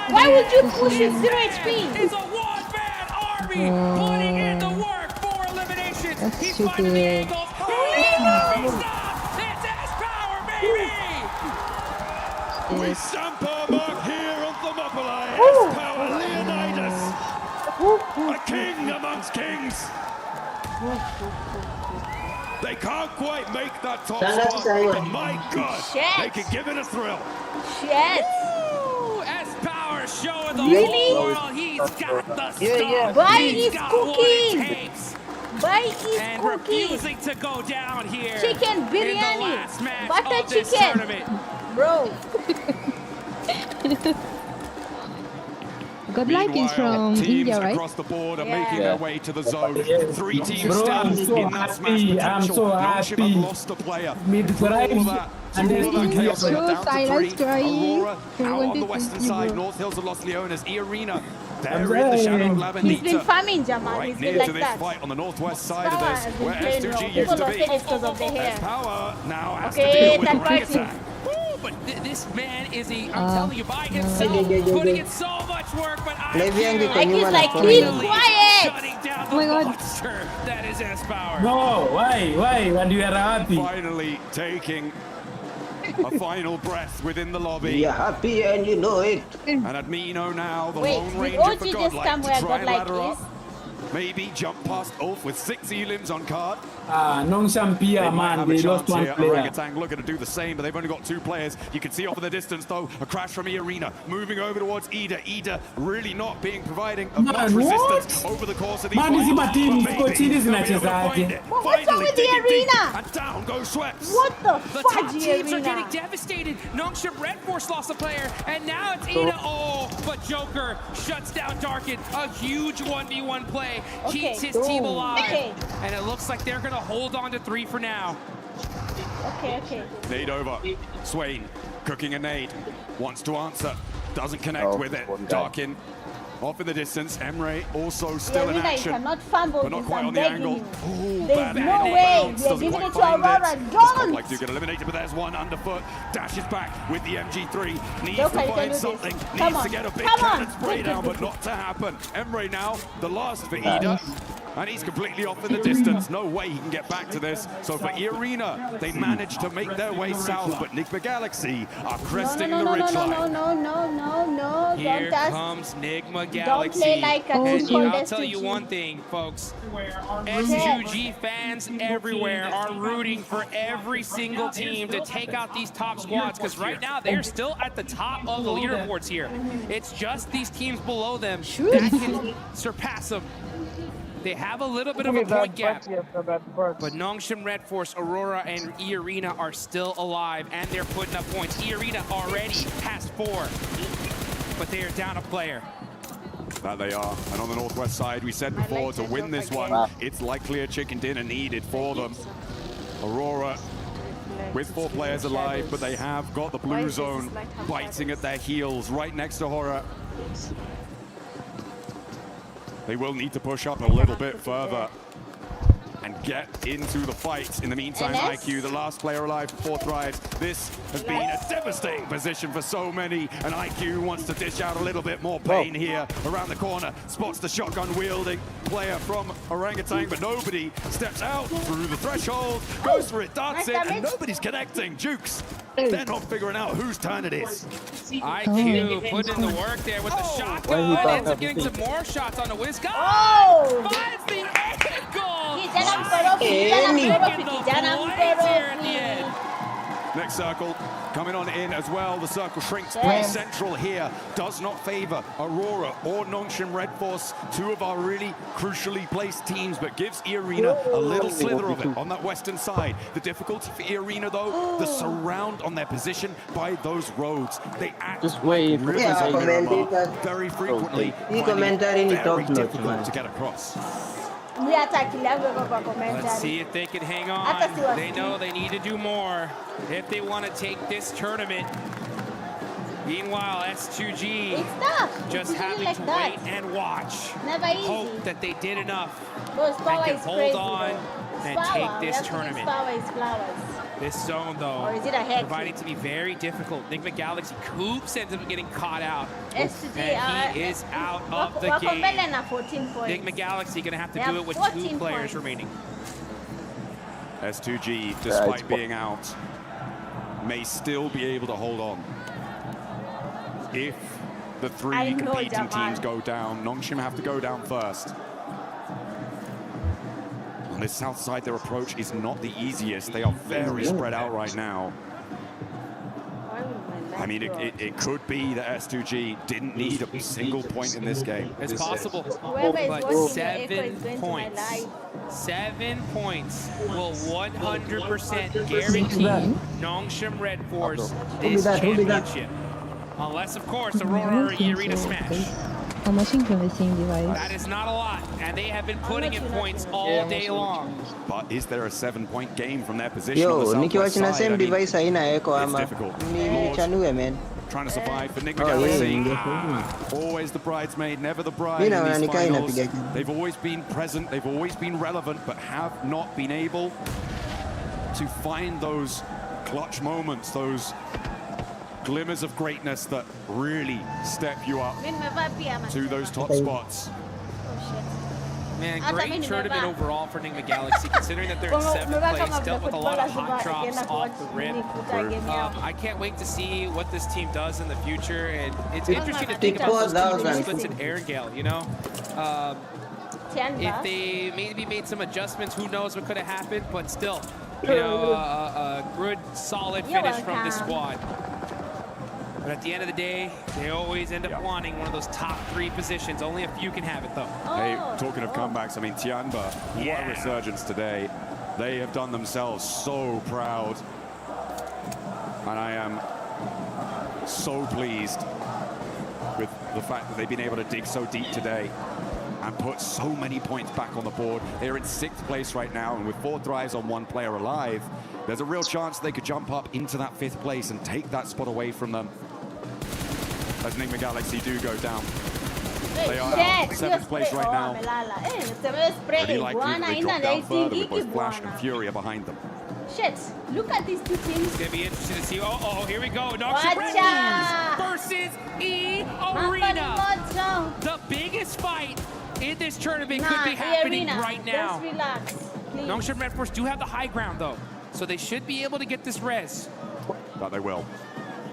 Why would you push his 0 HP? It's a one-man army putting in the work for eliminations. That's He's stupid. finding the angles. He'll never be stopped. It's S-Power, baby. We stamp our mark here on Thermopylae. S-Power Leonidas, a king amongst kings. They can't quite make that top spot, but my God, they can give it a thrill. Shit. S-Power showing the Really? whole world he's got the stuff. Why He's is got what it cooking? takes. Why is and cooking? refusing to go down here. Chicken in the biryani. last match Butter of this chicken. tournament. Bro. Godlike is from teams India, right? across the board are Yeah. making their way to the zone. 3 teams Bro, still I'm so in that smash happy. potential. I'm so Nongshim happy. have lost a player. Mid Through all of drive that, and through all of that then chaos, they're so down to silent 3. crying. Aurora I out on wanted the to western see side, bro. North Hills of Los Leones. E-Arena, I'm they're in the shadow of right. He's been Labanita. farming, Jamal. Right He's near been to like this that. fight on the northwest side of Power this, has been where playing S2G wrong. used People to are be. saying it's because of the hair. Power now has Okay, to deal with that the ring fighting. attack. But this man is I'm telling you, by himself, putting in so much work, but IQ's like, keep quiet. shutting down Oh my the God. monster that is S-Power. No, why? When you are happy. Finally taking a final breath within the lobby. You're happy and you know it. And Admino now, the Wait, Lone did Ranger OG for just Godlike come to where try and Godlike ladder is? up. Maybe jump past Ulf with 6 elims on card. Nongshim They Pia, might man, have a they lost chance one here. player. Orangutan looking to do the same, but they've only got 2 players. You can see off in the distance, though, a crash from E-Arena. Moving over towards Ida. Ida really not providing a much Man, resistance what? over the course of these Man, this is my team. But maybe Coaching is they'll not be able to just find it. But what's wrong Finally with the digging deep, arena? and down goes Sweps. What the The fuck, top teams are Arena? getting devastated. Nongshim Red Force lost a player, and now it's Ida. Oh, but Joker shuts down Darkin. A huge 1v1 play. Keeps his team alive. Okay. And it looks like they're going to hold on to 3 for now. Okay. Nade over. Swain cooking a nade. Wants to answer. Doesn't connect Oh, with it. one guy. Darkin off in the distance. Emre also still in Arena, you action. cannot fumble But not this. quite I'm on the begging angle. you. Ooh, There's bad no angle. way. Bounce, We're doesn't giving quite it to find Aurora. it. Don't. Like do get eliminated, but there's one underfoot. Dashes back with the MG3. Needs Joker, to you can find do this. something. Come Needs on. to get a big Come on. cannon spray down, but not to happen. Emre now, the last for Ida. And he's completely off in the distance. No way he can get back to this. So for E-Arena, they managed to make their way south, but Nigma Galaxy are cresting the ridgeline. No. Here Don't touch. comes Nigma Don't Galaxy. play like a And team I'll tell you S2G. one thing, folks. S2G fans everywhere are rooting for every single team to take out these top squads, because right now they're still at the top of the leaderboards here. It's just these teams below them that can surpass them. They have a little bit of a point gap, but Nongshim Red Force, Aurora, and E-Arena are still alive, and they're putting up points. E-Arena already has 4, but they are down a player. That they are. And on the northwest side, we said before, to win this one, it's likely a chicken dinner needed for them. Aurora with 4 players alive, but they have got the blue zone biting at their heels right next to Horror. They will need to push up a little bit further and get into the fight. In the meantime, IQ, the last player alive for 4 Thrives. This has been a devastating position for so many, and IQ wants to dish out a little bit more pain here. Around the corner, spots the shotgun-wielding player from Orangutan, but nobody steps out through the threshold, goes for it, darts it, and nobody's connecting. Jukes, they're not figuring out whose turn it is. IQ putting in the work there with the shotgun, ends up getting some more shots on the whiz. Oh! Finds the angle! Next circle coming on in as well. The circle shrinks pretty central here. Does not favor Aurora or Nongshim Red Force, 2 of our really crucially placed teams, but gives E-Arena a little slither of it on that western side. The difficulty for E-Arena, though, the surround on their position by those roads. They act Just wait. very frequently, Very difficult to get across. Let's see if they can hang on. They know they need to do more if they want to take this tournament. Meanwhile, S2G just having to wait and watch. Never easy. Hope that they did enough Those and power can is hold crazy, on bro. and Power. take We this have to use tournament. Power is flowers. This zone, though, Or is it a hack? providing to be very difficult. Nigma Galaxy Coops ends up getting caught out. S2G, And he is out of the game. 14 points. Nigma Galaxy going to have to They do have it with 14 2 players points. remaining. S2G, despite being out, may still be able to hold on. If the 3 competing teams go down, Nongshim have to go down first. On this south side, their approach is not the easiest. They are very spread out right now. I mean, it could be that S2G didn't need a single point in this game. It's possible. Whoever is But watching the echo 7 is going points. to my live. 7 points will 100% guarantee Nongshim Red Force this championship. Unless, of course, Aurora or Arena smash. How much increasing device? That is not a lot, and they have been putting in points all day long. But is there a 7-point game from their position on Yo, the Nikki southwest watching the side? same I mean, device I na echo it's ama. difficult. Ni man. Trying to survive for Nick Oh, McGalaxy. yeah. Always the bridesmaid, never the bride You in know, these Nikki finals. na They've always been present, they've always been relevant, but have not been able to find those clutch moments, those glimmers of greatness that really step you up to those top spots. Man, great tournament overall for Nick McGalaxy, considering that they're in 7th place, dealt with a lot of hot drops off the rip. I can't wait to see what this team does in the future, and it's interesting to think about those two splits in Erangel, you know? If they maybe made some adjustments, who knows what could have happened, but still, you know, a good, solid finish from this squad. But at the end of the day, they always end up wanting one of those top 3 positions. Only a few can have it, though. Hey, talking of comebacks, I mean, Tianba, what a resurgence today. They have done themselves so proud. And I am so pleased with the fact that they've been able to dig so deep today and put so many points back on the board. They're in 6th place right now, and with 4 thrives on 1 player alive, there's a real chance they could jump up into that 5th place and take that spot away from them. As Nick McGalaxy do go down. They are in 7th place right now. Pretty likely to drop down further with both Flash and Furia behind them. Shit, look at these two teams. It's going to be interesting to see. Oh, here we go. Nongshim Red Force versus Arena. The biggest fight in this tournament could be happening right now. Just relax, please. Nongshim Red Force do have the high ground, though, so they should be able to get this res. But they will.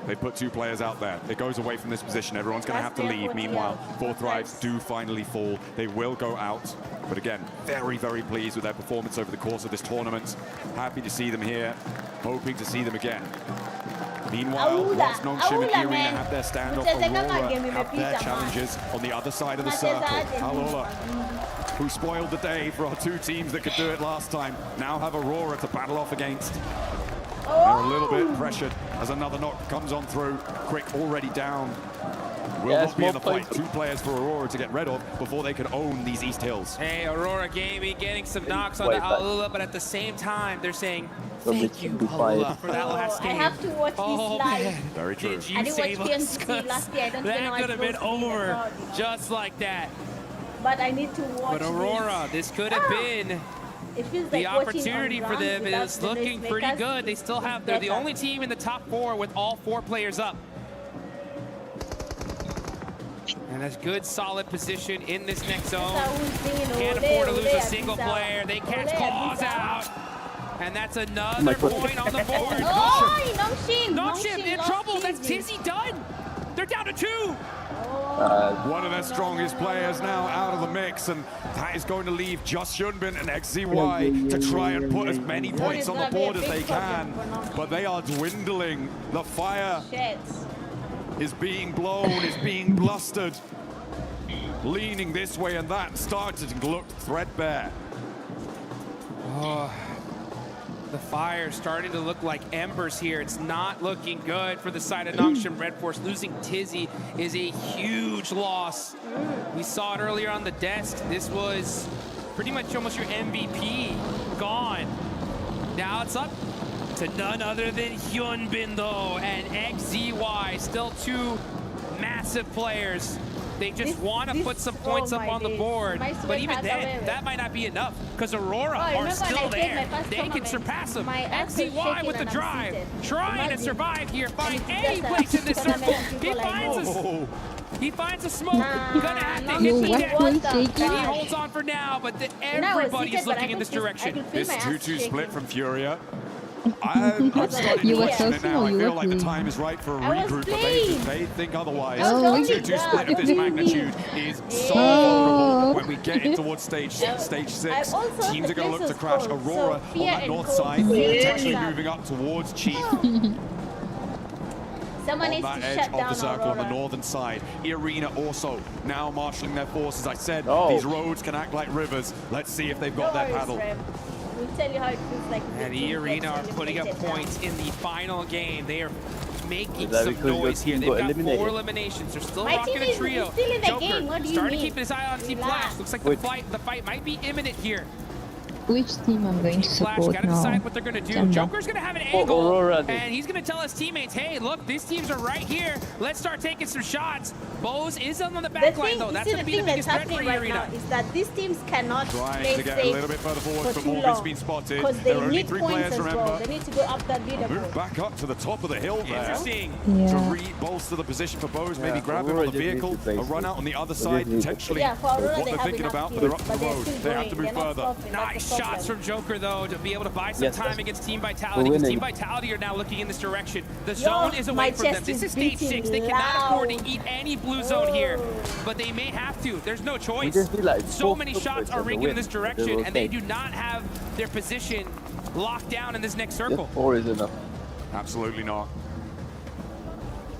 They put 2 players out there. It goes away from this position. Everyone's going to have to leave. Meanwhile, 4 thrives do finally fall. They will go out. But again, very, very pleased with their performance over the course of this tournament. Happy to see them here. Hoping to see them again. Meanwhile, once Nongshim and Arena have their standoff, Aurora have their challenges on the other side of the circle. Alola, who spoiled the day for our 2 teams that could do it last time, now have Aurora to battle off against. They're a little bit pressured as another knock comes on through. Quick already down. Will not be in the fight. 2 players for Aurora to get rid of before they can own these East Hills. Hey, Aurora Gaming getting some knocks on the Alula, but at the same time, they're saying, thank you, Alula, for that last game. I have to watch this live. Very true. Did you save us? That could have been over just like that. But I need to watch But Aurora, this could have been the opportunity for them. Is looking pretty good. They still have, they're the only team in the top 4 with all 4 players up. And a good, solid position in this next zone. Can't afford to lose a single player. They catch claws out. And that's another point on the board. Nongshim in trouble. That's Tizzy done. They're down to 2. One of their strongest players now out of the mix, and that is going to leave just Hyunbin and XZY to try and put as many points on the board as they can. But they are dwindling. The fire is being blown, is being blustered. Leaning this way and that, started to look threadbare. Oh, the fire starting to look like embers here. It's not looking good for the side of Nongshim Red Force. Losing Tizzy is a huge loss. We saw it earlier on the desk. This was pretty much almost your MVP gone. Now it's up to none other than Hyunbin, though, and XZY. Still 2 massive players. They just want to put some points up on the board. But even then, that might not be enough, because Aurora are still there. They can surpass them. XZY with the drive, trying to survive here, find any place in this circle. He finds a smoke, gonna have to hit the deck. And he holds on for now, but everybody is looking in this direction. This 2-2 split from Furia. I'm starting to question it now. I feel like the time is right for a regroup, but they think otherwise. Oh, 2-2 split of this magnitude is so vulnerable when we get in towards stage 6. Teams are going to look to crash. Aurora on that north side, potentially moving up towards Chief. Someone on needs that to edge shut of the down circle on the Aurora. northern side. Arena also now marshalling their forces. I said these roads can act like rivers. Let's see if they've got their paddle. We'll tell you how it feels like. And the Arena are putting up points in the final game. They are making that some because your noise here. team They've got got eliminated? 4 eliminations. They're still My rocking team a is trio. still in the Joker game. What do you starting mean? to keep his eye on Team Flash. Looks like the fight might be imminent here. Which team I'm going to Flash support gotta now? decide what they're gonna do. Jumbo. Joker's gonna have an angle, Aurora, and he's gonna tell his teammates, "Hey, look, these teams are right here. Let's start taking some shots." Bose is on the back line though. That's gonna be the biggest threat for Arena. Is that these teams cannot Trying play to get safe a little bit further forward, but Morgan's been spotted. because There they are only need 3 points players, as well. remember. They need to go up that Move leaderboard. back up to the top of the hill there. Interesting. To re-bolster the position for Bose, maybe grab him on the vehicle, a run out on the other side, potentially. Yeah, for Aurora, What they they're have thinking enough about, but kills, they're up but the they're road. still They have to going. move They're not further. stopping. That's Nice the shots problem. from Joker though to be able to buy some Yes, time yes. against Team Vitality. We're Because winning. Team Vitality are now looking in this direction. The Yo, zone is my away from them. chest This is is stage 6. beating They cannot afford to loud. eat any blue zone here, but they may have to. There's no choice. just need, like, So 4 many footprints shots are on the ringing in win. this They direction, will and they take. do not have their position locked down in this next circle. Just 4 is enough. Absolutely not.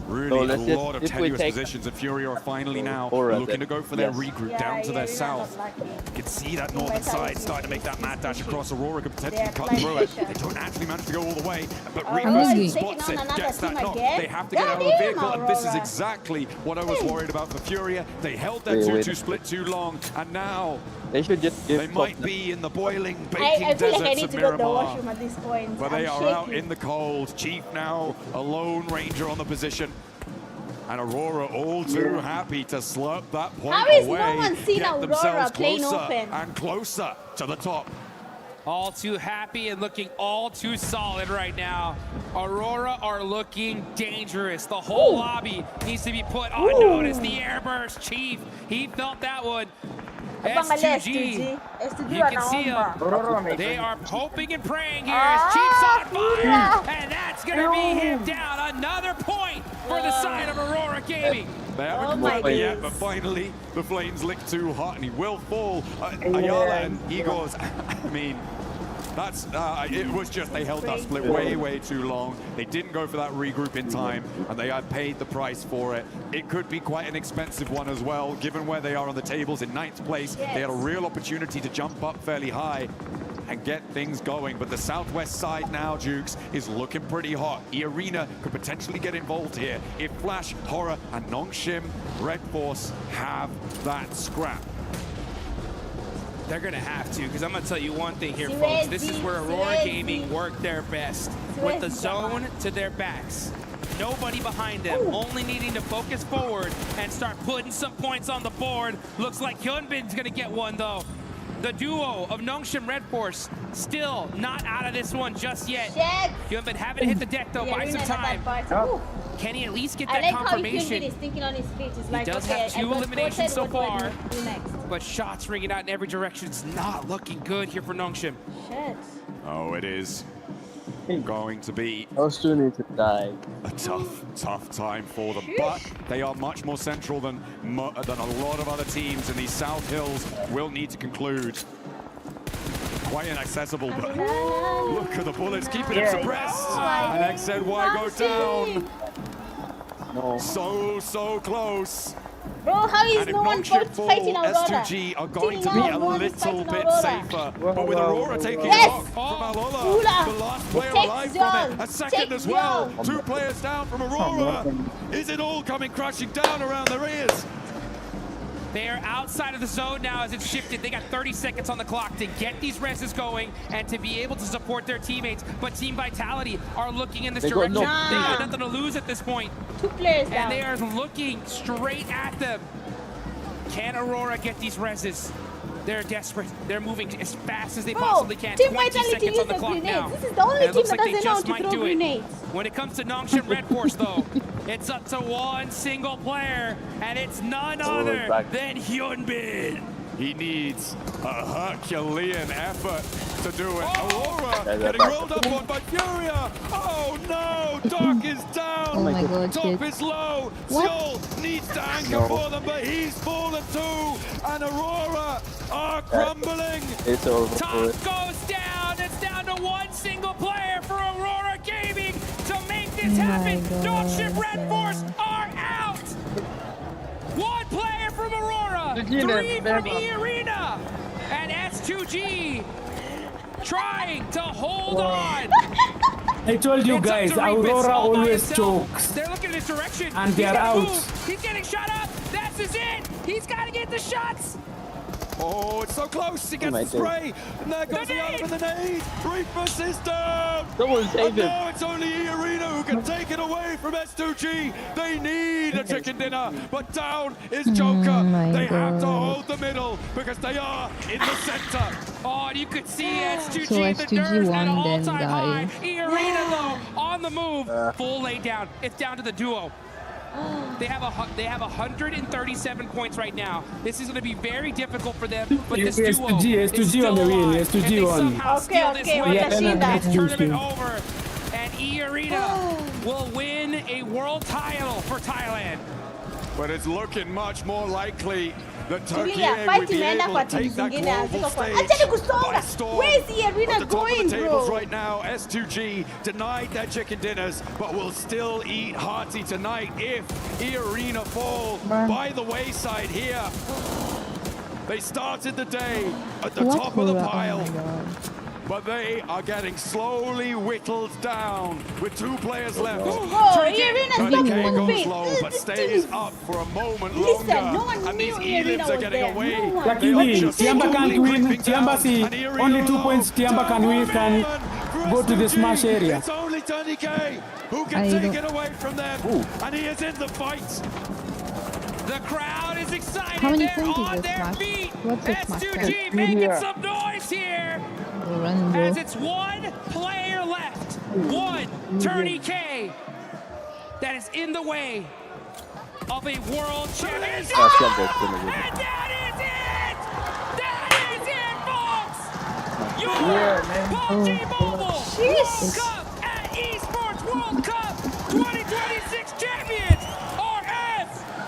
So Really let's a just- lot of if we tenuous take- positions, and Fury are finally now Aurora looking to then. go for their Yes. regroup down to their south. Lucky. You can see that northern Vitality side starting to make that mad dash across. Aurora could potentially They're cut applying through it. pressure. They don't actually manage to go all the way, but Oh, Reaper he's taking spots on it, another gets that team knock. again? They have to get out of the Goddamn, vehicle, and this is Aurora. exactly what I was worried about for Furia. They held their They 2-2 win. split too long, and now They should just give they might be in the boiling, I baking feel like I deserts need of to go to the Miramar. washroom at this point. But they I'm are out shaking. in the cold. Chief now a lone ranger on the position. And Aurora all too happy to slurp that point How is no away. one seen get Aurora themselves playing closer open? and closer to the top. All too happy and looking all too solid right now. Aurora are looking dangerous. The whole lobby needs to be put on notice. The airburst, Chief, he felt that one. S2G, you can see them. They are hoping and praying here as Chief's on fire, and that's going to be him down. Another point for the side of Aurora Gaming. They haven't my quite yet, goodness. but finally the flames lick too hot and he will fall. Ayala and Igor's, I mean, that's, it was just they held that split way too long. They didn't go for that regroup in time, and they had paid the price for it. It could be quite an expensive one as well, given where they are on the tables in 9th place. They had a real opportunity to jump up fairly high and get things going, but the southwest side now, Jukes, is looking pretty hot. E-Arena could potentially get involved here if Flash, Horror, and Nongshim Red Force have that scrap. They're going to have to, because I'm going to tell you one thing here, Swayze, folks. This is where Aurora Swayze. Gaming worked their best. With the Swayze, zone to their backs. Nobody behind them, only needing to focus forward and start putting some points on the board. Looks like Hyunbin's going to get one, though. The duo of Nongshim Red Force still not out of this one just yet. Hyunbin having to hit the deck, though, by some time. Can he at least get I that like how confirmation? Hyunbin is thinking on his feet. It's like, does okay, have 2 I got eliminations so spotted, what do I far. do next? But shots ringing out in every direction. It's not looking good here for Nongshim. Shit. Oh, it is going to be Those 2 need to die. a tough time for them, but they are much more central than a lot of other teams, and these South Hills will need to conclude. Quite inaccessible, but look at the bullets keeping him suppressed. And X said, why go down? No. So close. Bro, how is And if no one Nongshim fall, fighting Aurora? S2G are going to Till be now, a no one is little fighting bit Aurora. safer. But with Aurora taking Yes! a knock from Alola, Hula. the last player Take alive zone. from it, a second Take as well. zone. 2 players down from Aurora. Is it all coming crashing down around their ears? They are outside of the zone now as it's shifted. They got 30 seconds on the clock to get these reses going and to be able to support their teammates. But Team Vitality are looking in this direction. They have nothing to lose at this point. 2 players down. And they are looking straight at them. Can Aurora get these reses? They're desperate. They're moving as fast as they possibly can. Team 20 Vitality seconds use on the the clock grenades. now. This is the only And it team looks that like they doesn't know just how to might throw do it. grenades. When it comes to Nongshim Red Force, though, it's up to one single player, and it's none other than Hyunbin. He needs a Herculean effort to do it. Aurora getting rolled up on by Furia. Oh no, Dark is down. Oh my God, Top shit. is low. What? Seoul needs to anchor for them, but he's fallen too. And Aurora are crumbling. It's over. Top goes down. It's down to one single player for Aurora Gaming to make this has happened. Nongshim Red Force are out. One player from Aurora, 3 from E-Arena, and S2G trying to hold on. I told you guys, Aurora always chokes. They're looking in his direction. And they're out. He's getting shot up. That's his it. He's got to get the shots. Oh, it's so close. He gets the spray. And there goes the other with the nade. Reefus is down. Someone save him. Now it's only E-Arena who can take it away from S2G. They need a chicken dinner. But down is Joker. They have to hold the middle because they are in the center. Oh, and you could see S2G, So the S2G nerves at won an then, all-time high. guys. E-Arena, though, on the move. Full lay down. It's down to the duo. They have 137 points right now. This is going to be very difficult for them. But this duo is S2G still on the win. alive. S2G If they on. somehow steal this win, That's it's tournament over. And E-Arena will win a world title for Thailand. But it's looking much more likely that Turkey Tulia, will be able to take that global stage by storm. Where's the arena At the top going, of the tables bro? right now, S2G denied their chicken dinners, but will still eat hearty tonight if E-Arena fall by the wayside here. They started the day at the top of the pile. But they are getting slowly whittled down with 2 players left. E-Arena's not goes low, but stays up for a moment Listen, longer. no one And these knew E-Arena elims are was getting there. away. No one. Lucky win. Tiamba can't win. Tiamba see only 2 points. Tiamba can go to the smash area. It's only Tony K who can take it away from them. And he is in the fight. The crowd is excited. How many They're points is on this their match? feet. What's this match? S2G making some noise here. Run, As it's one player left. One Tony K that is in the way of a world championship. And that is it! That is it, folks! Your Pubgmobile World Cup at Esports World Cup 2026 champions are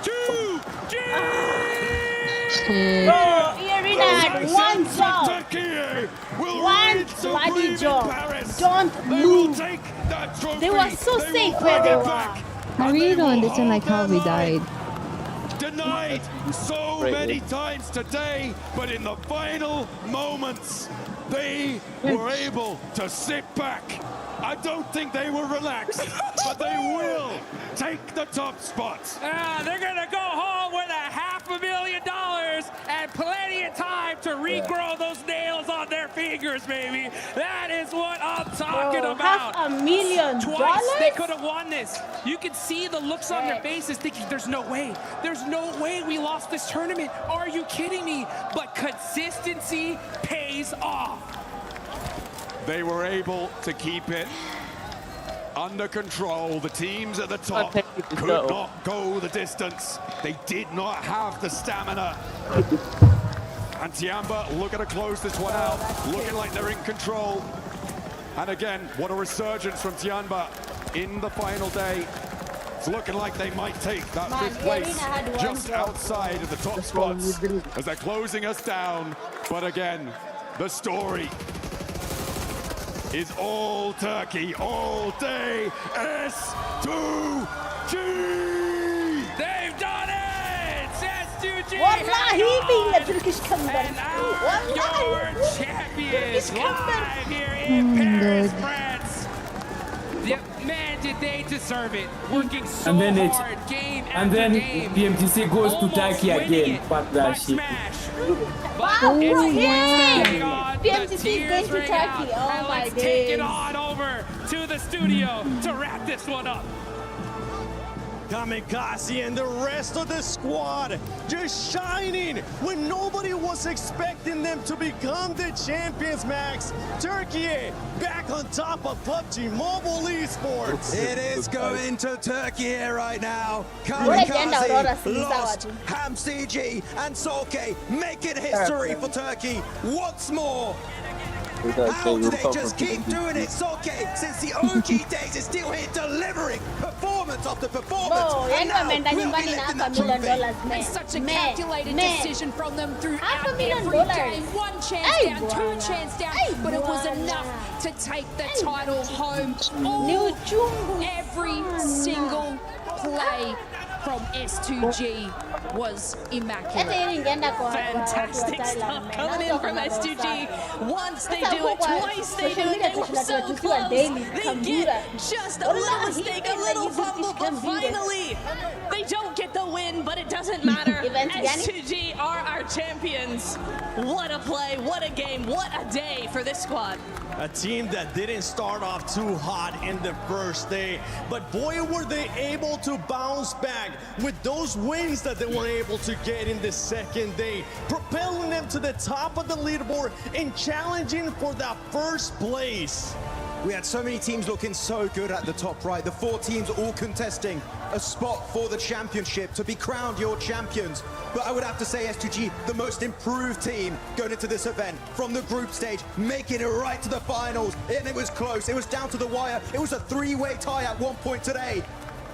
S2G! Bro, E-Arena had one job. One bloody job. Don't move. They were so safe where they were. I really don't understand like how we died. Denied so many times today, but in the final moments, they were able to sit back. I don't think they were relaxed, but they will take the top spots. They're gonna go home with $500,000 and plenty of time to regrow those nails on their fingers, baby. That is what I'm talking about. $500,000. Twice they could have won this. You can see the looks on their faces thinking, there's no way. There's no way we lost this tournament. Are you kidding me? But consistency pays off. They were able to keep it under control. The teams at the top could not go the distance. They did not have the stamina. And Tiamba looking to close this one out, looking like they're in control. And again, what a resurgence from Tiamba in the final day. It's looking like they might take that 5th place just outside of the top spots as they're closing us down. But again, the story is all Turkey, all day, S2G! They've done it! S2G! Wallahi, being the Turkish comeback. And your champions live here in Paris, France. Yeah, man, did they deserve it. Working so hard, game after game. PMWC goes to Turkey again. Fuck that shit. Wow, PMWC is going to Turkey. Oh my days. Take it on over to the studio to wrap this one up. Kamikaze and the rest of the squad just shining when nobody was expecting them to become the champions, Max. Turkey back on top of Pubgmobile Esports. It is going to Turkey here right now. Kamikaze, Lost, HamCG and Solke making history for Turkey once more. How do they just keep doing it? Soke, since the OG days, is still here delivering performance after performance. And now we'll be lifting that trophy. It's such a calculated decision from them throughout every game. One chance down, two chance down, but it was enough to take the title home. Every single play from S2G was immaculate. Fantastic stuff coming in from S2G. Once they do it, twice they do it. They were so close. They get just a little mistake, a little fumble, but finally they don't get the win, but it doesn't matter. S2G are our champions. What a play, what a game, what a day for this squad. A team that didn't start off too hot in the first day, but boy, were they able to bounce back with those wins that they were able to get in the second day, propelling them to the top of the leaderboard and challenging for that first place. We had so many teams looking so good at the top right. The 4 teams all contesting a spot for the championship to be crowned your champions. But I would have to say S2G, the most improved team going into this event from the group stage, making it right to the finals. And it was close. It was down to the wire. It was a 3-way tie at one point today.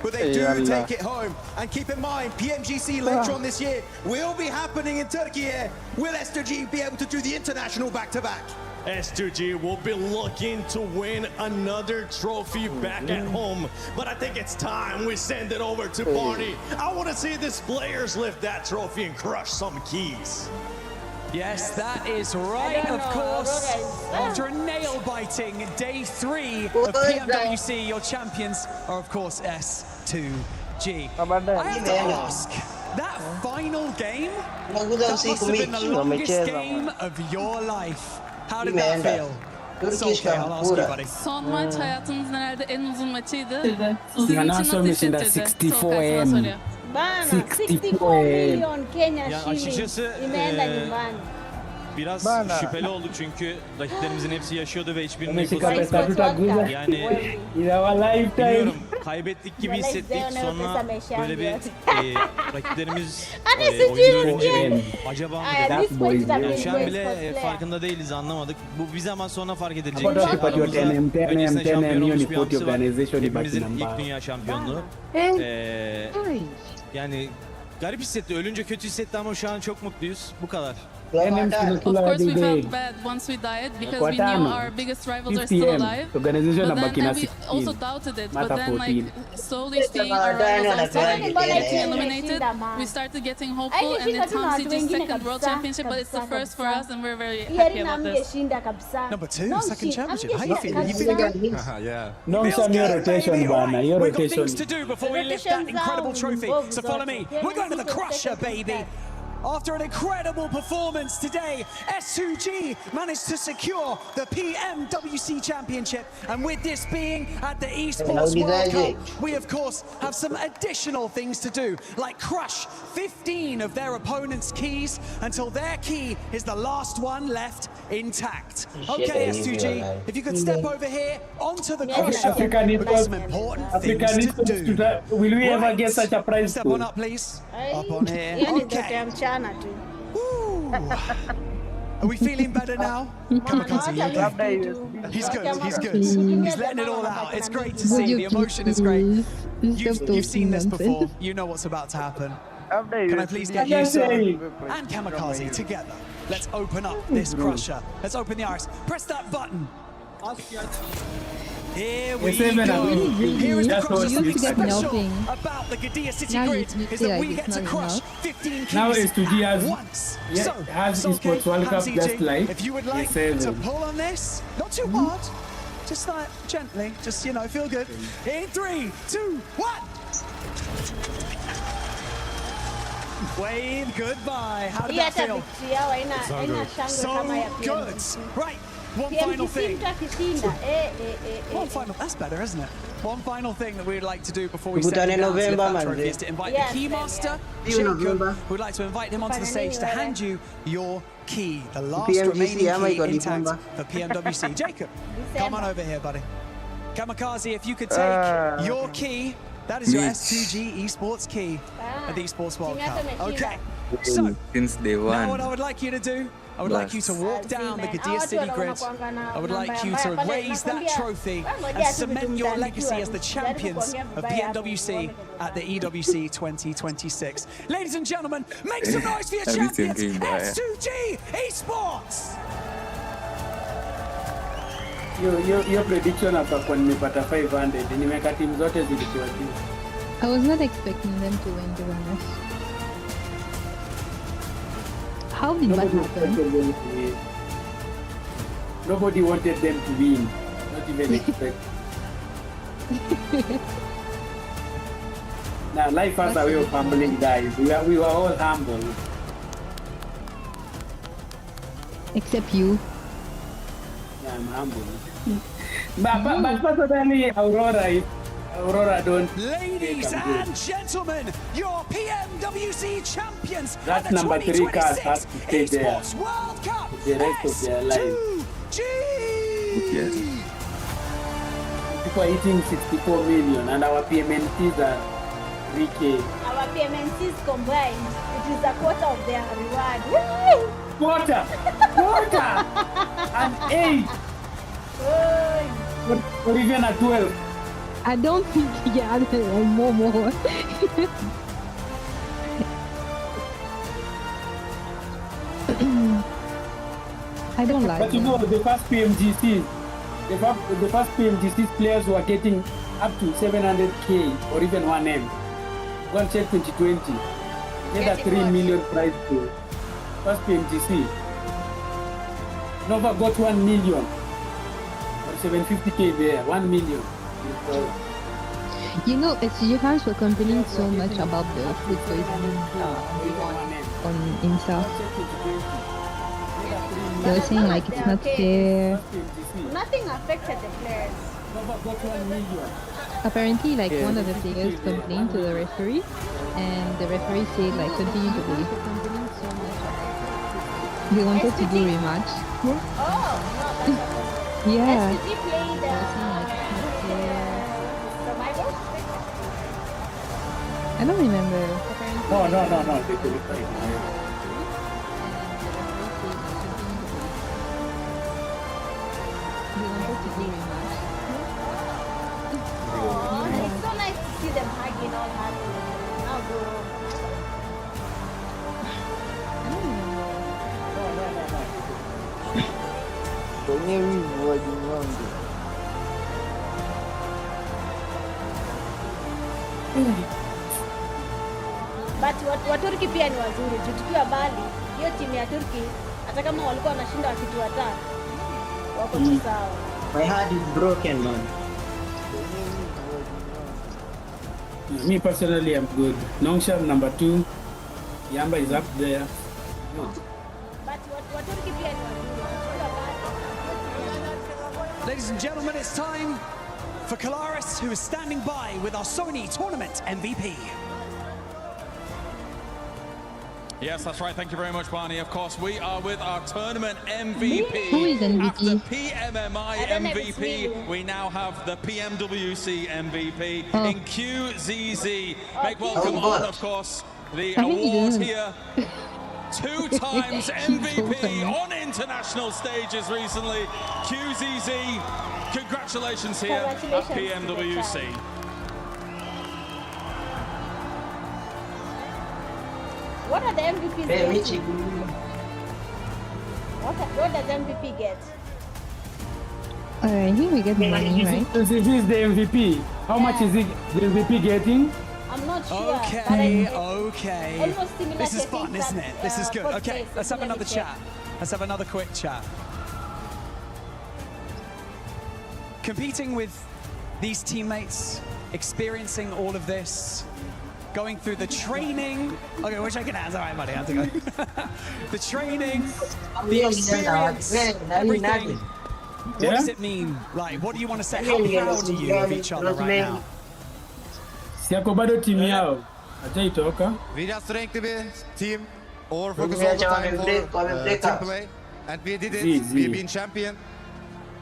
But they do take it home. And keep in mind, PMGC later on this year will be happening in Turkey here. Will S2G be able to do the international back-to-back? S2G will be looking to win another trophy back at home, but I think it's time we send it over to Party. I want to see these players lift that trophy and crush some keys. Yes, that is right, of course. After a nail-biting day 3 of PMWC, your champions are, of course, S2G. I have to ask, that final game, that must have been the longest game of your life. How did that feel? It's okay, I'll ask you, buddy. Son maç hayatımızın herhalde en uzun maçıydı. Mission at 64 AM. 64 million Kenya Yani shillings açıkçası imeenda nyumbani. biraz şüpheli olduk çünkü rakiplerimizin hepsi yaşıyordu ve hiçbirinin yani bilmiyorum kaybettik gibi hissettik sonra böyle bir rakiplerimiz oyunu görünce acaba mı dedik? Yani şu an bile farkında değiliz, anlamadık. Bu bir zaman sonra fark edilecek bir şey. Aramızda öncesinde şampiyon olmuş bir hamsi var. Hepimizin ilk dünya şampiyonluğu. Yani garip hissetti, ölünce kötü hissetti ama şu an çok mutluyuz. Bu kadar. Of course, we felt bad once we died because we knew our biggest rivals are still alive. But then we also doubted it. But then, like, slowly seeing our rivals also getting eliminated, we started getting hopeful. And it's HamCG's second world championship, but it's the first for us, and we're very happy about this. Number 2, second championship. How you feeling? You feeling good? Yeah. No, some your rotation, Bana. Your We've got rotation. things to do before we lift that incredible trophy. So follow me. We're going to the Crusher, baby. After an incredible performance today, S2G managed to secure the PMWC Championship. And with this being at the Esports World Cup, we of course have some additional things to do, like crush 15 of their opponent's keys until their key is the last one left intact. Okay, S2G, if you could step over here onto the Crusher, we've got some important things to do. Will we ever get such a prize? Step on up, please. Up on here. Okay. Are we feeling better now? Kamikaze, you okay? He's good, he's good. He's letting it all out. It's great to see. The emotion is great. You've seen this before. You know what's about to happen. Can I please get you, sir, and Kamikaze together? Let's open up this Crusher. Let's open the iris. Press that button. Here we go. Here is the Crusher. Special about the Gadia City Grid is that we get to crush 15 keys now S2G at once. So, Esports World Cup just like if you would like to pull on this, not too hard, just like gently, just, you know, feel good. In 3, 2, 1. Wave goodbye. How did that feel? So good. Right. One final thing. One final, that's better, isn't it? One final thing that we'd like to do before we send you down to that trophy is to invite the Keymaster, Jacob. We'd like to invite him onto the stage to hand you your key, the last remaining key intact for PMWC. Jacob, come on over here, buddy. Kamikaze, if you could take your key, that is your S2G Esports key at the Esports World Cup. Okay, so since day one. Now what I would like you to do, I would like you to walk down the Gadir City grid. I would like you to raise that trophy and cement your legacy as the champions of PMWC at the EWC 2026. Ladies and gentlemen, make some noise for your champions, S2G Esports! Your prediction hapa kwa nimepata 500 nimeweka timu zote zilikuwa juu. I was not expecting them to win, to be honest. How did that happen? Nobody wanted them to win. Not even expect. Now life has a way of humbling guys. We were all humble. Except you. Yeah, I'm humble. But personally, Aurora don't. Ladies and gentlemen, your PMWC champions That's at the number 3 cars 2026 has to stay there. Esports World Cup The rest of their life. S2G! Yes. People are eating 64 million and our PMNCs are 3K. Our PMNCs combined, it is a quarter of their reward. Woo! Quarter! And 8! Or even a 12. I don't think more. I don't like But you know, the first PMGC, the first PMGC players were getting up to 700K or even 1M. Go and check 2020. Get a 3 million prize pool. First PMGC. Nova got 1 million. Or 750K there, 1 million. You know, SG fans were complaining so much about the food poisoning on Insta. They were saying like it's not fair. Nothing affected the players. Apparently, like one of the players complained to the referee, and the referee said like continue to play. They wanted to do rematch. Oh, Yeah. SPG played Survivor? I don't remember. No. It's so nice to see them hugging all happy. Now go. But Waturki pia ni wazuri. Tukiwa Bali, hiyo timu ya Turki hata kama walikuwa wanashinda wakitu watatu wako tu sawa. My heart is broken, man. Me personally, I'm good. Nongsham number 2. Yamba is up there. But Waturki pia ni wazuri. Tukiwa Bali. Ladies and gentlemen, it's time for Kalaris, who is standing by with our Sony Tournament MVP. Yes, that's right. Thank you very much, Barney. Of course, we are with our tournament MVP. Who is MVP? After PMMI MVP, we now have the PMWC MVP in QZZ. Make welcome on, of course, the award here. 2 times MVP on international stages recently. QZZ, congratulations here at PMWC. What are the MVPs getting? What does MVP get? Alright, here we get money, right? This is the MVP. How much is the MVP getting? I'm not sure. Okay. Almost similar This is to fun, things isn't that, it? This is good. first Okay, place, let's have let me another check. chat. Let's have another quick chat. Competing with these teammates, experiencing all of this, going through the training. Okay, we're shaking hands. All right, buddy. How's it going? The training, the experience, everything. What does it mean? Like, what do you want to say? How proud are you of each other right now? Siako bado timu yao. Hajaitoka. We just strength to be team or focus all the time for team play. And we did it. We've been champion.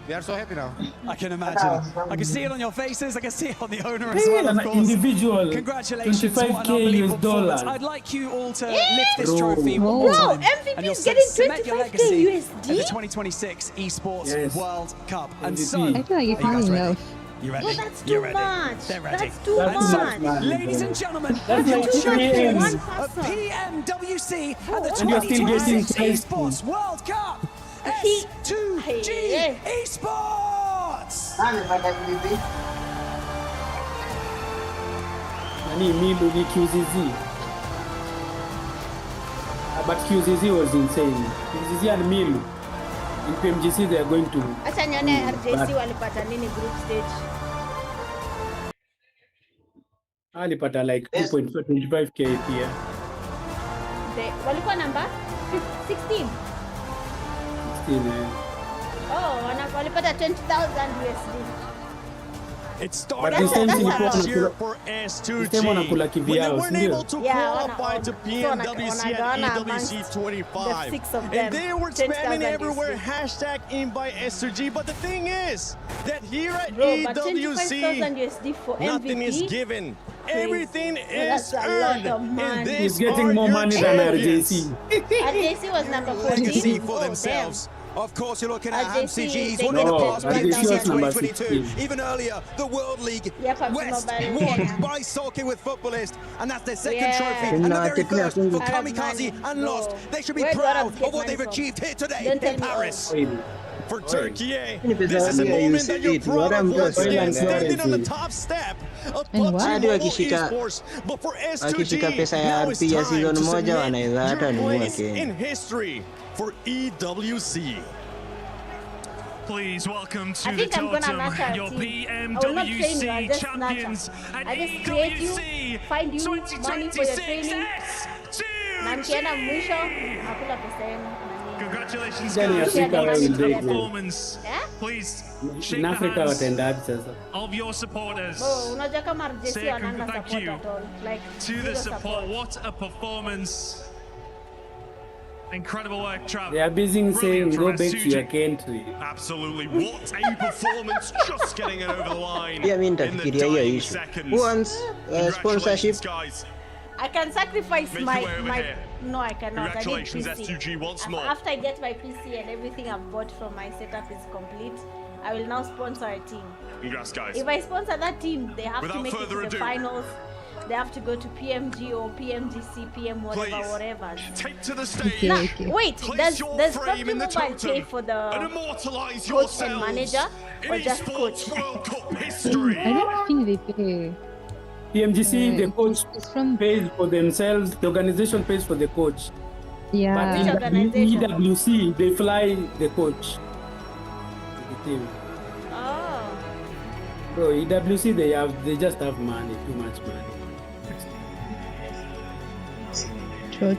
They are so happy now. I can imagine. I can see it on your faces. I can see it on the owner as well, of course. Individual. Congratulations. What an $25K unbelievable US performance. dollars. I'd like you all to lift this trophy one Bro, more time. MVP And you'll is getting cement your 25K legacy USD? at the 2026 Esports World Cup. And MVP. so, I feel like it's are you not guys ready? enough. You ready? No, that's You're too ready. much. They're ready. That's too And much. so, ladies and gentlemen, That's your like 2 champions AM. of PMWC at the And you're still getting 2026 Esports World Cup. S2G Esports! Nani Milu ni QZZ. But QZZ was insane. QZZ and Milu. In PMGC they are going to... Acha nione RJC walipata nini group stage. Alipata like 2.25K pia. Walikuwa namba 16. 16, Walipata 20,000 USD. It started this time last Singapore year for S2G This time wanakula when they kivyao, weren't sindio? able to qualify to PMWC and EWC 25. And they were spamming everywhere, hashtag invite S2G. But the thing is that here at EWC, for nothing is MVP? given. Crazy. Everything That's is a earned. lot of money. And He's these getting are more your money than champions. RJC. RJC was number 14. Legacy for Oh, themselves. Of course, you're looking at RJC, HamCGs, they one of the get past it. big RJC champions was number 2022. 16. Even earlier, the World League Yeah, West Pubgmobile, won yeah. by sulking with Futbolist, and that's their second Yeah. trophy. And the very first for Arab Kamikaze man, and Lost. bro. They should be Where do proud Arabs of get what money they've from? achieved here today Don't tell in me Paris. For Turkey, this is a moment that you're proud of once again, standing on the top step of Pubgmobile Esports. But for S2G, now it's time to cement your place in history for EWC. Please welcome to I the think I'm gonna knock totem, our your team. I will not train you, I'll PMWC just champions snatch and I just create you, EWC find you money for your 2026 training. Na mkienda mwisho, hakuna pesa yenu. Congratulations Then guys Africa for will your break performance. Yeah? Please In shake the Africa hands wataenda wapi sasa? of your supporters. Bro, unajua kama RJC Say a wananga thank support you at all. Like, to zero the support. What a performance. Incredible work, Trav. They are busy saying go back to your country. Absolutely. What a performance. Just getting it over the line. Yeah, I mean, in the tafikiria hiyo dying issue. seconds. Who wants sponsorship? Congratulations, guys. I can sacrifice Make my your way over here. No, I cannot. I need Congratulations, PC. S2G, once more. After I get my PC and everything I've bought from my setup is complete, I will now sponsor a team. Congrats, guys. If I sponsor that team, they have to Without make it to further the ado. finals. They have to go to PMG or PMGC, PM whatever, Please, whatever. take to the stage. Now, wait, Place does your frame in the Pubgmobile pay totem for and the immortalize coach yourselves and manager in or just esports coach? World Cup history. I don't think they pay. PMGC, the coach from pays for themselves, the organization pays for the coach. Yeah. But Which organization? in EWC, they fly the coach. The team. Oh. So EWC, they just have money, too much money. True.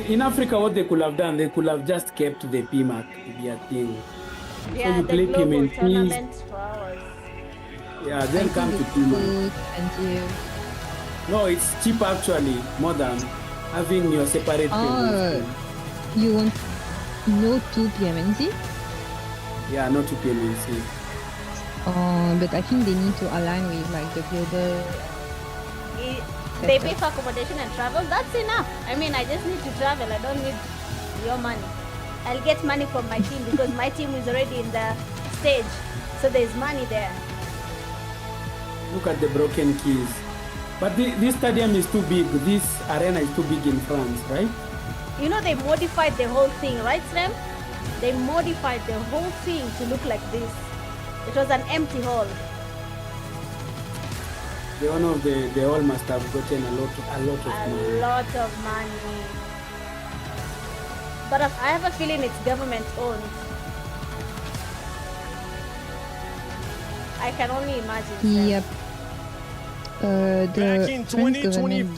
In Africa, what they could have done, they could have just kept the PMAC to be a thing. Yeah, you the play global PMNTs, tournament for hours. yeah, then come to PMAC. No, it's cheap actually, more than having your separate payments. You want no 2 PMNC? Yeah, not to PMNC. But I think they need to align with like the global. They pay for accommodation and travel. That's enough. I mean, I just need to travel. I don't need your money. I'll get money from my team because my team is already in the stage. So there's money there. Look at the broken keys. But this stadium is too big. This arena is too big in France, right? You know, they modified the whole thing, right, Srem? They modified the whole thing to look like this. It was an empty hall. The owner of the hall must have gotten a lot of money. A lot of money. But I have a feeling it's government owned. I can only imagine. Srem. Yep. Back in French government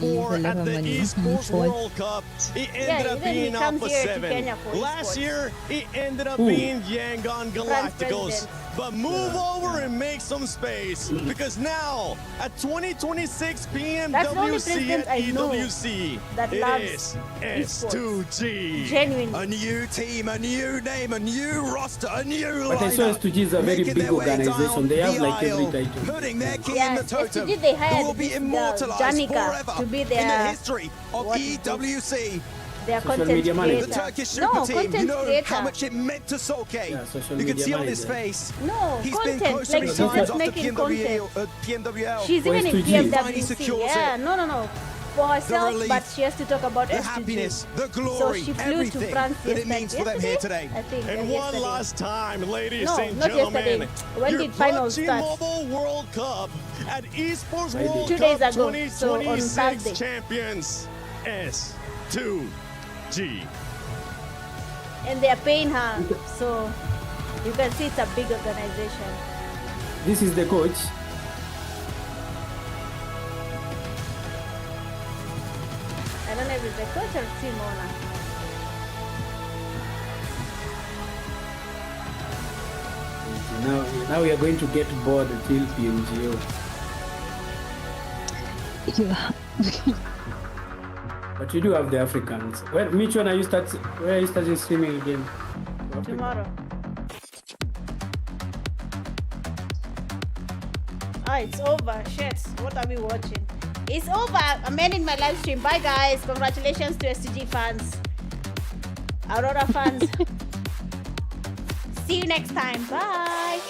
2024 gives a lot at of the money Esports for World Cup, it ended Yeah, up even he being comes Alpha here to 7. Kenya for Last esports. year, it ended up Who? being Yangon France Galacticos. president. But move over and make some space, because now at 2026 PMWC at EWC, that it loves is S2G. Genuinely. A new team, a new name, a new roster, a new But I saw S2G is a very big organization. They have like every title. putting their key in the totem. S2G, they hired who will be this immortalized Janica forever to be in the their history of EWC. Their Social content media manager. The creator. Turkish No, super team, you content know creator. how much it meant to Solke. Yeah, social You can media see on his manager. face. No, He's been content. close Like many she's times just after making content. PMWL. She's even in S2G. Finally PMWC. secures Yeah, it. no. For herself, relief, but she has to talk about The S2G. happiness, the So glory, she flew to everything France that it means for them here yesterday, today. I think. And yeah, one yesterday. last time, ladies No, and not gentlemen, yesterday. When your did finals PUBG start? Mobile World Cup at Esports Friday. World 2 days Cup ago, so on 2026 Thursday. champions S2G. And they are paying her. So you can see it's a big organization. This is the coach. I don't know if it's the coach or team owner. Now we are going to get bored till PMGO. Yeah. But you do have the Africans. Which one are you where are you starting streaming again? Tomorrow. It's over. Shit. What are we watching? It's over. I'm ending my live stream. Bye, guys. Congratulations to S2G fans. Aurora fans. See you next time. Bye.